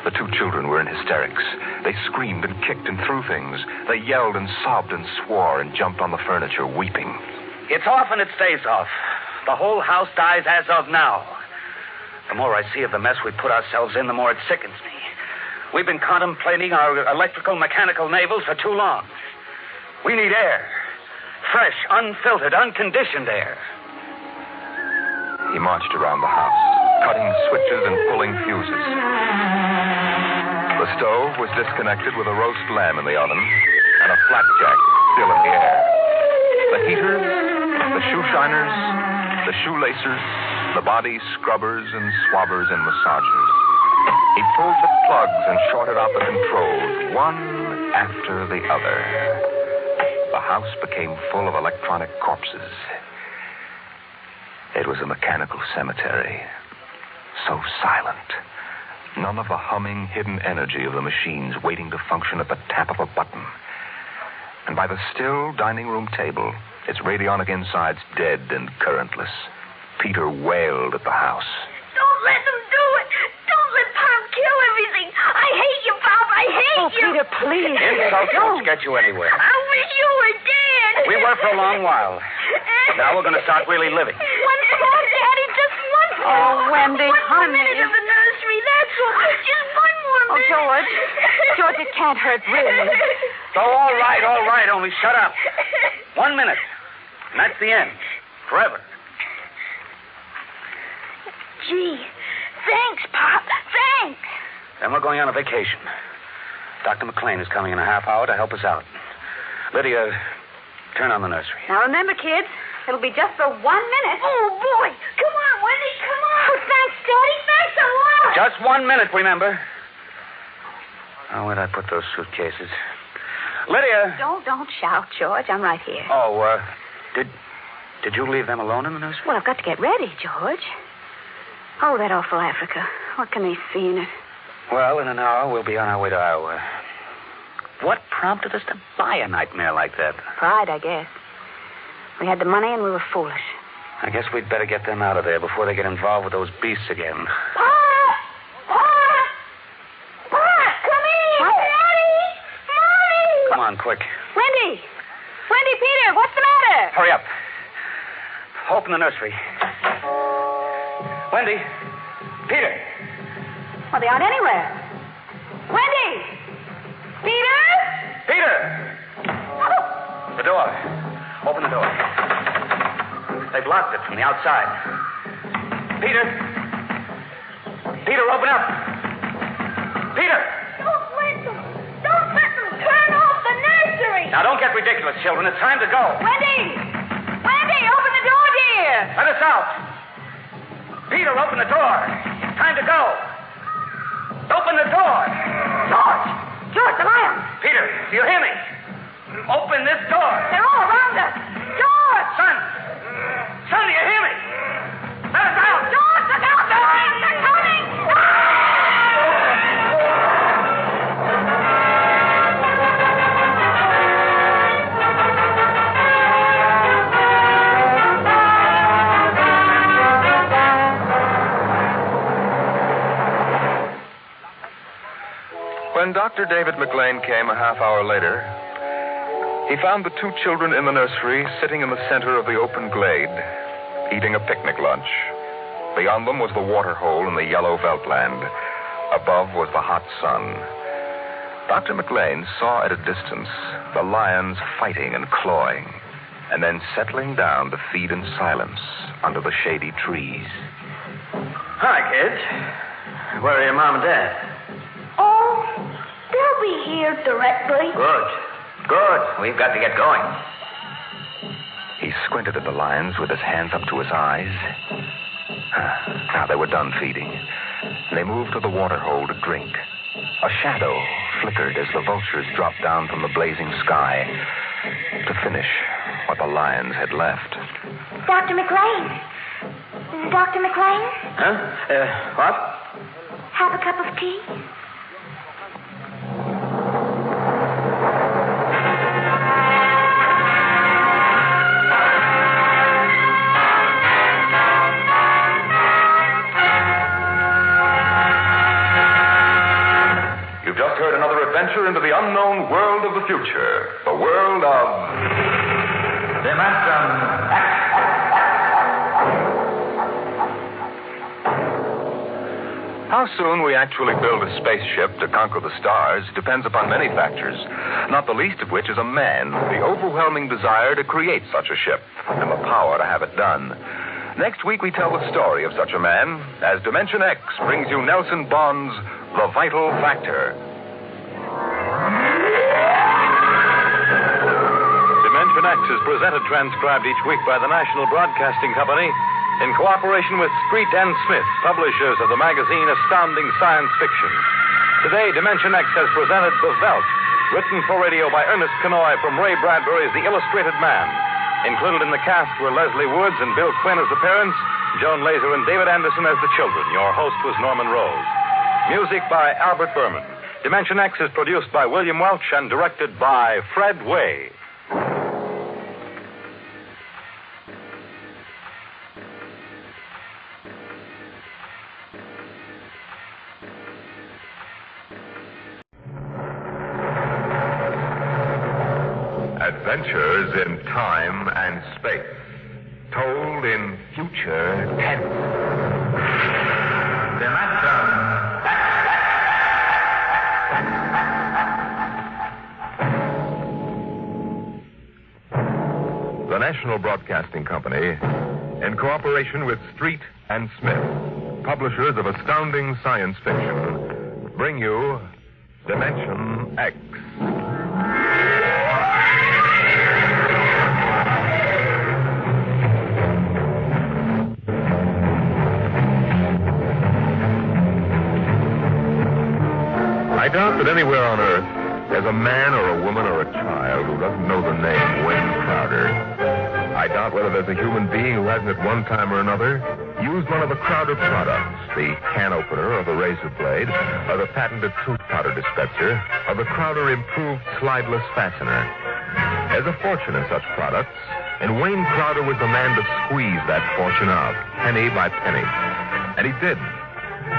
The two children were in hysterics. They screamed and kicked and threw things. They yelled and sobbed and swore and jumped on the furniture, weeping. It's off and it stays off. The whole house dies as of now. The more I see of the mess we put ourselves in, the more it sickens me. We've been contemplating our electrical, mechanical navels for too long. We need air. Fresh, unfiltered, unconditioned air. He marched around the house, cutting switches and pulling fuses. The stove was disconnected with a roast lamb in the oven and a flapjack still in the air. The heaters, the shoe shiners, the shoelacers, the body scrubbers and swabbers and massagers. He pulled the plugs and shorted out the controls, one after the other. The house became full of electronic corpses. It was a mechanical cemetery, so silent. None of the humming, hidden energy of the machines waiting to function at the tap of a button. And by the still dining room table, its radionic insides dead and currentless, Peter wailed at the house. Don't let them do it. Don't let Pop kill everything. I hate you, Pop. I hate you. Peter, please. Insults won't get you anywhere. I wish you were dead. We were for a long while. Now we're going to start really living. Once more, Daddy. Just once more. Oh, Wendy, one honey. minute of the nursery. That's all. Just one more minute. George. George, it can't hurt, really. So, all right. Only shut up. 1 minute. And that's the end. Forever. Gee, thanks, Pop. Thanks. Then we're going on a vacation. Dr. McLean is coming in a half hour to help us out. Lydia, turn on the nursery. Now remember, kids, it'll be just for 1 minute. Oh, boy. Come on, Wendy, come on. Oh, thanks, Daddy. Thanks a lot. Just 1 minute, remember. Oh, where'd I put those suitcases? Lydia! Don't shout, George. I'm right here. Oh, did you leave them alone in the nursery? Well, I've got to get ready, George. Oh, that awful Africa. What can they see in it? Well, in an hour, we'll be on our way to Iowa. What prompted us to buy a nightmare like that? Pride, I guess. We had the money and we were foolish. I guess we'd better get them out of there before they get involved with those beasts again. Come on, quick. Wendy, Peter, what's the matter? Hurry up. Open the nursery. Wendy, Peter. Well, they aren't anywhere. Wendy! Peter! Peter! Oh. The door. Open the door. They've locked it from the outside. Peter! Peter, open up! Peter! Don't let them turn off the nursery. Now, don't get ridiculous, children. It's time to go. Wendy, open the door, dear. Let us out. Peter, open the door. It's time to go. Open the door. George, the lions. Peter, do you hear me? Open this door. They're all around us. George! Son, do you hear me? Let us out. George, look out. The lions are coming. When Dr. David McLean came a half hour later, he found the two children in the nursery sitting in the center of the open glade, eating a picnic lunch. Beyond them was the water hole in the yellow Veldt land. Above was the hot sun. Dr. McLean saw at a distance the lions fighting and clawing, and then settling down to feed in silence under the shady trees. Hi, kids. Where are your mom and dad? Oh, they'll be here directly. Good. We've got to get going. He squinted at the lions with his hands up to his eyes. Now they were done feeding. They moved to the water hole to drink. A shadow flickered as the vultures dropped down from the blazing sky to finish what the lions had left. Dr. McLean. Dr. McLean? Huh? What? Have a cup of tea? You've just heard another adventure into the unknown world of the future. The world of... Dimensionx. How soon we actually build a spaceship to conquer the stars depends upon many factors, not the least of which is a man, the overwhelming desire to create such a ship, and the power to have it done. Next week we tell the story of such a man as Dimensionx brings you Nelson Bond's The Vital Factor. Dimensionx is presented transcribed each week by the National Broadcasting Company in cooperation with Street and Smith, publishers of the magazine Astounding Science Fiction. Today, Dimensionx has presented The Veldt, written for radio by Ernest Kenoy from Ray Bradbury's The Illustrated Man. Included in the cast were Leslie Woods and Bill Quinn as the parents, Joan Laser and David Anderson as the children. Your host was Norman Rose. Music by Albert Berman. Dimensionx is produced by William Welch and directed by Fred Way. Adventures in time and space, told in future tense. The National Broadcasting Company, in cooperation with Street and Smith, publishers of Astounding Science Fiction, bring you Dimensionx. I doubt that anywhere on Earth there's a man or a woman or a child who doesn't know the name Wayne Crowder. I doubt whether there's a human being who hasn't at one time or another used one of the Crowder products, the can opener or the razor blade, or the patented tooth powder dispenser, or the Crowder improved slideless fastener. There's a fortune in such products, and Wayne Crowder was the man to squeeze that fortune out, penny by penny. And he did.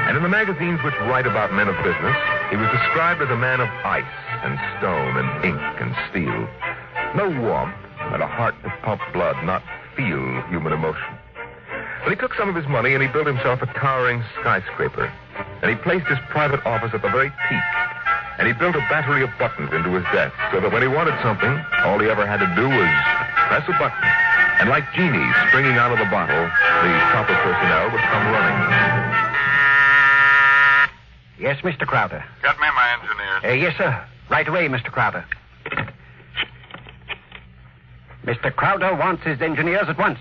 And in the magazines which write about men of business, he was described as a man of ice and stone and ink and steel. No warmth, and a heart to pump blood, not feel human emotion. But he took some of his money and he built himself a towering skyscraper. And he placed his private office at the very peak. And he built a battery of buttons into his desk so that when he wanted something, all he ever had to do was press a button. And like genies springing out of the bottle, the proper personnel would come running. Yes, Mr. Crowder. Get me my engineers. Yes, sir. Right away, Mr. Crowder. Mr. Crowder wants his engineers at once.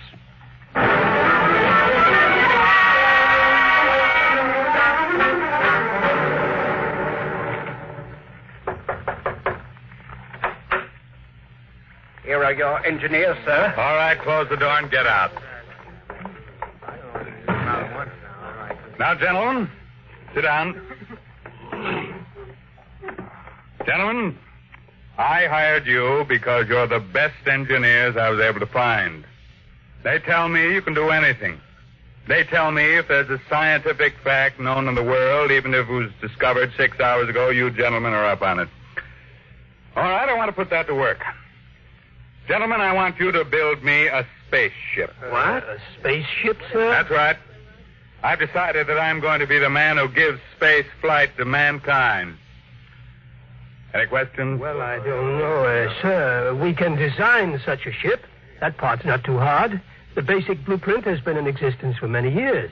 Here are your engineers, sir. All right, close the door and get out. Now, gentlemen, sit down. Gentlemen, I hired you because you're the best engineers I was able to find. They tell me you can do anything. They tell me if there's a scientific fact known in the world, even if it was discovered 6 hours ago, you gentlemen are up on it. All right, I want to put that to work. Gentlemen, I want you to build me a spaceship. What? A spaceship, sir? That's right. I've decided that I'm going to be the man who gives space flight to mankind. Any questions? Well, I don't know, sir. We can design such a ship. That part's not too hard. The basic blueprint has been in existence for many years.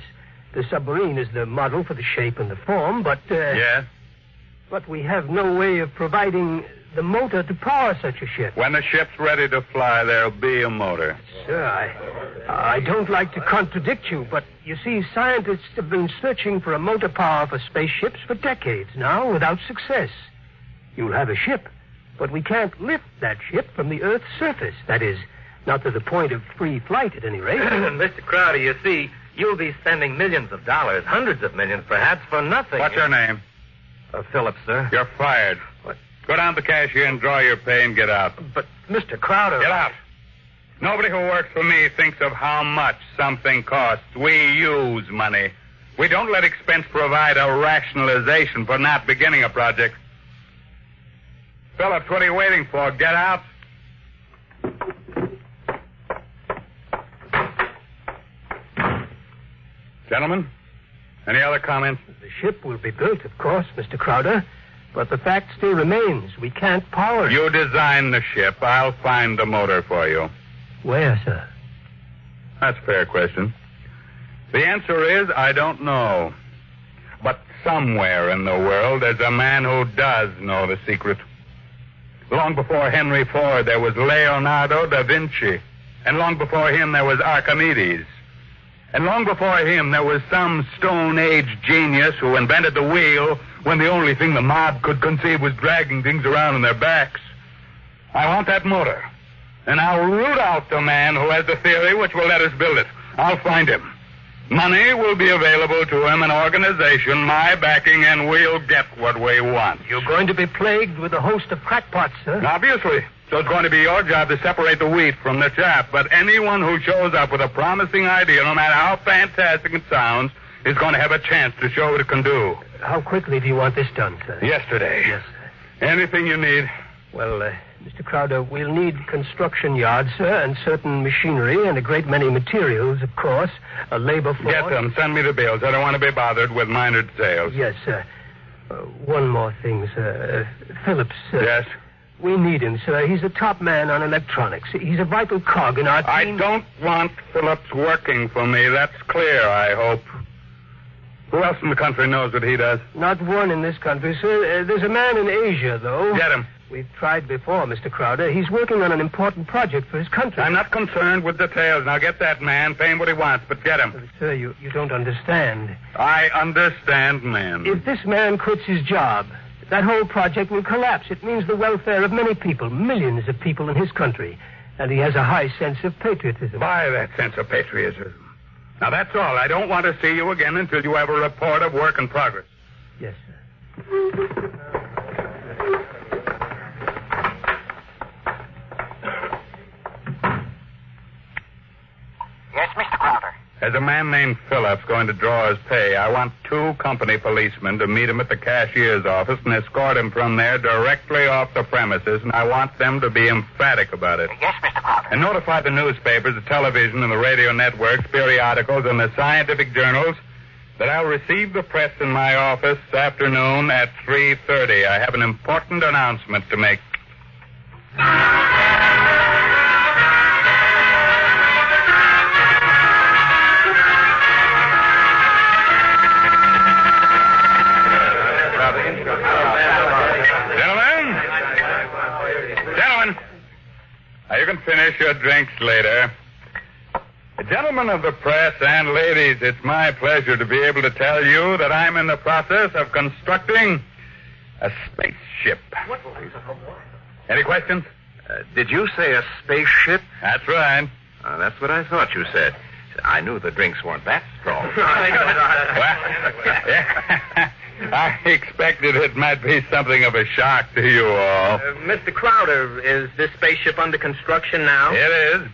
The submarine is the model for the shape and the form, but... Yes? But we have no way of providing the motor to power such a ship. When the ship's ready to fly, there'll be a motor. Sir, I don't like to contradict you, but you see, scientists have been searching for a motor power for spaceships for decades now without success. You'll have a ship, but we can't lift that ship from the Earth's surface. That is, not to the point of free flight, at any rate. Mr. Crowder, you see, you'll be spending millions of dollars, hundreds of millions, perhaps, for nothing. What's your name? Phillips, sir. You're fired. What? Go down to the cashier and draw your pay and get out. But, Mr. Crowder... Get out. Nobody who works for me thinks of how much something costs. We use money. We don't let expense provide a rationalization for not beginning a project. Phillips, what are you waiting for? Get out. Gentlemen, any other comments? The ship will be built, of course, Mr. Crowder, but the fact still remains. We can't power it. You design the ship. I'll find the motor for you. Where, sir? That's a fair question. The answer is, I don't know. But somewhere in the world, there's a man who does know the secret. Long before Henry Ford, there was Leonardo da Vinci. And long before him, there was Archimedes. And long before him, there was some Stone Age genius who invented the wheel when the only thing the mob could conceive was dragging things around on their backs. I want that motor. And I'll root out the man who has the theory which will let us build it. I'll find him. Money will be available to him, an organization, my backing, and we'll get what we want. You're going to be plagued with a host of crackpots, sir. Obviously. So it's going to be your job to separate the wheat from the chaff. But anyone who shows up with a promising idea, no matter how fantastic it sounds, is going to have a chance to show what it can do. How quickly do you want this done, sir? Yesterday. Yes, sir. Anything you need. Well, Mr. Crowder, we'll need construction yards, sir, and certain machinery, and a great many materials, of course. A labor force. Get them. Send me the bills. I don't want to be bothered with minor details. Yes, sir. One more thing, sir. Phillips, sir. Yes? We need him, sir. He's a top man on electronics. He's a vital cog in our team. I don't want Phillips working for me. That's clear, I hope. Who else in the country knows what he does? Not one in this country, sir. There's a man in Asia, though. Get him. We've tried before, Mr. Crowder. He's working on an important project for his country. I'm not concerned with details. Now get that man, pay him what he wants, but get him. Sir, you don't understand. I understand, man. If this man quits his job, that whole project will collapse. It means the welfare of many people, millions of people in his country. And he has a high sense of patriotism. By that sense of patriotism. Now, that's all. I don't want to see you again until you have a report of work in progress. Yes, sir. Yes, Mr. Crowder. There's a man named Phillips going to draw his pay. I want 2 company policemen to meet him at the cashier's office and escort him from there directly off the premises, and I want them to be emphatic about it. Yes, Mr. Crowder. And notify the newspapers, the television, and the radio networks, periodicals, and the scientific journals that I'll receive the press in my office this afternoon at 3:30. I have an important announcement to make. Gentlemen, you can finish your drinks later. Gentlemen of the press and ladies, it's my pleasure to be able to tell you that I'm in the process of constructing a spaceship. Any questions? Did you say a spaceship? That's right. That's what I thought you said. I knew the drinks weren't that strong. I expected it might be something of a shock to you all. Mr. Crowder, is this spaceship under construction now? It is.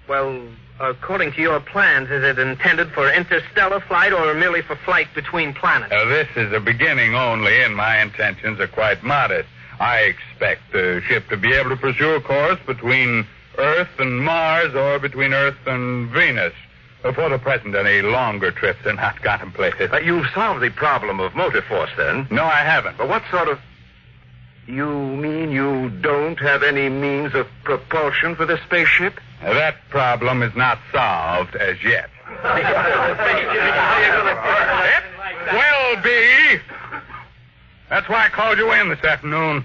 Well, according to your plans, is it intended for interstellar flight or merely for flight between planets? This is a beginning only, and my intentions are quite modest. I expect the ship to be able to pursue a course between Earth and Mars or between Earth and Venus. For the present, any longer trips are not contemplated. You've solved the problem of motor force, then? No, I haven't. But what sort of... You mean you don't have any means of propulsion for the spaceship? That problem is not solved as yet. It will be. That's why I called you in this afternoon.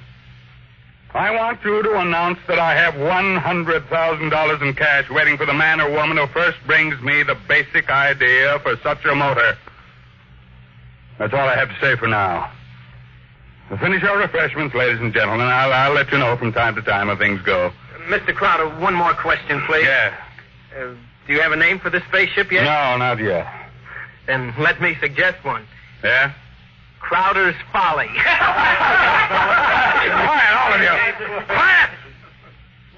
I want you to announce that I have $100,000 in cash waiting for the man or woman who first brings me the basic idea for such a motor. That's all I have to say for now. Finish your refreshments, ladies and gentlemen. I'll let you know from time to time how things go. Mr. Crowder, one more question, please. Yeah. Do you have a name for the spaceship yet? No, not yet. Then let me suggest one. Yeah? Crowder's Folly. Quiet, all of you. Quiet!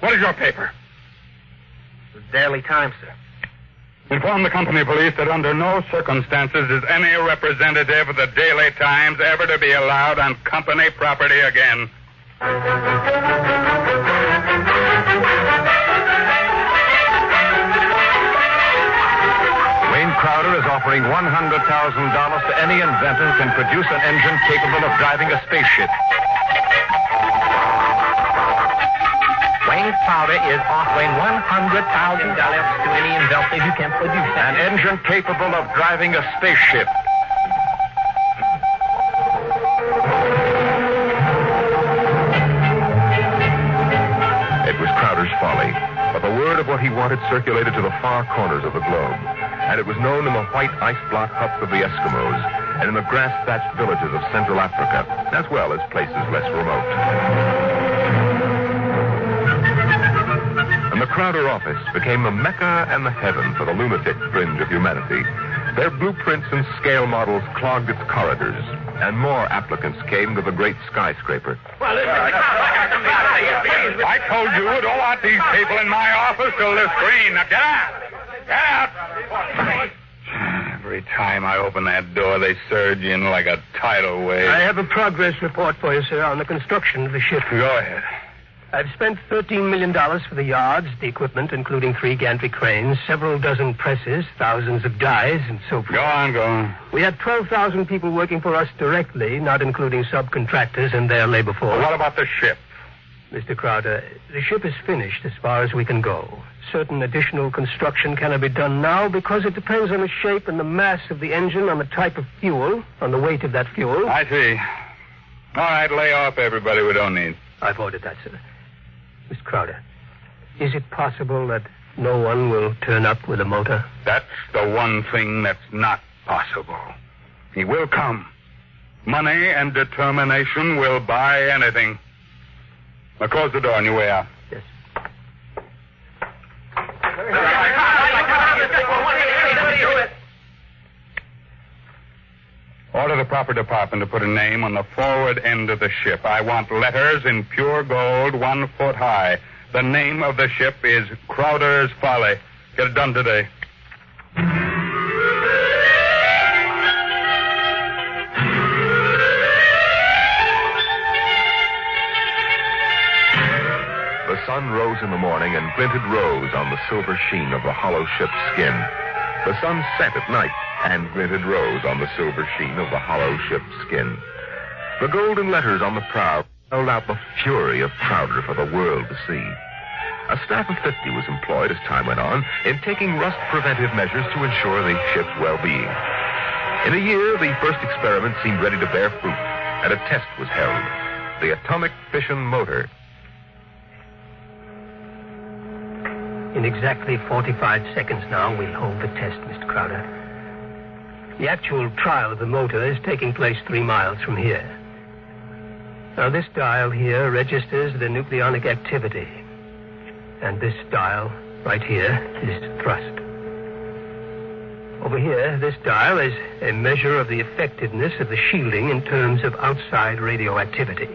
What is your paper? The Daily Times, sir. Inform the company police that under no circumstances is any representative of the Daily Times ever to be allowed on company property again. Wayne Crowder is offering $100,000 to any inventor who can produce an engine capable of driving a spaceship. Wayne Crowder is offering $100,000 to any inventor who can produce an engine capable of driving a spaceship. It was Crowder's Folly, but the word of what he wanted circulated to the far corners of the globe. And it was known in the white ice block huts of the Eskimos and in the grass-thatched villages of Central Africa, as well as places less remote. And the Crowder office became the mecca and the heaven for the lunatic fringe of humanity. Their blueprints and scale models clogged its corridors, and more applicants came to the great skyscraper. I told you, don't want these people in my office till they're screened. Now get out! Get out! Every time I open that door, they surge in like a tidal wave. I have a progress report for you, sir, on the construction of the ship. Go ahead. I've spent $13 million for the yards, the equipment, including 3 gantry cranes, several dozen presses, thousands of dies, and so forth. Go on. We had 12,000 people working for us directly, not including subcontractors and their labor force. What about the ship? Mr. Crowder, the ship is finished as far as we can go. Certain additional construction cannot be done now because it depends on the shape and the mass of the engine, on the type of fuel, on the weight of that fuel. I see. All right, lay off everybody we don't need. I've ordered that, sir. Mr. Crowder, is it possible that no one will turn up with a motor? That's the one thing that's not possible. He will come. Money and determination will buy anything. Now close the door on your way out. Yes. Order the proper department to put a name on the forward end of the ship. I want letters in pure gold 1 foot high. The name of the ship is Crowder's Folly. Get it done today. The sun rose in the morning and glinted rose on the silver sheen of the hollow ship's skin. The sun set at night and glinted rose on the silver sheen of the hollow ship's skin. The golden letters on the prow held out the fury of Crowder for the world to see. A staff of 50 was employed as time went on in taking rust preventive measures to ensure the ship's well-being. In a year, the first experiment seemed ready to bear fruit, and a test was held. The atomic fission motor. In exactly 45 seconds now, we'll hold the test, Mr. Crowder. The actual trial of the motor is taking place 3 miles from here. Now, this dial here registers the nucleonic activity. And this dial, right here, is thrust. Over here, this dial is a measure of the effectiveness of the shielding in terms of outside radioactivity.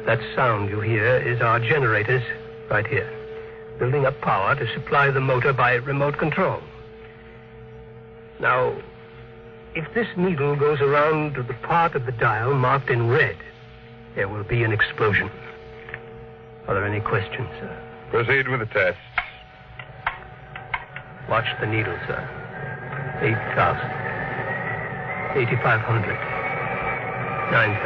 That sound you hear is our generators right here, building up power to supply the motor by remote control. Now, if this needle goes around to the part of the dial marked in red, there will be an explosion. Are there any questions, sir? Proceed with the test. Watch the needle, sir. 8,000. 8,500. 9,000.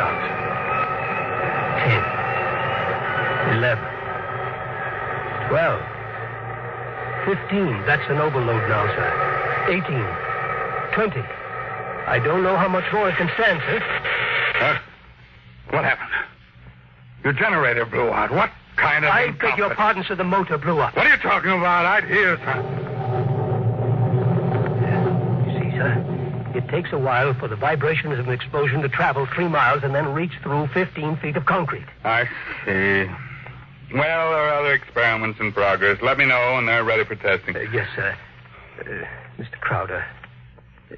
10. 11. 12. 15. That's an overload now, sir. 18. 20. I don't know how much more it can stand, sir. What happened? Your generator blew out. What kind of... I beg your pardon, sir. The motor blew up. What are you talking about? I'd hear, sir. You see, sir, it takes a while for the vibrations of an explosion to travel 3 miles and then reach through 15 feet of concrete. I see. Well, there are other experiments in progress. Let me know when they're ready for testing. Yes, sir. Mr. Crowder,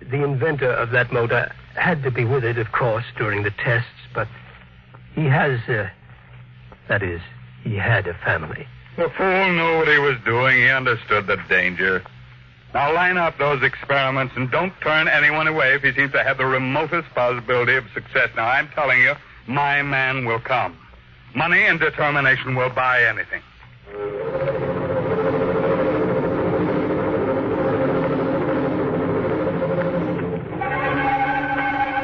the inventor of that motor had to be with it, of course, during the tests, but he has, that is, he had a family. The fool knew what he was doing. He understood the danger. Now line up those experiments and don't turn anyone away if he seems to have the remotest possibility of success. Now, I'm telling you, my man will come. Money and determination will buy anything.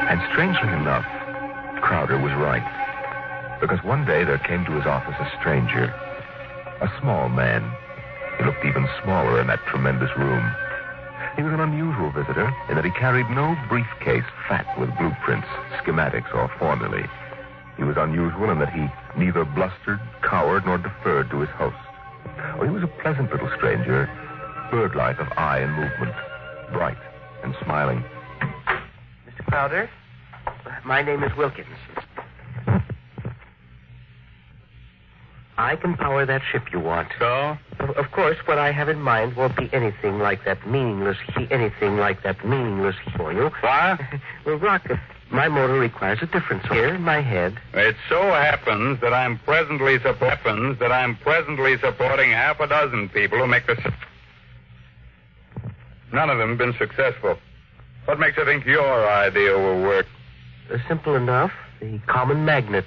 And strangely enough, Crowder was right. Because one day there came to his office a stranger, a small man. He looked even smaller in that tremendous room. He was an unusual visitor in that he carried no briefcase fat with blueprints, schematics, or formulae. He was unusual in that he neither blustered, cowered, nor deferred to his host. Oh, he was a pleasant little stranger, bird-like of eye and movement, bright and smiling. Mr. Crowder, my name is Wilkins. I can power that ship you want. So? Of course, what I have in mind won't be anything like that meaningless for you. What? Well, Rocket, my motor requires a different here in my head. It so happens that I'm presently supporting half a dozen people who make the... None of them have been successful. What makes you think your idea will work? Simple enough. The common magnet.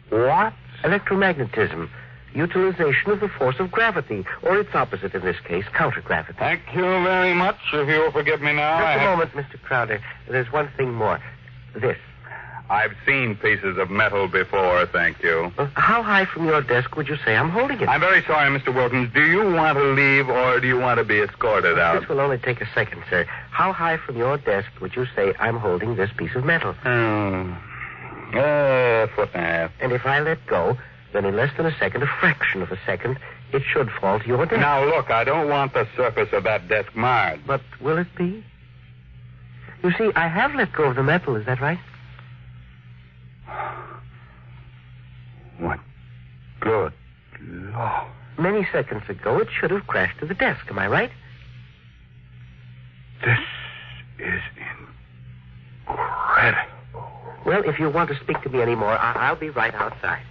What? Electromagnetism. Utilization of the force of gravity, or its opposite in this case, countergravity. Thank you very much. If you'll forgive me now, Just a moment, Mr. Crowder. There's one thing more. This. I've seen pieces of metal before, thank you. How high from your desk would you say I'm holding it? I'm very sorry, Mr. Wilkins. Do you want to leave or do you want to be escorted out? This will only take a second, sir. How high from your desk would you say I'm holding this piece of metal? A foot and a half. And if I let go, then in less than a second, a fraction of a second, it should fall to your desk. Now, look, I don't want the surface of that desk marred. But will it be? You see, I have let go of the metal, is that right? What good Lord. Many seconds ago, it should have crashed to the desk, am I right? This is incredible. Well, if you want to speak to me anymore, I'll be right outside.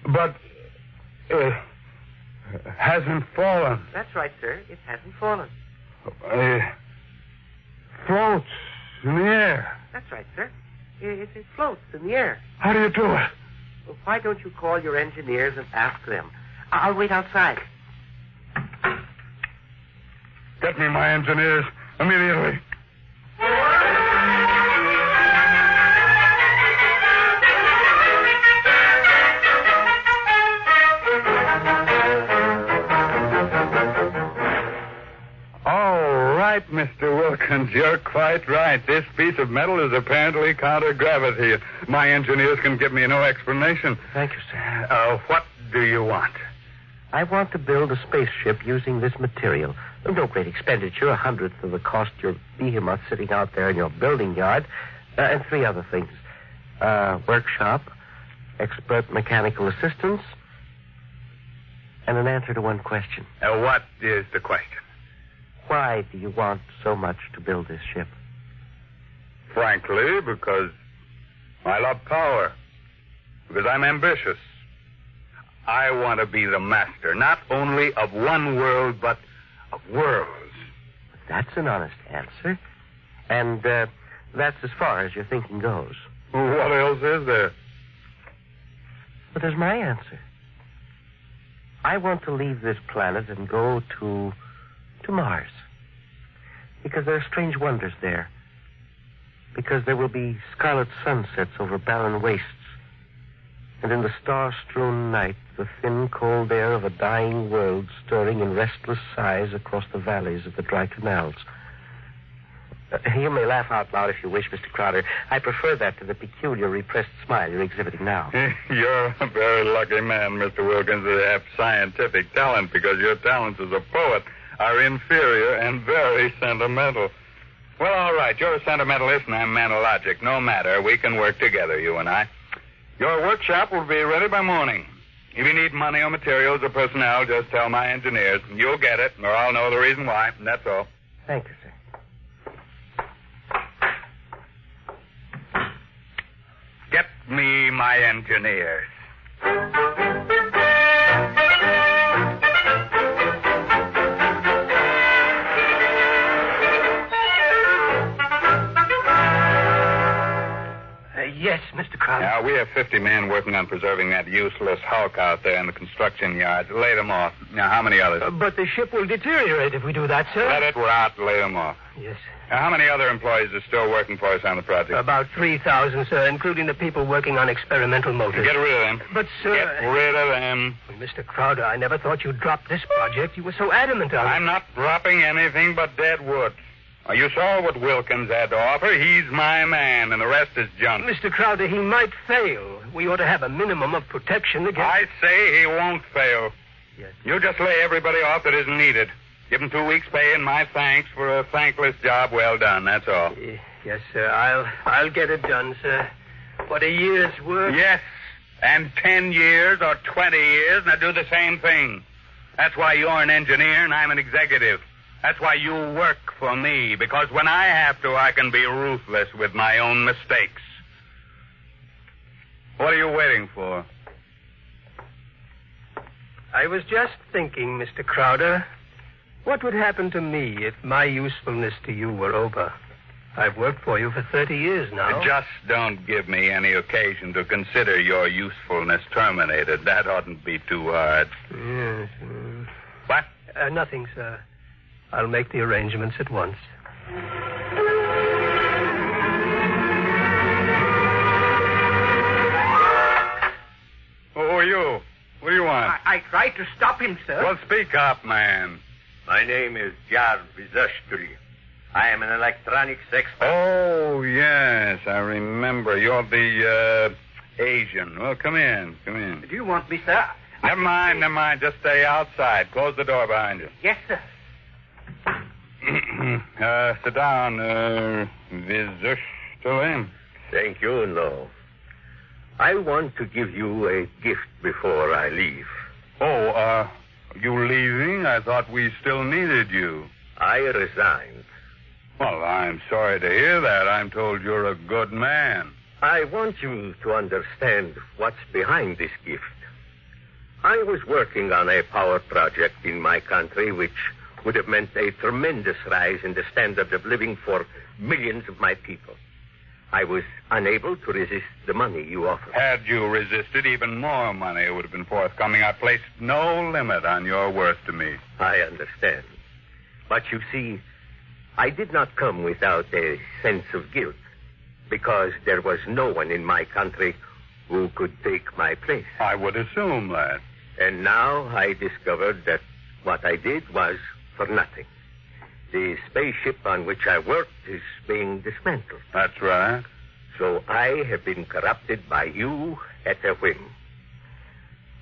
But it hasn't fallen. That's right, sir. It hasn't fallen. Floats in the air. That's right, sir. It floats in the air. How do you do it? Well, why don't you call your engineers and ask them? I'll wait outside. Get me my engineers immediately. Right, Mr. Wilkins, you're quite right. This piece of metal is apparently counter-gravity. My engineers can give me no explanation. Thank you, sir. What do you want? I want to build a spaceship using this material. No great expenditure, 1/100th of the cost your behemoth sitting out there in your building yard, and 3 other things. Workshop, expert mechanical assistance, and an answer to one question. What is the question? Why do you want so much to build this ship? Frankly, because I love power. Because I'm ambitious. I want to be the master, not only of one world, but of worlds. That's an honest answer. And that's as far as your thinking goes. What else is there? But there's my answer. I want to leave this planet and go to Mars. Because there are strange wonders there. Because there will be scarlet sunsets over barren wastes. And in the star-strewn night, the thin, cold air of a dying world stirring in restless sighs across the valleys of the dry canals. You may laugh out loud if you wish, Mr. Crowder. I prefer that to the peculiar repressed smile you're exhibiting now. You're a very lucky man, Mr. Wilkins, to have scientific talent, because your talents as a poet are inferior and very sentimental. Well, all right, you're a sentimentalist and I'm man of logic. No matter, we can work together, you and I. Your workshop will be ready by morning. If you need money or materials or personnel, just tell my engineers. You'll get it, or I'll know the reason why, and that's all. Thank you, sir. Get me my engineers. Yes, Mr. Crowder. Now, we have 50 men working on preserving that useless hulk out there in the construction yards. Lay them off. Now, how many others? But the ship will deteriorate if we do that, sir. Let it rot. Lay them off. Yes. Now, how many other employees are still working for us on the project? About 3,000, sir, including the people working on experimental motors. Get rid of them. But, sir... Get rid of them. Well, Mr. Crowder, I never thought you'd drop this project. You were so adamant on it. I'm not dropping anything but dead wood. You saw what Wilkins had to offer. He's my man, and the rest is junk. Mr. Crowder, he might fail. We ought to have a minimum of protection against... I say he won't fail. Yes. You just lay everybody off that isn't needed. Give him 2 weeks' pay and my thanks for a thankless job well done, that's all. Yes, sir. I'll get it done, sir. What a year's work. Yes, and 10 years or 20 years, now do the same thing. That's why you're an engineer and I'm an executive. That's why you work for me, because when I have to, I can be ruthless with my own mistakes. What are you waiting for? I was just thinking, Mr. Crowder, what would happen to me if my usefulness to you were over? I've worked for you for 30 years now. Just don't give me any occasion to consider your usefulness terminated. That oughtn't be too hard. Yes. What? Nothing, sir. I'll make the arrangements at once. are you? What do you want? I tried to stop him, sir. Well, speak up, man. My name is Jarvis. I am an electronics expert. Oh, yes, I remember. You're the Asian. Well, come in. Do you want me, sir? Never mind. Just stay outside. Close the door behind you. Yes, sir. Sit down, Vizushtolim. Thank you, no. I want to give you a gift before I leave. Oh, you leaving? I thought we still needed you. I resigned. Well, I'm sorry to hear that. I'm told you're a good man. I want you to understand what's behind this gift. I was working on a power project in my country which would have meant a tremendous rise in the standard of living for millions of my people. I was unable to resist the money you offered. Had you resisted, even more money would have been forthcoming. I placed no limit on your worth to me. I understand. But you see, I did not come without a sense of guilt, because there was no one in my country who could take my place. I would assume that. And now I discovered that what I did was for nothing. The spaceship on which I worked is being dismantled. That's right. So I have been corrupted by you at a whim.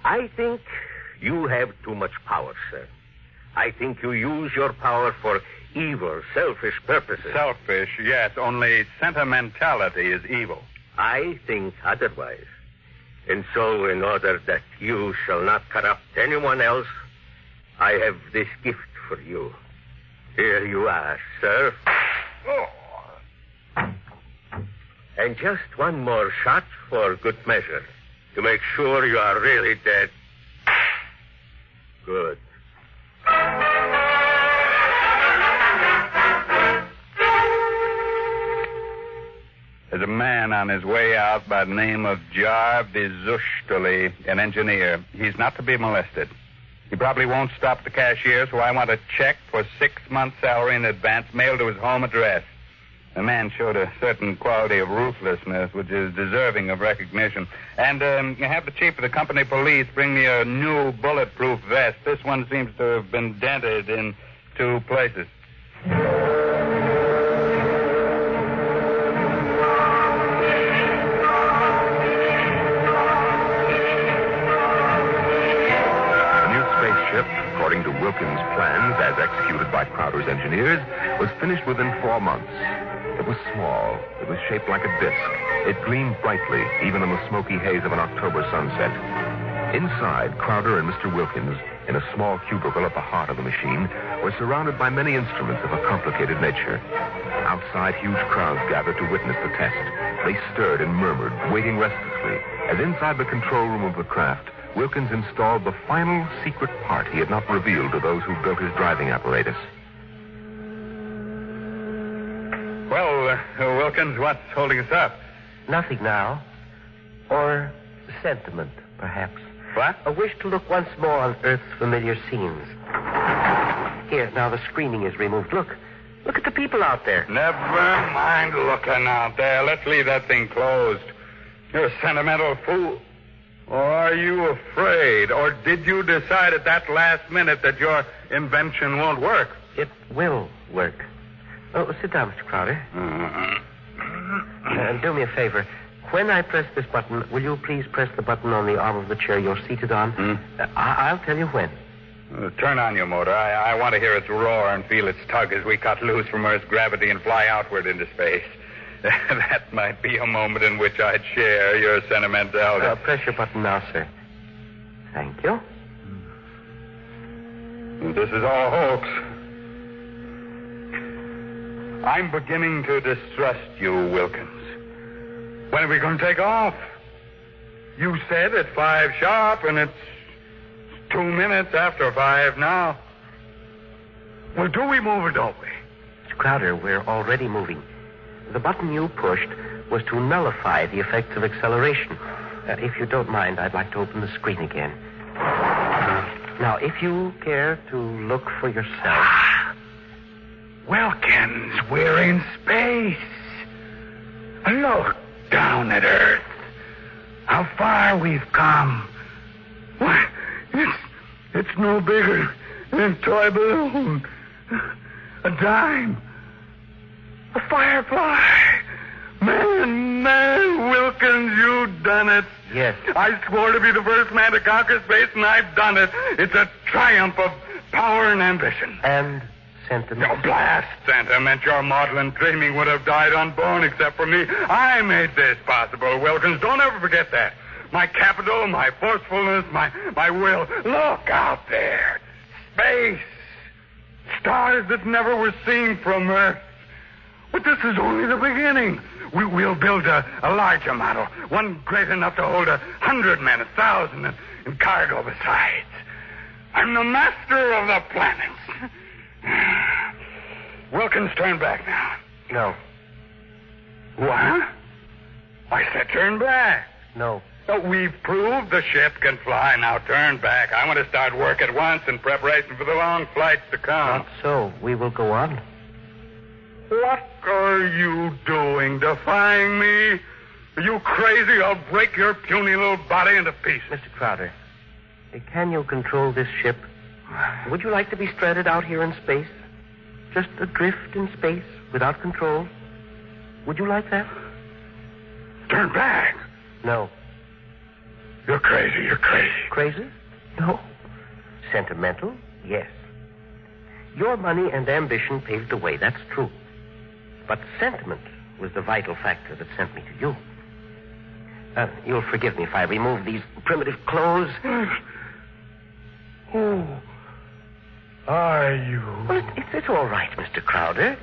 I think you have too much power, sir. I think you use your power for evil, selfish purposes. Selfish, yes. Only sentimentality is evil. I think otherwise. And so, in order that you shall not corrupt anyone else, I have this gift for you. Here you are, sir. Oh. And just one more shot for good measure, to make sure you are really dead. Good. There's a man on his way out by the name of Jarvis, an engineer. He's not to be molested. He probably won't stop the cashier, so I want a check for 6 months' salary in advance, mailed to his home address. The man showed a certain quality of ruthlessness, which is deserving of recognition. And have the chief of the company police bring me a new bulletproof vest. This one seems to have been dented in 2 places. According to Wilkins' plans, as executed by Crowder's engineers, was finished within 4 months. It was small. It was shaped like a disc. It gleamed brightly, even in the smoky haze of an October sunset. Inside, Crowder and Mr. Wilkins, in a small cubicle at the heart of the machine, were surrounded by many instruments of a complicated nature. Outside, huge crowds gathered to witness the test. They stirred and murmured, waiting restlessly, as inside the control room of the craft, Wilkins installed the final secret part he had not revealed to those who built his driving apparatus. Well, Wilkins, what's holding us up? Nothing now. Or sentiment, perhaps. What? A wish to look once more on Earth's familiar scenes. Here, now the screening is removed. Look at the people out there. Never mind looking out there. Let's leave that thing closed. You're a sentimental fool. Or are you afraid? Or did you decide at that last minute that your invention won't work? It will work. Oh, sit down, Mr. Crowder. And do me a favor. When I press this button, will you please press the button on the arm of the chair you're seated on? I'll tell you when. Turn on your motor. I want to hear its roar and feel its tug as we cut loose from Earth's gravity and fly outward into space. That might be a moment in which I'd share your sentimentality. Press your button now, sir. Thank you. This is all hoax. I'm beginning to distrust you, Wilkins. When are we going to take off? You said at 5 sharp, and it's 2 minutes after 5 now. Well, do we move or don't we? Mr. Crowder, we're already moving. The button you pushed was to nullify the effects of acceleration. If you don't mind, I'd like to open the screen again. Now, if you care to look for yourself. Wilkins, we're in space. Look down at Earth. How far we've come. It's no bigger than a toy balloon. A dime. A firefly. Man, Wilkins, you done it. Yes. I swore to be the first man to conquer space, and I've done it. It's a triumph of power and ambition. And sentiment. No, blast sentiment. Your maudlin dreaming would have died unborn except for me. I made this possible, Wilkins. Don't ever forget that. My capital, my forcefulness, my will. Look out there. Space. Stars that never were seen from Earth. But this is only the beginning. We'll build a larger model, one great enough to hold 100 men, 1,000, and cargo besides. I'm the master of the planets. Wilkins, turn back now. No. What? I said turn back. No. We've proved the ship can fly. Now turn back. I want to start work at once in preparation for the long flights to come. Not so. We will go on. What are you doing, defying me? Are you crazy? I'll break your puny little body into pieces. Mr. Crowder, can you control this ship? Would you like to be stranded out here in space? Just adrift in space without control? Would you like that? Turn back. No. You're crazy. Crazy? No. Sentimental? Yes. Your money and ambition paved the way, that's true. But sentiment was the vital factor that sent me to you. You'll forgive me if I remove these primitive clothes. Who are you? Well, it's all right, Mr. Crowder.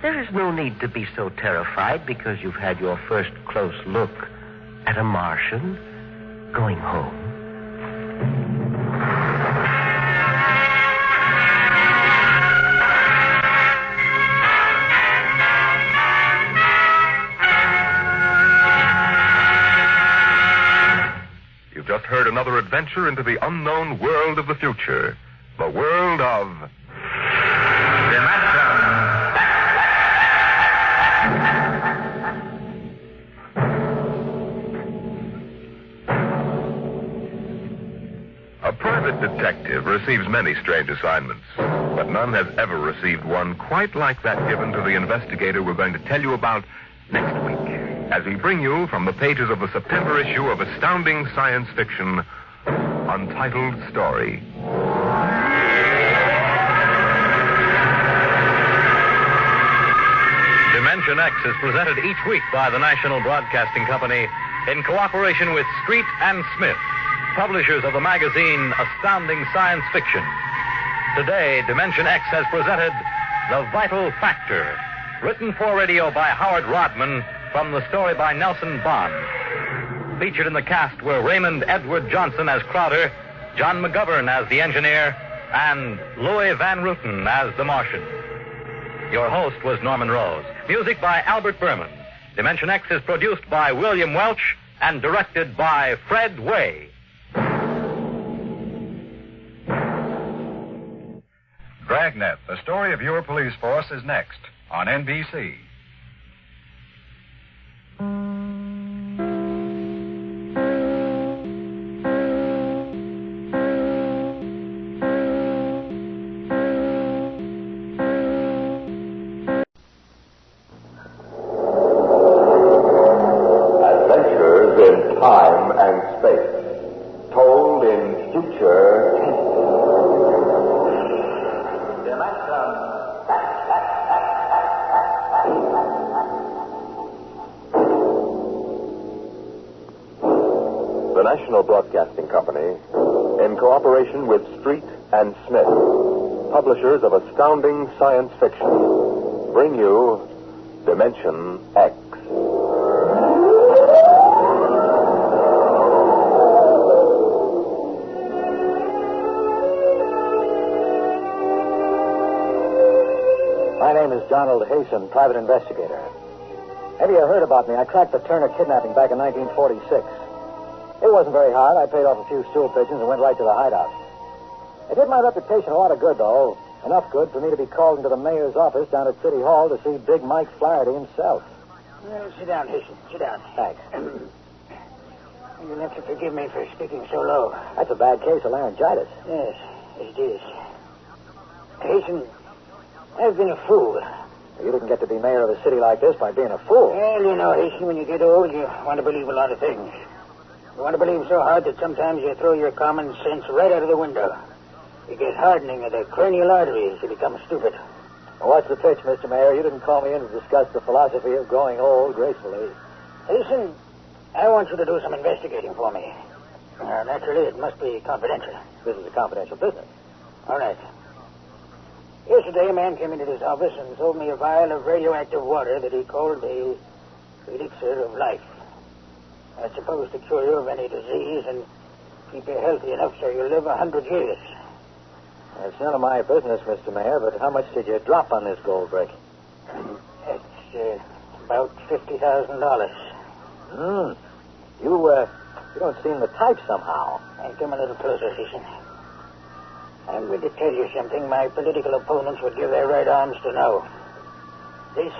There is no need to be so terrified because you've had your first close look at a Martian going home. You've just heard another adventure into the unknown world of the future. The world of... A private detective receives many strange assignments, but none has ever received one quite like that given to the investigator we're going to tell you about next week, as we bring you from the pages of the September issue of astounding science fiction, Untitled Story. Dimensionx is presented each week by the National Broadcasting Company in cooperation with Street and Smith, publishers of the magazine Astounding Science Fiction. Today, dimensionx has presented The Vital Factor, written for radio by Howard Rodman from the story by Nelson Bond. Featured in the cast were Raymond Edward Johnson as Crowder, John McGovern as the engineer, and Louis Van Ruten as the Martian. Your host was Norman Rose. Music by Albert Berman. dimensionx is produced by William Welch and directed by Fred Way. Dragnet, the story of your police force, is next on NBC. Adventures in time and space, told in future tense. The National Broadcasting Company, in cooperation with Street and Smith, publishers of astounding science fiction, bring you Dimensionx. My name is Donald Hasten, private investigator. Maybe you heard about me. I cracked the Turner kidnapping back in 1946. It wasn't very hard. I paid off a few stool pigeons and went right to the hideout. It did my reputation a lot of good, though. Enough good for me to be called into the mayor's office down at City Hall to see Big Mike Flaherty himself. Sit down, Hasten. Sit down. Thanks. You'll have to forgive me for speaking so low. That's a bad case of laryngitis. Yes, it is. Hasten, I've been a fool. You didn't get to be mayor of a city like this by being a fool. Well, you know, Hasten, when you get old, you want to believe a lot of things. You want to believe so hard that sometimes you throw your common sense right out of the window. You get hardening of the cranial arteries. You become stupid. Well, what's the pitch, Mr. Mayor? You didn't call me in to discuss the philosophy of growing old gracefully. Hasten, I want you to do some investigating for me. Naturally, it must be confidential. This is a confidential business. All right. Yesterday, a man came into this office and sold me a vial of radioactive water that he called the elixir of life. That's supposed to cure you of any disease and keep you healthy enough so you'll live 100 years. It's none of my business, Mr. Mayor, but how much did you drop on this gold brick? It's about $50,000. You don't seem the type somehow. Come a little closer, Hasten. I'm going to tell you something my political opponents would give their right arms to know. This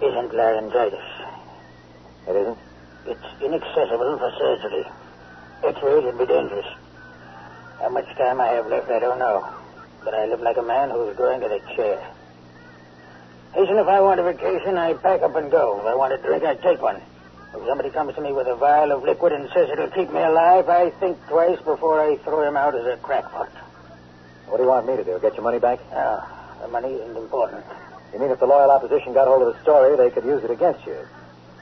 isn't laryngitis. It isn't? It's inaccessible for surgery. X-rays would be dangerous. How much time I have left, I don't know. But I live like a man who's going to the chair. Hasten, if I want a vacation, I pack up and go. If I want a drink, I take one. If somebody comes to me with a vial of liquid and says it'll keep me alive, I think twice before I throw him out as a crackpot. What do you want me to do? Get your money back? No, the money isn't important. You mean if the loyal opposition got hold of the story, they could use it against you?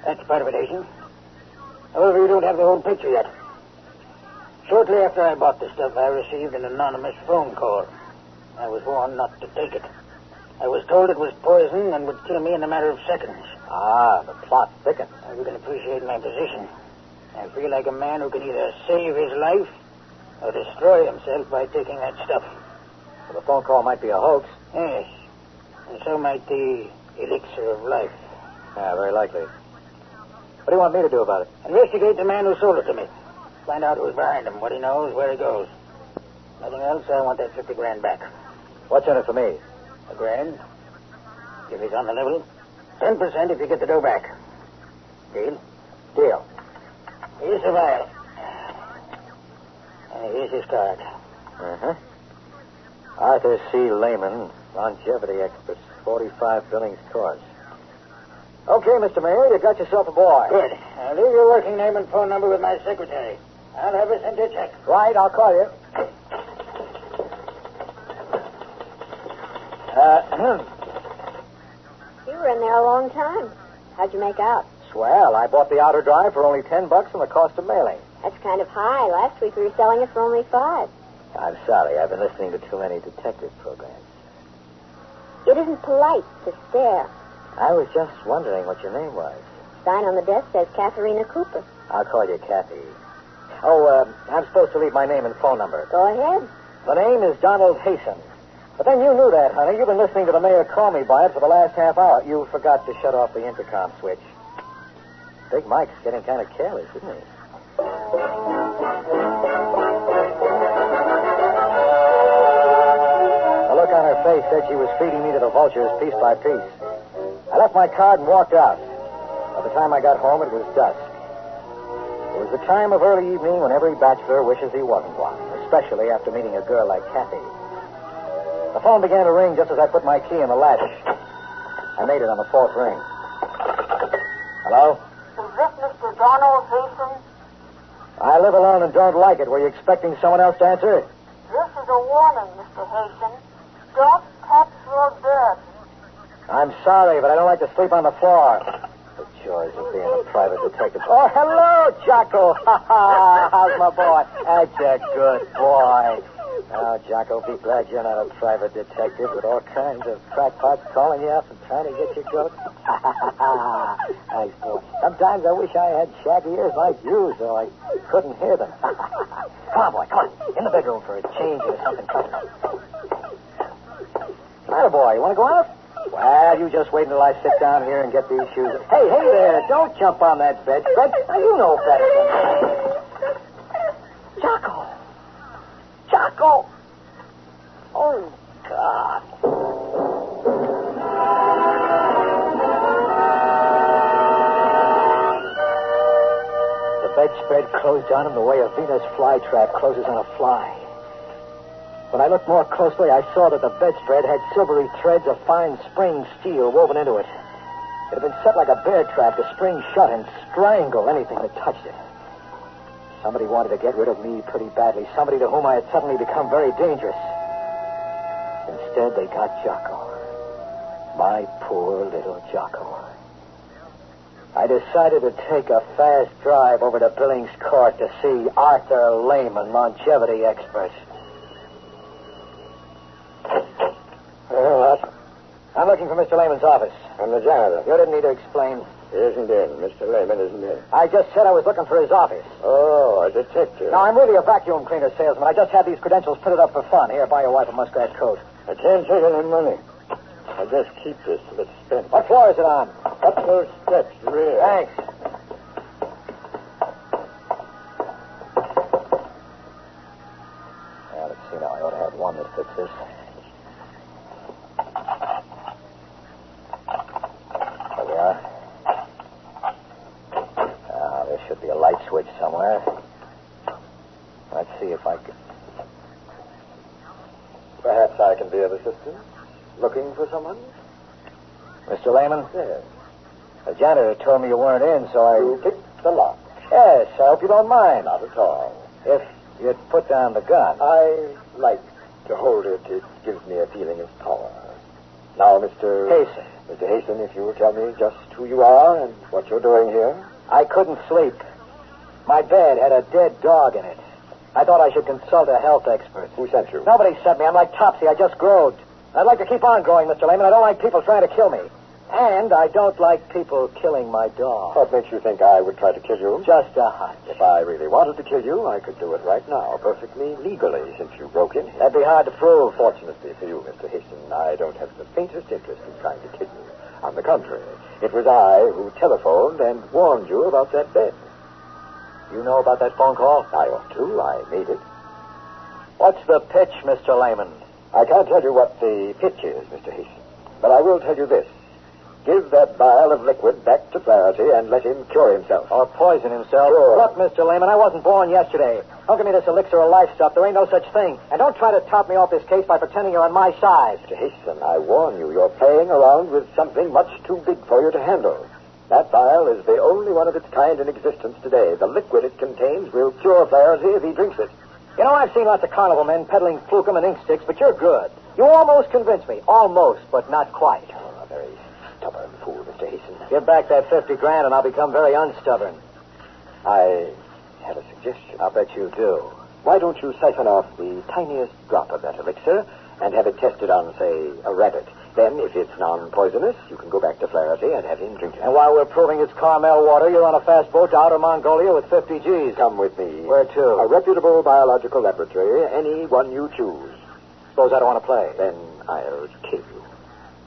That's part of it, Hasten. However, you don't have the whole picture yet. Shortly after I bought the stuff, I received an anonymous phone call. I was warned not to take it. I was told it was poison and would kill me in a matter of seconds. Ah, the plot thickens. You can appreciate my position. I feel like a man who can either save his life or destroy himself by taking that stuff. Well, the phone call might be a hoax. Yes. And so might the elixir of life. Yeah, very likely. What do you want me to do about it? Investigate the man who sold it to me. Find out who's behind him, what he knows, where he goes. Nothing else, I want that $50,000 back. What's in it for me? $1,000. If he's on the level. 10% if you get the dough back. Deal? Deal. Here's the vial. And here's his card. Uh-huh. Arthur C. Lehman, longevity expert, 45 Billings course. Okay, Mr. Mayor, you got yourself a boy. Good. Now leave your working name and phone number with my secretary. I'll have her send you a check. Right, I'll call you. You were in there a long time. How'd you make out? Swell. I bought the outer drive for only $10 and the cost of mailing. That's kind of high. Last week we were selling it for only $5. I'm sorry. I've been listening to too many detective programs. It isn't polite to stare. I was just wondering what your name was. Sign on the desk says Katharina Cooper. I'll call you Kathy. Oh, I'm supposed to leave my name and phone number. Go ahead. The name is Donald Hasten. But then you knew that, honey. You've been listening to the mayor call me by it for the last half hour. You forgot to shut off the intercom switch. Big Mike's getting kind of careless, isn't he? The look on her face said she was feeding me to the vultures piece by piece. I left my card and walked out. By the time I got home, it was dusk. It was the time of early evening when every bachelor wishes he wasn't one, especially after meeting a girl like Kathy. The phone began to ring just as I put my key in the latch. I made it on the fourth ring. Hello? Is this Mr. Donald Hasten? I live alone and don't like it. Were you expecting someone else to answer? This is a warning, Mr. Hasten. Don't touch your bed. I'm sorry, but I don't like to sleep on the floor. The joys of being a private detective. Oh, hello, Jocko. How's my boy? That's a good boy. Now, Jocko, be glad you're not a private detective with all kinds of crackpots calling you up and trying to get your goat. Nice boy. Sometimes I wish I had shaggy ears like you so I couldn't hear them. Come on, boy, come on. In the bedroom for a change or something coming. Matter, boy, you want to go out? Well, you just wait until I sit down here and get these shoes. Hey there, don't jump on that bedspread. Now, you know better than that. Jocko. Jocko! Oh, God. The bedspread closed on him the way a Venus flytrap closes on a fly. When I looked more closely, I saw that the bedspread had silvery threads of fine spring steel woven into it. It had been set like a bear trap to spring shut and strangle anything that touched it. Somebody wanted to get rid of me pretty badly, somebody to whom I had suddenly become very dangerous. Instead, they got Jocko. My poor little Jocko. I decided to take a fast drive over to Billings Court to see Arthur Lehman, longevity expert. What? I'm looking for Mr. Lehman's office. I'm the janitor. You didn't need to explain. He isn't in. Mr. Lehman isn't in. I just said I was looking for his office. Oh, a detective. No, I'm really a vacuum cleaner salesman. I just had these credentials printed up for fun. Here, buy your wife a muskrat coat. I can't take any money. I'll just keep this till it's spent. What floor is it on? Up those steps, rear. Thanks. Well, let's see now. I ought to have one that fits this. There we are. There should be a light switch somewhere. Let's see if I can... Perhaps I can be of assistance. Looking for someone? Mr. Lehman? Yes. The janitor told me you weren't in, so I... You picked the lock. Yes, I hope you don't mind. Not at all. If you'd put down the gun. I like to hold it. It gives me a feeling of power. Now, Mr. Hasten. Mr. Hasten, if you will tell me just who you are and what you're doing here. I couldn't sleep. My bed had a dead dog in it. I thought I should consult a health expert. Who sent you? Nobody sent me. I'm like Topsy. I just growed. I'd like to keep on growing, Mr. Lehman. I don't like people trying to kill me. And I don't like people killing my dog. What makes you think I would try to kill you? Just a hunch. If I really wanted to kill you, I could do it right now, perfectly legally, since you broke in here. That'd be hard to prove. Fortunately for you, Mr. Hasten, I don't have the faintest interest in trying to kill you. On the contrary, it was I who telephoned and warned you about that bed. You know about that phone call? I ought to. I made it. What's the pitch, Mr. Lehman? I can't tell you what the pitch is, Mr. Hasten, but I will tell you this. Give that vial of liquid back to Flaherty and let him cure himself. Or poison himself. Sure. Look, Mr. Lehman, I wasn't born yesterday. Don't give me this elixir of life stuff. There ain't no such thing. And don't try to top me off this case by pretending you're on my side. Mr. Hasten, I warn you, you're playing around with something much too big for you to handle. That vial is the only one of its kind in existence today. The liquid it contains will cure Flaherty if he drinks it. You know, I've seen lots of carnival men peddling flukum and ink sticks, but you're good. You almost convinced me. Almost, but not quite. Oh, a very stubborn fool, Mr. Hasten. Give back that $50,000 and I'll become very unstubborn. I have a suggestion. I'll bet you do. Why don't you siphon off the tiniest drop of that elixir and have it tested on, say, a rabbit? Then, if it's non-poisonous, you can go back to Flaherty and have him drink it. And while we're proving it's Carmel water, you're on a fast boat to Outer Mongolia with 50 G's. Come with me. Where to? A reputable biological laboratory, any one you choose. Suppose I don't want to play. Then I'll kill you.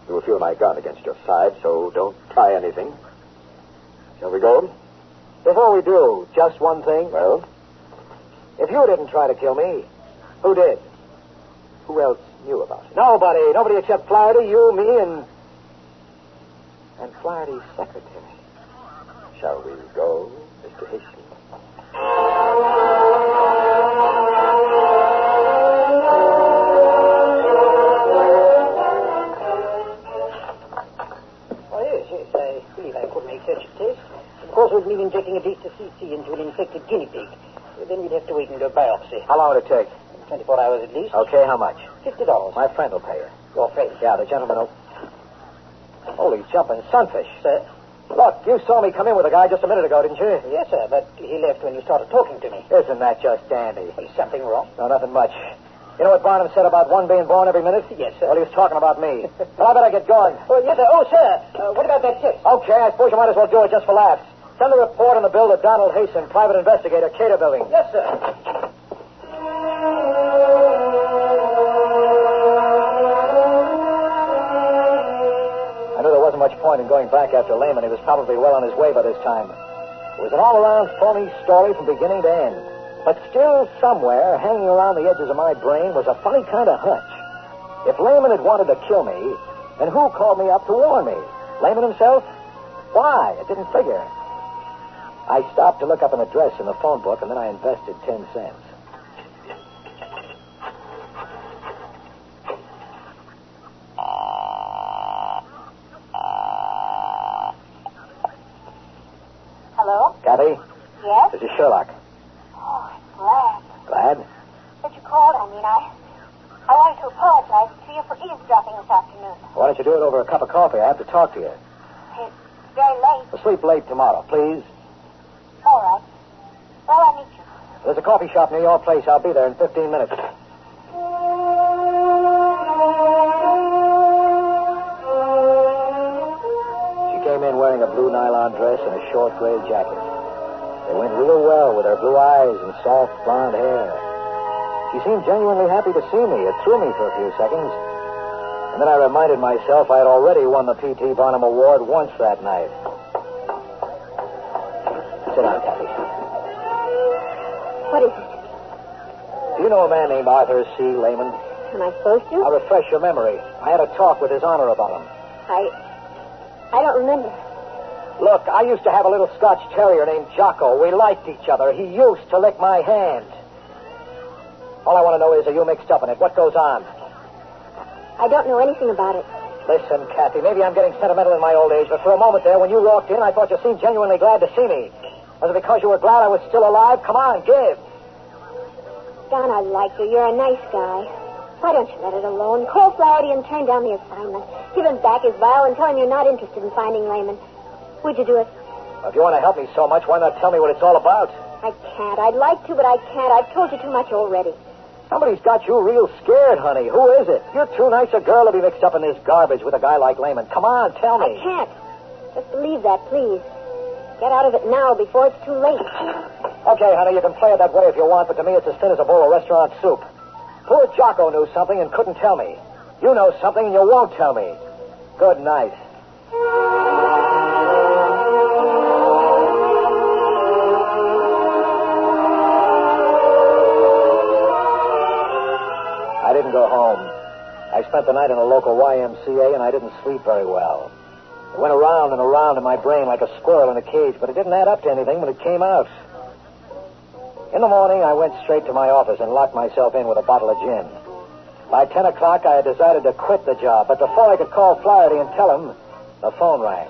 You will feel my gun against your side, so don't try anything. Shall we go? Before we do, just one thing. Well? If you didn't try to kill me, who did? Who else knew about it? Nobody. Nobody except Flaherty, you, me, and Flaherty's secretary. Shall we go, Mr. Hasten? Oh, yes. I believe I could make such a test. Of course, it would mean injecting a beast of CC into an infected guinea pig. Then we'd have to wait and do a biopsy. How long would it take? 24 hours at least. Okay, how much? $50. My friend will pay you. Your friend? Yeah, the gentleman will... Holy jumping sunfish. Sir? Look, you saw me come in with a guy just a minute ago, didn't you? Yes, sir, but he left when you started talking to me. Isn't that just dandy? Is something wrong? No, nothing much. You know what Barnum said about one being born every minute? Yes, sir. Well, he was talking about me. Well, I better get going. Oh, yes, sir. Oh, sir. What about that test? Okay, I suppose you might as well do it just for laughs. Send the report on the bill to Donald Hasten, private investigator, Cater Building. Yes, sir. I knew there wasn't much point in going back after Lehman. He was probably well on his way by this time. It was an all-around phony story from beginning to end. But still somewhere, hanging around the edges of my brain, was a funny kind of hunch. If Lehman had wanted to kill me, then who called me up to warn me? Lehman himself? Why? It didn't figure. I stopped to look up an address in the phone book, and then I invested 10 cents. Hello? Kathy? Yes? This is Sherlock. Oh, I'm glad. Glad? That you called, I mean. I wanted to apologize to you for eavesdropping this afternoon. Why don't you do it over a cup of coffee? I have to talk to you. It's very late. We'll sleep late tomorrow, please. All right. Well, I'll meet you. There's a coffee shop near your place. I'll be there in 15 minutes. She came in wearing a blue nylon dress and a short gray jacket. They went real well with her blue eyes and soft blonde hair. She seemed genuinely happy to see me. It threw me for a few seconds. And then I reminded myself I had already won the P.T. Barnum Award once that night. Sit down, Kathy. What is it? Do you know a man named Arthur C. Lehman? Am I supposed to? I'll refresh your memory. I had a talk with His Honor about him. I don't remember. Look, I used to have a little Scotch terrier named Jocko. We liked each other. He used to lick my hand. All I want to know is, are you mixed up in it? What goes on? I don't know anything about it. Listen, Kathy, maybe I'm getting sentimental in my old age, but for a moment there, when you walked in, I thought you seemed genuinely glad to see me. Was it because you were glad I was still alive? Come on, give. Don, I like you. You're a nice guy. Why don't you let it alone? Call Flaherty and turn down the assignment. Give him back his vial and tell him you're not interested in finding Lehman. Would you do it? If you want to help me so much, why not tell me what it's all about? I can't. I'd like to, but I can't. I've told you too much already. Somebody's got you real scared, honey. Who is it? You're too nice a girl to be mixed up in this garbage with a guy like Lehman. Come on, tell me. I can't. Just believe that, please. Get out of it now before it's too late. Okay, honey, you can play it that way if you want, but to me it's as thin as a bowl of restaurant soup. Poor Jocko knew something and couldn't tell me. You know something and you won't tell me. Good night. I didn't go home. I spent the night in a local YMCA, and I didn't sleep very well. It went around and around in my brain like a squirrel in a cage, but it didn't add up to anything when it came out. In the morning, I went straight to my office and locked myself in with a bottle of gin. By 10 o'clock, I had decided to quit the job, but before I could call Flaherty and tell him, the phone rang.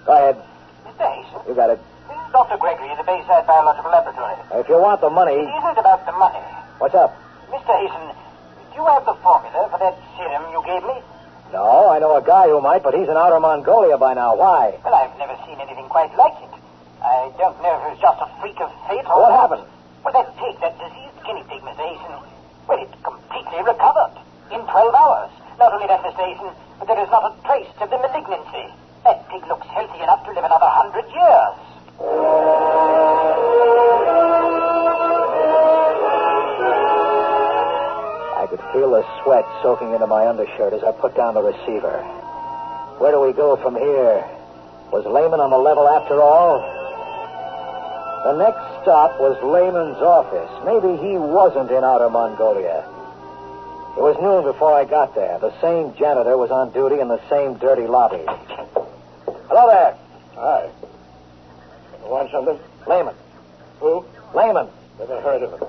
Go ahead. Mr. Hasten? You got it. This is Dr. Gregory in the Bayside Biological Laboratory. If you want the money... It isn't about the money. What's up? Mr. Hasten, do you have the formula for that serum you gave me? No, I know a guy who might, but he's in outer Mongolia by now. Why? Well, I've never seen anything quite like it. I don't know if it was just a freak of fate or... What happened? Well, that pig, that diseased guinea pig, Mr. Hasten, well, it completely recovered in 12 hours. Not only that, Mr. Hasten, but there is not a trace of the malignancy. That pig looks healthy enough to live another 100 years. I could feel the sweat soaking into my undershirt as I put down the receiver. Where do we go from here? Was Lehman on the level after all? The next stop was Lehman's office. Maybe he wasn't in outer Mongolia. It was noon before I got there. The same janitor was on duty in the same dirty lobby. Hello there. Hi. You want something? Lehman. Who? Lehman. Never heard of him.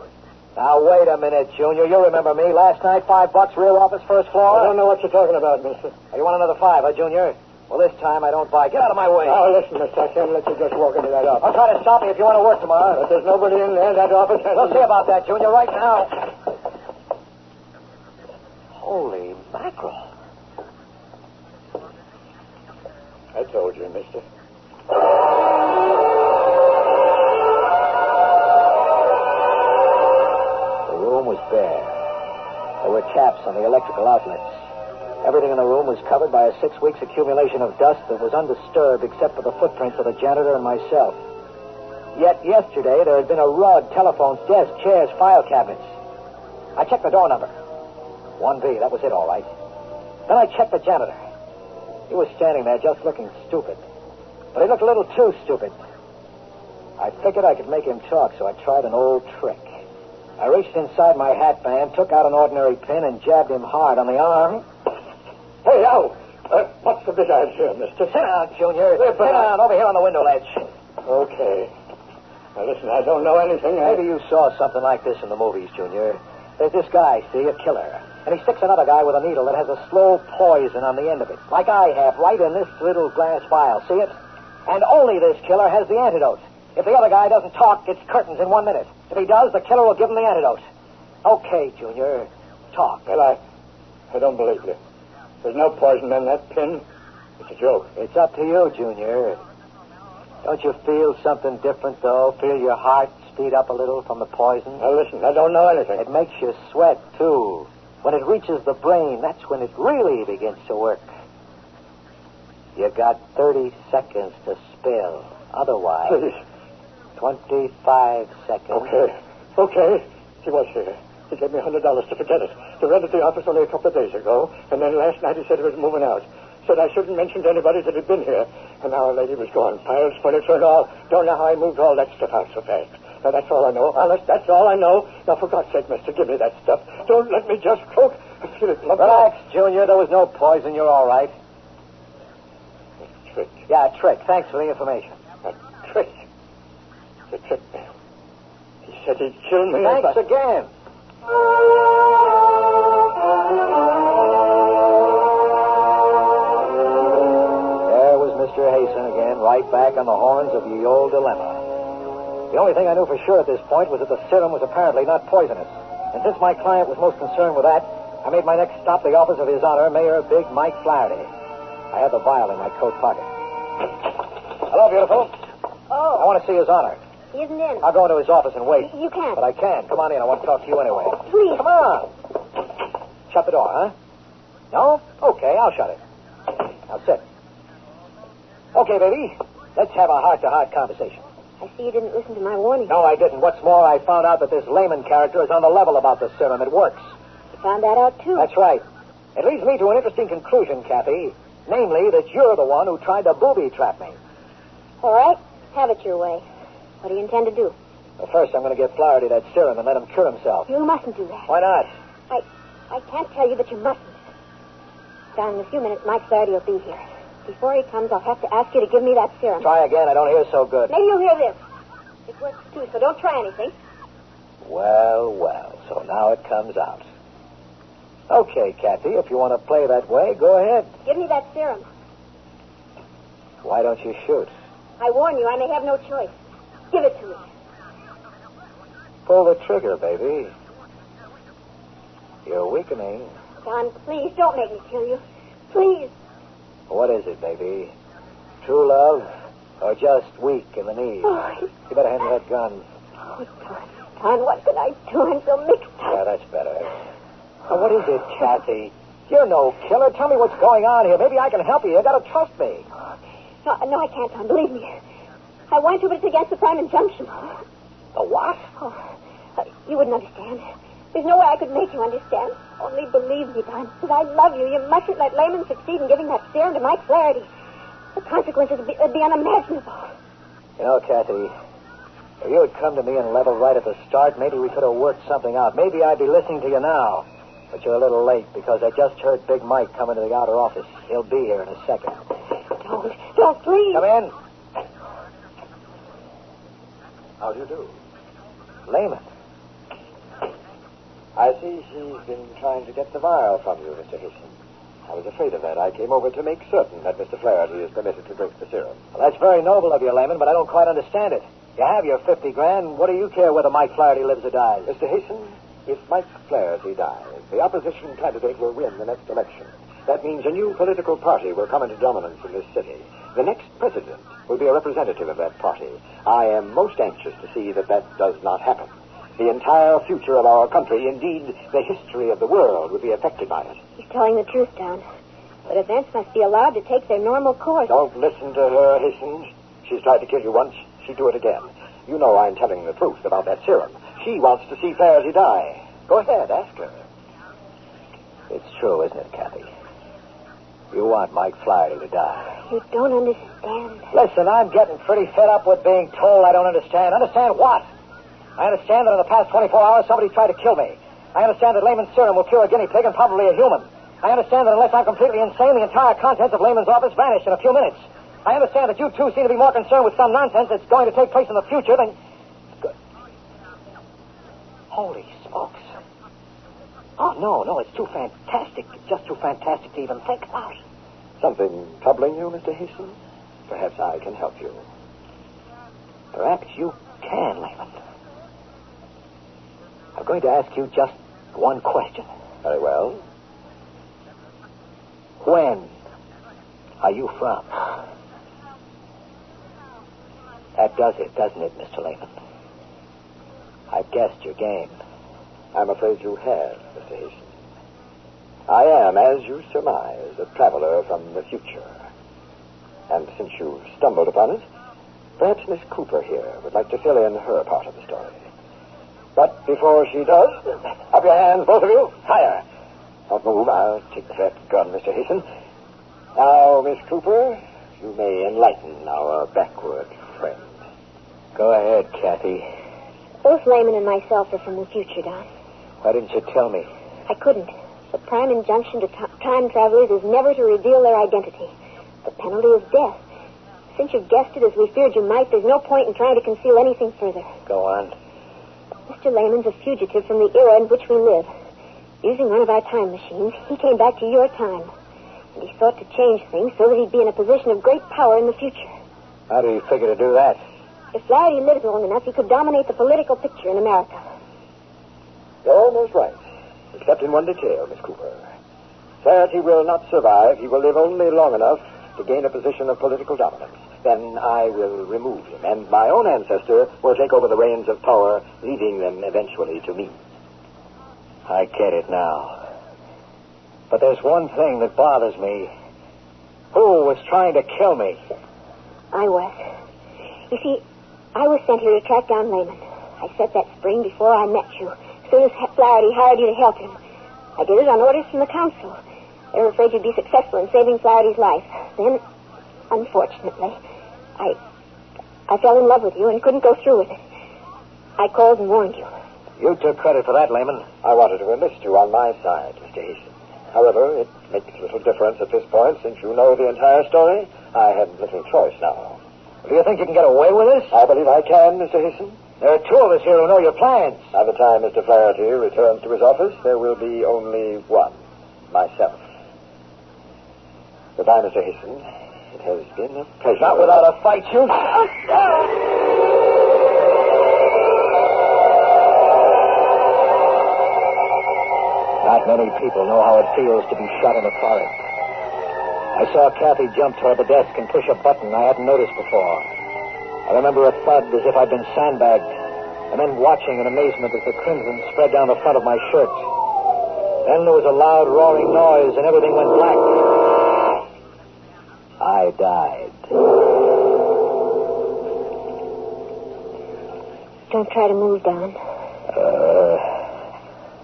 Now, wait a minute, Junior. You remember me. Last night, $5, rear office, first floor. I don't know what you're talking about, mister. Oh, you want another $5, huh, Junior? Well, this time I don't buy. Get out of my way. Now, listen, mister. I can't let you just walk into that office. I'll try to stop you if you want to work tomorrow. But there's nobody in there. That office has... We'll see about that, Junior, right now. Holy mackerel. I told you, mister. The room was bare. There were taps on the electrical outlets. Everything in the room was covered by a 6 weeks accumulation of dust that was undisturbed except for the footprints of the janitor and myself. Yet yesterday there had been a rug, telephones, desks, chairs, file cabinets. I checked the door number. 1B, that was it all right. Then I checked the janitor. He was standing there just looking stupid. But he looked a little too stupid. I figured I could make him talk, so I tried an old trick. I reached inside my hat band, took out an ordinary pin, and jabbed him hard on the arm. Hey, ow! What's the big idea, mister? Sit down, Junior. Sit down over here on the window ledge. Okay. Now, listen, I don't know anything. Maybe you saw something like this in the movies, Junior. There's this guy, see, a killer. And he sticks another guy with a needle that has a slow poison on the end of it, like I have, right in this little glass vial. See it? And only this killer has the antidote. If the other guy doesn't talk, it's curtains in 1 minute. If he does, the killer will give him the antidote. Okay, Junior. Talk. Well, I don't believe you. There's no poison in that pin. It's a joke. It's up to you, Junior. Don't you feel something different, though? Feel your heart speed up a little from the poison? Now, listen, I don't know anything. It makes you sweat, too. When it reaches the brain, that's when it really begins to work. You got 30 seconds to spill. Otherwise... Please. 25 seconds. Okay. He was here. He gave me $100 to forget it. He rented the office only a couple of days ago, and then last night he said he was moving out. Said I shouldn't mention to anybody that he'd been here. And now our lady was gone. Files, furniture, and all. Don't know how I moved all that stuff out so fast. Now, that's all I know. Honest, that's all I know. Now, for God's sake, mister, give me that stuff. Don't let me just croak. I feel it. Relax, Junior. There was no poison. You're all right. A trick. Yeah, a trick. Thanks for the information. A trick? It's a trick, man. He said he'd kill me. Thanks again. There was Mr. Hasten again, right back on the horns of the old dilemma. The only thing I knew for sure at this point was that the serum was apparently not poisonous. And since my client was most concerned with that, I made my next stop the office of His Honor, Mayor Big Mike Flaherty. I had the vial in my coat pocket. Hello, beautiful. Oh. I want to see His Honor. He isn't in. I'll go into his office and wait. You can't. But I can. Come on in. I want to talk to you anyway. Oh, please. Come on. Shut the door, huh? No? Okay, I'll shut it. Now sit. Okay, baby. Let's have a heart-to-heart conversation. I see you didn't listen to my warning. No, I didn't. What's more, I found out that this layman character is on the level about the serum. It works. You found that out, too. That's right. It leads me to an interesting conclusion, Kathy. Namely, that you're the one who tried to booby-trap me. All right. Have it your way. What do you intend to do? Well, first, I'm going to give Flaherty that serum and let him cure himself. You mustn't do that. Why not? I can't tell you that you mustn't. Down in a few minutes, Mike Flaherty will be here. Before he comes, I'll have to ask you to give me that serum. Try again. I don't hear so good. Maybe you'll hear this. It works, too, so don't try anything. Well. So now it comes out. Okay, Kathy, if you want to play that way, go ahead. Give me that serum. Why don't you shoot? I warn you, I may have no choice. Give it to me. Pull the trigger, baby. You're weakening. Don, please, don't make me kill you. Please. What is it, baby? True love or just weak in the knees? Oh, You better hand me that gun. Oh, Don, what can I do? I'm so mixed up. Yeah, that's better. Now, what is it, Kathy? You're no killer. Tell me what's going on here. Maybe I can help you. You gotta trust me. No, I can't, Don. Believe me. I want to, but it's against the prime injunction. The what? Oh, you wouldn't understand. There's no way I could make you understand. Only believe me, Don, because I love you. You mustn't let Layman succeed in giving that serum to Mike Flaherty. The consequences would be unimaginable. You know, Kathy, if you had come to me and leveled right at the start, maybe we could have worked something out. Maybe I'd be listening to you now. But you're a little late, because I just heard Big Mike come into the outer office. He'll be here in a second. Don't, please. Come in. How do you do? Layman. I see she's been trying to get the vial from you, Mr. Hasten. I was afraid of that. I came over to make certain that Mr. Flaherty is permitted to drink the serum. Well, that's very noble of you, Layman, but I don't quite understand it. You have your 50 grand. What do you care whether Mike Flaherty lives or dies? Mr. Hasten, if Mike Flaherty dies, the opposition candidate will win the next election. That means a new political party will come into dominance in this city. The next president will be a representative of that party. I am most anxious to see that does not happen. The entire future of our country, indeed, the history of the world, will be affected by it. He's telling the truth, Don. But events must be allowed to take their normal course. Don't listen to her, Hastings. She's tried to kill you once. She'd do it again. You know I'm telling the truth about that serum. She wants to see Flaherty die. Go ahead, ask her. It's true, isn't it, Kathy? You want Mike Flaherty to die. You don't understand. Listen, I'm getting pretty fed up with being told I don't understand. Understand what? I understand that in the past 24 hours somebody tried to kill me. I understand that Layman's serum will cure a guinea pig and probably a human. I understand that unless I'm completely insane, the entire contents of Lehman's office vanish in a few minutes. I understand that you two seem to be more concerned with some nonsense that's going to take place in the future than... Holy smokes. Oh, no, it's too fantastic. Just too fantastic to even think about. Something troubling you, Mr. Hasten? Perhaps I can help you. Perhaps you can, Lehman. I'm going to ask you just one question. Very well. When are you from? That does it, doesn't it, Mr. Lehman? I've guessed your game. I'm afraid you have, Mr. Hasten. I am, as you surmise, a traveler from the future. And since you've stumbled upon it, perhaps Miss Cooper here would like to fill in her part of the story. But before she does, up your hands, both of you. Higher. Don't move. I'll take that gun, Mr. Hasten. Now, Miss Cooper, you may enlighten our backward friend. Go ahead, Kathy. Both Lehman and myself are from the future, Don. Why didn't you tell me? I couldn't. The prime injunction to time travelers is never to reveal their identity. The penalty is death. Since you've guessed it as we feared you might, there's no point in trying to conceal anything further. Go on. Mr. Lehman's a fugitive from the era in which we live. Using one of our time machines, he came back to your time. And he thought to change things so that he'd be in a position of great power in the future. How do you figure to do that? If Flaherty lived long enough, he could dominate the political picture in America. You're almost right, except in one detail, Miss Cooper. Flaherty will not survive. He will live only long enough to gain a position of political dominance. Then I will remove him, and my own ancestor will take over the reins of power, leaving them eventually to me. I get it now. But there's one thing that bothers me. Who was trying to kill me? I was. You see, I was sent here to track down Lehman. I set that spring before I met you, as soon as Flaherty hired you to help him. I did it on orders from the council. They were afraid you'd be successful in saving Flaherty's life. Then, unfortunately, I fell in love with you and couldn't go through with it. I called and warned you. You took credit for that, Lehman. I wanted to enlist you on my side, Mr. Hasten. However, it makes little difference at this point, since you know the entire story. I have little choice now. Do you think you can get away with this? I believe I can, Mr. Hasten. There are two of us here who know your plans. By the time Mr. Flaherty returns to his office, there will be only one. Myself. Goodbye, Mr. Hasten. It has been a pleasure. Not without a fight, you... Not many people know how it feels to be shot in a forest. I saw Kathy jump toward the desk and push a button I hadn't noticed before. I remember a thud as if I'd been sandbagged, and then watching in amazement as the crimson spread down the front of my shirt. Then there was a loud roaring noise, and everything went black. I died. Don't try to move, Don.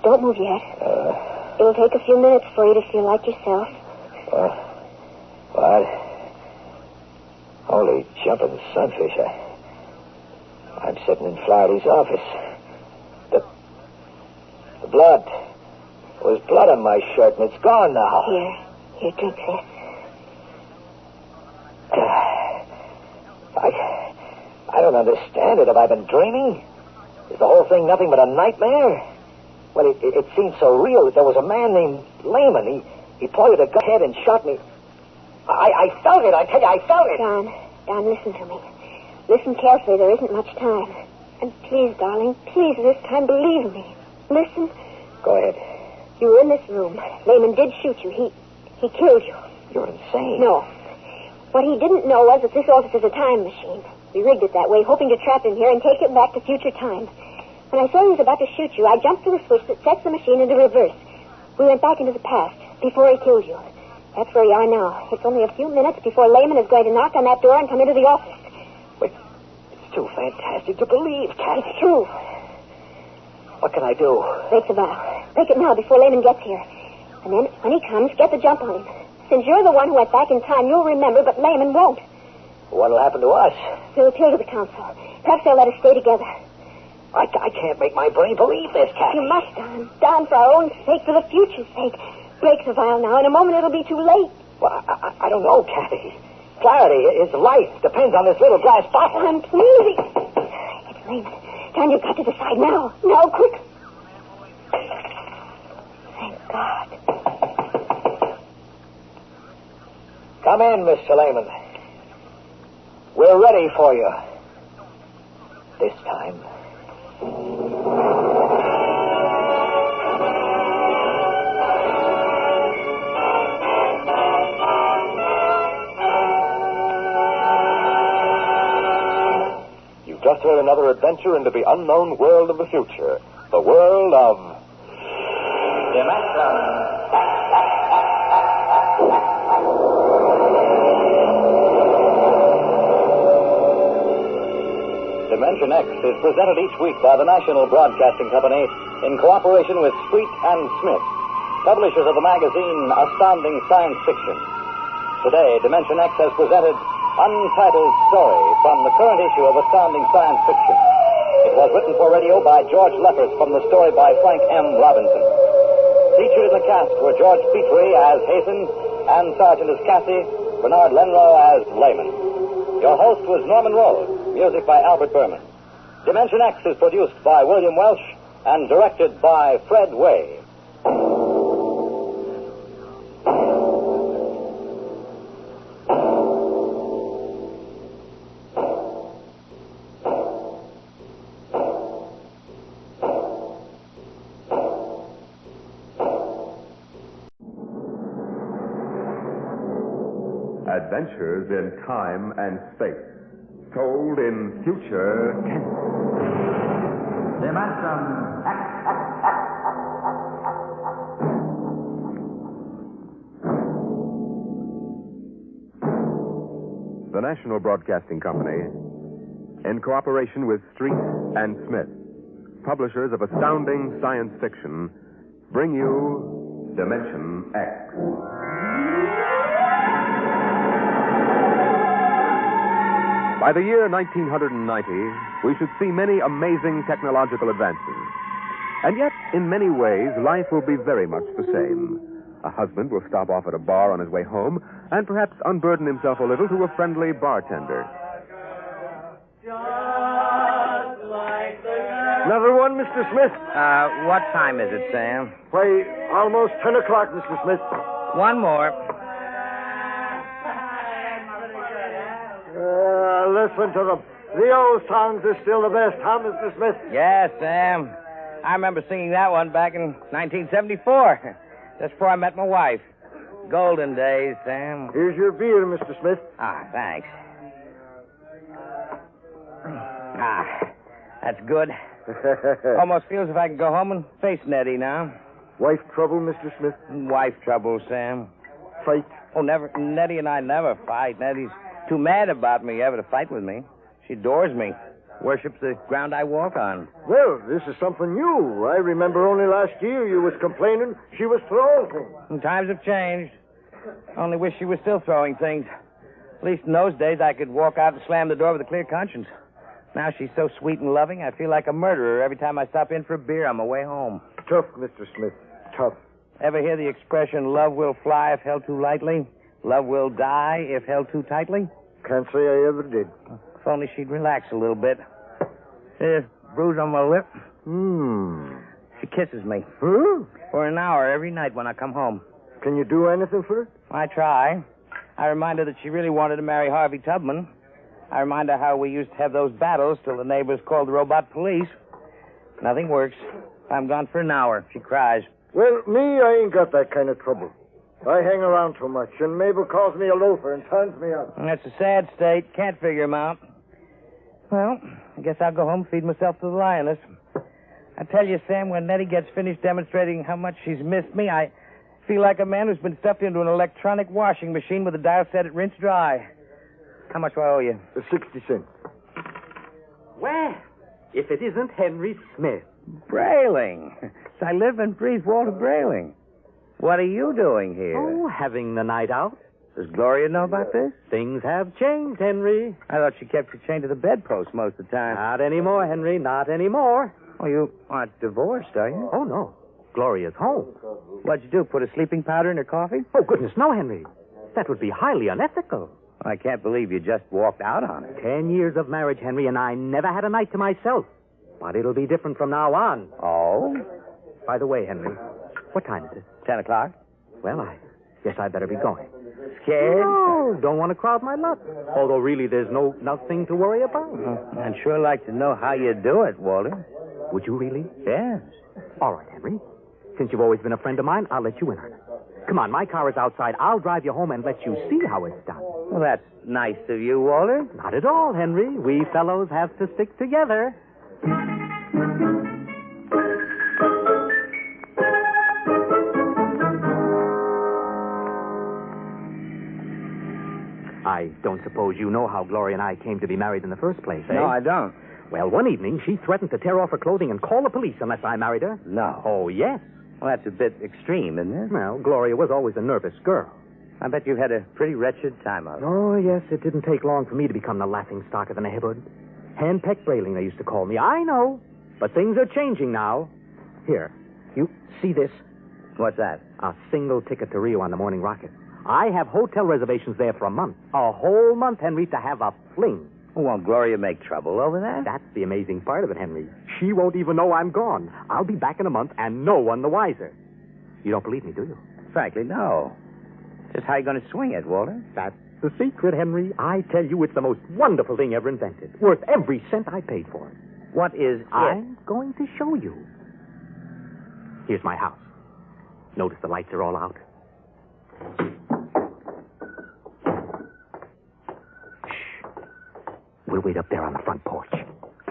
Don't move yet. It'll take a few minutes for you to feel like yourself. What? Holy jumping sunfish. I'm sitting in Flaherty's office. The blood. There was blood on my shirt, and it's gone now. Here, drink this. I don't understand it. Have I been dreaming? Is the whole thing nothing but a nightmare? Well, it seemed so real that there was a man named Lehman. He pointed a gun ahead and shot me. I felt it. I tell you, I felt it. Don, listen to me. Listen carefully. There isn't much time. And please, darling, please, this time, believe me. Listen. Go ahead. You were in this room. Lehman did shoot you. He killed you. You're insane. No. What he didn't know was that this office is a time machine. We rigged it that way, hoping to trap him here and take him back to future time. When I saw he was about to shoot you, I jumped to the switch that sets the machine into reverse. We went back into the past, before he killed you. That's where you are now. It's only a few minutes before Lehman is going to knock on that door and come into the office. But it's too fantastic to believe, Kat. It's true. What can I do? Break the vow. Break it now, before Lehman gets here. And then, when he comes, get the jump on him. Since you're the one who went back in time, you'll remember, but Lehman won't. What'll happen to us? We'll appeal to the council. Perhaps they'll let us stay together. I can't make my brain believe this, Kat. You must, Don. Don, for our own sake, for the future's sake. breaks a vial now. In a moment, it'll be too late. Well, I don't know, Kathy. Clarity is life. Depends on this little glass bottle. I'm pleasing. It's late. John, you've got to decide now. Now, quick. Thank God. Come in, Mr. Lehman. We're ready for you. This time. You've just heard another adventure into the unknown world of the future. The world of... Dimensionx is presented each week by the National Broadcasting Company in cooperation with Street and Smith, publishers of the magazine Astounding Science Fiction. Today, Dimensionx has presented Untitled Story from the current issue of Astounding Science Fiction. It was written for radio by George Leffers from the story by Frank M. Robinson. Featured in the cast were George Petrie as Hazen, Ann Sargent as Cassie, Bernard Lenrow as Lehman. Your host was Norman Rose. Music by Albert Berman. Dimensionx is produced by William Welsh and directed by Fred Way. Adventures in time and space. Told in future tense. The National Broadcasting Company, in cooperation with Street and Smith, publishers of astounding science fiction, bring you dimensionx. By the year 1990, we should see many amazing technological advances. And yet, in many ways, life will be very much the same. A husband will stop off at a bar on his way home and perhaps unburden himself a little to a friendly bartender. Another one, Mr. Smith? What time is it, Sam? Why, almost 10 o'clock, Mr. Smith. One more. Listen to them. The old songs are still the best, huh, Mr. Smith? Yes, Sam. I remember singing that one back in 1974. Just before I met my wife. Golden days, Sam. Here's your beer, Mr. Smith. Ah, thanks. Ah, that's good. Almost feels as if I can go home and face Nettie now. Wife trouble, Mr. Smith? Wife trouble, Sam. Fight? Oh, never. Nettie and I never fight. Nettie's too mad about me ever to fight with me. She adores me. Worships the ground I walk on. Well, this is something new. I remember only last year you was complaining she was throwing things. And times have changed. Only wish she was still throwing things. At least in those days I could walk out and slam the door with a clear conscience. Now she's so sweet and loving, I feel like a murderer every time I stop in for a beer on my way home. Tough, Mr. Smith. Tough. Ever hear the expression, love will fly if held too lightly? Love will die if held too tightly? Can't say I ever did. If only she'd relax a little bit. There's a bruise on my lip. She kisses me. Huh? For an hour every night when I come home. Can you do anything for her? I try. I remind her that she really wanted to marry Harvey Tubman. I remind her how we used to have those battles till the neighbors called the robot police. Nothing works. I'm gone for an hour. She cries. Well, me, I ain't got that kind of trouble. I hang around too much, and Mabel calls me a loafer and turns me up. That's a sad state. Can't figure him out. Well, I guess I'll go home and feed myself to the lioness. I tell you, Sam, when Nettie gets finished demonstrating how much she's missed me, I feel like a man who's been stuffed into an electronic washing machine with a dial set at rinse dry. How much do I owe you? 60 cents. Well, if it isn't Henry Smith. Brayling. So I live and breathe Walter Brayling. What are you doing here? Oh, having the night out. Does Gloria know about this? Things have changed, Henry. I thought she kept you chained to the bedpost most of the time. Not anymore, Henry. Not anymore. Oh, you aren't divorced, are you? Oh, no. Gloria's home. What'd you do, put a sleeping powder in her coffee? Oh, goodness, no, Henry. That would be highly unethical. I can't believe you just walked out on her. 10 years of marriage, Henry, and I never had a night to myself. But it'll be different from now on. Oh? By the way, Henry, what time is it? 10 o'clock. Well, I guess I better be going. Scared? No, don't want to crowd my luck. Although, really, there's nothing to worry about. I'd sure like to know how you do it, Walter. Would you really? Yes. All right, Henry. Since you've always been a friend of mine, I'll let you in on it. Come on, my car is outside. I'll drive you home and let you see how it's done. Well, that's nice of you, Walter. Not at all, Henry. We fellows have to stick together. I don't suppose you know how Gloria and I came to be married in the first place, eh? No, I don't. Well, one evening, she threatened to tear off her clothing and call the police unless I married her. No. Oh, yes. Well, that's a bit extreme, isn't it? Well, Gloria was always a nervous girl. I bet you've had a pretty wretched time of it. Oh, yes, it didn't take long for me to become the laughing stock of the neighborhood. Hand-pecked Brayling, they used to call me. I know, but things are changing now. Here, you see this? What's that? A single ticket to Rio on the morning rocket. I have hotel reservations there for a month. A whole month, Henry, to have a fling. Well, won't Gloria make trouble over that? That's the amazing part of it, Henry. She won't even know I'm gone. I'll be back in a month, and no one the wiser. You don't believe me, do you? Frankly, no. Just how you going to swing it, Walter? That's the secret, Henry. I tell you, it's the most wonderful thing ever invented. Worth every cent I paid for it. What is it? I'm going to show you. Here's my house. Notice the lights are all out. We'll wait up there on the front porch.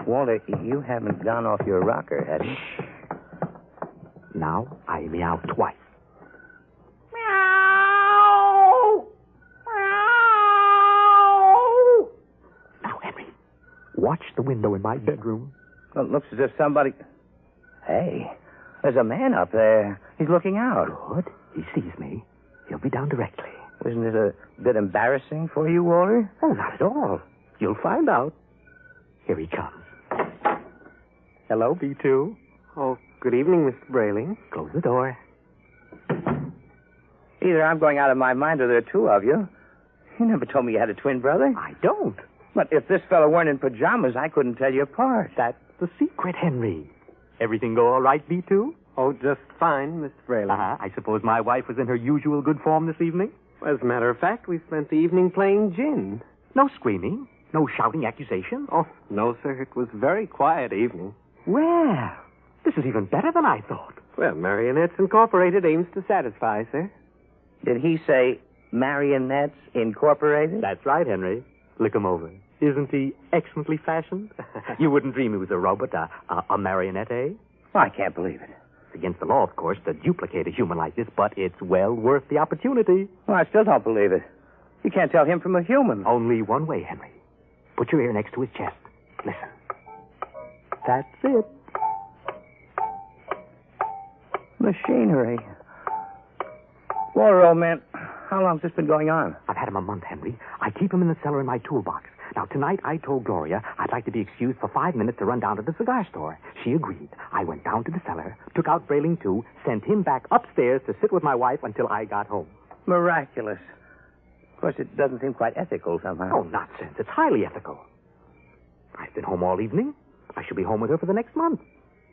Walter, you haven't gone off your rocker, have you? Now I meow twice. Meow! Meow! Now, Henry, watch the window in my bedroom. Well, it looks as if somebody... Hey, there's a man up there. He's looking out. Good. He sees me. He'll be down directly. Isn't it a bit embarrassing for you, Walter? Oh, not at all. You'll find out. Here he comes. Hello, B2. Oh, good evening, Mr. Brayling. Close the door. Either I'm going out of my mind or there are two of you. You never told me you had a twin brother. I don't. But if this fellow weren't in pajamas, I couldn't tell you apart. That's the secret, Henry. Everything go all right, B2? Oh, just fine, Mr. Brayling. I suppose my wife was in her usual good form this evening? As a matter of fact, we spent the evening playing gin. No screaming? No shouting accusations? Oh, no, sir. It was a very quiet evening. Well, this is even better than I thought. Well, Marionettes Incorporated aims to satisfy, sir. Did he say Marionettes Incorporated? That's right, Henry. Look him over. Isn't he excellently fashioned? You wouldn't dream he was a robot, a marionette, eh? Well, I can't believe it. It's against the law, of course, to duplicate a human like this, but it's well worth the opportunity. Well, I still don't believe it. You can't tell him from a human. Only one way, Henry. Put your ear next to his chest. Listen. That's it. Machinery. Walter, old man, how long's this been going on? I've had him a month, Henry. I keep him in the cellar in my toolbox. Now, tonight I told Gloria I'd like to be excused for 5 minutes to run down to the cigar store. She agreed. I went down to the cellar, took out Brayling, too, sent him back upstairs to sit with my wife until I got home. Miraculous. Of course, it doesn't seem quite ethical somehow. Oh, nonsense. It's highly ethical. I've been home all evening. I shall be home with her for the next month.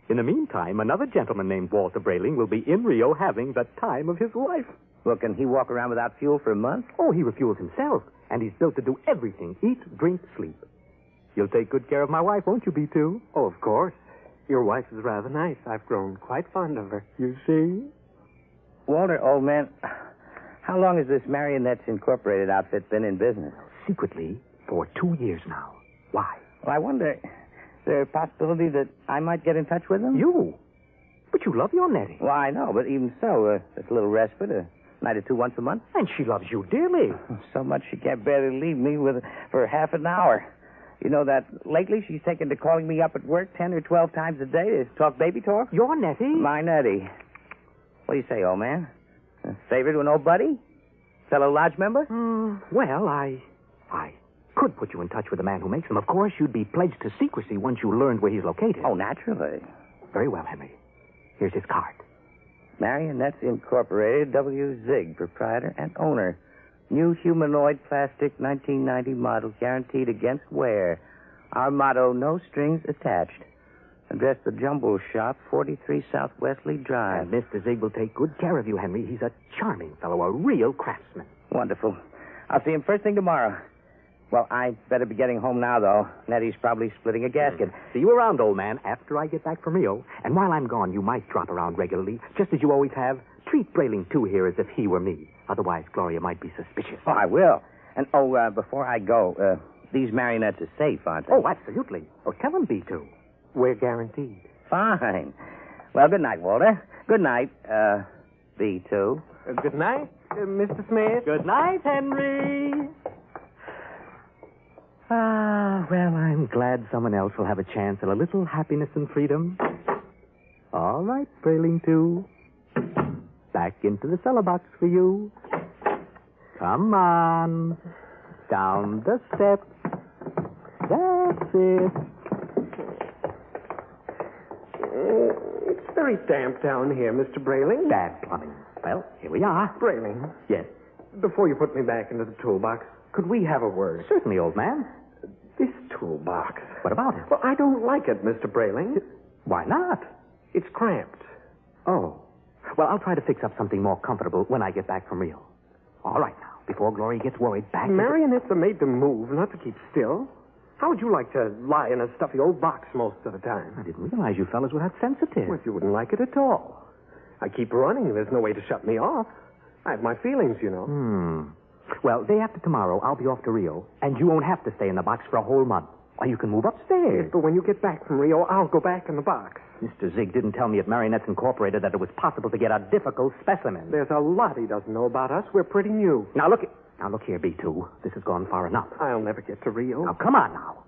In the meantime, another gentleman named Walter Brayling will be in Rio having the time of his life. Well, can he walk around without fuel for a month? Oh, he refuels himself, and he's built to do everything. Eat, drink, sleep. You'll take good care of my wife, won't you, B2? Oh, of course. Your wife is rather nice. I've grown quite fond of her. You see? Walter, old man, how long has this Marionettes Incorporated outfit been in business? Secretly, for 2 years now. Why? Well, I wonder, is there a possibility that I might get in touch with them? You? But you love your Nettie. Well, I know, but even so, it's a little respite, a night or two once a month. And she loves you dearly. So much she can't barely leave me for half an hour. You know that lately she's taken to calling me up at work 10 or 12 times a day to talk baby talk? Your Nettie? My Nettie. What do you say, old man? A favor to an old buddy? Fellow lodge member? Well, I could put you in touch with the man who makes them. Of course, you'd be pledged to secrecy once you learned where he's located. Oh, naturally. Very well, Henry. Here's his card. Marionettes Incorporated, W. Zig, proprietor and owner. New humanoid plastic 1990 model guaranteed against wear. Our motto, no strings attached. Address the Jumbo Shop, 43 South Wesley Drive. And Mr. Zig will take good care of you, Henry. He's a charming fellow, a real craftsman. Wonderful. I'll see him first thing tomorrow. Well, I'd better be getting home now, though. Nettie's probably splitting a gasket. See you around, old man, after I get back from Rio. And while I'm gone, you might drop around regularly, just as you always have. Treat Brayling, too, here as if he were me. Otherwise, Gloria might be suspicious. Oh, I will. And, before I go, these marionettes are safe, aren't they? Oh, absolutely. Oh, tell them, B2. We're guaranteed. Fine. Well, good night, Walter. Good night, B2. Good night, Mr. Smith. Good night, Henry. Ah, well, I'm glad someone else will have a chance at a little happiness and freedom. All right, Brayling 2. Back into the cellar box for you. Come on. Down the steps. That's it. It's very damp down here, Mr. Brayling. Bad plumbing. Well, here we are. Brayling. Yes. Before you put me back into the toolbox, could we have a word? Certainly, old man. This toolbox. What about it? Well, I don't like it, Mr. Brayling. Why not? It's cramped. Oh. Well, I'll try to fix up something more comfortable when I get back from Rio. All right, now, before Gloria gets worried, back Marionettes are made to move, not to keep still. How would you like to lie in a stuffy old box most of the time? I didn't realize you fellas were that sensitive. Well, you wouldn't like it at all. I keep running. There's no way to shut me off. I have my feelings, you know. Well, day after tomorrow, I'll be off to Rio, and you won't have to stay in the box for a whole month. Or you can move upstairs. Yes, but when you get back from Rio, I'll go back in the box. Mr. Zig didn't tell me at Marionettes Incorporated that it was possible to get a difficult specimen. There's a lot he doesn't know about us. We're pretty new. Now, look here, B2. This has gone far enough. I'll never get to Rio. Now, come on now.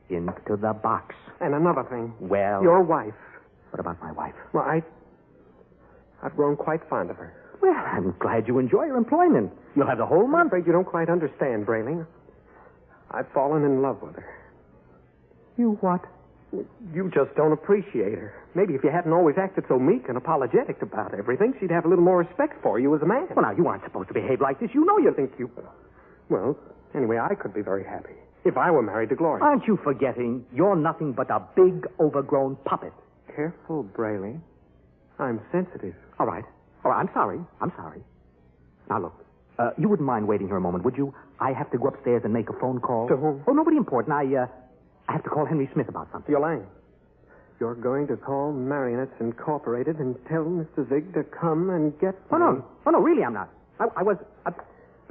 Into the box. And another thing. Well... Your wife. What about my wife? Well, I've grown quite fond of her. Well, I'm glad you enjoy your employment. You'll have the whole month. I'm afraid you don't quite understand, Brayling. I've fallen in love with her. You what? You just don't appreciate her. Maybe if you hadn't always acted so meek and apologetic about everything, she'd have a little more respect for you as a man. Well, now, you aren't supposed to behave like this. You know you think you... Well, anyway, I could be very happy if I were married to Gloria. Aren't you forgetting you're nothing but a big, overgrown puppet? Careful, Brayling. I'm sensitive. All right. I'm sorry. Now, look, you wouldn't mind waiting here a moment, would you? I have to go upstairs and make a phone call. To whom? Oh, nobody important. I have to call Henry Smith about something. Yolande, you're going to call Marionettes Incorporated and tell Mr. Zig to come and get me. Oh, no, really, I'm not. I was...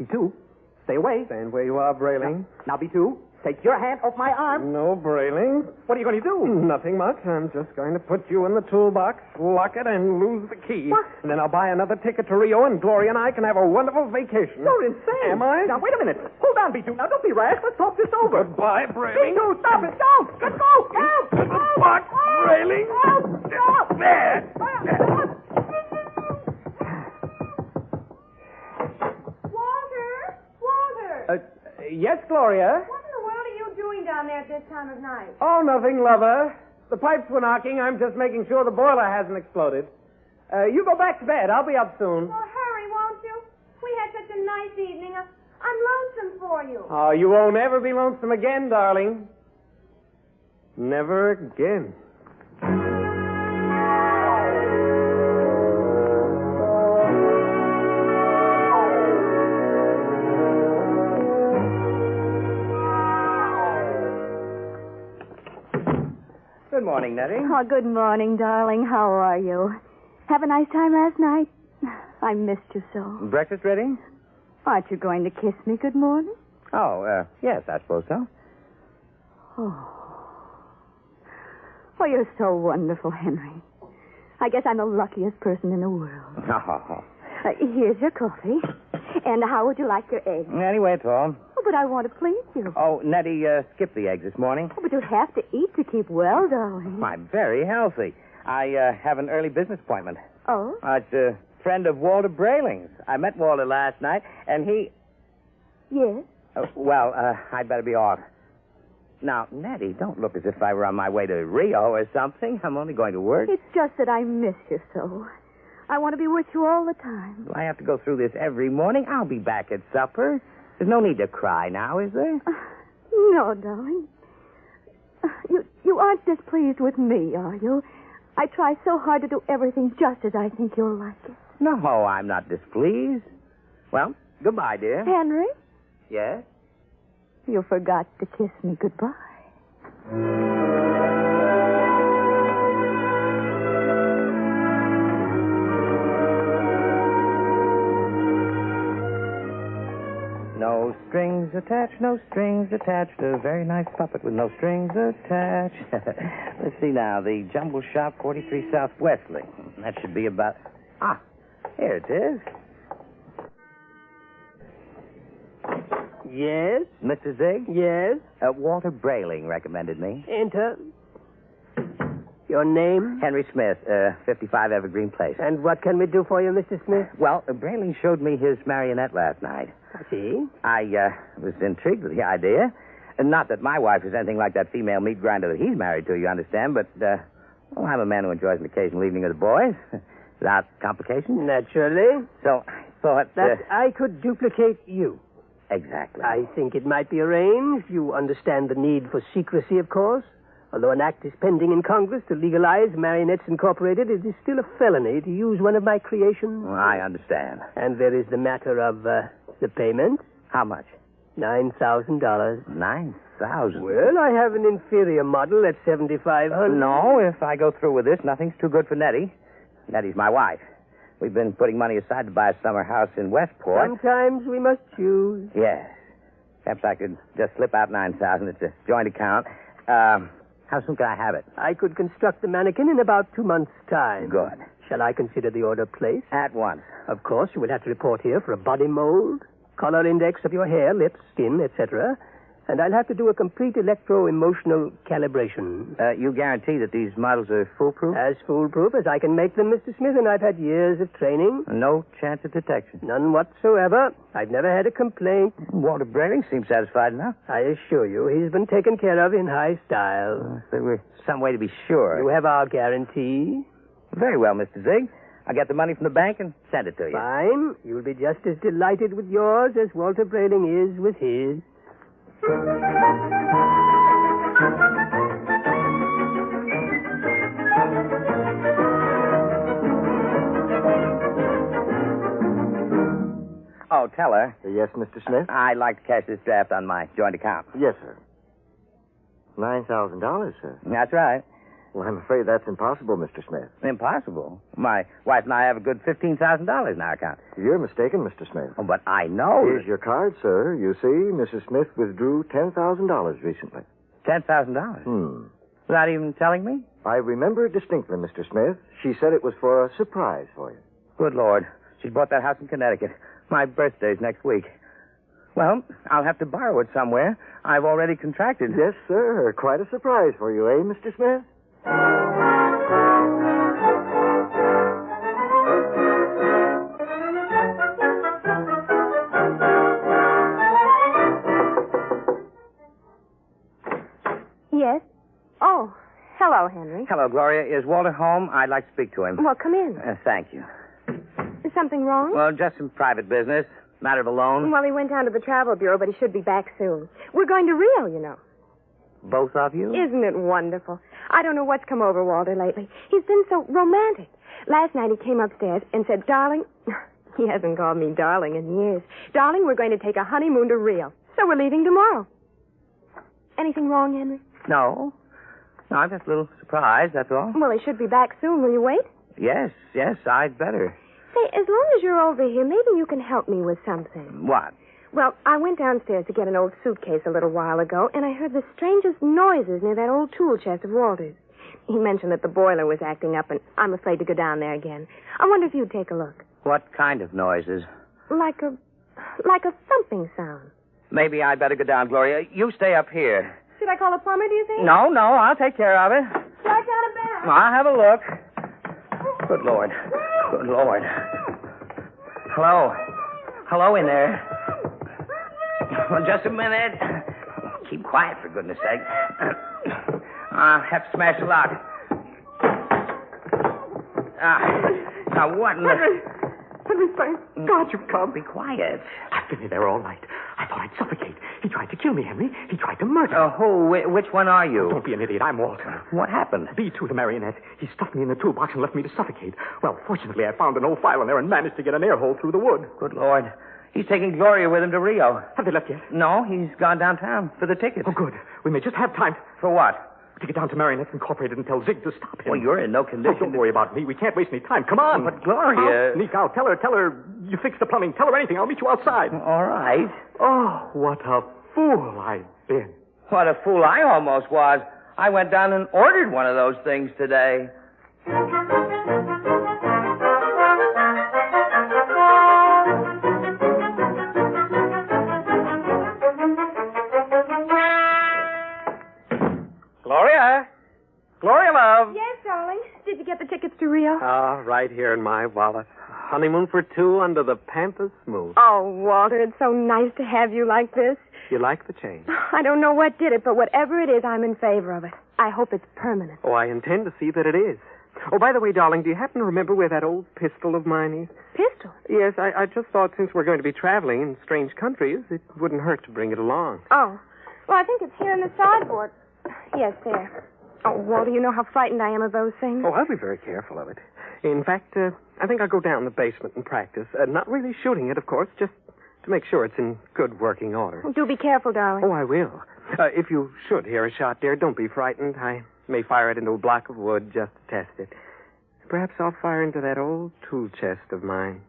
B2, stay away. Stand where you are, Brayling. Now, B2, take your hand off my arm. No, Brayling. What are you going to do? Nothing much. I'm just going to put you in the toolbox, lock it, and lose the key. What? And then I'll buy another ticket to Rio, and Gloria and I can have a wonderful vacation. You're insane. Am I? Now, wait a minute. Hold on, B2. Now, don't be rash. Let's talk this over. Goodbye, Brayling. B2, stop it. Don't. Let go. Help. Into the box, Brayling. Help. Stop. There. Walter. Yes, Gloria? What in the world are you doing down there at this time of night? Oh, nothing, lover. The pipes were knocking. I'm just making sure the boiler hasn't exploded. You go back to bed. I'll be up soon. Well, hurry, won't you? We had such a nice evening. I'm lonesome for you. Oh, you won't ever be lonesome again, darling. Never again. Good morning, Nettie. Oh, good morning, darling. How are you? Have a nice time last night? I missed you so. Breakfast ready? Aren't you going to kiss me good morning? Oh, yes, I suppose so. Oh, you're so wonderful, Henry. I guess I'm the luckiest person in the world. Oh. Here's your coffee. And how would you like your eggs? Anyway, it's all. Oh, but I want to please you. Oh, Nettie, skipped the eggs this morning. Oh, but you have to eat to keep well, darling. I'm very healthy. I have an early business appointment. Oh? It's a friend of Walter Brayling's. I met Walter last night, and he... Yes? I'd better be off. Now, Nettie, don't look as if I were on my way to Rio or something. I'm only going to work. It's just that I miss you so. I want to be with you all the time. Do I have to go through this every morning? I'll be back at supper. There's no need to cry now, is there? No, darling. You aren't displeased with me, are you? I try so hard to do everything just as I think you'll like it. No, I'm not displeased. Well, goodbye, dear. Henry? Yes? You forgot to kiss me goodbye. No strings attached, no strings attached. A very nice puppet with no strings attached. Let's see now. The Jumble Shop, 43 South Wesley. That should be about... Ah, here it is. Yes? Mr. Zig? Yes? Walter Brayling recommended me. Enter. Your name? Henry Smith, 55 Evergreen Place. And what can we do for you, Mr. Smith? Well, Brayling showed me his marionette last night. I see. I was intrigued with the idea. And not that my wife is anything like that female meat grinder that he's married to, you understand, but, well, I'm a man who enjoys an occasional evening with the boys. Without complications. Naturally. So I thought... That I could duplicate you. Exactly. I think it might be arranged. You understand the need for secrecy, of course. Although an act is pending in Congress to legalize Marionettes Incorporated, it is still a felony to use one of my creations. Well, I understand. And there is the matter of the payment. How much? $9,000. $9,000? Well, I have an inferior model at $7,500. No, if I go through with this, nothing's too good for Nettie. Nettie's my wife. We've been putting money aside to buy a summer house in Westport. Sometimes we must choose. Yes. Perhaps I could just slip out $9,000. It's a joint account. How soon can I have it? I could construct the mannequin in about 2 months' time. Good. Shall I consider the order placed? At once. Of course, you will have to report here for a body mold, color index of your hair, lips, skin, etc. And I'll have to do a complete electro-emotional calibration. You guarantee that these models are foolproof? As foolproof as I can make them, Mr. Smith, and I've had years of training. No chance of detection? None whatsoever. I've never had a complaint. Walter Brayling seems satisfied enough. I assure you, he's been taken care of in high style. There were some way to be sure. You have our guarantee. Very well, Mr. Zig. I'll get the money from the bank and send it to you. Fine. You'll be just as delighted with yours as Walter Brayling is with his. Oh, tell her. Yes, Mr. Smith? I'd like to cash this draft on my joint account. Yes, sir. $9,000, sir. That's right. Well, I'm afraid that's impossible, Mr. Smith. Impossible? My wife and I have a good $15,000 in our account. You're mistaken, Mr. Smith. Oh, but I know. Here's your card, sir. You see, Mrs. Smith withdrew $10,000 recently. $10,000? Without even telling me? I remember distinctly, Mr. Smith. She said it was for a surprise for you. Good Lord. She bought that house in Connecticut. My birthday's next week. Well, I'll have to borrow it somewhere. I've already contracted. Yes, sir. Quite a surprise for you, eh, Mr. Smith? Yes? Oh, hello, Henry. Hello, Gloria. Is Walter home? I'd like to speak to him. Well, come in. Thank you. Is something wrong? Well, just some private business. Matter of a loan. Well, he went down to the travel bureau, but he should be back soon. We're going to Rio, you know. Both of you? Isn't it wonderful? I don't know what's come over Walter lately. He's been so romantic. Last night he came upstairs and said, darling, he hasn't called me darling in years. Darling, we're going to take a honeymoon to Rio. So we're leaving tomorrow. Anything wrong, Henry? No. No, I'm just a little surprised, that's all. Well, he should be back soon. Will you wait? Yes, I'd better. Say, as long as you're over here, maybe you can help me with something. What? Well, I went downstairs to get an old suitcase a little while ago, and I heard the strangest noises near that old tool chest of Walter's. He mentioned that the boiler was acting up, and I'm afraid to go down there again. I wonder if you'd take a look. What kind of noises? Like a thumping sound. Maybe I'd better go down, Gloria. You stay up here. Should I call a plumber, do you think? No, I'll take care of it. Slide down a bed. I'll have a look. Good Lord. Hello in there. Well, just a minute. Keep quiet, for goodness sake. I'll have to smash the lock. Now, what in Henry, thank God you've come. Be quiet. I've been in there all night. I thought I'd suffocate. He tried to kill me, Henry. He tried to murder me. Who? Which one are you? Don't be an idiot. I'm Walter. What happened? B2, the marionette. He stuffed me in the toolbox and left me to suffocate. Well, fortunately, I found an old file in there and managed to get an air hole through the wood. Good Lord. He's taking Gloria with him to Rio. Have they left yet? No, he's gone downtown for the tickets. Oh, good. We may just have time. For what? To get down to Marionettes Incorporated and tell Zig to stop him. Well, you're in no condition. Oh, don't worry about me. We can't waste any time. Come on. But Gloria... I'll sneak out. Tell her you fixed the plumbing. Tell her anything. I'll meet you outside. All right. Oh, what a fool I've been. What a fool I almost was. I went down and ordered one of those things today. Gloria? Gloria, love. Yes, darling. Did you get the tickets to Rio? Right here in my wallet. Honeymoon for two under the pampas moon. Oh, Walter, it's so nice to have you like this. You like the change? I don't know what did it, but whatever it is, I'm in favor of it. I hope it's permanent. Oh, I intend to see that it is. Oh, by the way, darling, do you happen to remember where that old pistol of mine is? Pistol? Yes, I just thought since we're going to be traveling in strange countries, it wouldn't hurt to bring it along. Oh. Well, I think it's here in the sideboard. Yes, there. Oh, Walter, you know how frightened I am of those things. Oh, I'll be very careful of it. In fact, I think I'll go down the basement and practice. Not really shooting it, of course, just to make sure it's in good working order. Oh, do be careful, darling. Oh, I will. If you should hear a shot, dear, don't be frightened. I may fire it into a block of wood just to test it. Perhaps I'll fire into that old tool chest of mine.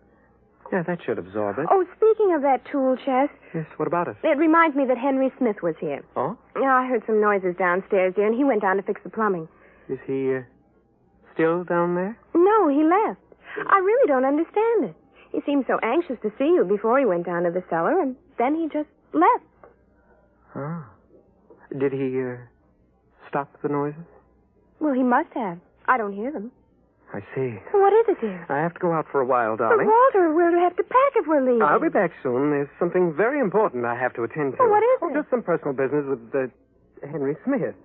Yeah, that should absorb it. Oh, speaking of that tool chest... Yes, what about it? It reminds me that Henry Smith was here. Oh? Yeah, I heard some noises downstairs, dear, and he went down to fix the plumbing. Is he still down there? No, he left. I really don't understand it. He seemed so anxious to see you before he went down to the cellar, and then he just left. Oh. Did he stop the noises? Well, he must have. I don't hear them. I see. So what is it, dear? I have to go out for a while, But, darling. Walter, we'll have to pack if we're leaving. I'll be back soon. There's something very important I have to attend to. Oh, what is it? Just some personal business with Henry Smith.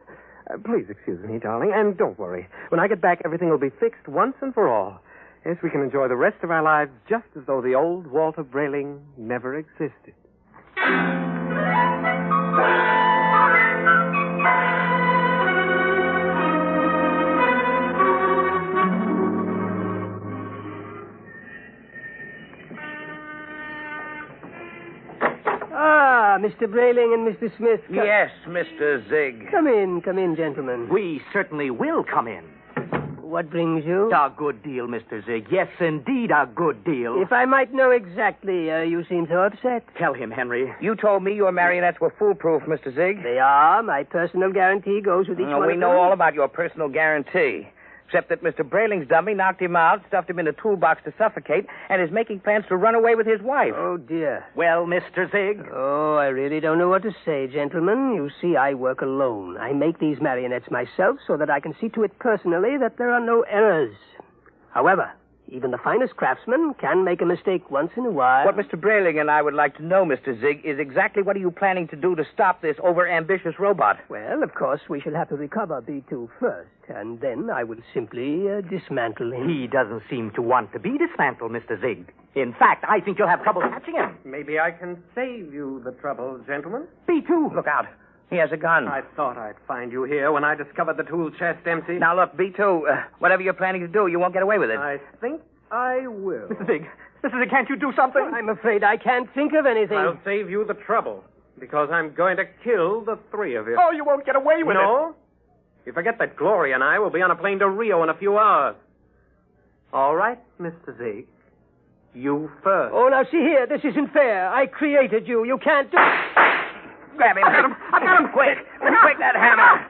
Please excuse me, darling, and don't worry. When I get back, everything will be fixed once and for all. Yes, we can enjoy the rest of our lives just as though the old Walter Brayling never existed. Mr. Brayling and Mr. Smith. Yes, Mr. Zig. Come in, gentlemen. We certainly will come in. What brings you? A good deal, Mr. Zig. Yes, indeed, a good deal. If I might know exactly, you seem so upset. Tell him, Henry. You told me your marionettes were foolproof, Mr. Zig. They are. My personal guarantee goes with each one We of know them. all about your personal guarantee. Except that Mr. Brayling's dummy knocked him out, stuffed him in a toolbox to suffocate, and is making plans to run away with his wife. Oh, dear. Well, Mr. Zig? Oh, I really don't know what to say, gentlemen. You see, I work alone. I make these marionettes myself so that I can see to it personally that there are no errors. However, even the finest craftsman can make a mistake once in a while. What Mr. Brayling and I would like to know, Mr. Zig, is exactly what are you planning to do to stop this over-ambitious robot? Well, of course, we shall have to recover B2 first, and then I will simply dismantle him. He doesn't seem to want to be dismantled, Mr. Zig. In fact, I think you'll have trouble catching him. Maybe I can save you the trouble, gentlemen. B2. Look out. He has a gun. I thought I'd find you here when I discovered the tool chest empty. Now, look, B2, whatever you're planning to do, you won't get away with it. I think I will. Mr. Zig, can't you do something? I'm afraid I can't think of anything. I'll save you the trouble, because I'm going to kill the three of you. Oh, you won't get away with it. No? You forget that Gloria and I will be on a plane to Rio in a few hours. All right, Mr. Zig. You first. Oh, now, see here. This isn't fair. I created you. You can't do... Grab him. I've got him. Quick. Quick, that hammer.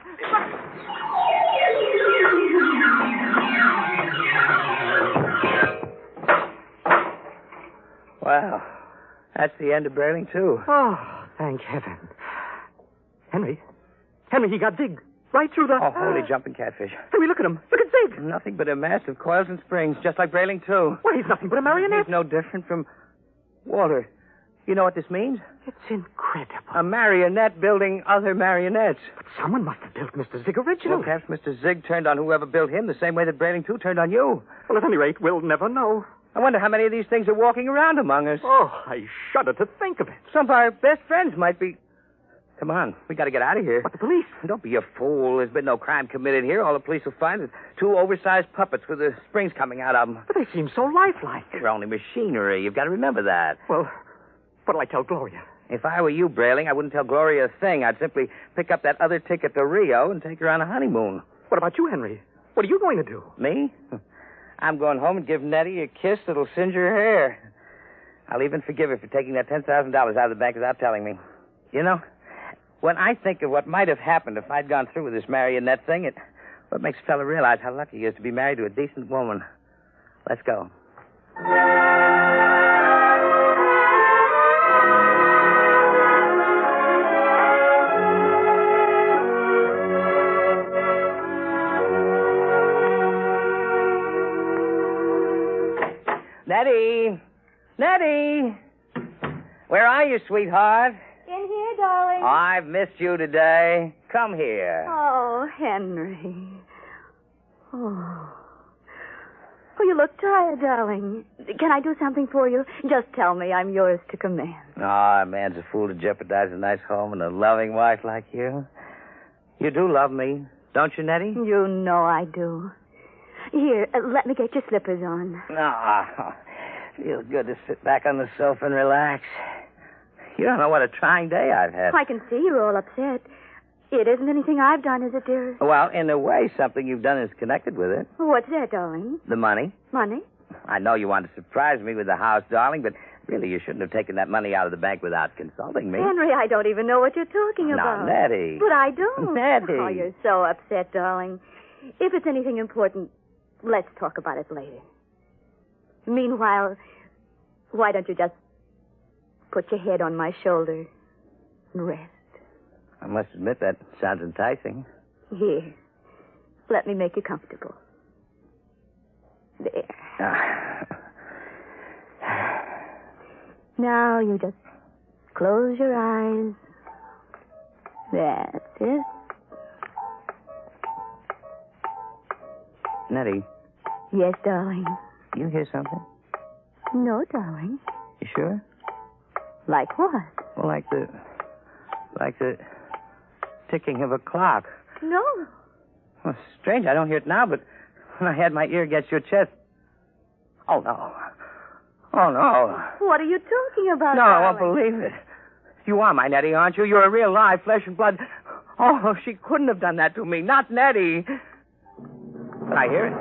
Well, that's the end of Brayling, too. Oh, thank heaven. Henry, he got Zig right through the... Oh, holy jumping catfish. Henry, look at him. Look at Zig. Nothing but a mass of coils and springs, just like Brayling, too. Well, he's nothing but a marionette. He's no different from... Walter, You know what this means? It's incredible. A marionette building other marionettes. But someone must have built Mr. Zig originally. Well, perhaps Mr. Zig turned on whoever built him the same way that Brayling 2 turned on you. Well, at any rate, we'll never know. I wonder how many of these things are walking around among us. Oh, I shudder to think of it. Some of our best friends might be... Come on, we got to get out of here. But the police? Don't be a fool. There's been no crime committed here. All the police will find is 2 oversized puppets with the springs coming out of them. But they seem so lifelike. They're only machinery. You've got to remember that. Well, what'll I tell Gloria? If I were you, Brayling, I wouldn't tell Gloria a thing. I'd simply pick up that other ticket to Rio and take her on a honeymoon. What about you, Henry? What are you going to do? Me? I'm going home and give Nettie a kiss that'll singe her hair. I'll even forgive her for taking that $10,000 out of the bank without telling me. You know, when I think of what might have happened if I'd gone through with this marionette thing, what makes a fella realize how lucky he is to be married to a decent woman. Let's go. Nettie! Nettie! Where are you, sweetheart? In here, darling. I've missed you today. Come here. Oh, Henry. Oh. Oh, you look tired, darling. Can I do something for you? Just tell me. I'm yours to command. Ah, a man's a fool to jeopardize a nice home and a loving wife like you. You do love me, don't you, Nettie? You know I do. Here, let me get your slippers on. Ah, feels good to sit back on the sofa and relax. You don't know what a trying day I've had. I can see you're all upset. It isn't anything I've done, is it, dearest? Well, in a way, something you've done is connected with it. What's that, darling? The money. Money? I know you want to surprise me with the house, darling, but really you shouldn't have taken that money out of the bank without consulting me. Henry, I don't even know what you're talking about. Now, Nettie. But I don't. Nettie. Oh, you're so upset, darling. If it's anything important, let's talk about it later. Meanwhile, why don't you just put your head on my shoulder and rest? I must admit that sounds enticing. Here. Let me make you comfortable. There. Now you just close your eyes. That's it. Nettie. Yes, darling. You hear something? No, darling. You sure? Like what? Well, like the ticking of a clock. No. Well, strange. I don't hear it now, but when I had my ear against your chest. Oh, no. Oh, no. What are you talking about, No, darling? I won't believe it. You are my Nettie, aren't you? You're a real live flesh and blood. Oh, she couldn't have done that to me. Not Nettie. But I hear it.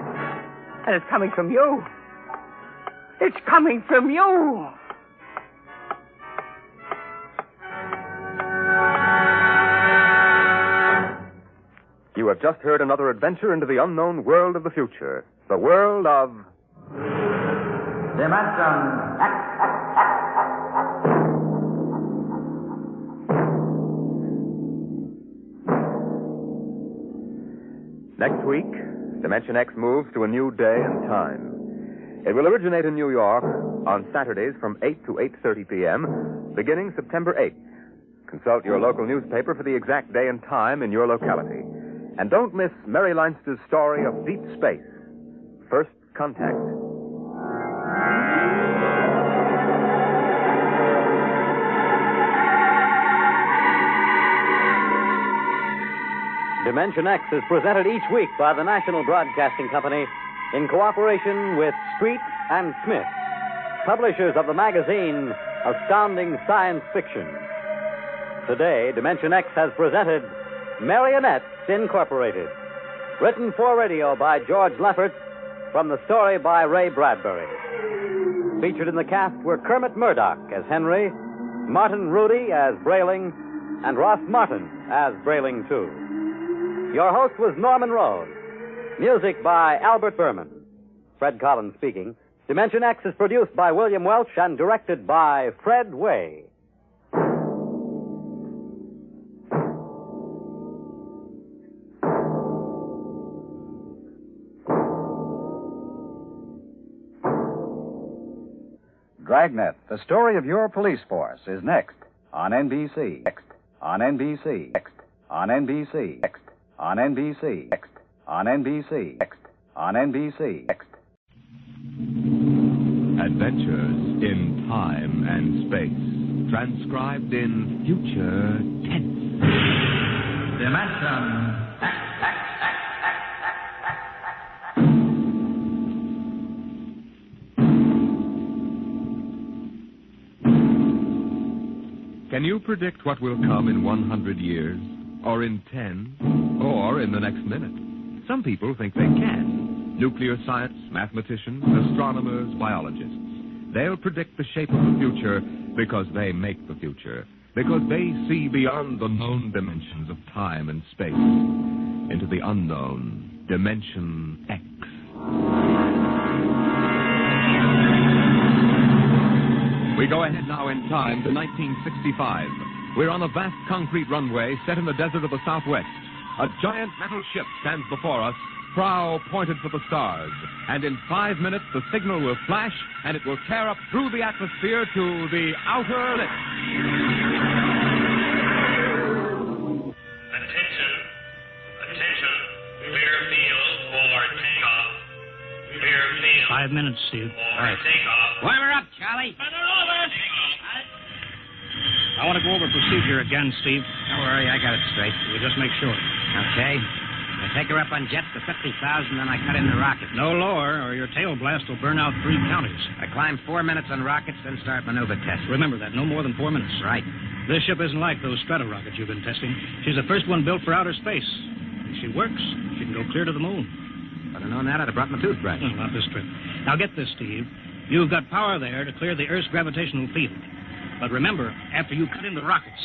And it's coming from you. It's coming from you. You have just heard another adventure into the unknown world of the future. The world of... Dimensionx. Next week, Dimensionx moves to a new day and time. It will originate in New York on Saturdays from 8 to 8:30 p.m., beginning September 8th. Consult your local newspaper for the exact day and time in your locality. And don't miss Mary Leinster's story of deep space, First Contact. Dimensionx is presented each week by the National Broadcasting Company in cooperation with Street and Smith, publishers of the magazine Astounding Science Fiction. Today, Dimensionx has presented Marionettes Incorporated, written for radio by George Lefferts, from the story by Ray Bradbury. Featured in the cast were Kermit Murdoch as Henry, Martin Rudy as Brayling, and Ross Martin as Brayling, too. Your host was Norman Rose. Music by Albert Berman. Fred Collins speaking. Dimensionx is produced by William Welch and directed by Fred Way. Dragnet, the story of your police force, is next on NBC. Next on NBC. Next on NBC. Next on NBC. Next on NBC. Next on NBC. Next. Adventures in time and space, transcribed in future tense. Dimension. Can you predict what will come in 100 years, or in 10, or in the next minute? Some people think they can. Nuclear science, mathematicians, astronomers, biologists. They'll predict the shape of the future because they make the future, because they see beyond the known dimensions of time and space into the unknown, Dimension X. We go ahead now in time to 1965. We're on a vast concrete runway set in the desert of the Southwest. A giant metal ship stands before us, prow pointed for the stars. And in 5 minutes, the signal will flash, and it will tear up through the atmosphere to the outer limits. Attention. Attention. Clear field for takeoff. Clear field. 5 minutes, Steve. For takeoff. Warm her up, Charlie. I want to go over procedure again, Steve. Don't worry, I got it straight. We'll just make sure. Okay. I take her up on jets to 50,000, then I cut in the rocket. No lower, or your tail blast will burn out 3 counties. I climb 4 minutes on rockets, then start maneuver test. Remember that, no more than 4 minutes. Right. This ship isn't like those strata rockets you've been testing. She's the first one built for outer space. If she works, she can go clear to the moon. If I'd have known that, I'd have brought my toothbrush. No, not this trip. Now get this, Steve. You've got power there to clear the Earth's gravitational field. But remember, after you cut in the rockets,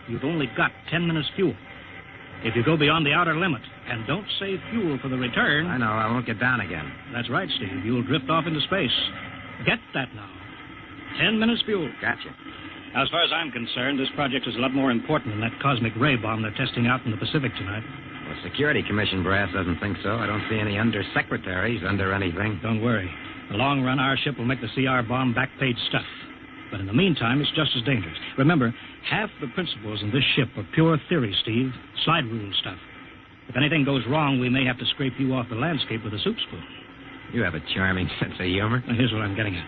you've only got 10 minutes fuel. If you go beyond the outer limit and don't save fuel for the return... I know, I won't get down again. That's right, Steve. You'll drift off into space. Get that now. 10 minutes fuel. Gotcha. Now, as far as I'm concerned, this project is a lot more important than that cosmic ray bomb they're testing out in the Pacific tonight. Well, the Security Commission brass doesn't think so. I don't see any undersecretaries under anything. Don't worry. In the long run, our ship will make the CR bomb back-page stuff. But in the meantime, it's just as dangerous. Remember, half the principles in this ship are pure theory, Steve. Slide rule stuff. If anything goes wrong, we may have to scrape you off the landscape with a soup spoon. You have a charming sense of humor. Now, here's what I'm getting at.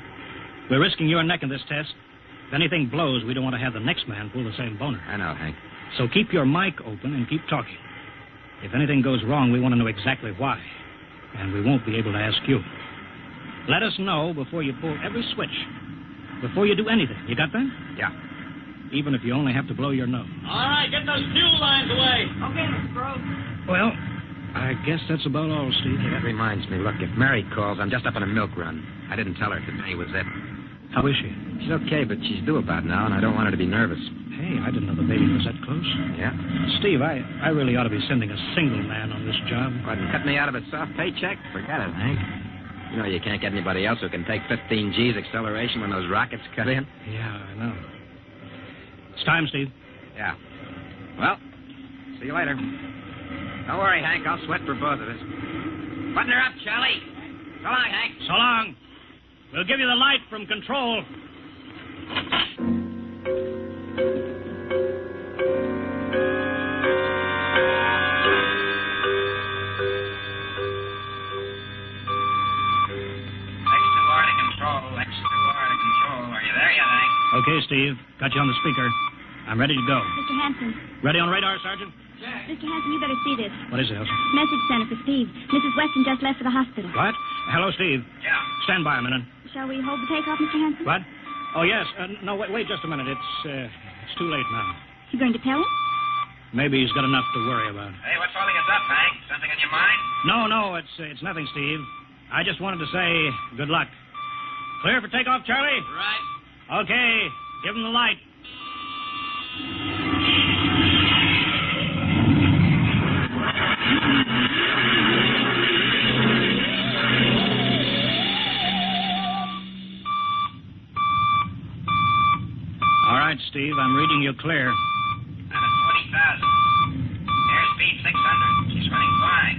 We're risking your neck in this test. If anything blows, we don't want to have the next man pull the same boner. I know, Hank. So keep your mic open and keep talking. If anything goes wrong, we want to know exactly why. And we won't be able to ask you. Let us know before you pull every switch. Before you do anything. You got that? Yeah. Even if you only have to blow your nose. All right, get those fuel lines away. Okay, Mr. Grove. Well, I guess that's about all, Steve. Hey, that reminds me. Look, if Mary calls, I'm just up on a milk run. I didn't tell her today was it. How is she? She's okay, but she's due about now, and I don't want her to be nervous. Hey, I didn't know the baby was that close. Yeah? Steve, I really ought to be sending a single man on this job. What, and cut me out of a soft paycheck? Forget it, Hank. You know you can't get anybody else who can take 15 G's acceleration when those rockets cut in. Yeah, I know. It's time, Steve. Yeah. Well, see you later. Don't worry, Hank. I'll sweat for both of us. Button her up, Charlie. So long, Hank. So long. We'll give you the light from control. Okay, Steve. Got you on the speaker. I'm ready to go. Mr. Hanson. Ready on radar, Sergeant? Mr. Hanson, you better see this. What is it, Elsa? Message center for Steve. Mrs. Weston just left for the hospital. What? Hello, Steve. Yeah. Stand by a minute. Shall we hold the takeoff, Mr. Hanson? What? Oh, yes. No, wait just a minute. It's too late now. You going to tell him? Maybe he's got enough to worry about. Hey, what's holding us up, Hank? Something on your mind? No, it's nothing, Steve. I just wanted to say good luck. Clear for takeoff, Charlie? Right. Okay. Give him the light. All right, Steve, I'm reading you clear. I'm at 40,000. Airspeed 600. She's running fine.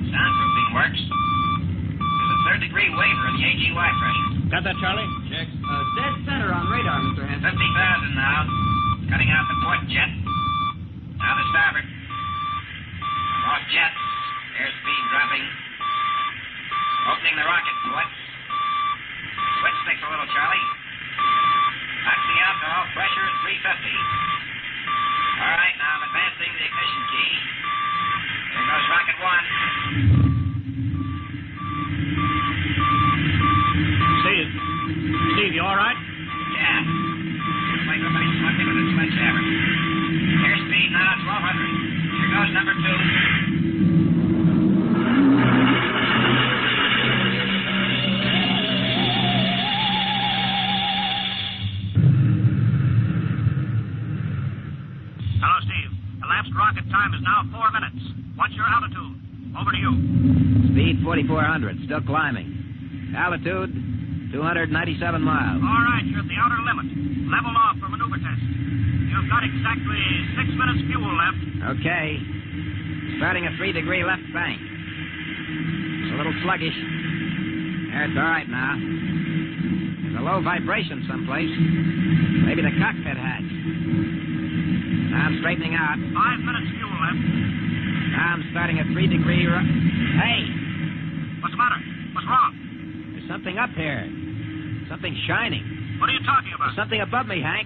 Soundproofing works. There's a Third-degree waiver of the AGY pressure. Got that, Charlie? Check. Dead center on radar, Mr. Hanson. 50,000 now. Cutting out the port jet. Now the starboard. Off jet. Airspeed dropping. Opening the rocket port. Switch sticks a little, Charlie. Oxy alcohol. Pressure is 350. All right, now I'm advancing the ignition key. Here goes rocket one. Steve, you all right? Yeah. Looks like somebody slugged me with a sledgehammer. Airspeed now, 1,200. Here goes number two. Hello, Steve. Elapsed rocket time is now 4 minutes. What's your altitude? Over to you. Speed 4,400. Still climbing. Altitude 297 miles. All right, you're at the outer limit. Level off for maneuver test. You've got exactly 6 minutes fuel left. Okay. Starting a 3-degree left bank. It's a little sluggish. There, it's all right now. There's a low vibration someplace. Maybe the cockpit hatch. Now I'm straightening out. 5 minutes fuel left. Now I'm starting a 3-degree... Hey! What's the matter? What's wrong? There's something up here. Something shining. What are you talking about? There's something above me, Hank.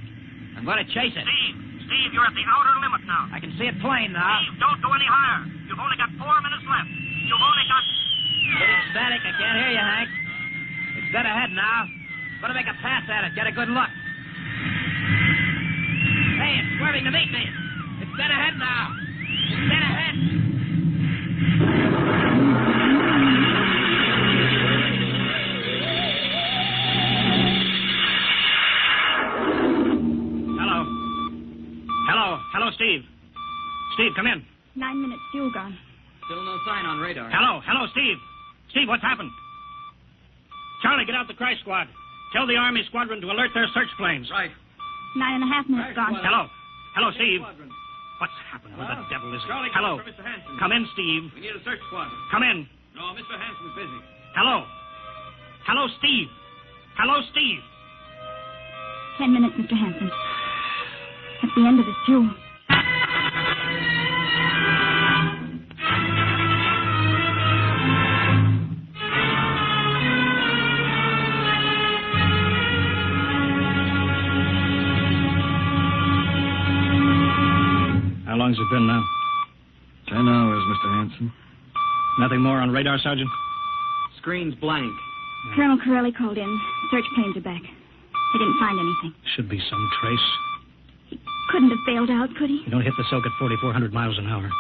I'm going to chase it. Steve, you're at the outer limit now. I can see it plain now. Steve, don't go any higher. You've only got 4 minutes left. You've only got... Getting static. I can't hear you, Hank. It's dead ahead now. I'm going to make a pass at it. Get a good look. Hey, it's swerving to meet me. It's dead ahead now. It's dead ahead. Hello, Steve. Steve, come in. 9 minutes fuel gone. Still no sign on radar. Hello, Steve. Steve, what's happened? Charlie, get out the crash squad. Tell the Army squadron to alert their search planes. Right. 9.5 minutes gone. Hello, Steve. What's happened? Where the devil is it? Charlie, Hello. for Mr. Hanson. Come in, Steve. We need a search squadron. Come in. No, Mr. Hanson's busy. Hello, Steve. Hello, Steve. 10 minutes, Mr. Hanson. That's the end of his fuel. How long's it been now? 10 hours, Mr. Hanson. Nothing more on radar, Sergeant? Screen's blank. Colonel Corelli called in. Search planes are back. They didn't find anything. Should be some trace. Couldn't have bailed out, could he? You don't hit the soak at 4,400 miles an hour.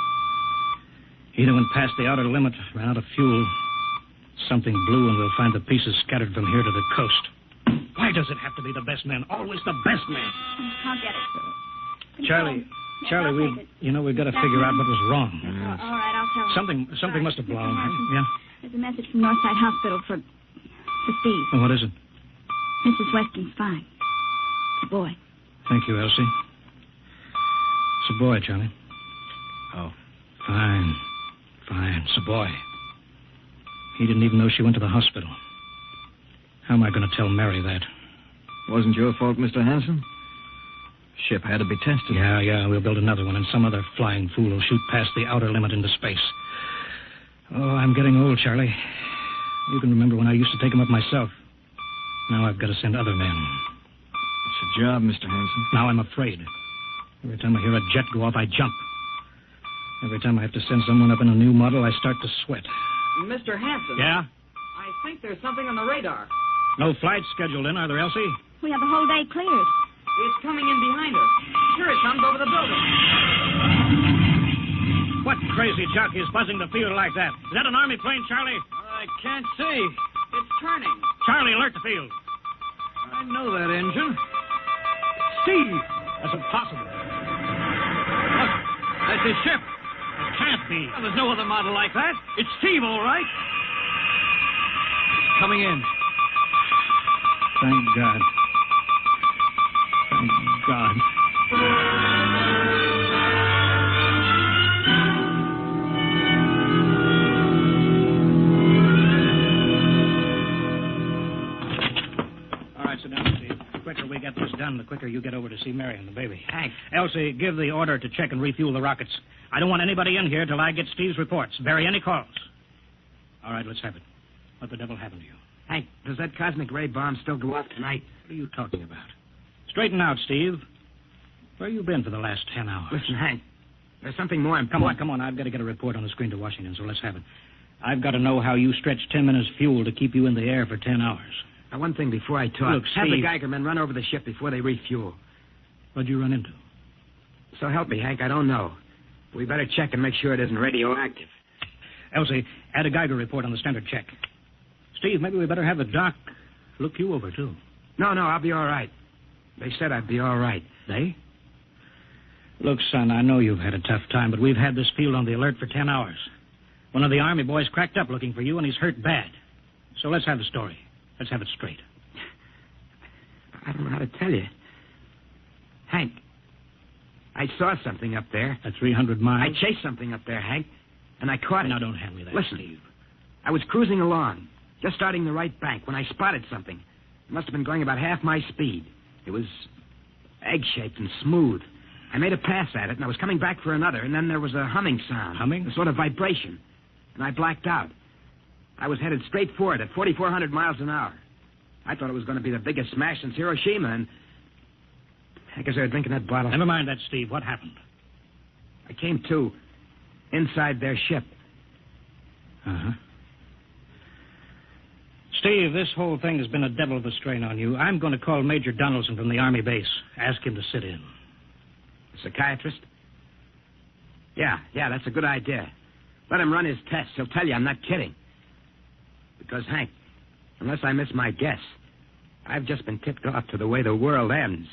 Either went past the outer limit, ran out of fuel. Something blew, and we'll find the pieces scattered from here to the coast. Why does it have to be the best man? Always the best man. I'll get it. Charlie, we've got to figure out what was wrong. All right, I'll tell him. Something must have blown. Hanson, Yeah? There's a message from Northside Hospital for Steve. Oh, what is it? Mrs. Weston's fine. It's a boy. Thank you, Elsie. It's a boy, Charlie. Oh. Fine. It's a boy. He didn't even know she went to the hospital. How am I going to tell Mary that? Wasn't your fault, Mr. Hanson. Ship had to be tested. Yeah, we'll build another one, and some other flying fool will shoot past the outer limit into space. Oh, I'm getting old, Charlie. You can remember when I used to take them up myself. Now I've got to send other men. It's a job, Mr. Hanson. Now I'm afraid. Every time I hear a jet go off, I jump. Every time I have to send someone up in a new model, I start to sweat. Mr. Hanson. Yeah? I think there's something on the radar. No flights scheduled in, are there, Elsie? We have the whole day cleared. It's coming in behind us. Here it comes over the building. What crazy jockey is buzzing the field like that? Is that an Army plane, Charlie? I can't see. It's turning. Charlie, alert the field. I know that engine. Steve! That's impossible. Look, that's his ship. It can't be. Well, there's no other model like that. It's Steve, all right. It's coming in. Thank God. Thank God. you get over to see Mary and the baby. Hank. Elsie, give the order to check and refuel the rockets. I don't want anybody in here till I get Steve's reports. Bury any calls. All right, let's have it. What the devil happened to you? Hank, does that cosmic ray bomb still go off tonight? What are you talking about? Straighten out, Steve. Where you been for the last 10 hours? Listen, Hank, there's something more important. Come on. I've got to get a report on the screen to Washington, so let's have it. I've got to know how you stretched 10 minutes fuel to keep you in the air for 10 hours. Now, one thing before I talk. Look, have Steve... the Geiger men run over the ship before they refuel. What'd you run into? So help me, Hank, I don't know. We better check and make sure it isn't radioactive. Elsie, add a Geiger report on the standard check. Steve, maybe we better have the doc look you over, too. No, I'll be all right. They said I'd be all right. They? Look, son, I know you've had a tough time, but we've had this field on the alert for 10 hours. One of the Army boys cracked up looking for you, and he's hurt bad. So let's have the story. Let's have it straight. I don't know how to tell you. Hank, I saw something up there. At 300 miles? I chased something up there, Hank, and I caught it. Now, don't hand me that, Listen, Steve. I was cruising along, just starting the right bank, when I spotted something. It must have been going about half my speed. It was egg-shaped and smooth. I made a pass at it, and I was coming back for another, and then there was a humming sound. Humming? A sort of vibration. And I blacked out. I was headed straight for it at 4,400 miles an hour. I thought it was going to be the biggest smash since Hiroshima, and I guess they were drinking that bottle. Never mind that, Steve. What happened? I came to inside their ship. Uh-huh. Steve, this whole thing has been a devil of a strain on you. I'm going to call Major Donaldson from the Army base. Ask him to sit in. A psychiatrist? Yeah, that's a good idea. Let him run his tests. He'll tell you I'm not kidding. Because, Hank, unless I miss my guess, I've just been tipped off to the way the world ends.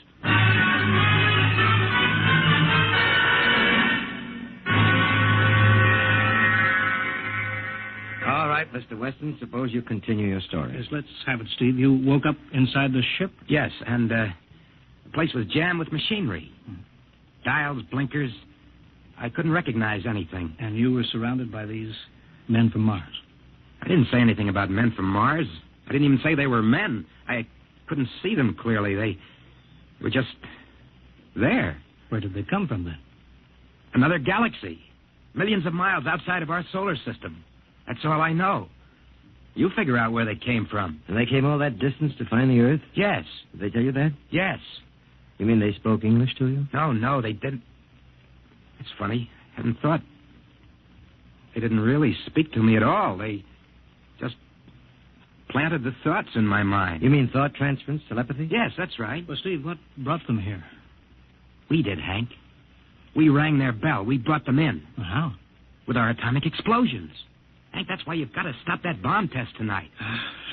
All right, Mr. Weston, suppose you continue your story. Yes, let's have it, Steve. You woke up inside the ship? Yes, and the place was jammed with machinery. Dials, blinkers. I couldn't recognize anything. And you were surrounded by these men from Mars? I didn't say anything about men from Mars. I didn't even say they were men. I couldn't see them clearly. They were just there. Where did they come from, then? Another galaxy. Millions of miles outside of our solar system. That's all I know. You figure out where they came from. And they came all that distance to find the Earth? Yes. Did they tell you that? Yes. You mean they spoke English to you? No, they didn't. It's funny. I hadn't thought. They didn't really speak to me at all. They just planted the thoughts in my mind. You mean thought transference, telepathy? Yes, that's right. Well, Steve, what brought them here? We did, Hank. We rang their bell. We brought them in. Well, how? With our atomic explosions. Hank, that's why you've got to stop that bomb test tonight.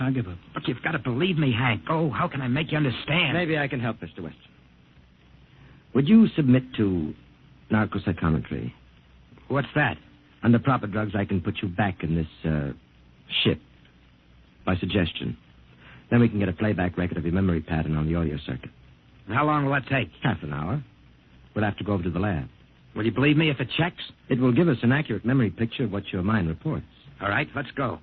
I give up. But you've got to believe me, Hank. Oh, how can I make you understand? Maybe I can help, Mr. Weston. Would you submit to narcopsychometry? What's that? Under proper drugs, I can put you back in this ship by suggestion. Then we can get a playback record of your memory pattern on the audio circuit. And how long will that take? Half an hour. We'll have to go over to the lab. Will you believe me if it checks? It will give us an accurate memory picture of what your mind reports. All right, let's go.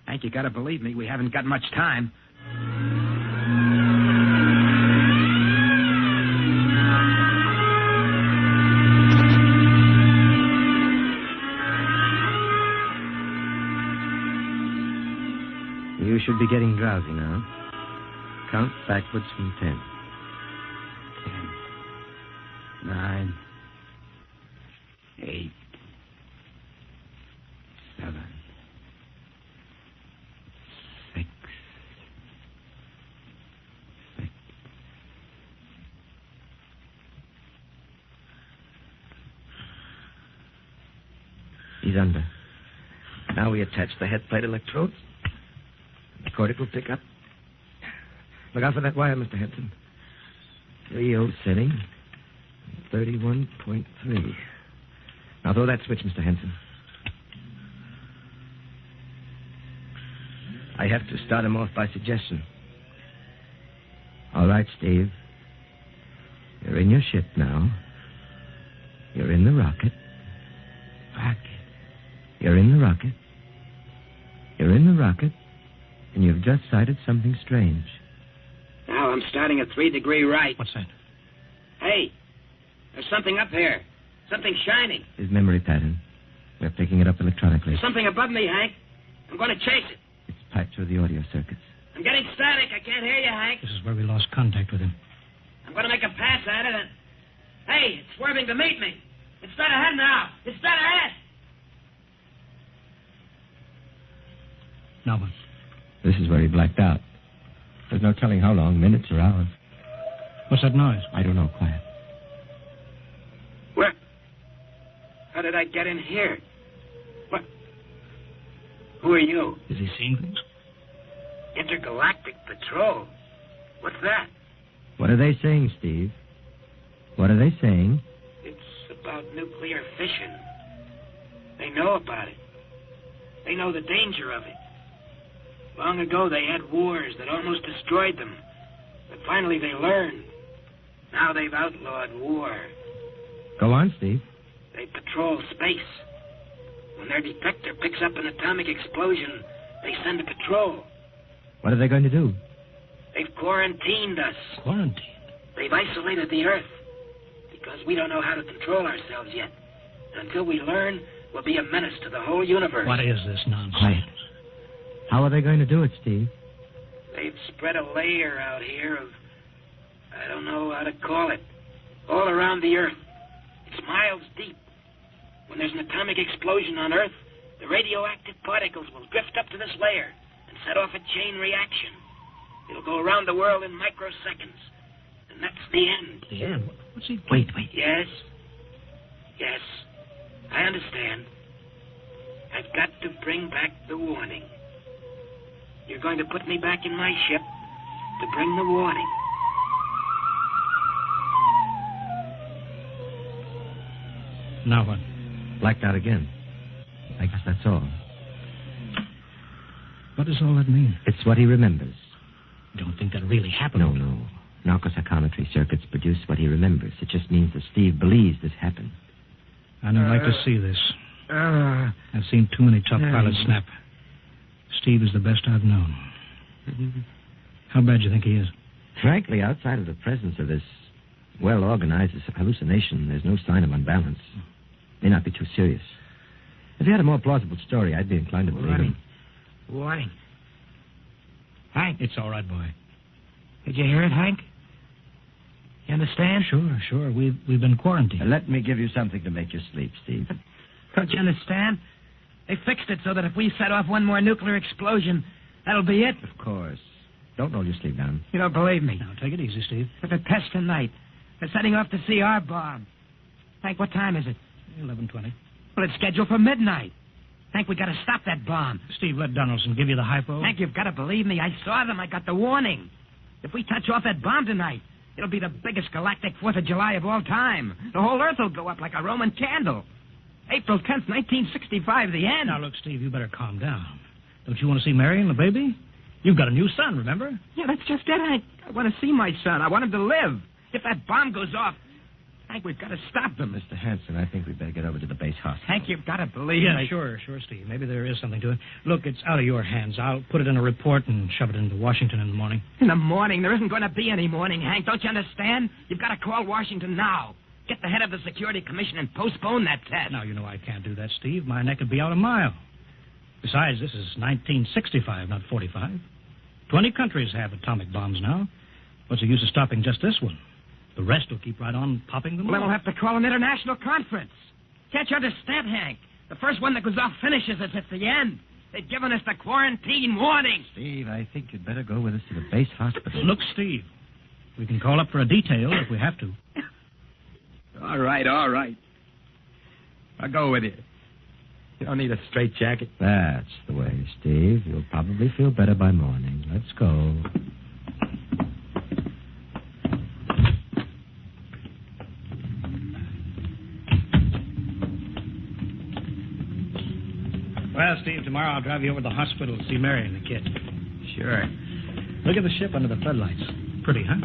Hank, you got to believe me. We haven't got much time. You should be getting drowsy now. Count backwards from 10. 10, 9, 8, 7, 6, 6. He's under. Now we attach the head plate electrodes. The cortical pickup. Look out for that wire, Mr. Henson. 3.0 setting. 31.3. Now throw that switch, Mr. Henson. I have to start him off by suggestion. All right, Steve. You're in your ship now. You're in the rocket. You're in the rocket. You're in the rocket. And you've just sighted something strange. Now Now I'm starting at 3 degree right. What's that? Hey, there's something up here. Something shining. His memory pattern. We're picking it up electronically. There's something above me, Hank. I'm going to chase it. It's piped through the audio circuits. I'm getting static. I can't hear you, Hank. This is where we lost contact with him. I'm going to make a pass at it and... Hey, it's swerving to meet me. It's dead ahead now. It's dead ahead. Now what? This is where he blacked out. There's no telling how long, minutes or hours. What's that noise? I don't know. Quiet. Where? How did I get in here? What? Who are you? Is he seeing things? Intergalactic Patrol. What's that? What are they saying, Steve? What are they saying? It's about nuclear fission. They know about it. They know the danger of it. Long ago, they had wars that almost destroyed them. But finally, they learned. Now they've outlawed war. Go on, Steve. They patrol space. When their detector picks up an atomic explosion, they send a patrol. What are they going to do? They've quarantined us. Quarantined? They've isolated the Earth. Because we don't know how to control ourselves yet. Until we learn, we'll be a menace to the whole universe. What is this nonsense? Quiet. How are they going to do it, Steve? They've spread a layer out here of... I don't know how to call it. All around the Earth. It's miles deep. When there's an atomic explosion on Earth, the radioactive particles will drift up to this layer and set off a chain reaction. It'll go around the world in microseconds. And that's the end. The end? What's he... Wait. Yes. Yes. I understand. I've got to bring back the warning. You're going to put me back in my ship to bring the warning. Now what? Blacked out again. I guess that's all. What does all that mean? It's what he remembers. You don't think that really happened? No. Narcopsychometry circuits produce what he remembers. It just means that Steve believes this happened. I don't like to see this. I've seen too many top pilots snap. Steve is the best I've known. How bad do you think he is? Frankly, outside of the presence of this well-organized hallucination, there's no sign of unbalance. May not be too serious. If he had a more plausible story, I'd be inclined to believe him. Warning. Hank. It's all right, boy. Did you hear it, Hank? You understand? Sure. We've been quarantined. Let me give you something to make you sleep, Steve. Don't you understand? They fixed it so that if we set off one more nuclear explosion, that'll be it. Of course. Don't roll your sleeve down. You don't believe me. Now, take it easy, Steve. It's a test tonight. They're setting off the CR bomb. Hank, what time is it? 11:20. Well, it's scheduled for midnight. Hank, we got to stop that bomb. Steve, let Donaldson give you the hypo. Hank, you've got to believe me. I saw them. I got the warning. If we touch off that bomb tonight, it'll be the biggest galactic 4th of July of all time. The whole Earth will go up like a Roman candle. April 10th, 1965, the end. Now, look, Steve, you better calm down. Don't you want to see Mary and the baby? You've got a new son, remember? Yeah, that's just it, Hank. I want to see my son. I want him to live. If that bomb goes off, Hank, we've got to stop them. Mr. Hanson, I think we'd better get over to the base hospital. Hank, you've got to believe me. Sure, Steve. Maybe there is something to it. Look, it's out of your hands. I'll put it in a report and shove it into Washington in the morning. In the morning? There isn't going to be any morning, Hank. Don't you understand? You've got to call Washington now. Get the head of the Security Commission and postpone that test. Now, you know I can't do that, Steve. My neck would be out a mile. Besides, this is 1965, not 45. 20 countries have atomic bombs now. What's the use of stopping just this one? The rest will keep right on popping them. Well, then we'll have to call an international conference. Can't you understand, Hank? The first one that goes off finishes us. It's the end. They've given us the quarantine warning. Steve, I think you'd better go with us to the base hospital. Look, Steve, we can call up for a detail if we have to. All right. I'll go with you. You don't need a straitjacket. That's the way, Steve. You'll probably feel better by morning. Let's go. Well, Steve, tomorrow I'll drive you over to the hospital to see Mary and the kid. Sure. Look at the ship under the floodlights. Pretty, huh?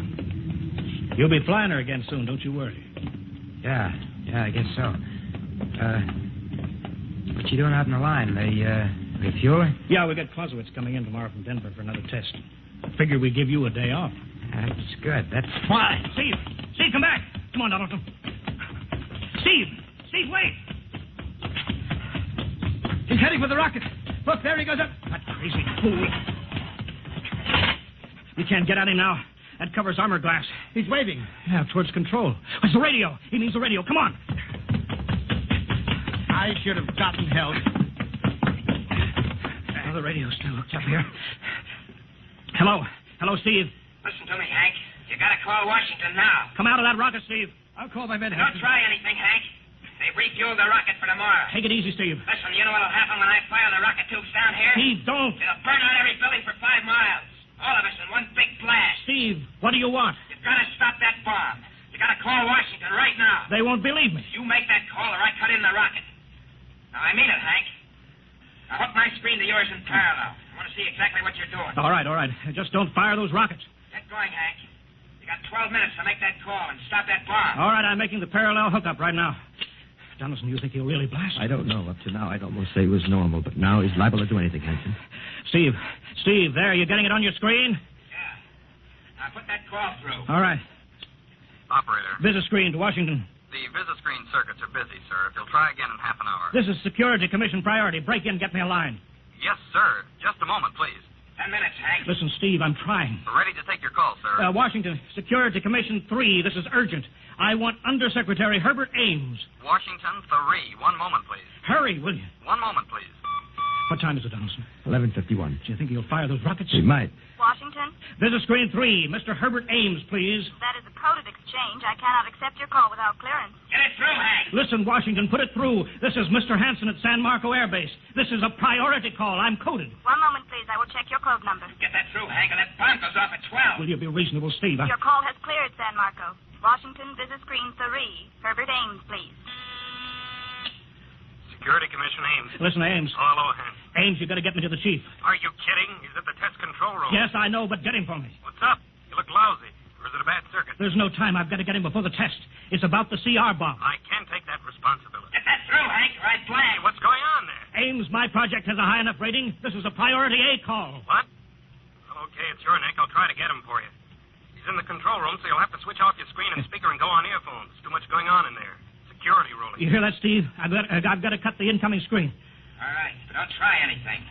You'll be flying her again soon, don't you worry. Yeah, I guess so. What you doing out in the line? They fuel her? Yeah, we got Clausewitz coming in tomorrow from Denver for another test. Figure we give you a day off. That's good. That's... Why? Steve! Steve, come back! Come on, Donaldson. Steve! Steve, wait! He's heading for the rocket. Look, there he goes up. That crazy fool. We can't get at him now. That covers armor glass. He's waving. Yeah, towards control. It's the radio. He means the radio. Come on. I should have gotten help. Oh, the radio still looks up here. Hello. Hello, Steve. Listen to me, Hank. You gotta call Washington now. Come out of that rocket, Steve. I'll call my men. Don't try anything, Hank. They've refueled the rocket for tomorrow. Take it easy, Steve. Listen, you know what'll happen when I fire the rocket tubes down here? Steve, don't. It'll burn out every building for 5 miles. All of us in one big blast. Steve, what do you want? You've got to stop that bomb. You got to call Washington right now. They won't believe me. You make that call or I cut in the rocket. Now, I mean it, Hank. Now, hook my screen to yours in parallel. I want to see exactly what you're doing. All right. Just don't fire those rockets. Get going, Hank. You got 12 minutes to make that call and stop that bomb. All right, I'm making the parallel hookup right now. Donaldson, you think he'll really blast? I don't know. Up to now, I'd almost say he was normal, but now he's liable to do anything, Hanson. Steve, there, you getting it on your screen? Yeah. Now, put that call through. All right. Operator. Visit screen to Washington. The visit screen circuits are busy, sir. If you'll try again in half an hour. This is Security Commission priority. Break in, get me a line. Yes, sir. Just a moment, please. 10 minutes, Hank. Listen, Steve, I'm trying. We're ready to take your call, sir. Washington, Security Commission 3. This is urgent. I want Undersecretary Herbert Ames. Washington 3. 1 moment, please. Hurry, will you? 1 moment, please. What time is it, Donaldson? 11:51. Do you think he'll fire those rockets? He might. Washington? Visit screen 3. Mr. Herbert Ames, please. That is a coded exchange. I cannot accept your call without clearance. Get it through, Hank. Listen, Washington, put it through. This is Mr. Hanson at San Marco Air Base. This is a priority call. I'm coded. 1 moment, please. I will check your code number. Get that through, Hank, and that bomb goes off at 12. Will you be reasonable, Steve? Your call has cleared, San Marco. Washington, visit screen 3. Herbert Ames, please. Security Commission Ames. Listen, Ames. Hello, Hank. Ames, you got to get me to the chief. Are you kidding? He's at the test control room. Yes, I know, but get him for me. What's up? You look lousy. Or is it a bad circuit? There's no time. I've got to get him before the test. It's about the CR bomb. I can't take that responsibility. Get that through, Hank, or I blast. Hey, what's going on there? Ames, my project has a high enough rating. This is a priority A call. What? Well, okay, it's your neck. I'll try to get him for you. He's in the control room, so you'll have to switch off your screen and speaker and go on earphones. Too much going on in there. Security ruling. You hear that, Steve? I've got to cut the incoming screen. All right, but don't try anything.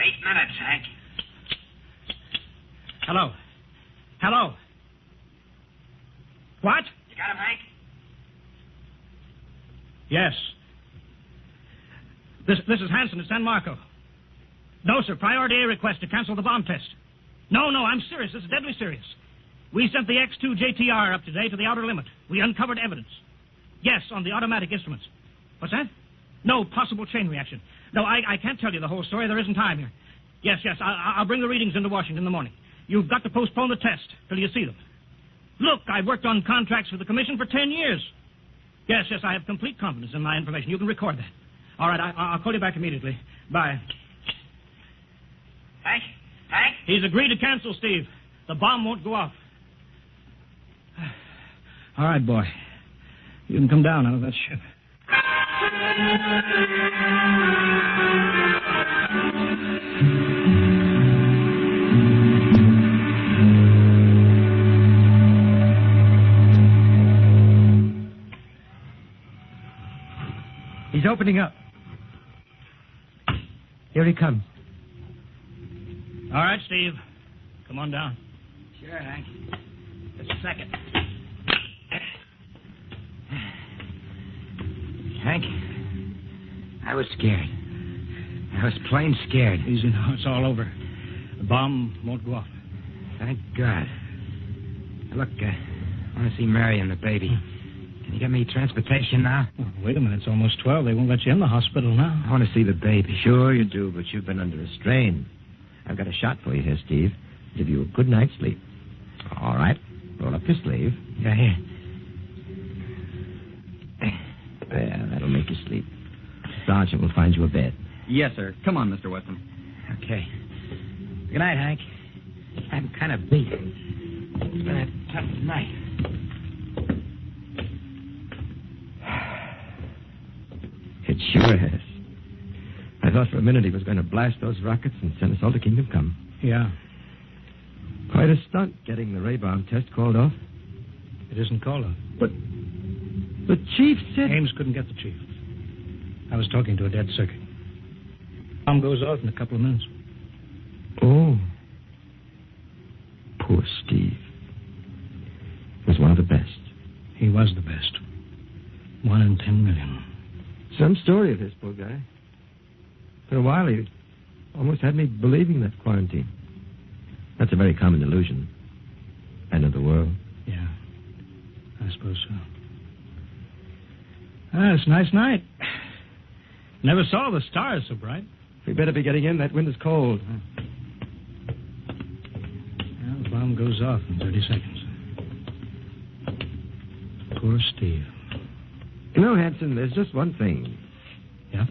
8 minutes, Hank. Hello. What? You got him, Hank? Yes. This is Hanson at San Marco. No, sir. Priority A request to cancel the bomb test. No, I'm serious. This is deadly serious. We sent the X2 JTR up today to the outer limit. We uncovered evidence. Yes, on the automatic instruments. What's that? No, possible chain reaction. No, I can't tell you the whole story. There isn't time here. Yes, I'll bring the readings into Washington in the morning. You've got to postpone the test till you see them. Look, I've worked on contracts for the Commission for 10 years. Yes, I have complete confidence in my information. You can record that. All right, I'll call you back immediately. Bye. Hank? He's agreed to cancel, Steve. The bomb won't go off. All right, boy. You can come down out of that ship. He's opening up. Here he comes. All right, Steve. Come on down. Sure, Hank. Just a second. Hank, I was scared. I was plain scared. Easy now. It's all over. The bomb won't go off. Thank God. Look, I want to see Mary and the baby. Can you get me transportation now? Oh, wait a minute. It's almost 12. They won't let you in the hospital now. I want to see the baby. Sure you do, but you've been under a strain. I've got a shot for you here, Steve. Give you a good night's sleep. All right. Roll up your sleeve. Yeah, here. There, that'll make you sleep. Sergeant will find you a bed. Yes, sir. Come on, Mr. Weston. Okay. Good night, Hank. I'm kind of beat. It's been a tough night. It sure has. I thought for a minute he was going to blast those rockets and send us all to Kingdom Come. Yeah. Quite a stunt getting the Ray-bomb test called off. It isn't called off. But the chief said... Ames couldn't get the chief. I was talking to a dead circuit. Bomb goes off in a couple of minutes. Oh. Poor Steve. He was one of the best. He was the best. 1 in 10 million. Some story of this, poor guy. For a while, he almost had me believing that quarantine. That's a very common delusion. End of the world. Yeah, I suppose so. It's a nice night. Never saw the stars so bright. We better be getting in. That wind is cold. Well, the bomb goes off in 30 seconds. Poor Steve. You know, Hanson, there's just one thing. Yeah?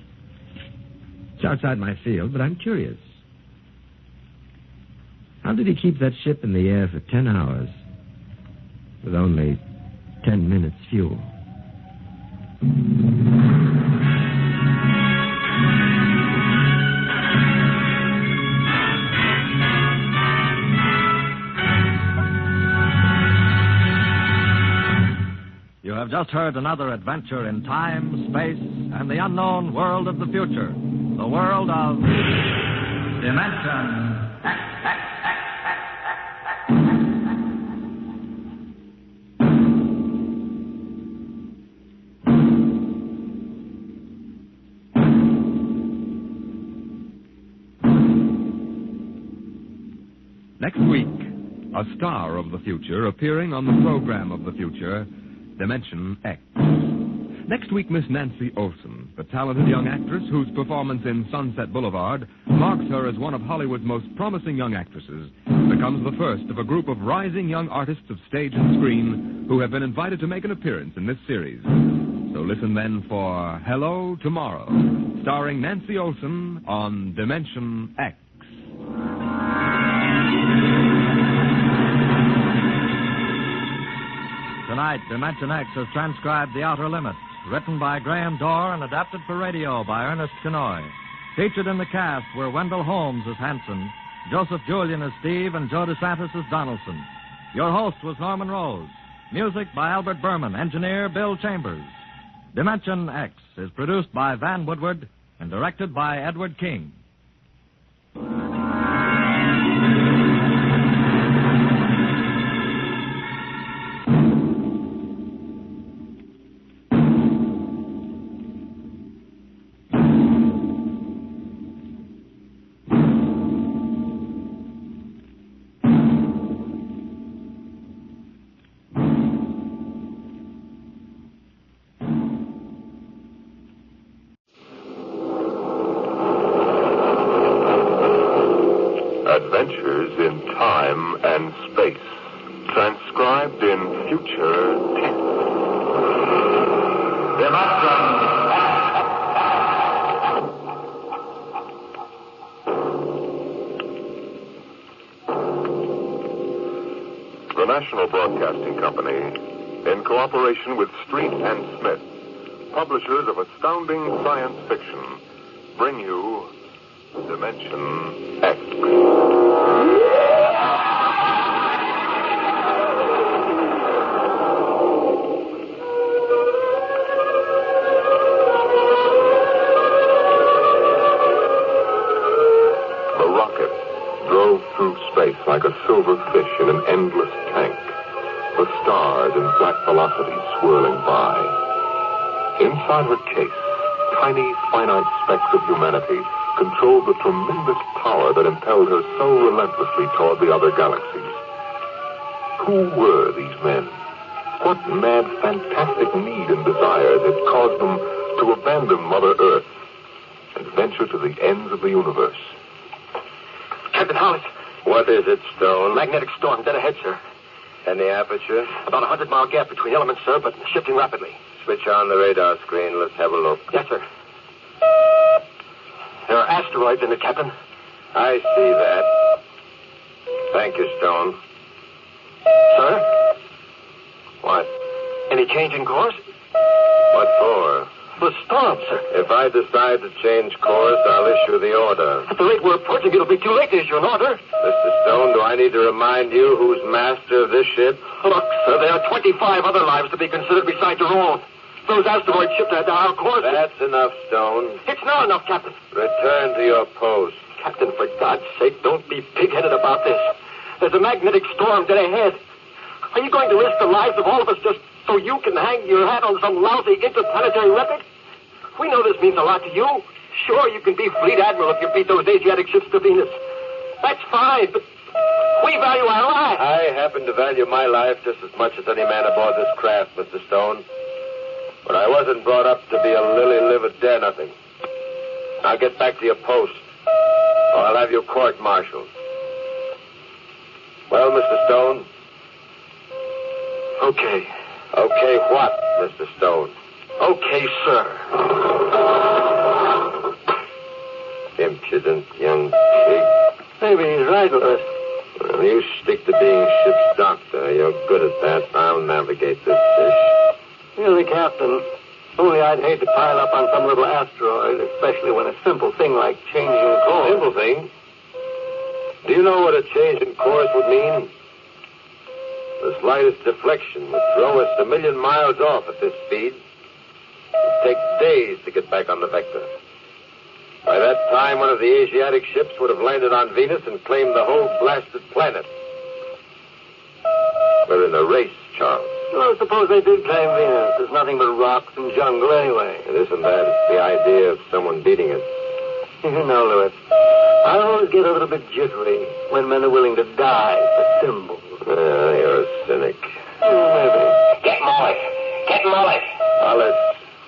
It's outside my field, but I'm curious. How did he keep that ship in the air for 10 hours with only 10 minutes fuel? You have just heard another adventure in time, space, and the unknown world of the future. The world of Dimension X. Next week, a star of the future appearing on the program of the future, Dimensionx. Next week, Miss Nancy Olson, the talented young actress whose performance in Sunset Boulevard marks her as one of Hollywood's most promising young actresses, becomes the first of a group of rising young artists of stage and screen who have been invited to make an appearance in this series. So listen then for Hello Tomorrow, starring Nancy Olson on Dimensionx. Tonight, Dimensionx has transcribed The Outer Limits, written by Graham Dorr and adapted for radio by Ernest Kenoy. Featured in the cast were Wendell Holmes as Hanson, Joseph Julian as Steve, and Joe DeSantis as Donaldson. Your host was Norman Rose. Music by Albert Berman, engineer Bill Chambers. Dimensionx is produced by Van Woodward and directed by Edward King. Adventures in Time and Space, transcribed in future tense. The National Broadcasting Company, in cooperation with Street and Smith, publishers of astounding science fiction, bring you Dimensionx. The rocket drove through space like a silver fish in an endless tank, the stars in flat velocity swirling by. Inside her case, tiny, finite specks of humanity controlled the tremendous power that impelled her so relentlessly toward the other galaxies. Who were these men? What mad, fantastic need and desires had caused them to abandon Mother Earth and venture to the ends of the universe? Captain Hollis. What is it, Stone? Magnetic storm, dead ahead, sir. And the aperture? About a 100-mile gap between elements, sir, but shifting rapidly. Switch on the radar screen. Let's have a look. Yes, sir. There are asteroids in it, Captain. I see that. Thank you, Stone. Sir? What? Any change in course? What for? The storm, sir. If I decide to change course, I'll issue the order. At the rate we're approaching, it'll be too late to issue an order. Mr. Stone, do I need to remind you who's master of this ship? Look, sir, there are 25 other lives to be considered besides your own. Those asteroid ships are our course. That's enough, Stone. It's not enough, Captain. Return to your post. Captain, for God's sake, don't be pig-headed about this. There's a magnetic storm dead ahead. Are you going to risk the lives of all of us just so you can hang your hat on some lousy interplanetary record? We know this means a lot to you. Sure, you can be fleet admiral if you beat those Asiatic ships to Venus. That's fine, but we value our lives. I happen to value my life just as much as any man aboard this craft, Mr. Stone. But I wasn't brought up to be a lily-livered dare-nothing. Now get back to your post, or I'll have you court-martialed. Well, Mr. Stone? Okay. Okay what, Mr. Stone? Okay, sir. Impudent young pig. Maybe he's right, Lewis. Well, you stick to being ship's doctor. You're good at that. I'll navigate this fish. Really, Captain. Only I'd hate to pile up on some little asteroid, especially when a simple thing like changing course. Simple thing? Do you know what a change in course would mean? The slightest deflection would throw us 1,000,000 miles off at this speed. It'd take days to get back on the vector. By that time, one of the Asiatic ships would have landed on Venus and claimed the whole blasted planet. We're in a race, Charles. Well, suppose they did claim Venus. There's nothing but rocks and jungle anyway. It isn't that. It's the idea of someone beating us. You know, Lewis, I always get a little bit jittery when men are willing to die for symbols. You're a cynic. Maybe. Get Mollis. Get Mollis. Hollis,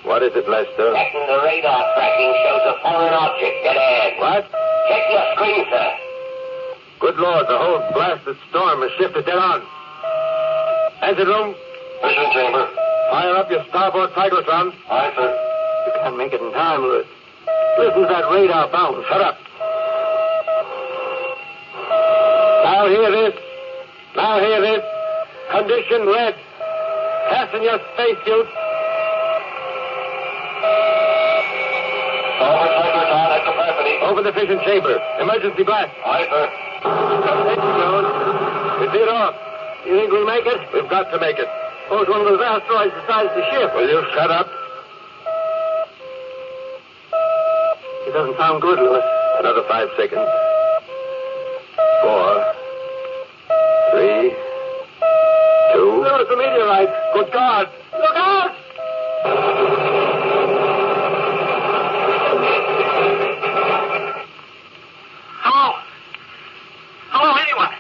what is it, Lester? Captain, the radar tracking shows a foreign object dead ahead. What? Check your screen, sir. Good Lord, the whole blasted storm has shifted dead on. Engine room. Mission chamber. Fire up your starboard cyclotron. Aye, sir. You can't make it in time, Lewis. Listen to that radar bounce. Shut up. Now hear this. Now hear this. Condition red. Fasten your spacesuits. Forward cyclotron at capacity. Open the fission chamber. Emergency blast. Aye, sir. It's it off. You think we'll make it? We've got to make it. Suppose one of those asteroids decides to shift. Will you shut up? It doesn't sound good, Lewis. Another 5 seconds. 4, 3, 2. Lewis, the meteorite. Good God. Look out! Hello? Hello, anyone?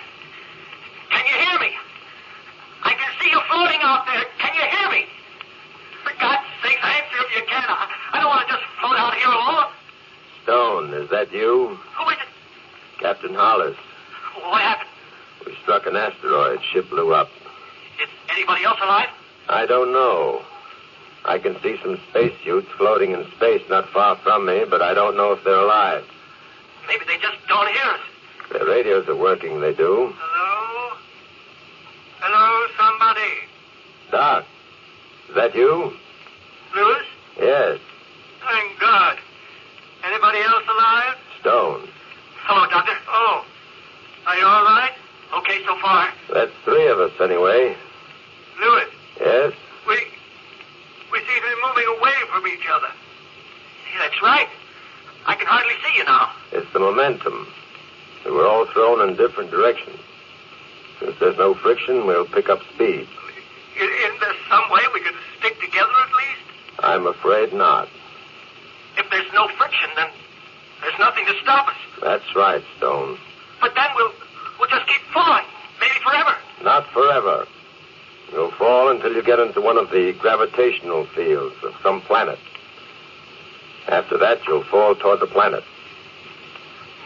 Can you hear me? I can see you floating out there. Can you hear me? For God's sake, answer if you can. I don't want to just float out here alone. Stone, is that you? Who is it? Captain Hollis. What happened? We struck an asteroid. Ship blew up. Is anybody else alive? I don't know. I can see some spacesuits floating in space not far from me, but I don't know if they're alive. Maybe they just don't hear us. Their radios are working, they do. Hello? Hello, somebody? Doc, is that you? Lewis? Yes, Thank God. Anybody else alive? Stone. Hello, Doctor. Oh. Are you all right? Okay so far. That's 3 of us, anyway. Lewis, Yes? we seem to be moving away from each other. That's right. I can hardly see you now. It's the momentum. We're all thrown in different directions. Since there's no friction, we'll pick up speed. Isn't there some way we could stick together at least? I'm afraid not. If there's no friction, then there's nothing to stop us. That's right, Stone. But then we'll just keep falling. Maybe forever. Not forever. You'll fall until you get into one of the gravitational fields of some planet. After that, you'll fall toward the planet.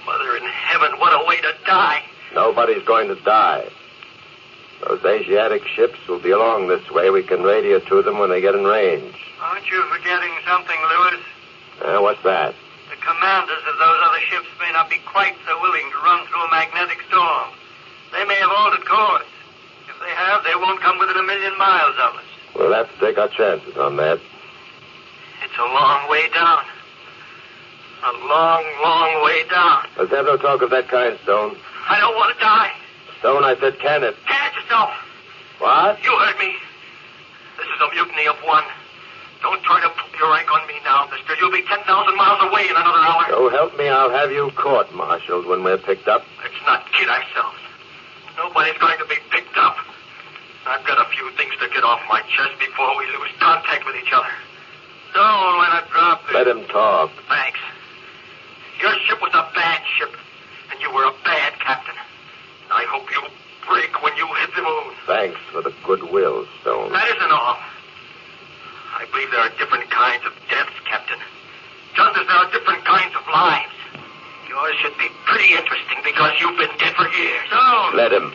Mother in heaven, what a way to die. Nobody's going to die. Those Asiatic ships will be along this way. We can radio to them when they get in range. Aren't you forgetting something, Lewis? What's that? The commanders of those other ships may not be quite so willing to run through a magnetic storm. They may have altered course. If they have, they won't come within 1,000,000 miles of us. We'll have to take our chances on that. It's a long way down. A long, long way down. Let's have no talk of that kind, Stone. I don't want to die. Stone, I said can it. Can it yourself. What? You heard me. This is a mutiny of one. Don't try to poke your rank on me now, mister. You'll be 10,000 miles away in another hour. So help me, I'll have you court-martialed when we're picked up. Let's not kid ourselves. Nobody's going to be picked up. I've got a few things to get off my chest before we lose contact with each other. Don't let it drop. Let him talk. Thanks. Your ship was a bad ship, and you were a bad captain. I hope you break when you hit the moon. Thanks for the goodwill, Stone. That isn't all. I believe there are different kinds of deaths, Captain. Just as there are different kinds of lives. Yours should be pretty interesting because you've been dead for years. Stone! Let him.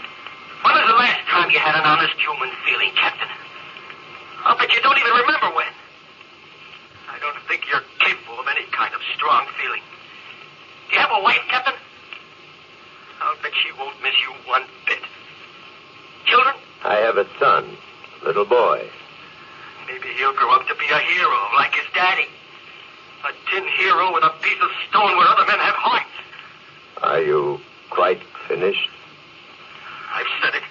When was the last time you had an honest human feeling, Captain? I'll bet you don't even remember when. I don't think you're capable of any kind of strong feeling. Do you have a wife, Captain? I'll bet she won't miss you one bit. Children? I have a son, little boy. Maybe he'll grow up to be a hero like his daddy. A tin hero with a piece of stone where other men have hearts. Are you quite finished? I've said it.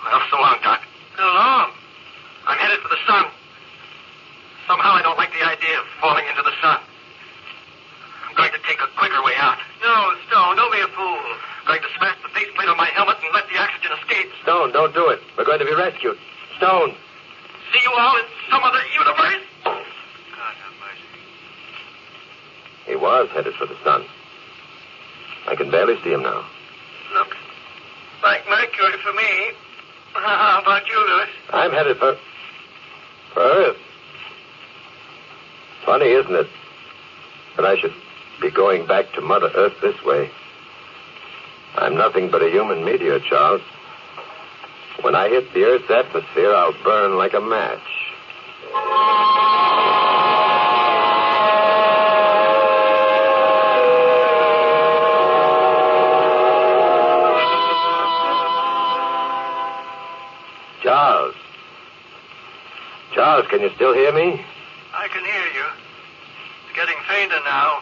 Well, so long, Doc. So long. I'm headed for the sun. Somehow I don't like the idea of falling into the sun. I'm going to take a quicker way out. No, Stone, don't be a fool. I'm going to smash the faceplate on my helmet and let the oxygen escape. Stone, don't do it. We're going to be rescued. Stone. See you all in some other universe? God have mercy. He was headed for the sun. I can barely see him now. Looks like Mercury for me. How about you, Louis? I'm headed for Earth. Funny, isn't it? That I should be going back to Mother Earth this way. I'm nothing but a human meteor, Charles. When I hit the Earth's atmosphere, I'll burn like a match. Charles. Charles, can you still hear me? I can hear you. It's getting fainter now.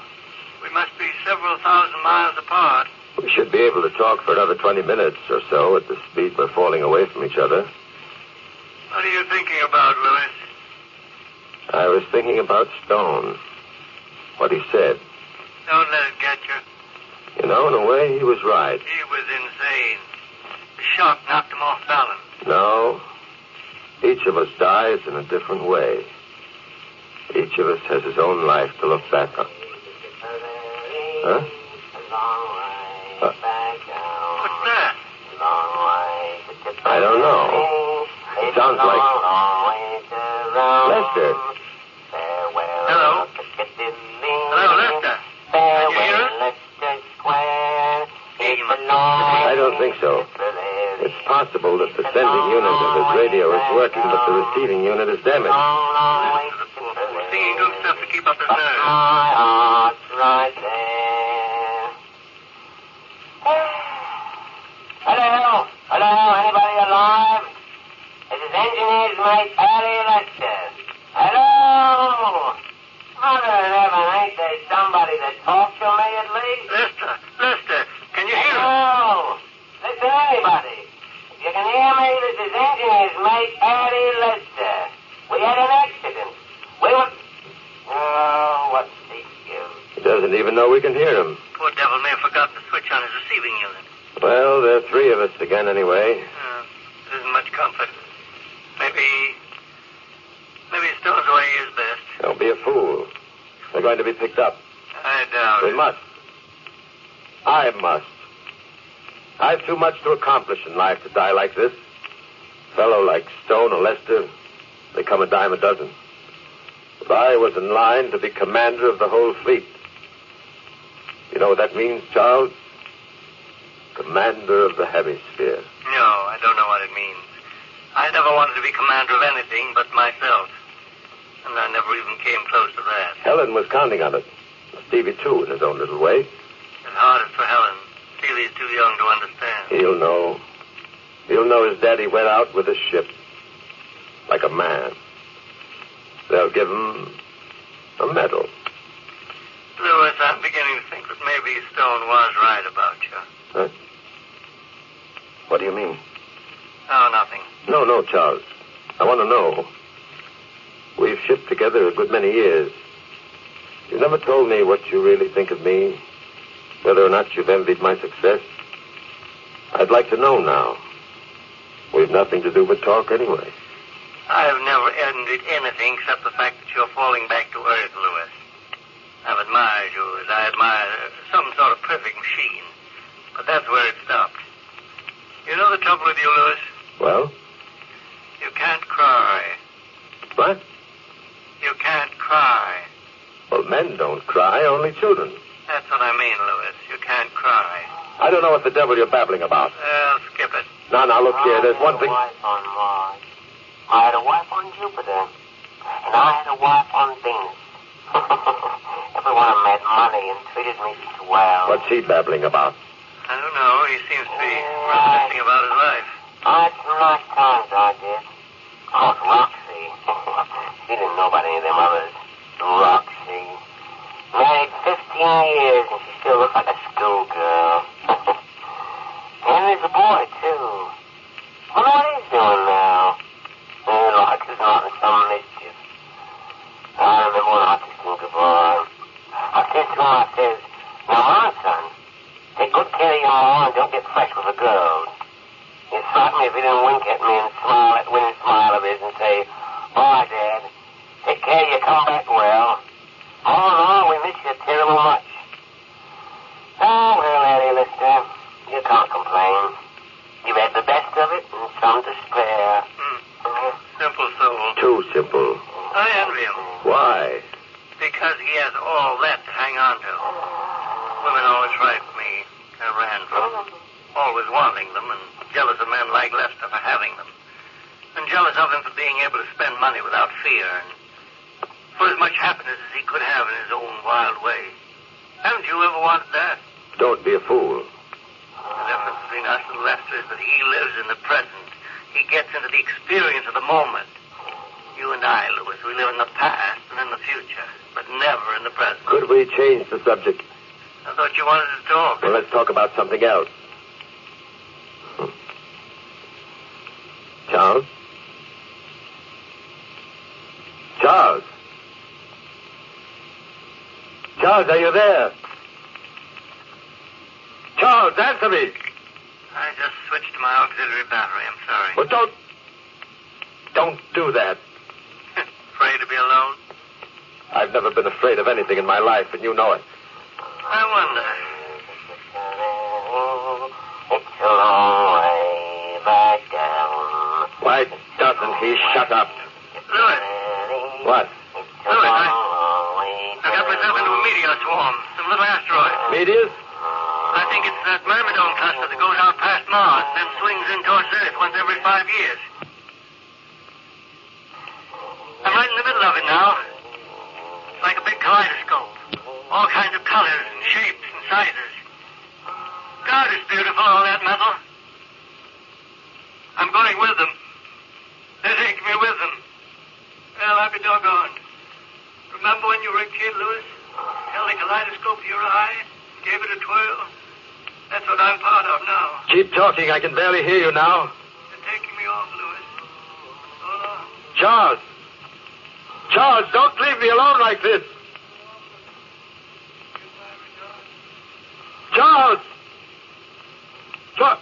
We must be several thousand miles apart. We should be able to talk for another 20 minutes or so at the speed we're falling away from each other. What are you thinking about, Louis? I was thinking about Stone. What he said. Don't let it get you. You know, in a way, he was right. He was insane. The shock knocked him off balance. No. Each of us dies in a different way. Each of us has his own life to look back on. Huh? What's that? I don't know. It sounds like Lester. Hello? Hello, Lester. Can you hear us? I don't think so. It's possible that the sending unit of his radio is working, but the receiving unit is damaged. We're singing good stuff to keep up his nerves. Right there. Hello? Hello? Anybody alive? This is engineer's mate Harry Lester. Hello? Mother of heaven, ain't there somebody that talks to me at least? Lester, can you hear Hello? Listen, anybody. If you can hear me, this is engineer's mate Harry Lester. We had an accident. We were... Oh, what's the use? He doesn't even know we can hear him. Poor devil may have forgotten to switch on his receiving unit. Well, there are three of us again anyway. Isn't much comfort. Maybe Stone's way is best. Don't be a fool. They're going to be picked up. I doubt We it. must. I must. I've too much to accomplish in life to die like this. A fellow like Stone or Lester, they come a dime a dozen. But I was in line to be commander of the whole fleet. You know what that means, Charles? Commander of the hemisphere. No, I don't know what it means. I never wanted to be commander of anything but myself. And I never even came close to that. Helen was counting on it. Stevie, too, in his own little way. It's hardest for Helen. Steely's too young to understand. He'll know. He'll know his daddy went out with a ship. Like a man. They'll give him a medal. Louis, I'm beginning to think that maybe Stone was right about you. Huh? What do you mean? Oh, nothing. No, Charles. I want to know. We've shipped together a good many years. You never told me what you really think of me, whether or not you've envied my success. I'd like to know now. We've nothing to do but talk anyway. I've never envied anything except the fact that you're falling back to earth, Louis. I've admired you as I admire some sort of perfect machine. But that's where it stopped. You know the trouble with you, Louis? Well? You can't cry. What? You can't cry. Well, men don't cry, only children. That's what I mean, Louis. You can't cry. I don't know what the devil you're babbling about. Well, skip it. Now, look here. There's one thing. I had a wife on Mars. I had a wife on Jupiter. And I had a wife on Venus. Everyone I met money and treated me swell. What's he babbling about? I don't know. He seems to be reminiscing about his life. I had some nice times, I did. Oh, Roxy. She didn't know about any of them others. Roxy. Married 15 years and she still looks like a schoolgirl. And there's a boy, too. I wonder what he's doing now. Like he's not in some mischief. I remember when I kissed him goodbye. I said to him, I says, now, my son, take good care of your mom and don't get fresh with the girls. He'd slap me if he didn't wink at me and smile that winning smile of his and say, all right, Dad, take care of you, come back well. Oh, no, we miss you terrible much. Oh, well, Eddie, Lister, you can't complain. You've had the best of it and some to spare. Simple soul. Too simple. I envy him. Why? Because he has all that to hang on to. Women always frightened me. I ran from them. Always wanting them and jealous of men like Lester for having them. And jealous of him for being able to spend money without fear and for as much happiness as he could have in his own wild way. Haven't you ever wanted that? Don't be a fool. The difference between us and Lester is that he lives in the present. He gets into the experience of the moment. You and I, Louis, we live in the past and in the future, but never in the present. Could we change the subject? I thought you wanted to talk. Well, let's talk about something else. Charles? Charles? Charles, are you there? Charles, answer me. I just switched to my auxiliary battery. I'm sorry. Well, don't do that. Afraid to be alone? I've never been afraid of anything in my life, and you know it. I wonder. It's a long way back down. Why doesn't he shut up? Louis. What? Louis, I got myself into a meteor swarm. Some little asteroid. Meteors? I think it's that Myrmidon cluster that goes out past Mars, then swings in towards Earth once every 5 years. I'm right in the middle of it now. It's like a big kaleidoscope. All kinds of colors and shapes and sizes. God, it's beautiful, all that metal. I'm going with them. They take me with them. Well, I'll be doggone. Remember when you were a kid, Louis? Held a kaleidoscope to your eye, gave it a twirl? That's what I'm part of now. Keep talking. I can barely hear you now. They're taking me off, Louis. So long. Charles! Charles, don't leave me alone like this. Charles! Charles!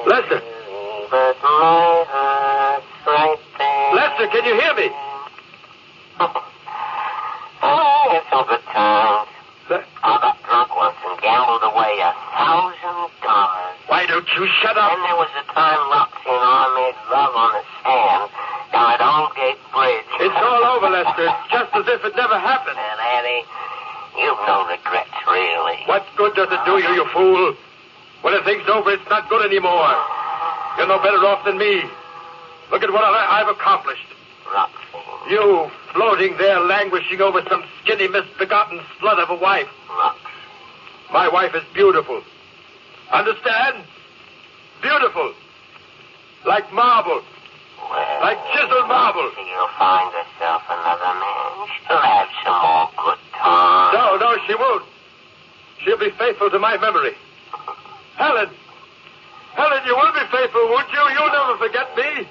Lester! Lester, can you hear me? Oh, it's all good times. I got drunk once and gambled away $1,000. Why don't you shut up? And there was a time Roxy and I made love on the sand down at Old Gate Bridge. It's all over, Lester. It's just as if it never happened. And Annie, you've no regrets, really. What good does it do you, you fool? When the thing's over, it's not good anymore. You're no better off than me. Look at what I've accomplished. Roxy. You floating there languishing over some skinny, misbegotten slut of a wife. My wife is beautiful. Understand? Beautiful. Like marble. Like chiseled marble. You'll find herself another man. She'll have some more good times. No, she won't. She'll be faithful to my memory. Helen, you will be faithful, won't you? You'll never forget me.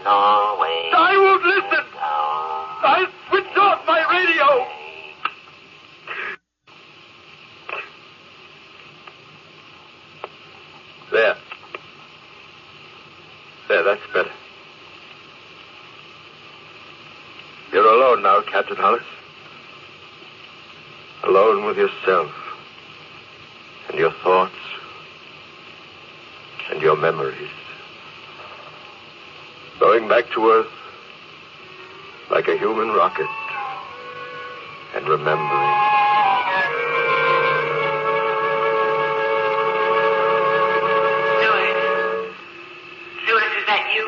I won't listen. I'll switch off my radio. There, that's better. You're alone now, Captain Hollis. Alone with yourself and your thoughts and your memories. Going back to Earth like a human rocket and remembering. Louis, is that you?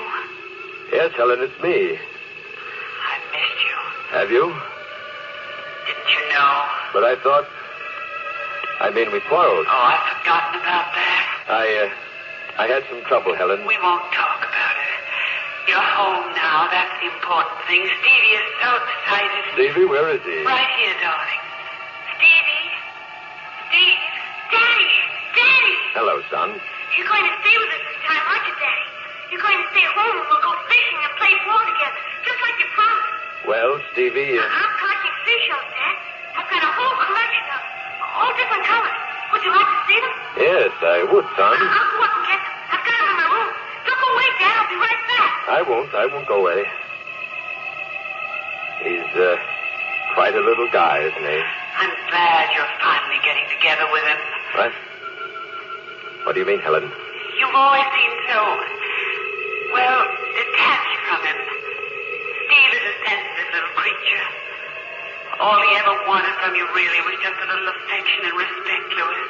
Yes, Helen, it's me. I missed you. Have you? Didn't you know? But I thought... we quarreled. Oh, I've forgotten about that. I had some trouble, Helen. We won't talk about it. You're home now. That's the important thing. Stevie is so excited. Stevie, where is he? Right here, darling. Stevie? Steve? Daddy! Hello, son. You're going to stay with us this time, aren't you, Daddy? You're going to stay home and we'll go fishing and play ball together, just like you promised. Well, Stevie... I'm catching fish out there. I've got a whole collection of all different colors. Would you like to see them? Yes, I would, son. I'll go up and get them. I've got them in my room. Don't go away, Dad. I'll be right back. I won't go away. He's, quite a little guy, isn't he? I'm glad you're finally getting together with him. What? What do you mean, Helen? You've always seemed so, detached from him. Steve is a sensitive little creature. All he ever wanted from you really was just a little affection and respect, Louis.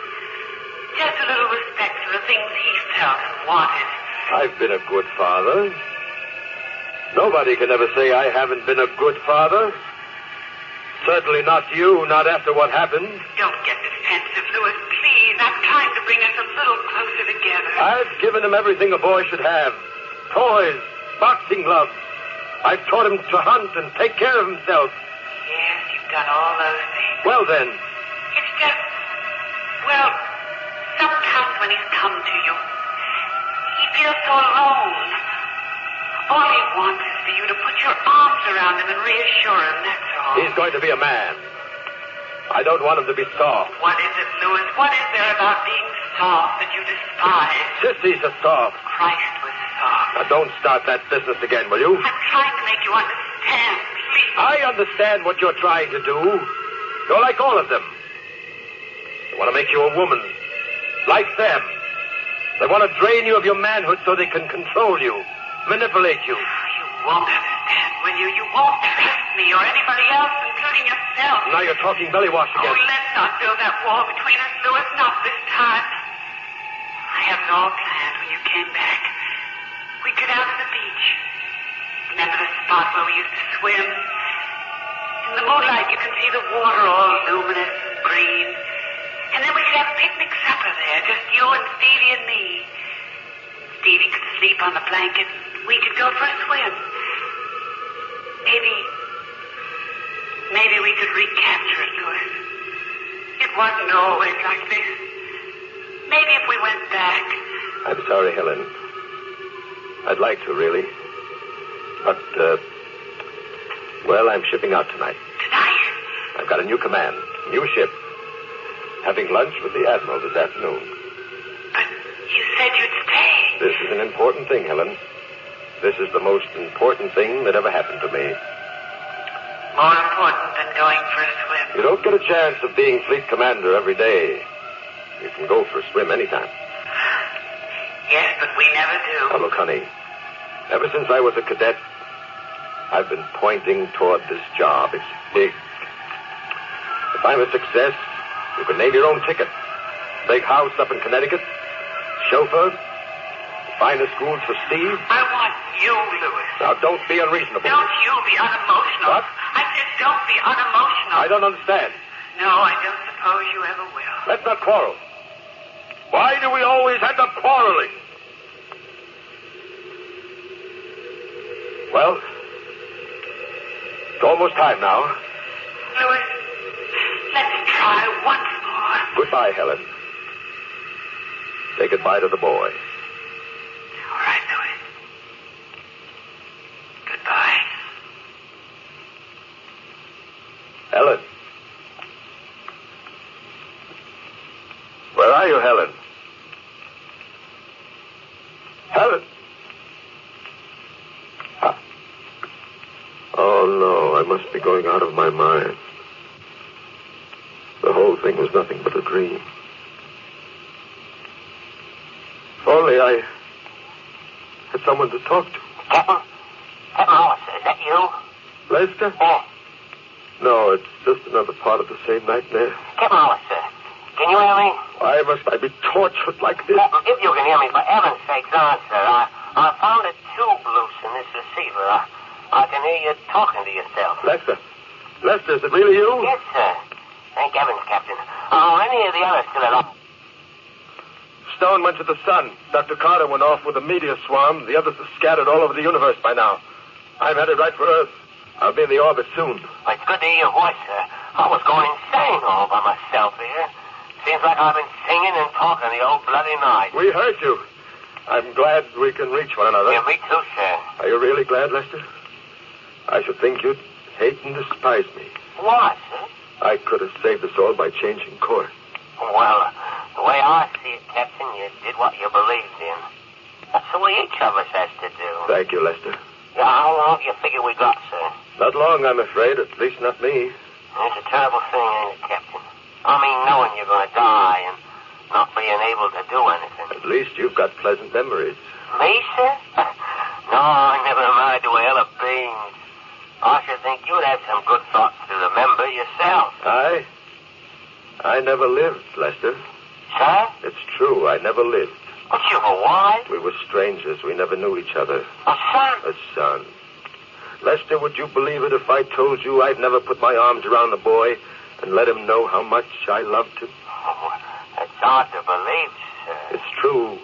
Just a little respect for the things he felt and wanted. I've been a good father. Nobody can ever say I haven't been a good father. Certainly not you, not after what happened. Don't get defensive, Louis, please. I'm trying to bring us a little closer together. I've given him everything a boy should have. Toys, boxing gloves. I've taught him to hunt and take care of himself. Yes, you've done all those things. Well, then. It's just, sometimes when he's come to you, he feels so alone. All he wants is for you to put your arms around him and reassure him, that's all. He's going to be a man. I don't want him to be soft. What is it, Louis? What is there about being soft that you despise? Sissy's a soft. Christ was soft. Now, don't start that business again, will you? I'm trying to make you understand, please. I understand what you're trying to do. You're like all of them. They want to make you a woman. Like them. They want to drain you of your manhood so they can control you. Manipulate you. You won't understand, will you? You won't trust me or anybody else, including yourself. Now you're talking belly wash again. Oh, let's not build that wall between us, Louis. Not this time. I have it all planned when you came back. We'd go down to the beach. Remember the spot where we used to swim? In the moonlight, you can see the water all luminous and green. And then we could have picnic supper there, just you and Stevie and me. Stevie could sleep on the blanket. We could go for a swim. Maybe we could recapture it, Louis. It wasn't always like this. Maybe if we went back. I'm sorry, Helen. I'd like to, really. But, I'm shipping out tonight. Tonight? I've got a new command, new ship. Having lunch with the Admiral this afternoon. But you said you'd stay. This is an important thing, Helen. This is the most important thing that ever happened to me. More important than going for a swim. You don't get a chance of being fleet commander every day. You can go for a swim anytime. Yes, but we never do. Now, look, honey. Ever since I was a cadet, I've been pointing toward this job. It's big. If I'm a success, you can name your own ticket. Big house up in Connecticut. Chauffeur. Finest goons for Steve? I want you, Louis. Now, don't be unreasonable. Don't you be unemotional. What? I said don't be unemotional. I don't understand. No, I don't suppose you ever will. Let's not quarrel. Why do we always end up quarreling? Well, it's almost time now. Louis, let's try once more. Goodbye, Helen. Say goodbye to the boy. All right, Louis. Goodbye. Helen. Where are you, Helen? Helen. Oh, no, I must be going out of my mind. The whole thing was nothing but a dream. If only I had someone to talk to. Captain Hollis, is that you? Lester? Yeah. No, it's just another part of the same nightmare. Captain Hollis, sir. Can you hear me? Why must I be tortured like this? Captain, if you can hear me, for heaven's sakes, answer. I found a tube loose in this receiver. I can hear you talking to yourself. Lester, is it really you? Yes, sir. Thank heavens, Captain. Are any of the others still alive? Stone went to the sun. Dr. Carter went off with a meteor swarm. The others are scattered all over the universe by now. I'm headed right for Earth. I'll be in the orbit soon. Well, it's good to hear your voice, sir. I was going insane all by myself here. Seems like I've been singing and talking the old bloody night. We heard you. I'm glad we can reach one another. Yeah, me too, sir. Are you really glad, Lester? I should think you'd hate and despise me. Why, sir? I could have saved us all by changing course. Well, the way I see it, Captain, you did what you believed in. That's the way each of us has to do. Thank you, Lester. Yeah, how long do you figure we got, sir? Not long, I'm afraid. At least not me. It's a terrible thing, ain't it, Captain? I mean, knowing you're going to die and not being able to do anything. At least you've got pleasant memories. Me, sir? No, I never married to a hell of beans. I should think you'd have some good thoughts to remember yourself. I never lived, Lester. Sir? It's true, I never lived. But you were wise. We were strangers. We never knew each other. A son? A son. Lester, would you believe it if I told you I'd never put my arms around the boy and let him know how much I loved him? Oh, it's hard to believe, sir. It's true.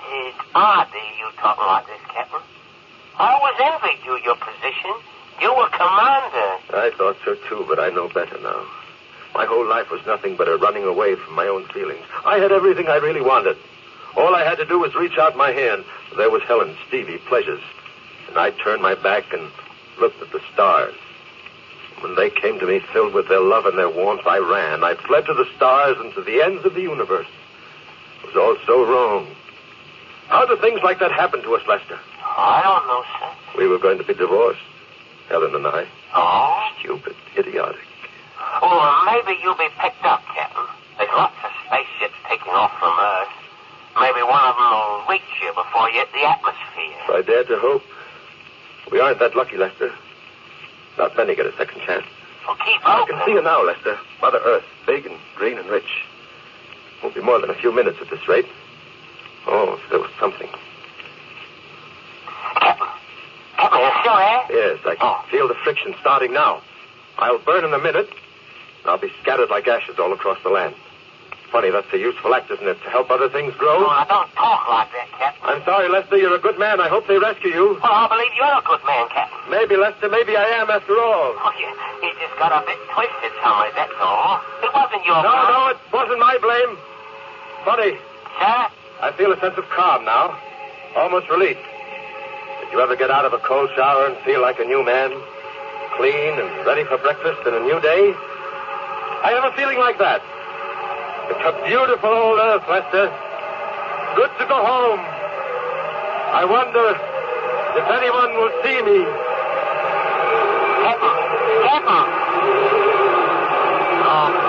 It's odd to you talking like this, Captain. I always envied you, your position. You were commander. I thought so, too, but I know better now. My whole life was nothing but a running away from my own feelings. I had everything I really wanted. All I had to do was reach out my hand. There was Helen, Stevie, pleasures. And I turned my back and looked at the stars. When they came to me filled with their love and their warmth, I ran. I fled to the stars and to the ends of the universe. It was all so wrong. How do things like that happen to us, Lester? I don't know, sir. We were going to be divorced, Helen and I. Oh? Stupid, idiotic. Well, maybe you'll be picked up, Captain. There's lots of spaceships taking off from Earth. Maybe one of them will reach you before you hit the atmosphere. If I dared to hope. We aren't that lucky, Lester. Not many get a second chance. Well, keep I hoping. can see you now, Lester. Mother Earth, big and green and rich. Won't be more than a few minutes at this rate. Oh, if there was something. Captain, you still there? Yes, I can feel the friction starting now. I'll burn in a minute. I'll be scattered like ashes all across the land. Funny, that's a useful act, isn't it? To help other things grow? Oh, now don't talk like that, Captain. I'm sorry, Lester. You're a good man. I hope they rescue you. Well, I believe you're a good man, Captain. Maybe, Lester. Maybe I am, after all. Oh, you just got a bit twisted, Tommy, that's all. It wasn't your fault. No, it wasn't my blame. Funny. Sir? I feel a sense of calm now. Almost relief. Did you ever get out of a cold shower and feel like a new man? Clean and ready for breakfast and a new day? I have a feeling like that. It's a beautiful old Earth, Lester. Good to go home. I wonder if anyone will see me. Captain! Oh.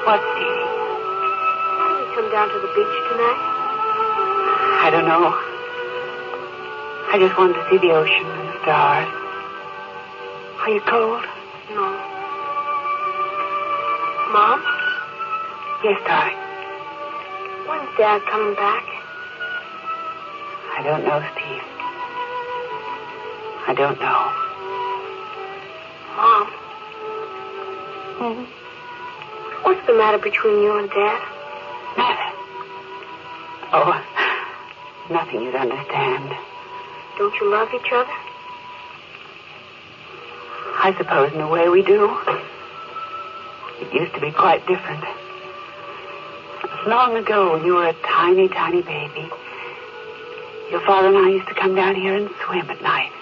What tonight? I don't know. I just wanted to see the ocean and the stars. Are you cold? No. Mom? Yes, darling. When's Dad coming back? I don't know, Steve. I don't know. Mom? What's the matter between you and Dad? Matter? Oh, nothing you'd understand. Don't you love each other? I suppose in a way we do. It used to be quite different. Long ago, when you were a tiny, tiny baby, your father and I used to come down here and swim at night.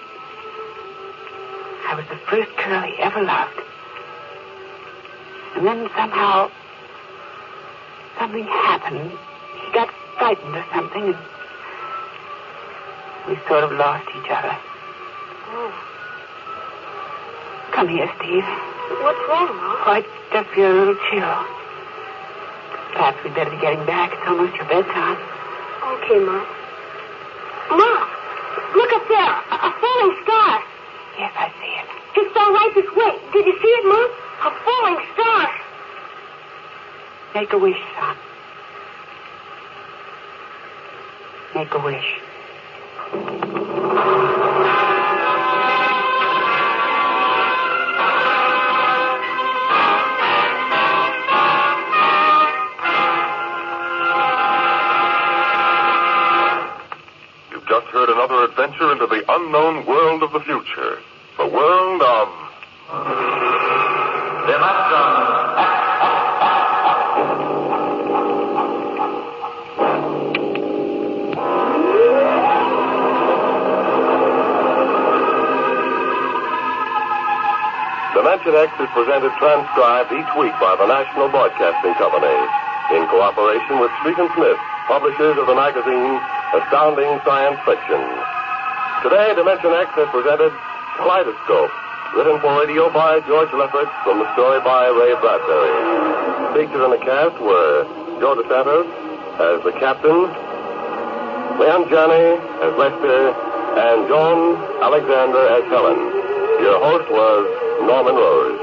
I was the first girl he ever loved. And then somehow, something happened. He got frightened or something, and we sort of lost each other. Oh. Come here, Steve. What's wrong, Mom? Oh, I just feel a little chill. Perhaps we'd better be getting back. It's almost your bedtime. Okay, Mom. Mom! Look up there! A falling star! Yes, I see it. It fell right this way. Did you see it, Mom? A falling star! Make a wish, son. Make a wish. You've just heard another adventure into the unknown world of the future. The world of... Dimensionx is presented transcribed each week by the National Broadcasting Company in cooperation with Street & Smith, publishers of the magazine Astounding Science Fiction. Today, Dimensionx has presented Kaleidoscope, written for radio by George Lefferts from the story by Ray Bradbury. Featured in the cast were Joe DeSantos as the captain, Leon Janney as Lester, and Joan Alexander as Helen. Your host was Norman Rose.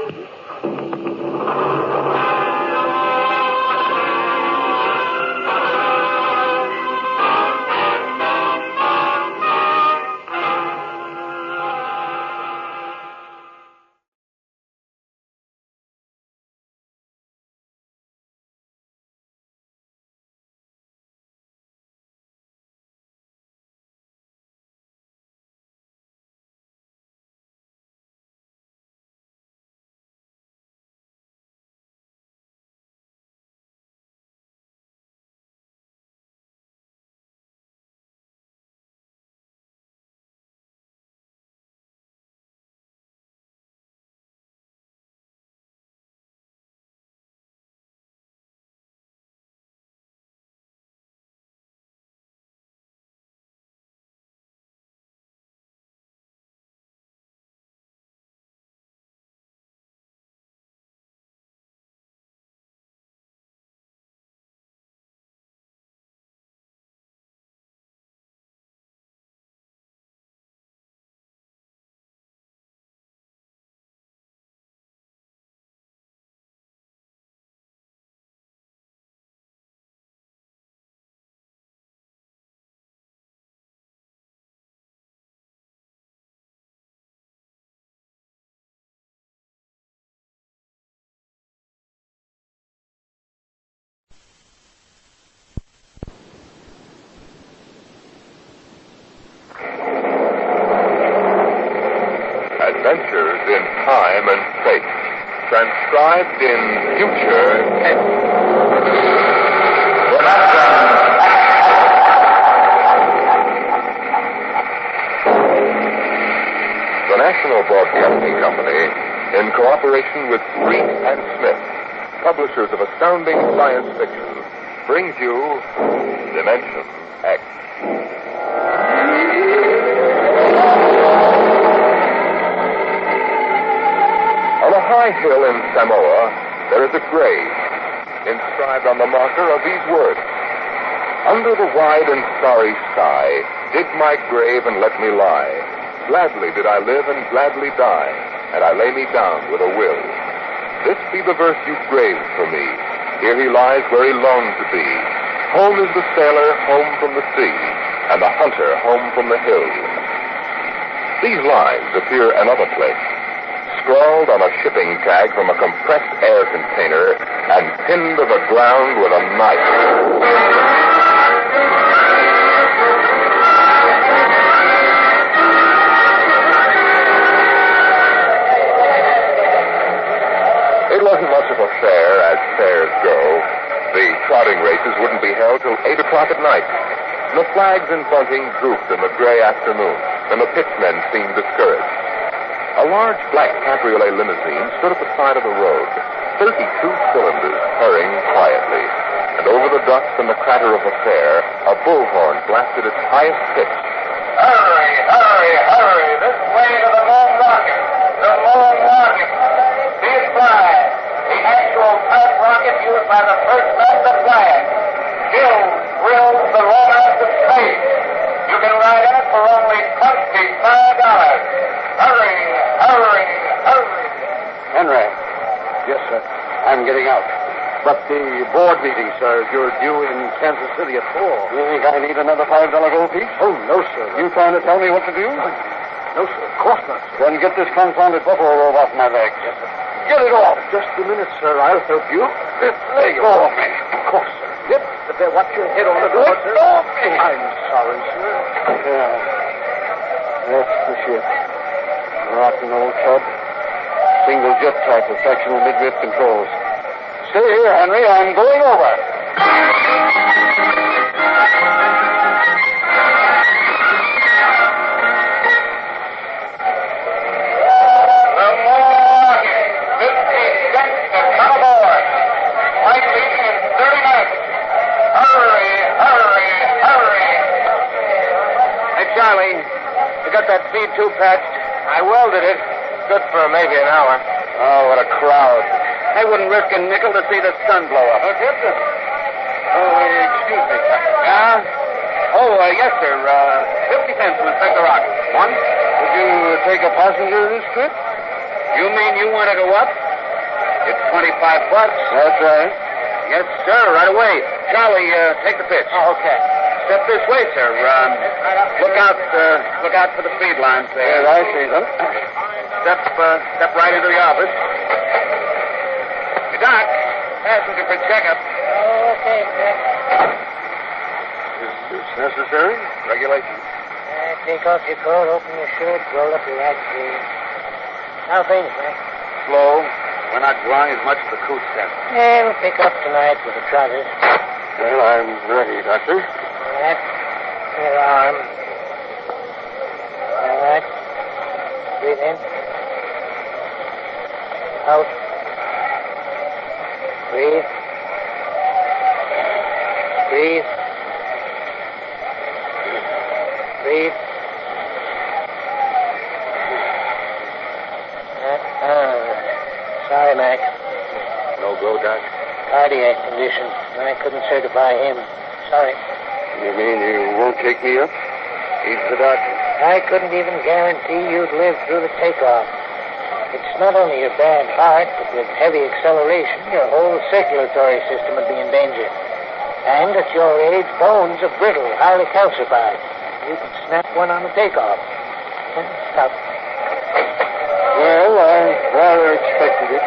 Adventures in Time and Space, transcribed in future tense. The National Broadcasting Company, in cooperation with Street and Smith, publishers of astounding science fiction, brings you Dimensionx. On a high hill in Samoa, there is a grave inscribed on the marker of these words: Under the wide and starry sky, dig my grave and let me lie. Gladly did I live and gladly die, and I lay me down with a will. This be the verse you graved for me. Here he lies where he longed to be. Home is the sailor home from the sea, and the hunter home from the hills. These lines appear another place, scrawled on a shipping tag from a compressed air container and pinned to the ground with a knife. It wasn't much of a fair, as fairs go. The trotting races wouldn't be held till 8 o'clock at night. The flags and bunting drooped in the gray afternoon, and the pitchmen seemed discouraged. A large black cabriolet limousine stood at the side of the road, 32 cylinders purring quietly. And over the dust and the clatter of the fair, a bullhorn blasted its highest pitch. Hurry, hurry, hurry, this way to the moon rocket. The moon rocket. See it fly. The actual type rocket used by the first men to fly it. Chills, thrills, the romance of space. You can ride in it for only $25. Hurry, hurry, hurry. Henry. Yes, sir. I'm getting out. But the board meeting, sir, you're due in Kansas City at 4. You think I need another $5 gold piece? Oh, no, sir. You trying to tell me what to do? No, sir. Of course not, sir. Then get this confounded buffalo robe off my legs. Yes, sir. Get it off. Just a minute, sir. I'll help you. Let go of me. Of course, sir. Yep. But there, watch your head on the door, sir. Let go of me. I'm sorry, sir. Yeah. That's the ship. Rotten old tub. Single jet type with fractional midriff controls. Stay here, Henry. I'm going over. The moon rocket. 50 cents to come aboard. Flight leaving in 30 minutes. Hurry, hurry, hurry. Hey, Charlie. You got that feed tube patched? I welded it. Good for maybe an hour. Oh, what a crowd. I wouldn't risk a nickel to see the sun blow up. Oh, Captain. Excuse me, Captain. Yeah? Oh, yes, sir. 50 cents to inspect the rocket. One? Would you take a passenger this trip? You mean you want to go up? It's $25. That's right. Yes, sir, right away. Charlie, take the pitch. Oh, okay. Step this way, sir. Look out for the feed lines there. Yes, I see them. Step right into the office. Hey, Doc, passenger for checkup. Okay, Jack. Is this necessary? Regulation. Take off your coat, open your shirt, roll up your right sleeve. How things, Mac? Slow. We're not drawing as much as the coot test. Yeah, we'll pick up tonight with the trotters. Well, I'm ready, Doctor. All right. Your arm. All right. Breathe in. Out. Breathe. Breathe. Breathe. Sorry, Mac. No go, Doc? Cardiac condition. I couldn't certify him. Sorry. You mean you won't take me up? He's the doctor. I couldn't even guarantee you'd live through the takeoff. It's not only your bad heart, but with heavy acceleration, your whole circulatory system would be in danger. And at your age, bones are brittle, highly calcified. You could snap one on the takeoff. Stop. Well, I rather expected it.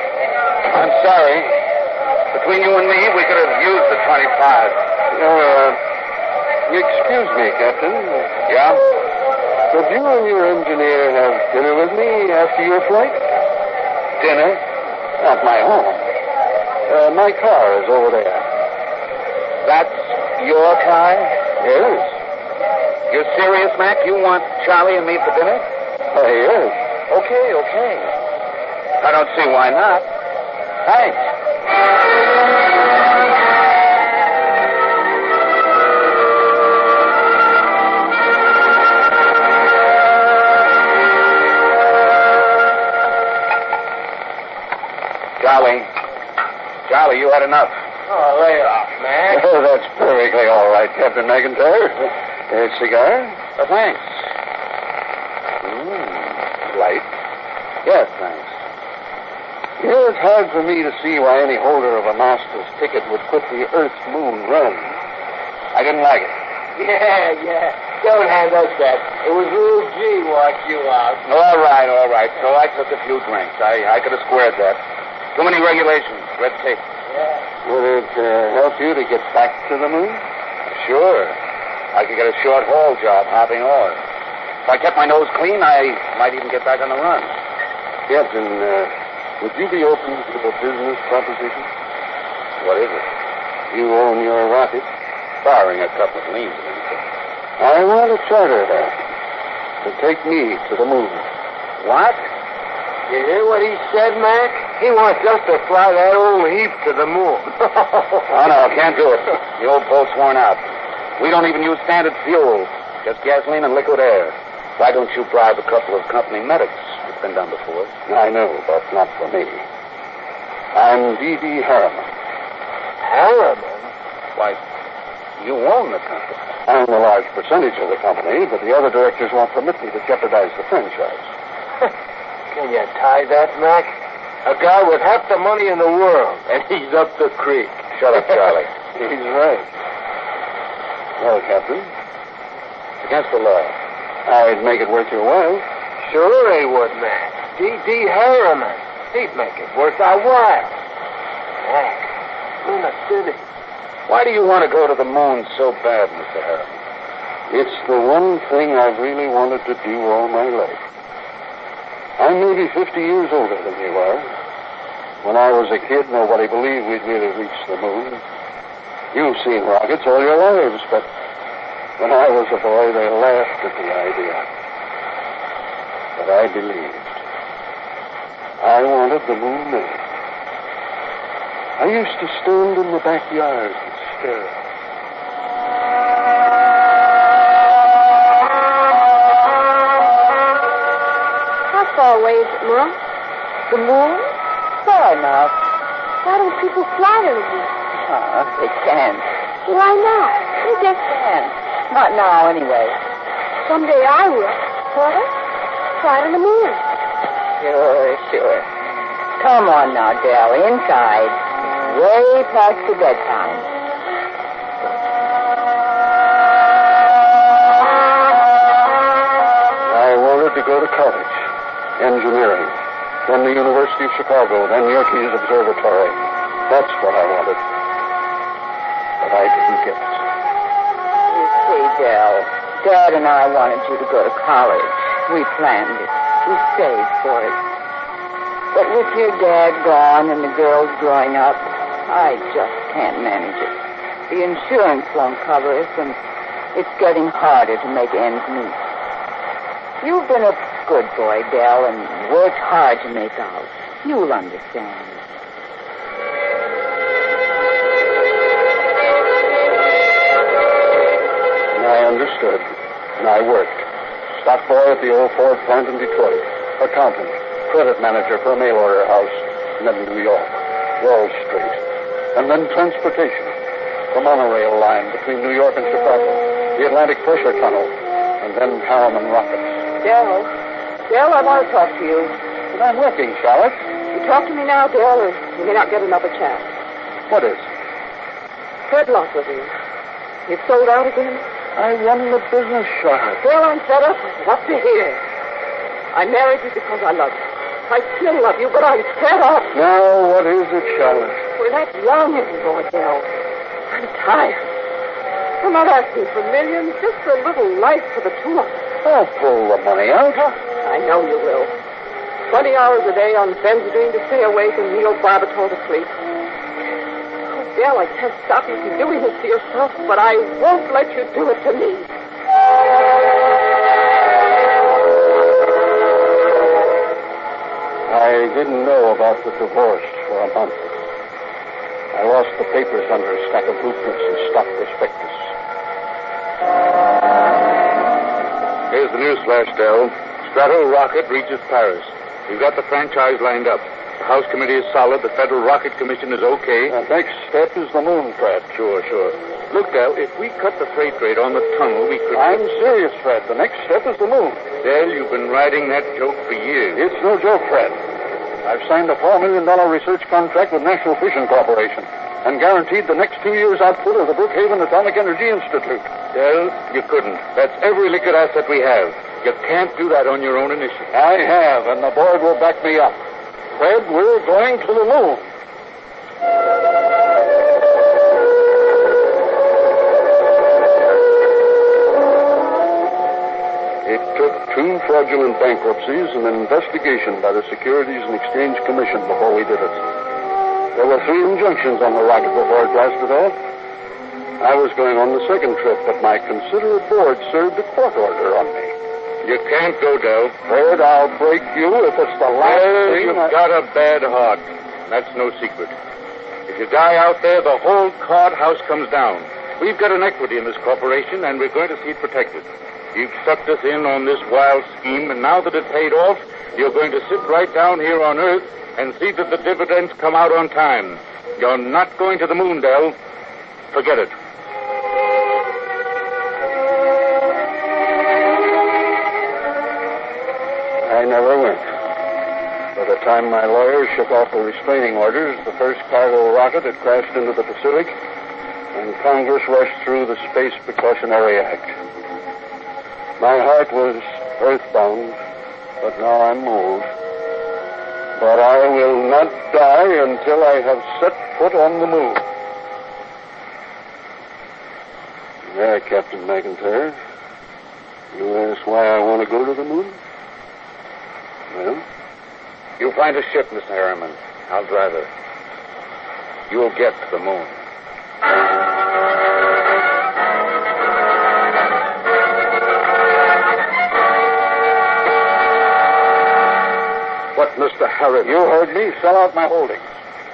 I'm sorry. Between you and me, we could have used the 25. Excuse me, Captain. Yeah? Could you and your engineer have dinner with me after your flight? Dinner? At my home. My car is over there. That's your car? Yes. You're serious, Mac? You want Charlie and me for dinner? Yes. Okay. I don't see why not. Thanks. Charlie, you had enough. Oh, lay off, man. That's perfectly all right, Captain McIntyre. Cigar? Thanks. Light? Yes, thanks. It's hard for me to see why any holder of a master's ticket would quit the Earth-Moon run. I didn't like it. Yeah. Don't hand us that. It was Little G walked you out. All right. So I took a few drinks. I could have squared that. Too many regulations, red tape. Yeah. Would it help you to get back to the moon? Sure. I could get a short haul job hopping ore. If I kept my nose clean, I might even get back on the run. Captain, would you be open to a business proposition? What is it? You own your rocket, barring a couple of liens and anything. I want to charter that to take me to the moon. What? You hear what he said, Mac? He wants us to fly that old heap to the moon. Oh, no, can't do it. The old boat's worn out. We don't even use standard fuel, just gasoline and liquid air. Why don't you bribe a couple of company medics? It's been done before. I know, but not for me. I'm D.D. Harriman. Harriman? Why, you own the company. I own a large percentage of the company, but the other directors won't permit me to jeopardize the franchise. Can you tie that, Mac? A guy with half the money in the world, and he's up the creek. Shut up, Charlie. He's right. Well, Captain, it's against the law. I'd make it worth your while. Sure he would, Mac. D.D. Harriman. He'd make it worth our while. Mac, in the city. Why do you want to go to the moon so bad, Mr. Harriman? It's the one thing I've really wanted to do all my life. I'm maybe 50 years older than you are. When I was a kid, nobody believed we'd really reach the moon. You've seen rockets all your lives, but when I was a boy, they laughed at the idea. But I believed. I wanted the moon made. I used to stand in the backyard and stare. How far away is it, Mom? The moon? Far enough. Why don't people fly to the moon? They can't. Why not? They just can't. Not now, anyway. Someday I will. What? Fly to the moon. Sure. Come on now, Dell. Inside. Way past your bedtime. I wanted to go to college. Engineering. Then the University of Chicago. Then Yerkes Observatory. That's what I wanted. But I didn't get it. You see, Dell, Dad and I wanted you to go to college. We planned it. We saved for it. But with your dad gone and the girls growing up, I just can't manage it. The insurance won't cover us, and it's getting harder to make ends meet. You've been a good boy, Dell, and worked hard to make out. You'll understand. I understood, and I worked. Stock boy at the old Ford plant in Detroit. Accountant. Credit manager for a mail order house. And then New York. Wall Street. And then transportation. The monorail line between New York and Chicago. The Atlantic Pressure Tunnel. And then Harriman rockets. Dell, I want to talk to you. But I'm working, Charlotte. You talk to me now, Dell, or you may not get another chance. What is? Fred Lockwood. You've sold out again? I run the business, Charlotte. Well, I'm fed up with it. Up to here. I married you because I love you. I still love you, but I'm fed up. Now, what is it, Charlotte? We're not young anymore, Dell. I'm tired. I'm not asking for millions, just a little life for the two of us. I'll pull the money out. I know you will. 20 hours a day on benzodrine to stay awake and neobarbital to sleep. Oh, Dell, I can't stop you from doing this to yourself, but I won't let you do it to me. I didn't know about the divorce for a month. I lost the papers under a stack of blueprints and stock prospectus. Here's the news flash, Dell. Strato rocket reaches Paris. We've got the franchise lined up. The House Committee is solid. The Federal Rocket Commission is okay. The next step is the moon, Fred. Sure. Look, Del, if we cut the freight rate on the tunnel, we could... I'm serious, Fred. The next step is the moon. Del, you've been riding that joke for years. It's no joke, Fred. I've signed a $4 million research contract with National Fission Corporation and guaranteed the next 2 years' output of the Brookhaven Atomic Energy Institute. Del, you couldn't. That's every liquid asset we have. You can't do that on your own initiative. I have, and the board will back me up. Fred, we're going to the moon. It took 2 fraudulent bankruptcies and an investigation by the Securities and Exchange Commission before we did it. There were 3 injunctions on the rocket before it blasted off. I was going on the second trip, but my considerate board served a court order on me. You can't go, Del. Fred, I'll break you if it's the last thing. You've got a bad heart. That's no secret. If you die out there, the whole card house comes down. We've got an equity in this corporation, and we're going to see it protected. You've sucked us in on this wild scheme, and now that it's paid off, you're going to sit right down here on Earth and see that the dividends come out on time. You're not going to the moon, Del. Forget it. I never went. By the time my lawyers shook off the restraining orders, the first cargo rocket had crashed into the Pacific, and Congress rushed through the Space Precautionary Act. My heart was earthbound, but now I'm moved. But I will not die until I have set foot on the moon. There, Captain McIntyre. You asked why I want to go to the moon? Well? You find a ship, Mr. Harriman. I'll drive her. You'll get to the moon. What, Mr. Harriman? You heard me. Sell out my holdings.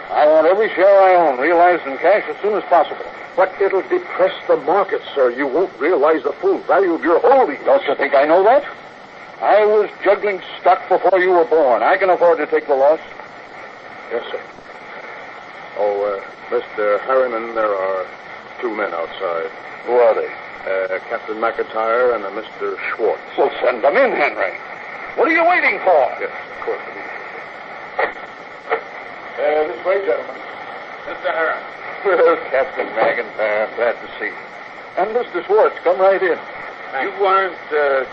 I want every share I own realized in cash as soon as possible. But it'll depress the market, sir. You won't realize the full value of your holdings. Don't you think I know that? I was juggling stock before you were born. I can afford to take the loss. Yes, sir. Oh, Mr. Harriman, there are 2 men outside. Who are they? Captain McIntyre and Mr. Schwartz. Well, send them in, Henry. What are you waiting for? Yes, of course. This way, gentlemen. Mr. Harriman. Well, Captain McIntyre, glad to see you. And Mr. Schwartz, come right in. You weren't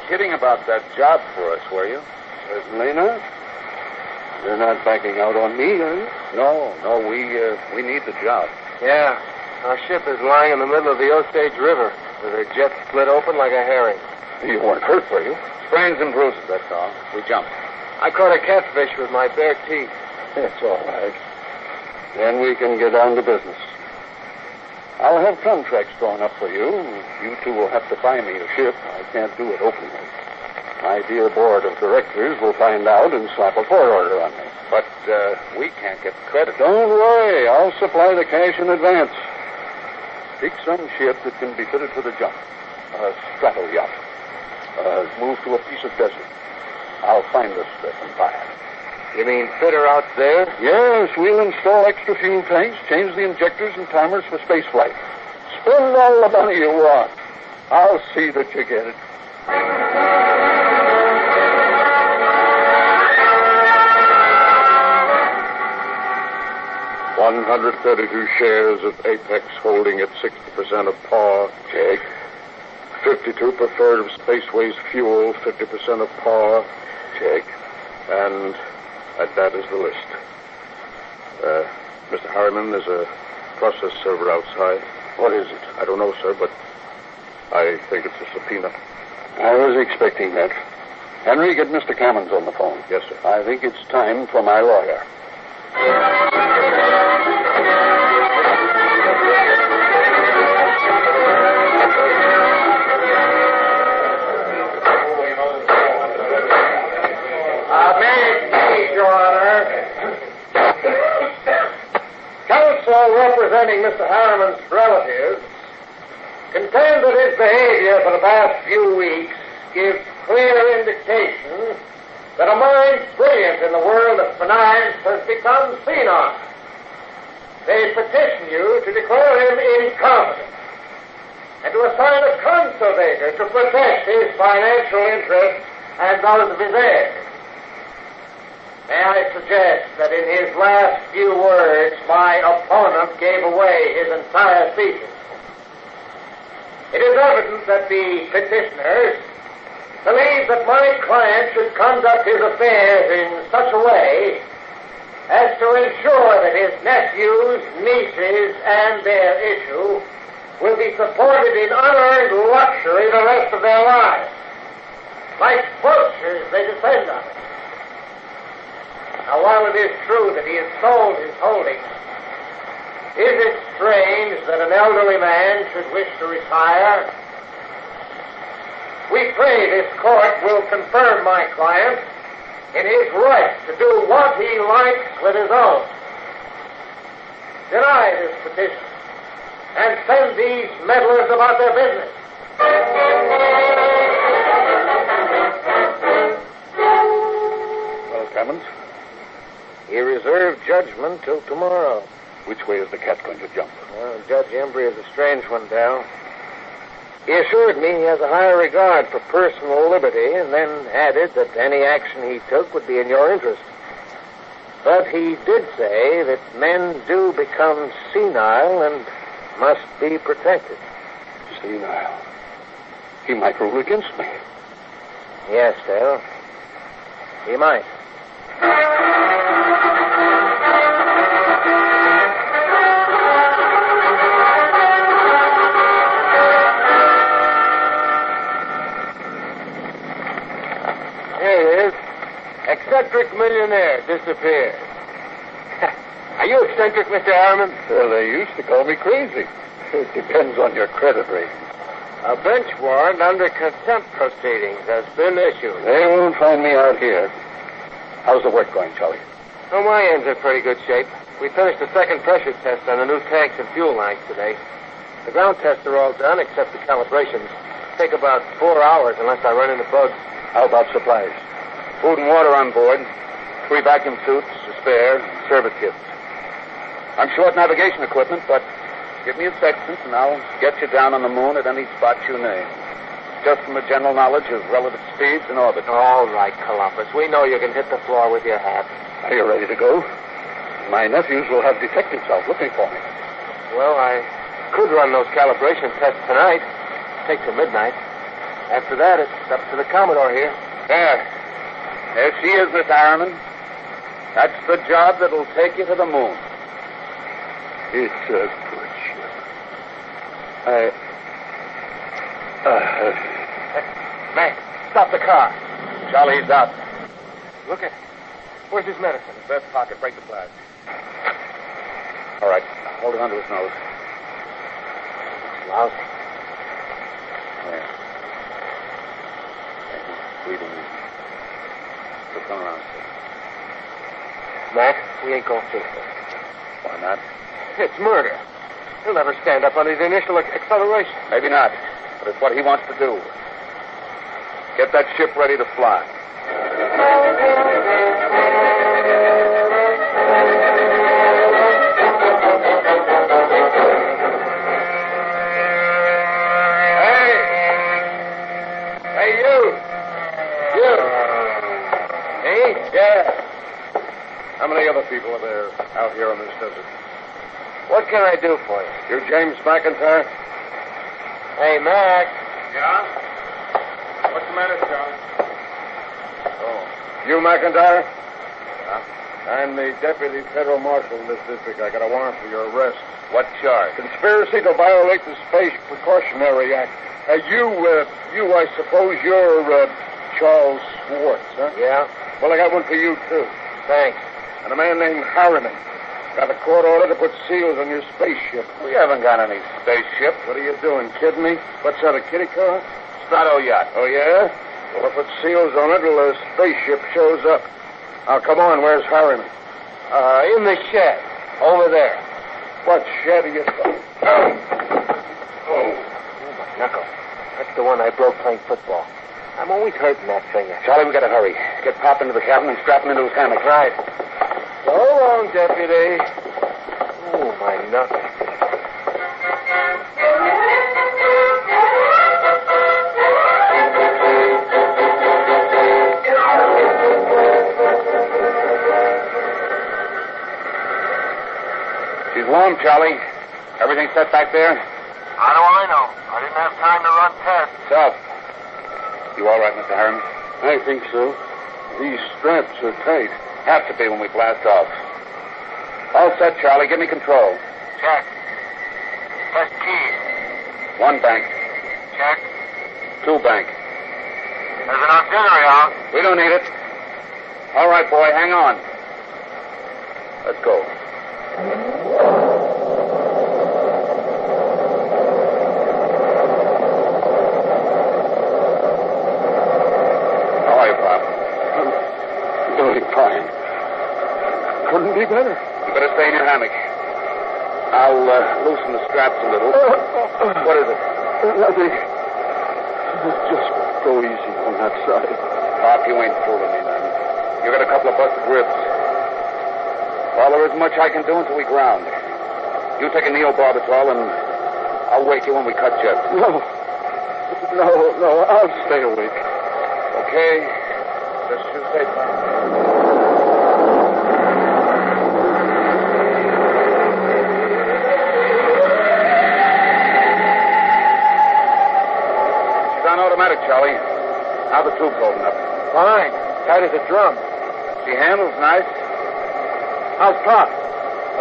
kidding about that job for us, were you? Certainly not. You're not backing out on me, are you? No, we need the job. Yeah. Our ship is lying in the middle of the Osage River with her jet split open like a herring. You weren't hurt, were you? Sprains and bruises, that's all. We jumped. I caught a catfish with my bare teeth. It's all right. Then we can get down to business. I'll have contracts drawn up for you. You two will have to buy me a ship. I can't do it openly. My dear board of directors will find out and slap a court order on me. But we can't get credit. Don't worry. I'll supply the cash in advance. Pick some ship that can be fitted for the jump. A straddle yacht. Move to a piece of desert. I'll find us there and buy it. You mean fit her out there? Yes, we'll install extra fuel tanks, change the injectors and timers for space flight. Spend all the money you want. I'll see that you get it. 132 shares of Apex holding at 60% of par. Check. 52 preferred of Spaceways fuel, 50% of par. Check. And that is the list. Mr. Harriman, there's a process server outside. What is it? I don't know, sir, but I think it's a subpoena. I was expecting that. Henry, get Mr. Cammons on the phone. Yes, sir. I think it's time for my lawyer. Counsel representing Mr. Harriman's relatives contend that his behavior for the past few weeks gives clear indication that a mind brilliant in the world of finance has become senile. They petition you to declare him incompetent and to assign a conservator to protect his financial interests and those of his heirs. May I suggest that in his last few words, my opponent gave away his entire thesis. It is evident that the petitioners believe that my client should conduct his affairs in such a way as to ensure that his nephews, nieces, and their issue will be supported in unearned luxury the rest of their lives. Like vultures, they descend on it. Now, while it is true that he has sold his holdings, is it strange that an elderly man should wish to retire? We pray this court will confirm my client in his right to do what he likes with his own. Deny this petition and send these meddlers about their business. Well, Clemens? He reserved judgment till tomorrow. Which way is the cat going to jump? Well, Judge Embry is a strange one, Dal. He assured me he has a high regard for personal liberty and then added that any action he took would be in your interest. But he did say that men do become senile and must be protected. Senile? He might rule against me. Yes, Dale. He might. Eccentric millionaire disappeared. Are you eccentric, Mr. Harriman? Well, they used to call me crazy. It depends on your credit rating. A bench warrant under contempt proceedings has been issued. They won't find me out here. How's the work going, Charlie? Oh, my end's in pretty good shape. We finished the second pressure test on the new tanks and fuel lines today. The ground tests are all done except the calibrations. Take about 4 hours unless I run into bugs. How about supplies? Food and water on board. 3 vacuum suits, a spare, service kits. I'm short navigation equipment, but give me a sextant and I'll get you down on the moon at any spot you name. Just from a general knowledge of relative speeds in orbit. All right, Columbus. We know you can hit the floor with your hat. Are you ready to go? My nephews will have detectives out looking for me. Well, I could run those calibration tests tonight. Take till midnight. After that, it's up to the Commodore here. There she is, Miss Harriman. That's the job that'll take you to the moon. It's a good ship. Mac, stop the car. Charlie's out. Look at it. Where's his medicine? His vest pocket. Break the flash. All right. Hold it under his nose. It's lousy. Yeah. Breathing easy. So come around, sir. Mac, we ain't gonna fix it. Why not? It's murder. He'll never stand up under the initial acceleration. Maybe not, but it's what he wants to do. Get that ship ready to fly. Hey, you. Hey, Dad. How many other people are there out here on this desert? What can I do for you? You James McIntyre? Hey, Mac. Yeah? What's the matter, John? Oh. You McIntyre? Yeah? I'm the deputy federal marshal in this district. I got a warrant for your arrest. What charge? Conspiracy to violate the Space Precautionary Act. You, I suppose you're, Charles Schwartz, huh? Yeah. Well, I got one for you, too. Thanks. And a man named Harriman. Got a court order to put seals on your spaceship. We haven't got any spaceship. What are you doing, kidding me? What's that, a kitty car? Strato yacht. Oh, yeah? Well, if it seals on it, till the spaceship shows up. Now, come on, where's Harriman? In the shed. Over there. What shed are you talking? Oh, my knuckle. That's the one I broke playing football. I'm always hurting that finger. Charlie, we gotta hurry. Get Pop into the cabin and strap him into his hammock. Right. So long, Deputy. Oh, my nuts. She's warm, Charlie. Everything set back there? How do I know? I didn't have time to run tests. Self. You all right, Mr. Harriman? I think so. These straps are tight. Have to be when we blast off. All set, Charlie. Give me control. Check. Test keys. 1 bank. Check. 2 bank. There's an auxiliary out. We don't need it. All right, boy. Hang on. Let's go. Fine. Couldn't be better. You better stay in your hammock. I'll loosen the straps a little. What is it? Nothing. Just go easy on that side. Pop, you ain't fooling me, man. You got a couple of busted ribs. Well, there isn't much I can do until we ground. You take a neobarbital and I'll wake you when we cut jets. No, I'll stay awake. Okay. Just as you say, Pop. Automatic, Charlie. How the tube's holding up? Fine. Tight as a drum. She handles nice. How's Pop?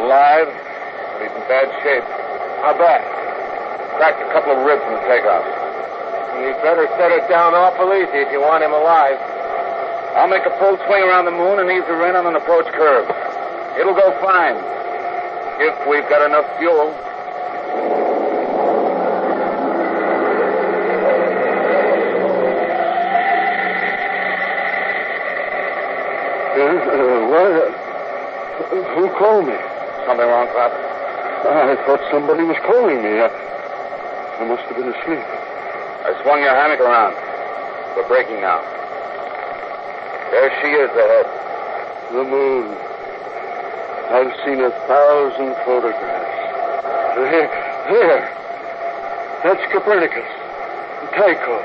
Alive, but he's in bad shape. How bad? Cracked a couple of ribs in the takeoff. You'd better set it down awful easy if you want him alive. I'll make a full swing around the moon and ease her in on an approach curve. It'll go fine. If we've got enough fuel. What? Who called me? Something wrong, Pop? I thought somebody was calling me. I must have been asleep. I swung your hammock around. We're breaking now. There she is ahead. The moon. I've seen 1,000 photographs. There. That's Copernicus. Tycho.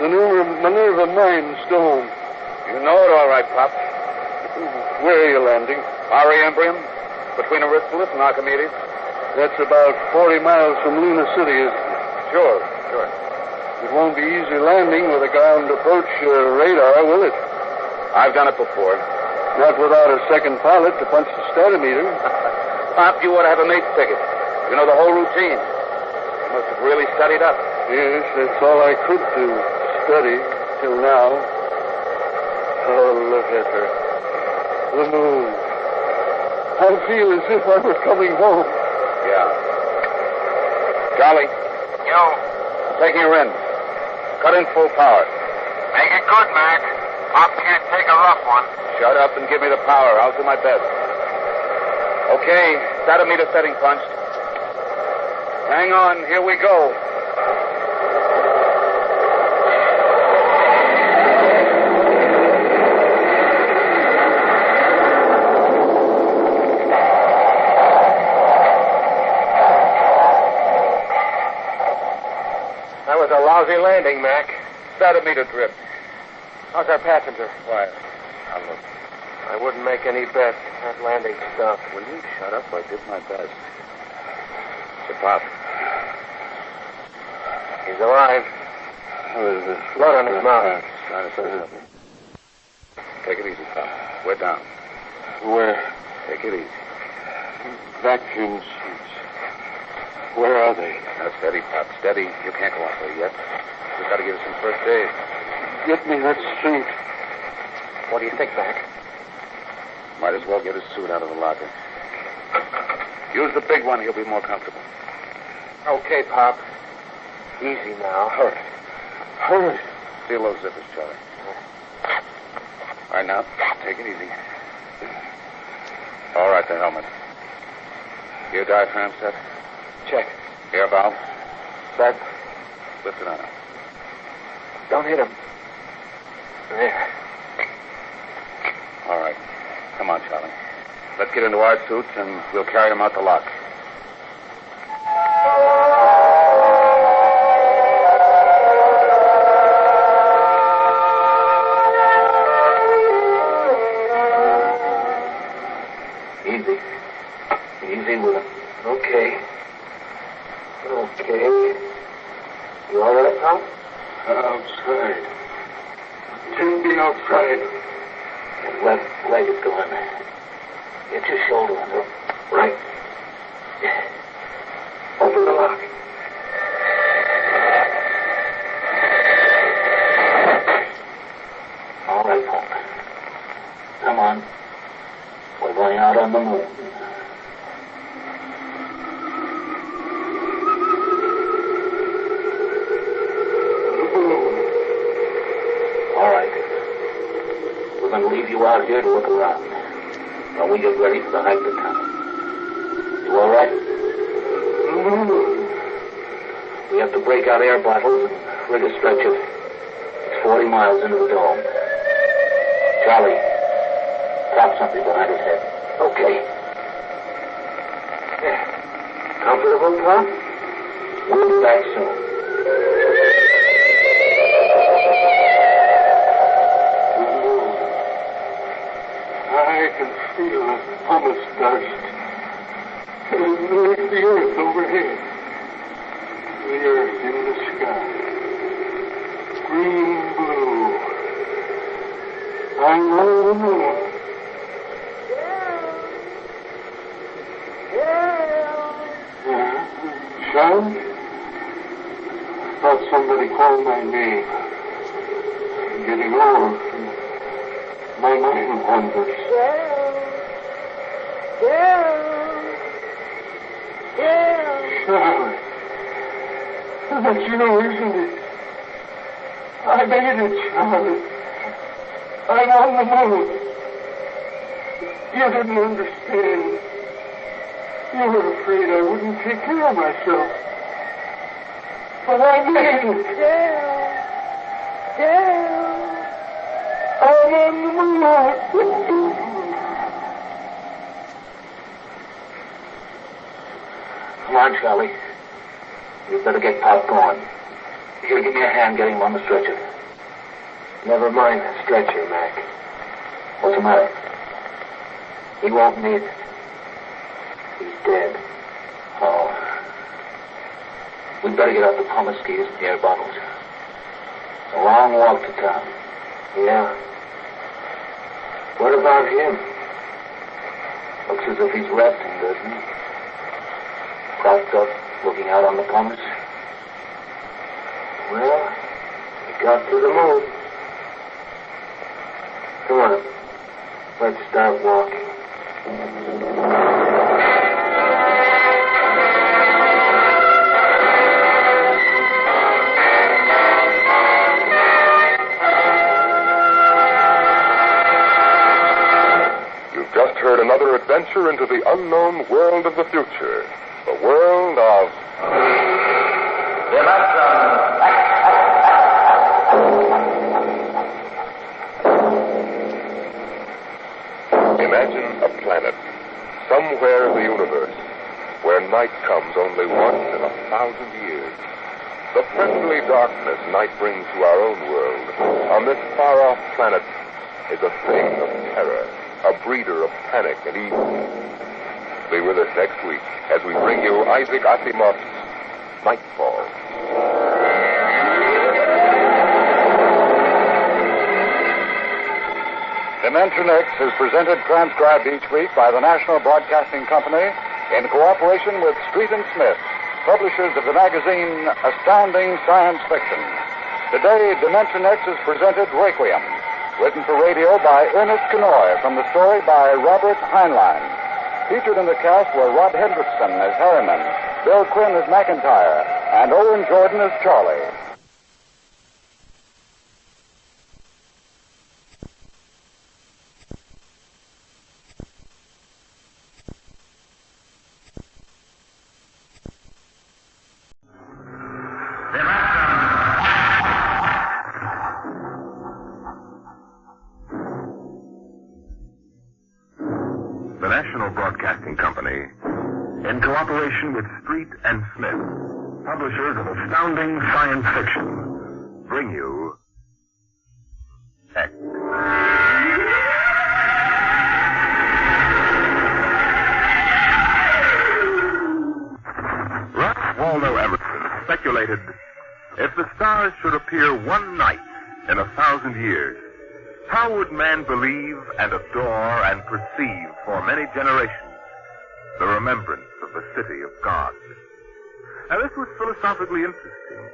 The Minerva Mines dome. You know it all right, Pop. Where are you landing? Marionettes, between Aristoteles and Archimedes. That's about 40 miles from Luna City, isn't it? Sure. It won't be easy landing with a ground approach radar, will it? I've done it before. Not without a second pilot to punch the statometer. Pop, you ought to have a mate's ticket. You know the whole routine. You must have really studied up. Yes, that's all I could do. Study till now. Oh, look at her. The moon. I feel as if I were coming home. Yeah. Charlie. Yo. I'm taking her in. Cut in full power. Make it good, Mac. Pop can't take a rough one. Shut up and give me the power. I'll do my best. Okay, statometer setting punched. Hang on, here we go. That was a lousy landing, Mac. Statometer drip. How's our passenger? Quiet. I'll look. I wouldn't make any bets. That landing stuff. Will you shut up? I did my best. It's a Pop. He's alive. Blood on his mouth. Trying to say something. Take it easy, Pop. We're down. Where? Take it easy. Vacuum suits. Where are they? Now, steady, Pop. Steady. You can't go out there yet. We've got to give us some first aid. Get me that suit. What do you think, Mac? Might as well get his suit out of the locker. Use the big one. He'll be more comfortable. Okay, Pop. Easy now. Hurry. Seal those zippers, Charlie. All right, now, take it easy. All right, the helmet. Ear diaphragm set? Check. Air valve? Set. Lift it on. Don't hit him. There. All right. Come on, Charlie. Let's get into our suits, and we'll carry him out the lock. Easy. Easy with him. Okay. Okay. You all right, Tom? Outside. Can't be outside. Your left leg is going. Get your shoulder under. Right. Open the lock. All right, Pulp. Come on. We're going out on the moon. All right. We're going to leave you out here to look around while we get ready for the hike to town. You all right? We have to break out air bottles and rig a stretcher. It's 40 miles into the dome. Charlie, tap something behind his head. Okay. Yeah. Comfortable, Tom? We'll be back soon. I can feel the pumice dust. There's the earth overhead. The earth in the sky. Green, blue. I'm on the moon. Sean? I thought somebody called my name. I'm getting old. My mind wanders. Charlie. That's you, isn't it? I made it, Charlie. I'm on the moon. You didn't understand. You were afraid I wouldn't take care of myself. But I made it. I'm on the moon. Come on, Charlie. You'd better get Pop going. Here, give me a hand getting him on the stretcher. Never mind the stretcher, Mac. What's the matter? He won't need it. He's dead. Oh. We'd better get out the pumice skis and the air bottles. It's a long walk to town. Yeah. What about him? Looks as if he's resting, doesn't he? Propped up, looking out on the pumice. Well, he got to the moon. Come on. Let's start walking. You've just heard another adventure into the unknown world of the future. The world of... Imagine a planet, somewhere in the universe, where night comes only once in 1,000 years. The friendly darkness night brings to our own world, on this far-off planet, is a thing of terror, a breeder of panic and evil. Be with us next week as we bring you Isaac Asimov's Nightfall. dimensionx is presented transcribed each week by the National Broadcasting Company in cooperation with Street and Smith, publishers of the magazine Astounding Science Fiction. Today, dimensionx is presented Requiem, written for radio by Ernest Kenoy from the story by Robert Heinlein. Featured in the cast were Rod Hendrickson as Harriman, Bill Quinn as McIntyre, and Owen Jordan as Charlie. The National Broadcasting Company, in cooperation with Street and Smith, publishers of astounding science fiction, bring you X. Ralph Waldo Emerson speculated, if the stars should appear one night in 1,000 years, how would man believe and adore and perceive for many generations the remembrance of the city of God? Now, this was philosophically interesting.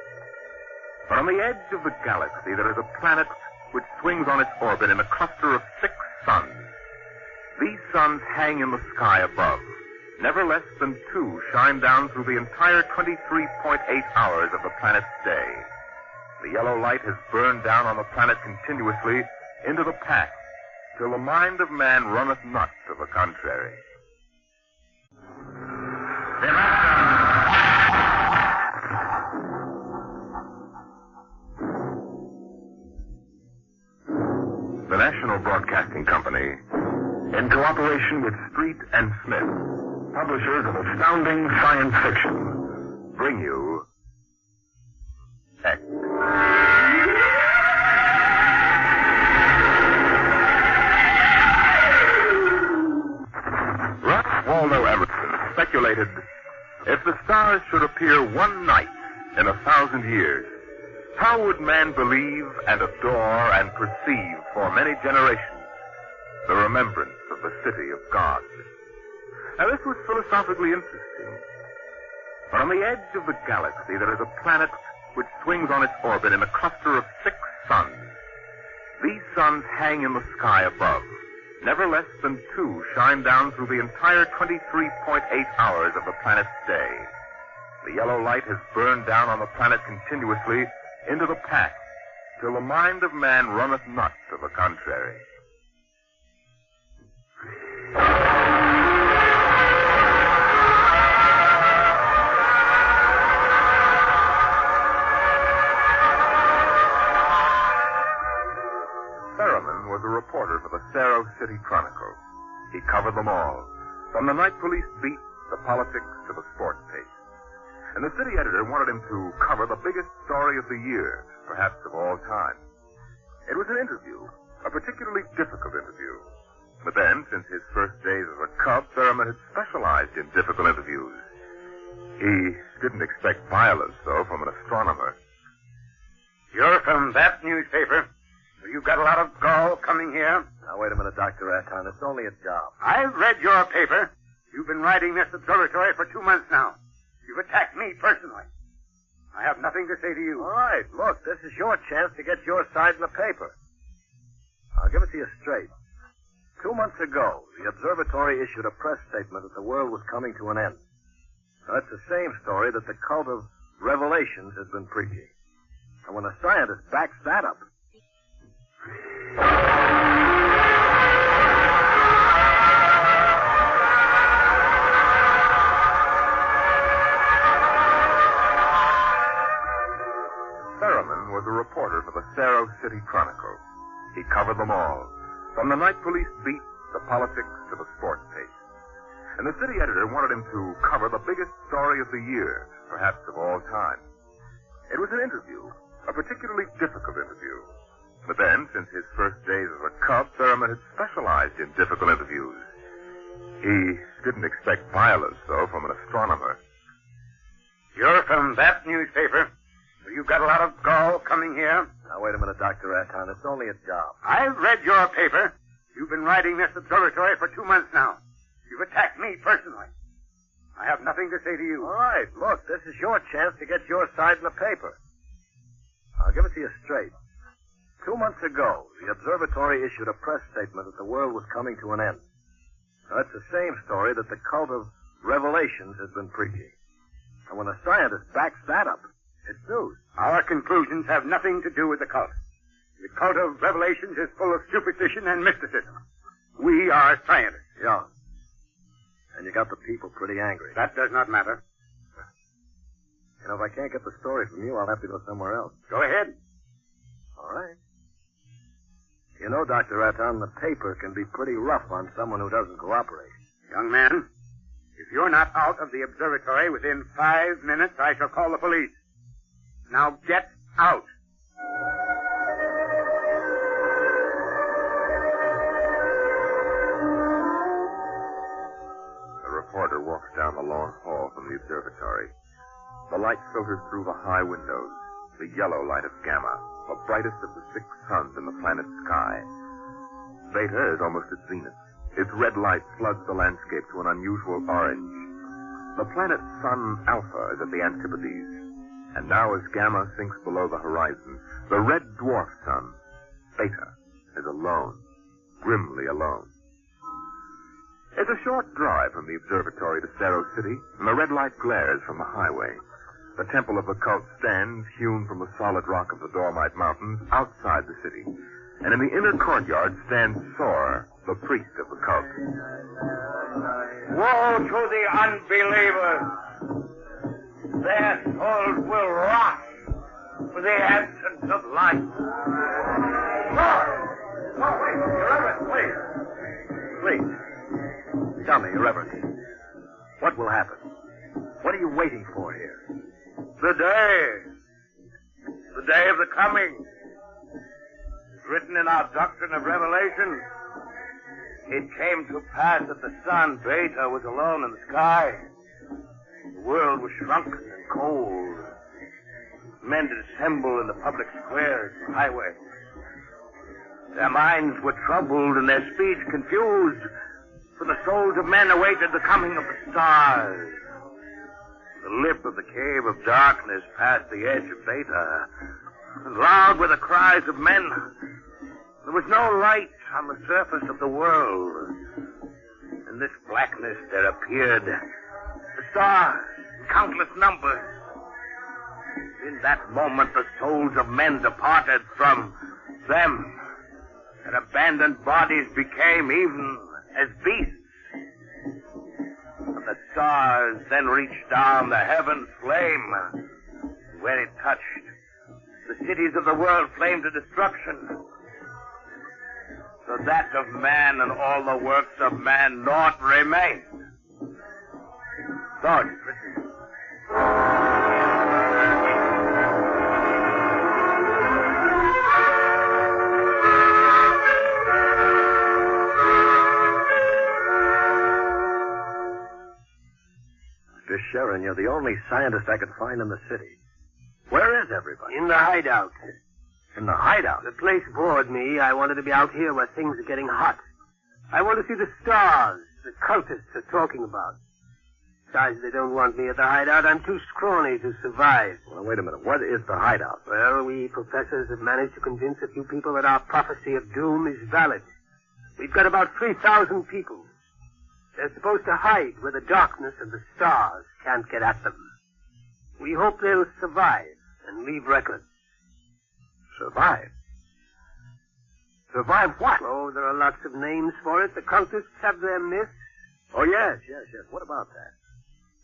But on the edge of the galaxy, there is a planet which swings on its orbit in a cluster of 6 suns. These suns hang in the sky above. Never less than 2 shine down through the entire 23.8 hours of the planet's day. The yellow light has burned down on the planet continuously into the past, till the mind of man runneth not to the contrary. The National Broadcasting Company, in cooperation with Street and Smith, publishers of astounding science fiction, bring you X. Ralph Waldo Emerson speculated, if the stars should appear one night in 1,000 years, how would man believe and adore and perceive for many generations the remembrance of the city of God? Now, this was philosophically interesting. But on the edge of the galaxy, there is a planet which swings on its orbit in a cluster of 6 suns. These suns hang in the sky above. Never less than 2 shine down through the entire 23.8 hours of the planet's day. The yellow light has burned down on the planet continuously into the past, till the mind of man runneth not to the contrary. Ferriman was a reporter for the Cerro City Chronicle. He covered them all, from the night police beat, the politics, to the sports page. And the city editor wanted him to cover the biggest story of the year, perhaps of all time. It was an interview, a particularly difficult interview. But then, since his first days as a cub, Ferriman had specialized in difficult interviews. He didn't expect violence, though, from an astronomer. You're from that newspaper? You've got a lot of gall coming here? Now, wait a minute, Dr. Aton. It's only a job. I've read your paper. You've been writing this observatory for 2 months now. You've attacked me personally. I have nothing to say to you. All right, look, this is your chance to get your side in the paper. I'll give it to you straight. 2 months ago, the observatory issued a press statement that the world was coming to an end. Now, that's the same story that the cult of revelations has been preaching. And when a scientist backs that up... Ferriman was a reporter for the Cerro City Chronicle. He covered them all, from the night police beat, the politics, to the sports page. And the city editor wanted him to cover the biggest story of the year, perhaps of all time. It was an interview, a particularly difficult interview. But then, since his first days as a cub, Ferriman had specialized in difficult interviews. He didn't expect violence, though, from an astronomer. You're from that newspaper? You've got a lot of gall coming here? Now, wait a minute, Dr. Aton. It's only a job. I've read your paper. You've been writing this observatory for 2 months now. You've attacked me personally. I have nothing to say to you. All right, look, this is your chance to get your side in the paper. I'll give it to you straight. 2 months ago, the observatory issued a press statement that the world was coming to an end. Now, that's the same story that the cult of revelations has been preaching. And when a scientist backs that up, it's news. Our conclusions have nothing to do with the cult. The cult of revelations is full of superstition and mysticism. We are scientists. Yeah. And you got the people pretty angry. That does not matter. You know, if I can't get the story from you, I'll have to go somewhere else. Go ahead. All right. You know, Dr. Aton, the paper can be pretty rough on someone who doesn't cooperate. Young man, if you're not out of the observatory within 5 minutes, I shall call the police. Now get out. The reporter walks down the long hall from the observatory. The light filters through the high windows, the yellow light of Gamma, the brightest of the 6 suns in the planet's sky. Beta is almost at zenith. Its red light floods the landscape to an unusual orange. The planet's sun Alpha is at the antipodes, and now as Gamma sinks below the horizon, the red dwarf sun, Beta, is alone, grimly alone. It's a short drive from the observatory to Cerro City, and the red light glares from the highway. The temple of the cult stands, hewn from the solid rock of the Dolomite Mountains, outside the city. And in the inner courtyard stands Sor, the priest of the cult. Woe to the unbelievers! Their souls will rot for the absence of light. Wait, Your Reverend, please. Tell me, Your Reverend, what will happen? What are you waiting for here? The day of the coming. Written in our doctrine of revelation, it came to pass that the sun, Beta, was alone in the sky. The world was shrunken and cold. Men did assemble in the public squares and highways. Their minds were troubled and their speech confused, for the souls of men awaited the coming of the stars. The lip of the cave of darkness passed the edge of Beta, and loud were the cries of men. There was no light on the surface of the world. In this blackness there appeared the stars in countless numbers. In that moment the souls of men departed from them. Their abandoned bodies became even as beasts. And the stars then reached down the heaven's flame. Where it touched, the cities of the world flamed to destruction. So that of man and all the works of man naught remained. So it's written. Mr. Sharon, you're the only scientist I could find in the city. Where is everybody? In the hideout. In the hideout? The place bored me. I wanted to be out here where things are getting hot. I want to see the stars the cultists are talking about. Besides, they don't want me at the hideout. I'm too scrawny to survive. Well, wait a minute. What is the hideout? Well, we professors have managed to convince a few people that our prophecy of doom is valid. We've got about 3,000 people. They're supposed to hide where the darkness and the stars can't get at them. We hope they'll survive and leave records. Survive? Survive what? Oh, there are lots of names for it. The cultists have their myths. Oh, yes. What about that?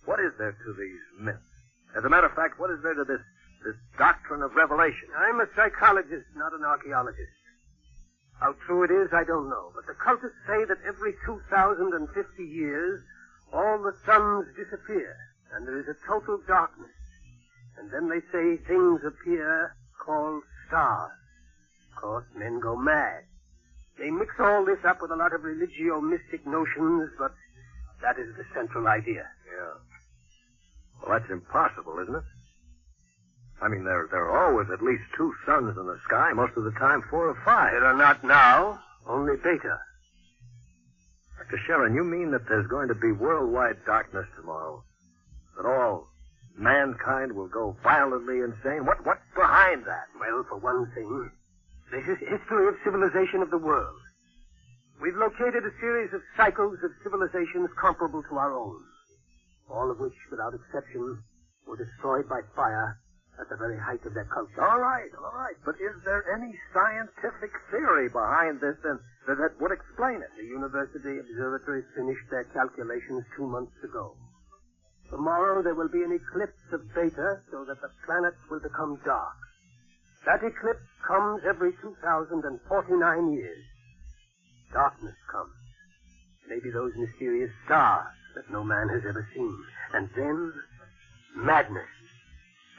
What is there to these myths? As a matter of fact, what is there to this doctrine of revelation? I'm a psychologist, not an archaeologist. How true it is, I don't know. But the cultists say that every 2,050 years, all the suns disappear, and there is a total darkness. And then they say things appear called stars. Of course, men go mad. They mix all this up with a lot of religio-mystic notions, but that is the central idea. Yeah. Well, that's impossible, isn't it? I mean, there are always at least 2 suns in the sky, most of the time 4 or 5. There are not now, only Beta. Dr. Sharon, you mean that there's going to be worldwide darkness tomorrow? That all mankind will go violently insane? What's behind that? Well, for one thing, the history of civilization of the world. We've located a series of cycles of civilizations comparable to our own, all of which, without exception, were destroyed by fire at the very height of their culture. All right. But is there any scientific theory behind this that would explain it? The university observatory finished their calculations 2 months ago. Tomorrow there will be an eclipse of Beta so that the planets will become dark. That eclipse comes every 2,049 years. Darkness comes. Maybe those mysterious stars that no man has ever seen. And then, madness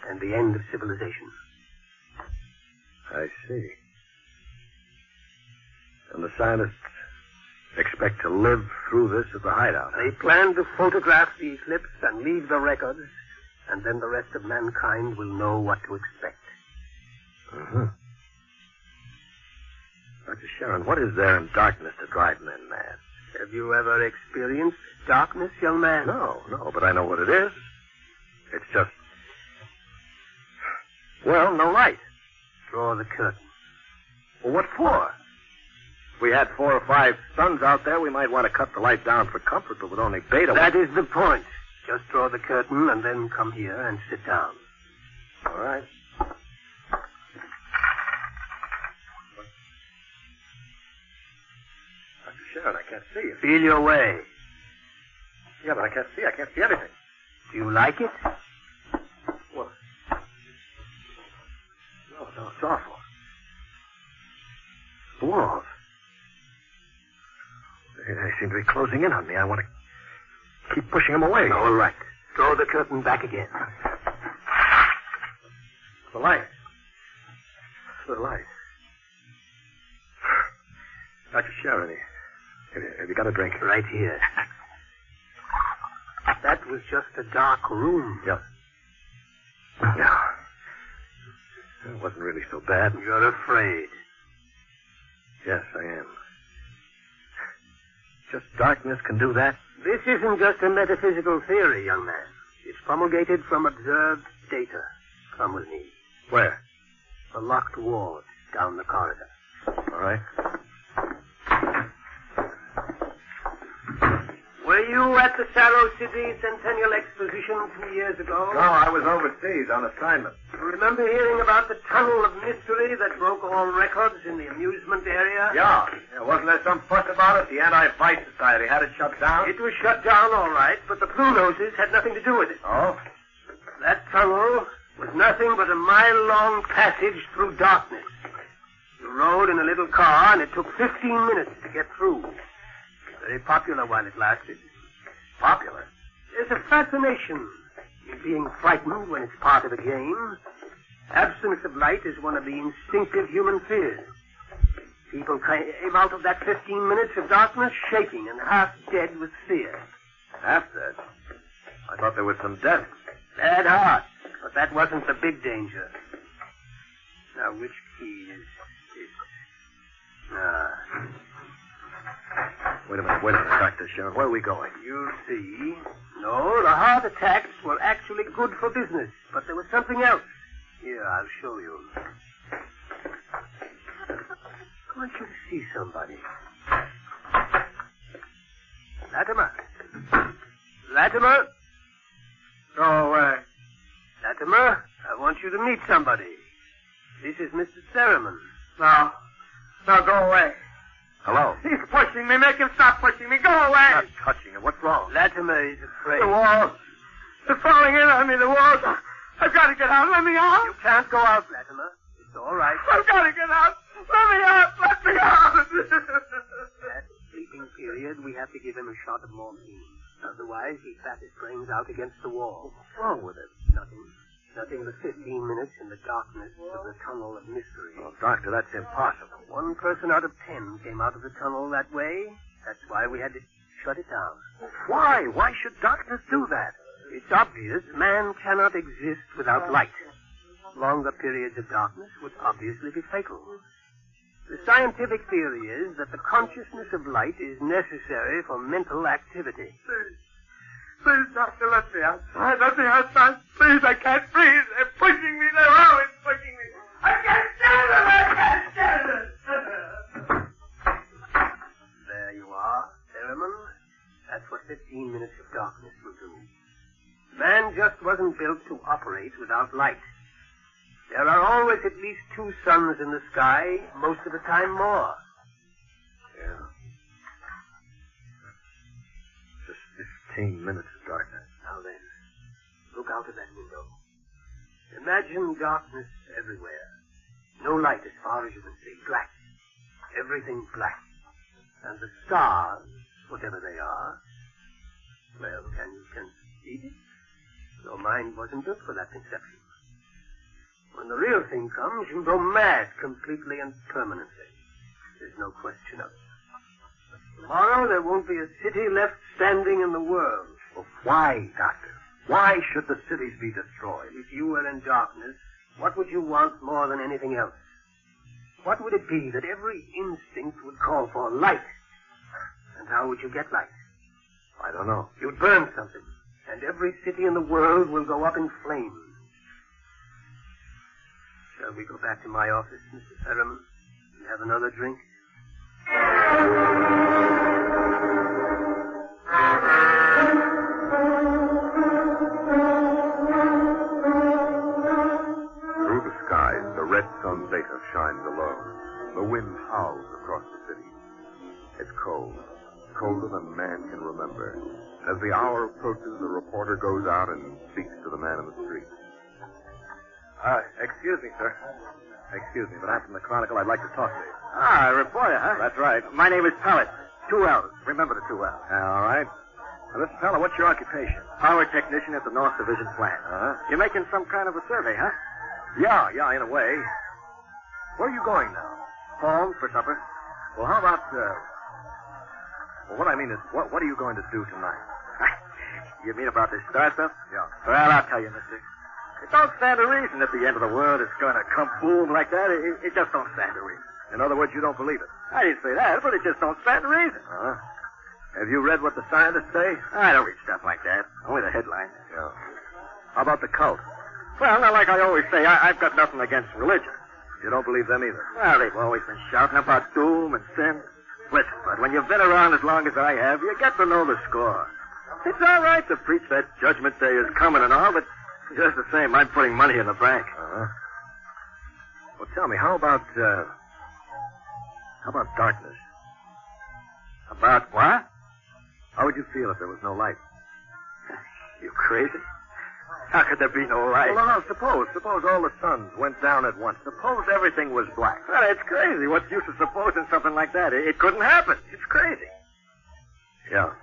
and the end of civilization. I see. And the scientists expect to live through this at the hideout. They plan to photograph the eclipse and leave the records, and then the rest of mankind will know what to expect. Uh-huh. Dr. Sharon, what is there in darkness to drive men mad? Have you ever experienced darkness, young man? No, but I know what it is. It's just... well, no light. Draw the curtain. Well, what for? If we had 4 or 5 suns out there, we might want to cut the light down for comfort, but with only beta... That is the point. Just draw the curtain and then come here and sit down. All right. Dr. Sharon, I can't see you. Feel your way. Yeah, but I can't see. I can't see anything. Do you like it? What? No, it's awful. The walls. They seem to be closing in on me. I want to keep pushing them away. All right. Draw the curtain back again. The light. The light. Dr. Sharon, have you got a drink? Right here. That was just a dark room. Yeah. Yeah. It wasn't really so bad. You're afraid. Yes, I am. Just darkness can do that? This isn't just a metaphysical theory, young man. It's promulgated from observed data. Come with me. Where? The locked ward down the corridor. All right. Were you at the Sarrow City Centennial Exposition 2 years ago? No, I was overseas on assignment. You remember hearing about the tunnel of mystery that broke all records in the amusement area? Yeah. Wasn't there some fuss about it? The Anti-Vice Society had it shut down? It was shut down, all right, but the Blue Noses had nothing to do with it. Oh? That tunnel was nothing but a mile-long passage through darkness. You rode in a little car, and it took 15 minutes to get through. Very popular while it lasted. Popular? There's a fascination in being frightened when it's part of a game. Absence of light is one of the instinctive human fears. People came out of that 15 minutes of darkness shaking and half dead with fear. Half dead? I thought there was some death. Bad heart, but that wasn't the big danger. Now, which key is this? Wait a minute, Dr. Sharon. Where are we going? You'll see. No, the heart attacks were actually good for business, but there was something else. Here, I'll show you. I want you to see somebody. Latimer. Latimer? Go away. Latimer, I want you to meet somebody. This is Mr. Theremin. No, go away. Hello? He's pushing me. Make him stop pushing me. Go away. Not touching him. What's wrong? Latimer is afraid. The walls. They're falling in on me, the walls. I've got to get out. Let me out. You can't go out, Latimer. It's all right. I've got to get out. Let me out. Let me out. That sleeping period, we have to give him a shot of morphine. Otherwise, he fat his brains out against the wall. What's wrong with him? Nothing. Nothing but 15 minutes in the darkness of the tunnel of mystery. Oh, Doctor, that's impossible. 1 person out of 10 came out of the tunnel that way. That's why we had to shut it down. Why? Why should darkness do that? It's obvious man cannot exist without light. Longer periods of darkness would obviously be fatal. The scientific theory is that the consciousness of light is necessary for mental activity. Please, Doctor, let me outside. Let me outside. Please, I can't breathe. They're pushing me. They're always pushing me. I can't stand it. I can't stand it. There you are, Theremin. That's what 15 minutes of darkness will do. Man just wasn't built to operate without light. There are always at least 2 suns in the sky, most of the time more. Yeah. Just 15 minutes of darkness. Now then, look out of that window. Imagine darkness everywhere. No light as far as you can see. Black. Everything black. And the stars whatever they are. Well, can you conceive it? Your mind wasn't built for that conception. When the real thing comes, you go mad completely and permanently. There's no question of it. Tomorrow there won't be a city left standing in the world. Well, why, Doctor? Why should the cities be destroyed? If you were in darkness, what would you want more than anything else? What would it be that every instinct would call for? Light. And how would you get light? I don't know. You'd burn something, and every city in the world will go up in flames. Shall we go back to my office, Mr. Ferriman, and have another drink? Through the skies, the red sun Beta shines alone. The wind howls across the city. It's cold, colder than man can remember. As the hour approaches, the reporter goes out and speaks to the man in the street. Excuse me, sir. Excuse me, but I'm from the Chronicle. I'd like to talk to you. Ah, a reporter, huh? That's right. My name is Pellet. 2 L's. Remember the 2 L's. All right. Now, Mr. Feller, what's your occupation? Power technician at the North Division plant. You're making some kind of a survey, huh? Yeah, in a way. Where are you going now? Home for supper. Well, how about, well, what I mean is, what are you going to do tonight? You mean about this star stuff? Yeah. Well, I'll tell you, mister. It don't stand a reason at the end of the world it's going to come boom like that. It just don't stand a reason. In other words, you don't believe it. I didn't say that, but it just don't stand a reason. Have you read what the scientists say? I don't read stuff like that. Only the headlines. Yeah. How about the cult? Well, now, like I always say, I've got nothing against religion. You don't believe them either? Well, they've always been shouting about doom and sin. Listen, but when you've been around as long as I have, you get to know the score. It's all right to preach that Judgment Day is coming and all, but just the same, I'm putting money in the bank. Well, tell me, how about darkness? About what? How would you feel if there was no light? You crazy? How could there be no light? Well, no, suppose all the suns went down at once. Suppose everything was black. Well, it's crazy. What's the use of supposing something like that? It couldn't happen. It's crazy. Yeah.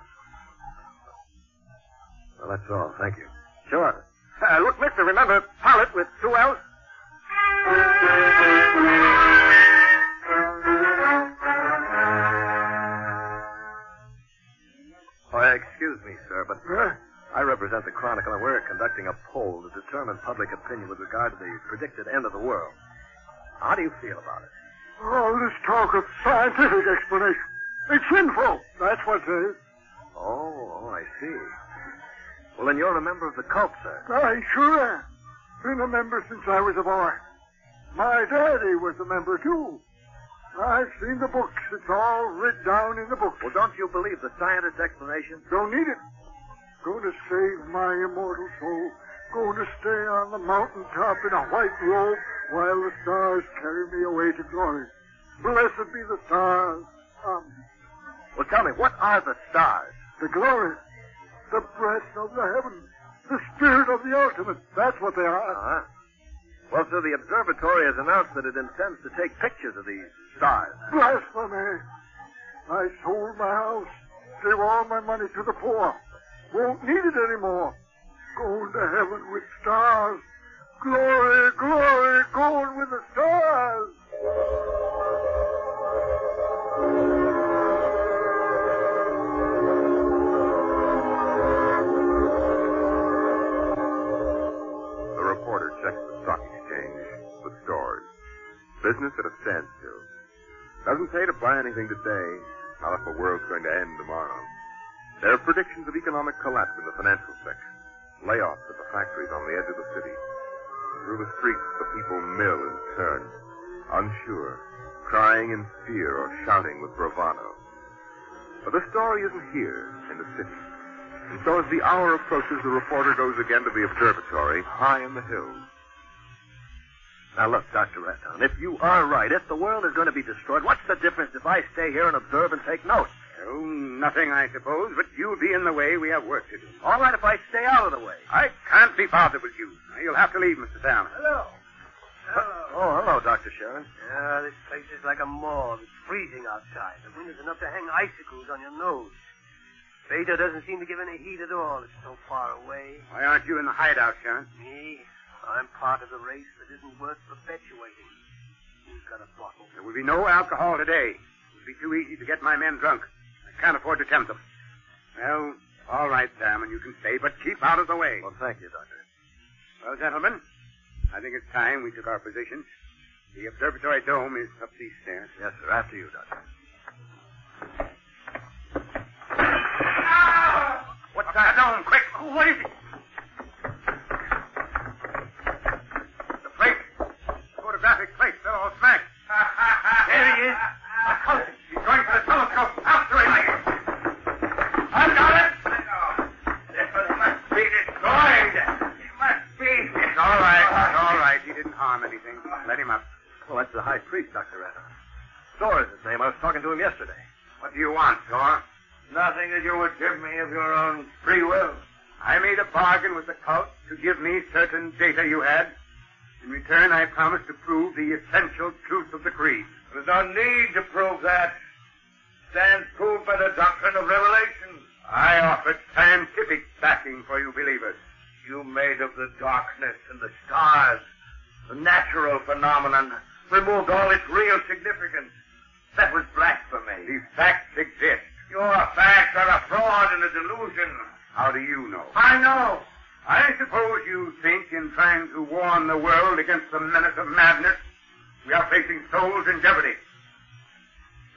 Well, that's all. Thank you. Sure. Look, mister, remember Pilot with 2 L's? Excuse me, sir, but I represent the Chronicle, and we're conducting a poll to determine public opinion with regard to the predicted end of the world. How do you feel about it? Oh, this talk of scientific explanation. It's sinful. That's what it is. Oh, I see. Well, then you're a member of the cult, sir. I sure am. Been a member since I was a boy. My daddy was a member, too. I've seen the books. It's all written down in the books. Well, don't you believe the scientist's explanation? Don't need it. Going to save my immortal soul. Going to stay on the mountaintop in a white robe while the stars carry me away to glory. Blessed be the stars. Well, tell me, what are the stars? The glory. The breath of the heavens. The spirit of the ultimate. That's what they are. Well, sir, the observatory has announced that it intends to take pictures of these stars. Blasphemy. I sold my house. Gave all my money to the poor. Won't need it anymore. Going to heaven with stars. Glory, glory, going with the stars. The reporter checks the stock exchange, the stores. Business at a standstill. Doesn't pay to buy anything today, not if the world's going to end tomorrow. There are predictions of economic collapse in the financial section. Layoffs at the factories on the edge of the city. Through the streets, the people mill and turn, unsure, crying in fear or shouting with bravado. But the story isn't here in the city. And so as the hour approaches, the reporter goes again to the observatory high in the hills. Now, look, Dr. Ratdown, if you are right, if the world is going to be destroyed, what's the difference if I stay here and observe and take notes? Oh, nothing, I suppose, but you'll be in the way. We have work to do. All right, if I stay out of the way. I can't be bothered with you. You'll have to leave, Mr. Salmon. Hello. Oh, hello, Dr. Sharon. Yeah, this place is like a morgue. It's freezing outside. The wind is enough to hang icicles on your nose. Beta doesn't seem to give any heed at all. It's so far away. Why aren't you in the hideout, Sharon? Me? I'm part of the race that isn't worth perpetuating. Who's got a bottle? There will be no alcohol today. It would be too easy to get my men drunk. I can't afford to tempt them. Well, all right, Sam, and you can stay, but keep out of the way. Well, thank you, Doctor. Well, gentlemen, I think it's time we took our positions. The observatory dome is up these stairs. Yes, sir. After you, Doctor. What's that? Dome, quick! What is it? The plate. Photographic plate fell all smack. There he is. A cultist. He's going for the telescope. After him. I've got it. This must be destroyed. It must be. It's all right. It's all right. He didn't harm anything. Let him up. Well, that's the high priest, Dr. Adams. Thor is his name. I was talking to him yesterday. What do you want, Thor? Nothing that you would give me of your own free will. I made a bargain with the cult to give me certain data you had. In return, I promised to prove the essential truth of the creed. There's no need to prove that. Stands proved by the doctrine of revelation. I offered scientific backing for you believers. You made of the darkness and the stars a natural phenomenon, removed all its real significance. That was blasphemy. These facts exist. Your facts are a fraud and a delusion. How do you know? I know. I suppose you think in trying to warn the world against the menace of madness, we are placing souls in jeopardy.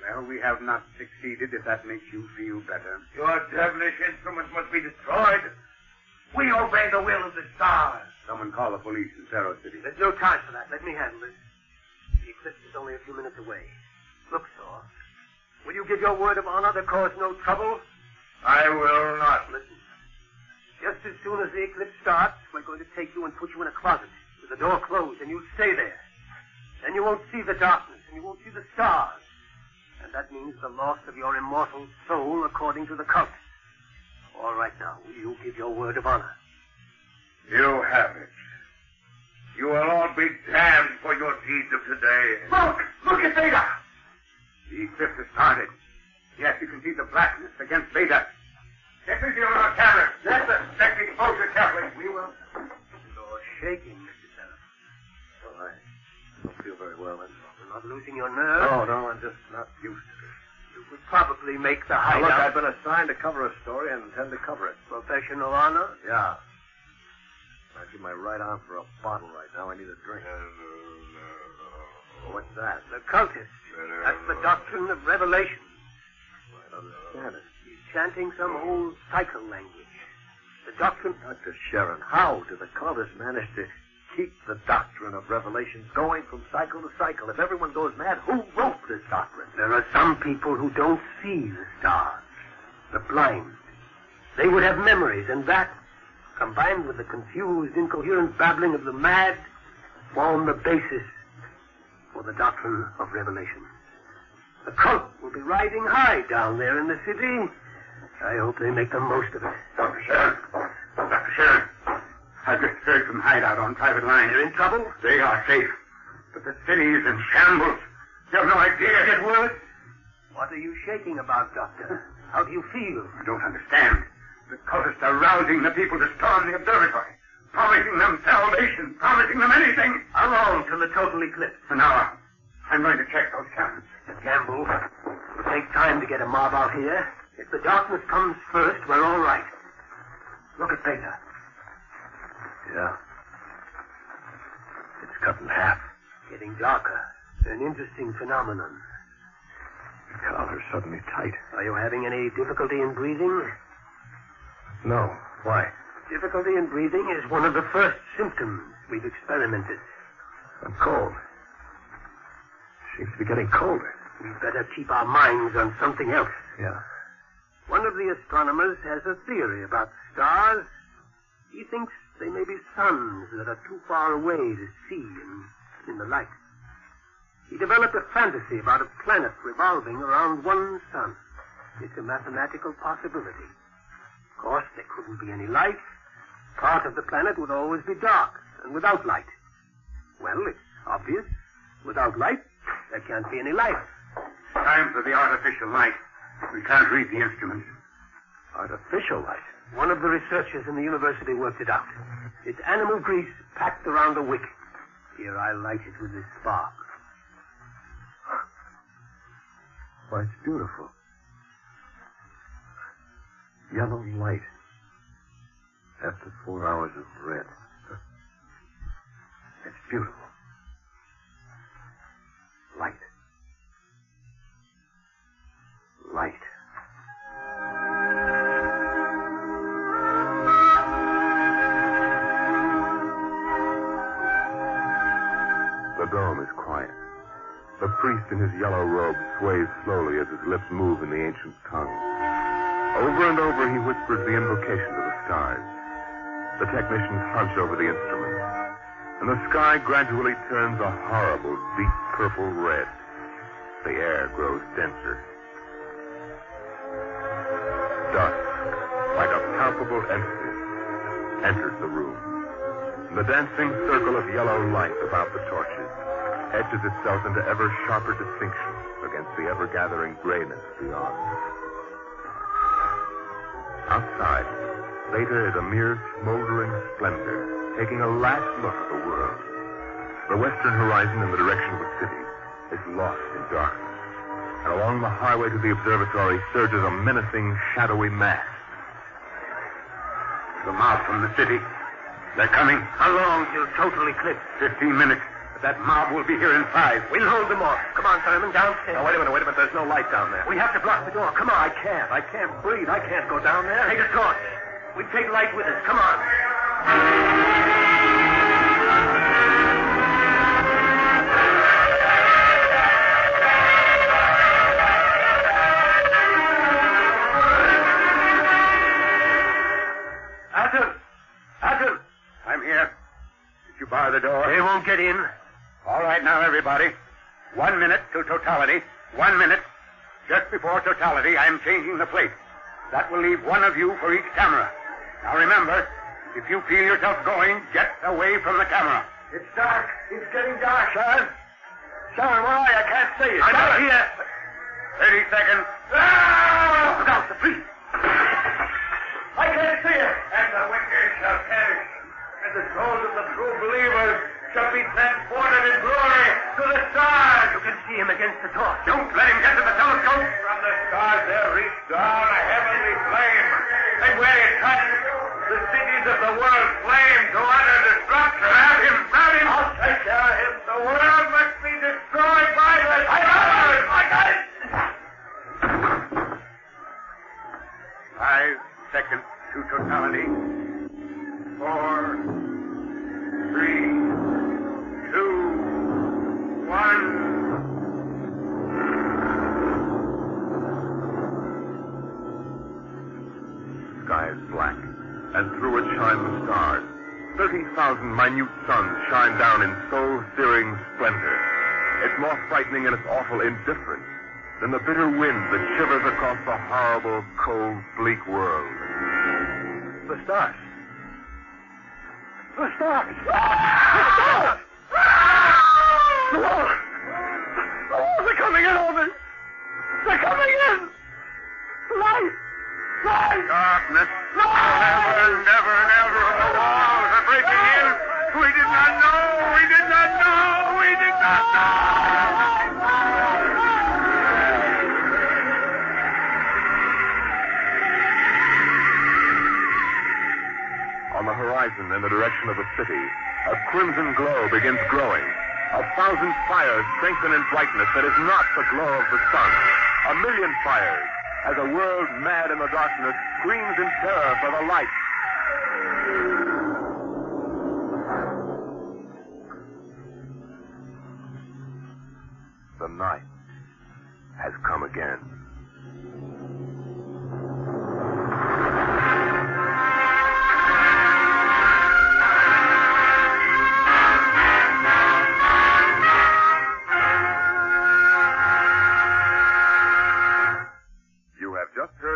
Well, we have not succeeded, if that makes you feel better. Your devilish instruments must be destroyed. We obey the will of the stars. Someone call the police in Cerro City. There's no time for that. Let me handle it. The eclipse is only a few minutes away. Look, Thor. Will you give your word of honor to cause no trouble? I will not. Listen. Just as soon as the eclipse starts, we're going to take you and put you in a closet with the door closed, and you'll stay there. Then you won't see the darkness, and you won't see the stars. And that means the loss of your immortal soul according to the cult. All right now, will you give your word of honor? You have it. You will all be damned for your deeds of today. Look! Look at Beta! The eclipse has started. Yes, you can see the blackness against Beta. Get busy on our camera. Yes, sir. Check the exposure carefully. We will. You're shaking, Mr. Sarah. Well, I don't feel very well, then. You're not losing your nerve? No, I'm just not used to it. You could probably make the Now, hideout. look, I've been assigned to cover a story and intend to cover it. Professional honor? Yeah. I'd give my right arm for a bottle right now. I need a drink. What's that? The cultist. That's the doctrine of revelation. I don't understand it. He's chanting some old cycle language. The doctrine... Dr. Sharon, how do the cultists manage to keep the doctrine of revelation going from cycle to cycle? If everyone goes mad, who wrote this doctrine? There are some people who don't see the stars. The blind. They would have memories, and that, combined with the confused, incoherent babbling of the mad, form the basis for the doctrine of revelation. The cult will be riding high down there in the city. I hope they make the most of it. Dr. Sharon, I've just heard from Hideout on private line. They're in trouble? They are safe. But the city is in shambles. You have no idea. Get word? What are you shaking about, Doctor? How do you feel? I don't understand. The cultists are rousing the people to storm the observatory, promising them salvation, promising them anything. How long till the total eclipse? An hour. I'm going to check those cameras. It's a gamble. It'll take time to get a mob out here. If the darkness comes first, we're all right. Look at Beta. Yeah. It's cut in half. Getting darker. An interesting phenomenon. The collar's suddenly tight. Are you having any difficulty in breathing? No. Why? Difficulty in breathing is one of the first symptoms we've experimented. I'm cold. Seems to be getting colder. We'd better keep our minds on something else. Yeah. One of the astronomers has a theory about stars. He thinks they may be suns that are too far away to see in the light. He developed a fantasy about a planet revolving around one sun. It's a mathematical possibility. Of course, there couldn't be any light. Part of the planet would always be dark and without light. Well, it's obvious. Without light, there can't be any life. Time for the artificial light. We can't read the instruments. Artificial light? One of the researchers in the university worked it out. It's animal grease packed around a wick. Here, I light it with this spark. Why, it's beautiful. Yellow light. After 4 hours of red. It's beautiful. Light. Light. The dome is quiet. The priest in his yellow robe sways slowly as his lips move in the ancient tongue. Over and over he whispers the invocation to the stars. The technicians hunch over the instruments, and the sky gradually turns a horrible, deep purple red. The air grows denser. Dusk, like a palpable entity, enters the room. The dancing circle of yellow light about the torches etches itself into ever sharper distinction against the ever-gathering grayness beyond. Outside, Beta is a mere smoldering splendor, taking a last look at the world. The western horizon in the direction of the city is lost in darkness, and along the highway to the observatory surges a menacing, shadowy mass. The mob from the city. They're coming. How long till total eclipse? 15 minutes. But that mob will be here in 5. We'll hold them off. Come on, Simon, downstairs. Now, wait a minute. There's no light down there. We have to block the door. Come on. I can't breathe. I can't go down there. Take a torch. We take light with us. Come on. Atom! I'm here. Did you bar the door? They won't get in. All right now, everybody. 1 minute till totality. 1 minute. Just before totality, I'm changing the plate. That will leave one of you for each camera. Now remember, if you feel yourself going, get away from the camera. It's dark. It's getting dark. Sean, where are you? I can't see you. I'm out here. 30 seconds. Ah! Look out, the priest. I can't see it. And the wicked shall perish. And the souls of the true believers shall be transported in glory to the stars. You can see him against the torch. Don't let him get to the telescope. From the stars there reach down a heavenly flame. And where it touches, the cities of the world flame to utter destruction. Grab him! I'll take care of him. The world must be destroyed by the stars. I got it! 5 seconds to totality. 4, 3, 2, 1. The sky is black, and through it shine the stars. 30,000 minute suns shine down in soul-searing splendor. It's more frightening in its awful indifference than the bitter wind that shivers across the horrible, cold, bleak world. The stars. The stars! The walls! They're coming in on me! They're coming in! Light! Darkness. Never, never. The walls are breaking in. We did not know. On the horizon, in the direction of the city, a crimson glow begins growing. 1,000 fires strengthen in brightness that is not the glow of the sun. 1,000,000 fires, as a world mad in the darkness screams in terror for the light. The night has come again.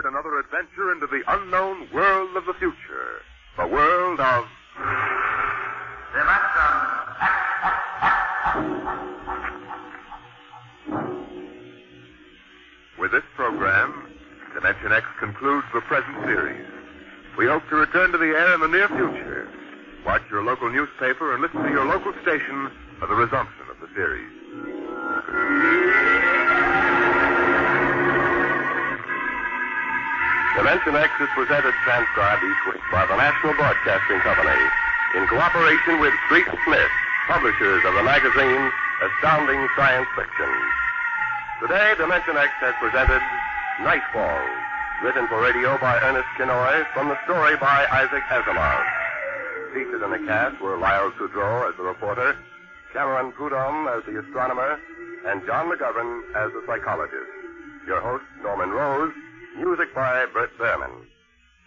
Another adventure into the unknown world of the future. The world of... With this program, Dimensionx concludes the present series. We hope to return to the air in the near future. Watch your local newspaper and listen to your local station for the resumption of the series. Dimensionx is presented transcribed each week by the National Broadcasting Company in cooperation with Street & Smith, publishers of the magazine Astounding Science Fiction. Today, Dimensionx has presented Nightfall, written for radio by Ernest Kinoy from the story by Isaac Asimov. Featured in the cast were Lyle Sudrow as the reporter, Cameron Prudhomme as the astronomer, and John McGovern as the psychologist. Your host, Norman Rose, music by Bert Behrman.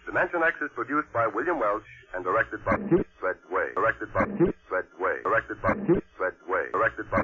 Dimensionx is produced by William Welch and directed by Fred Way. Directed by Fred Way. Directed by Fred Way. Directed by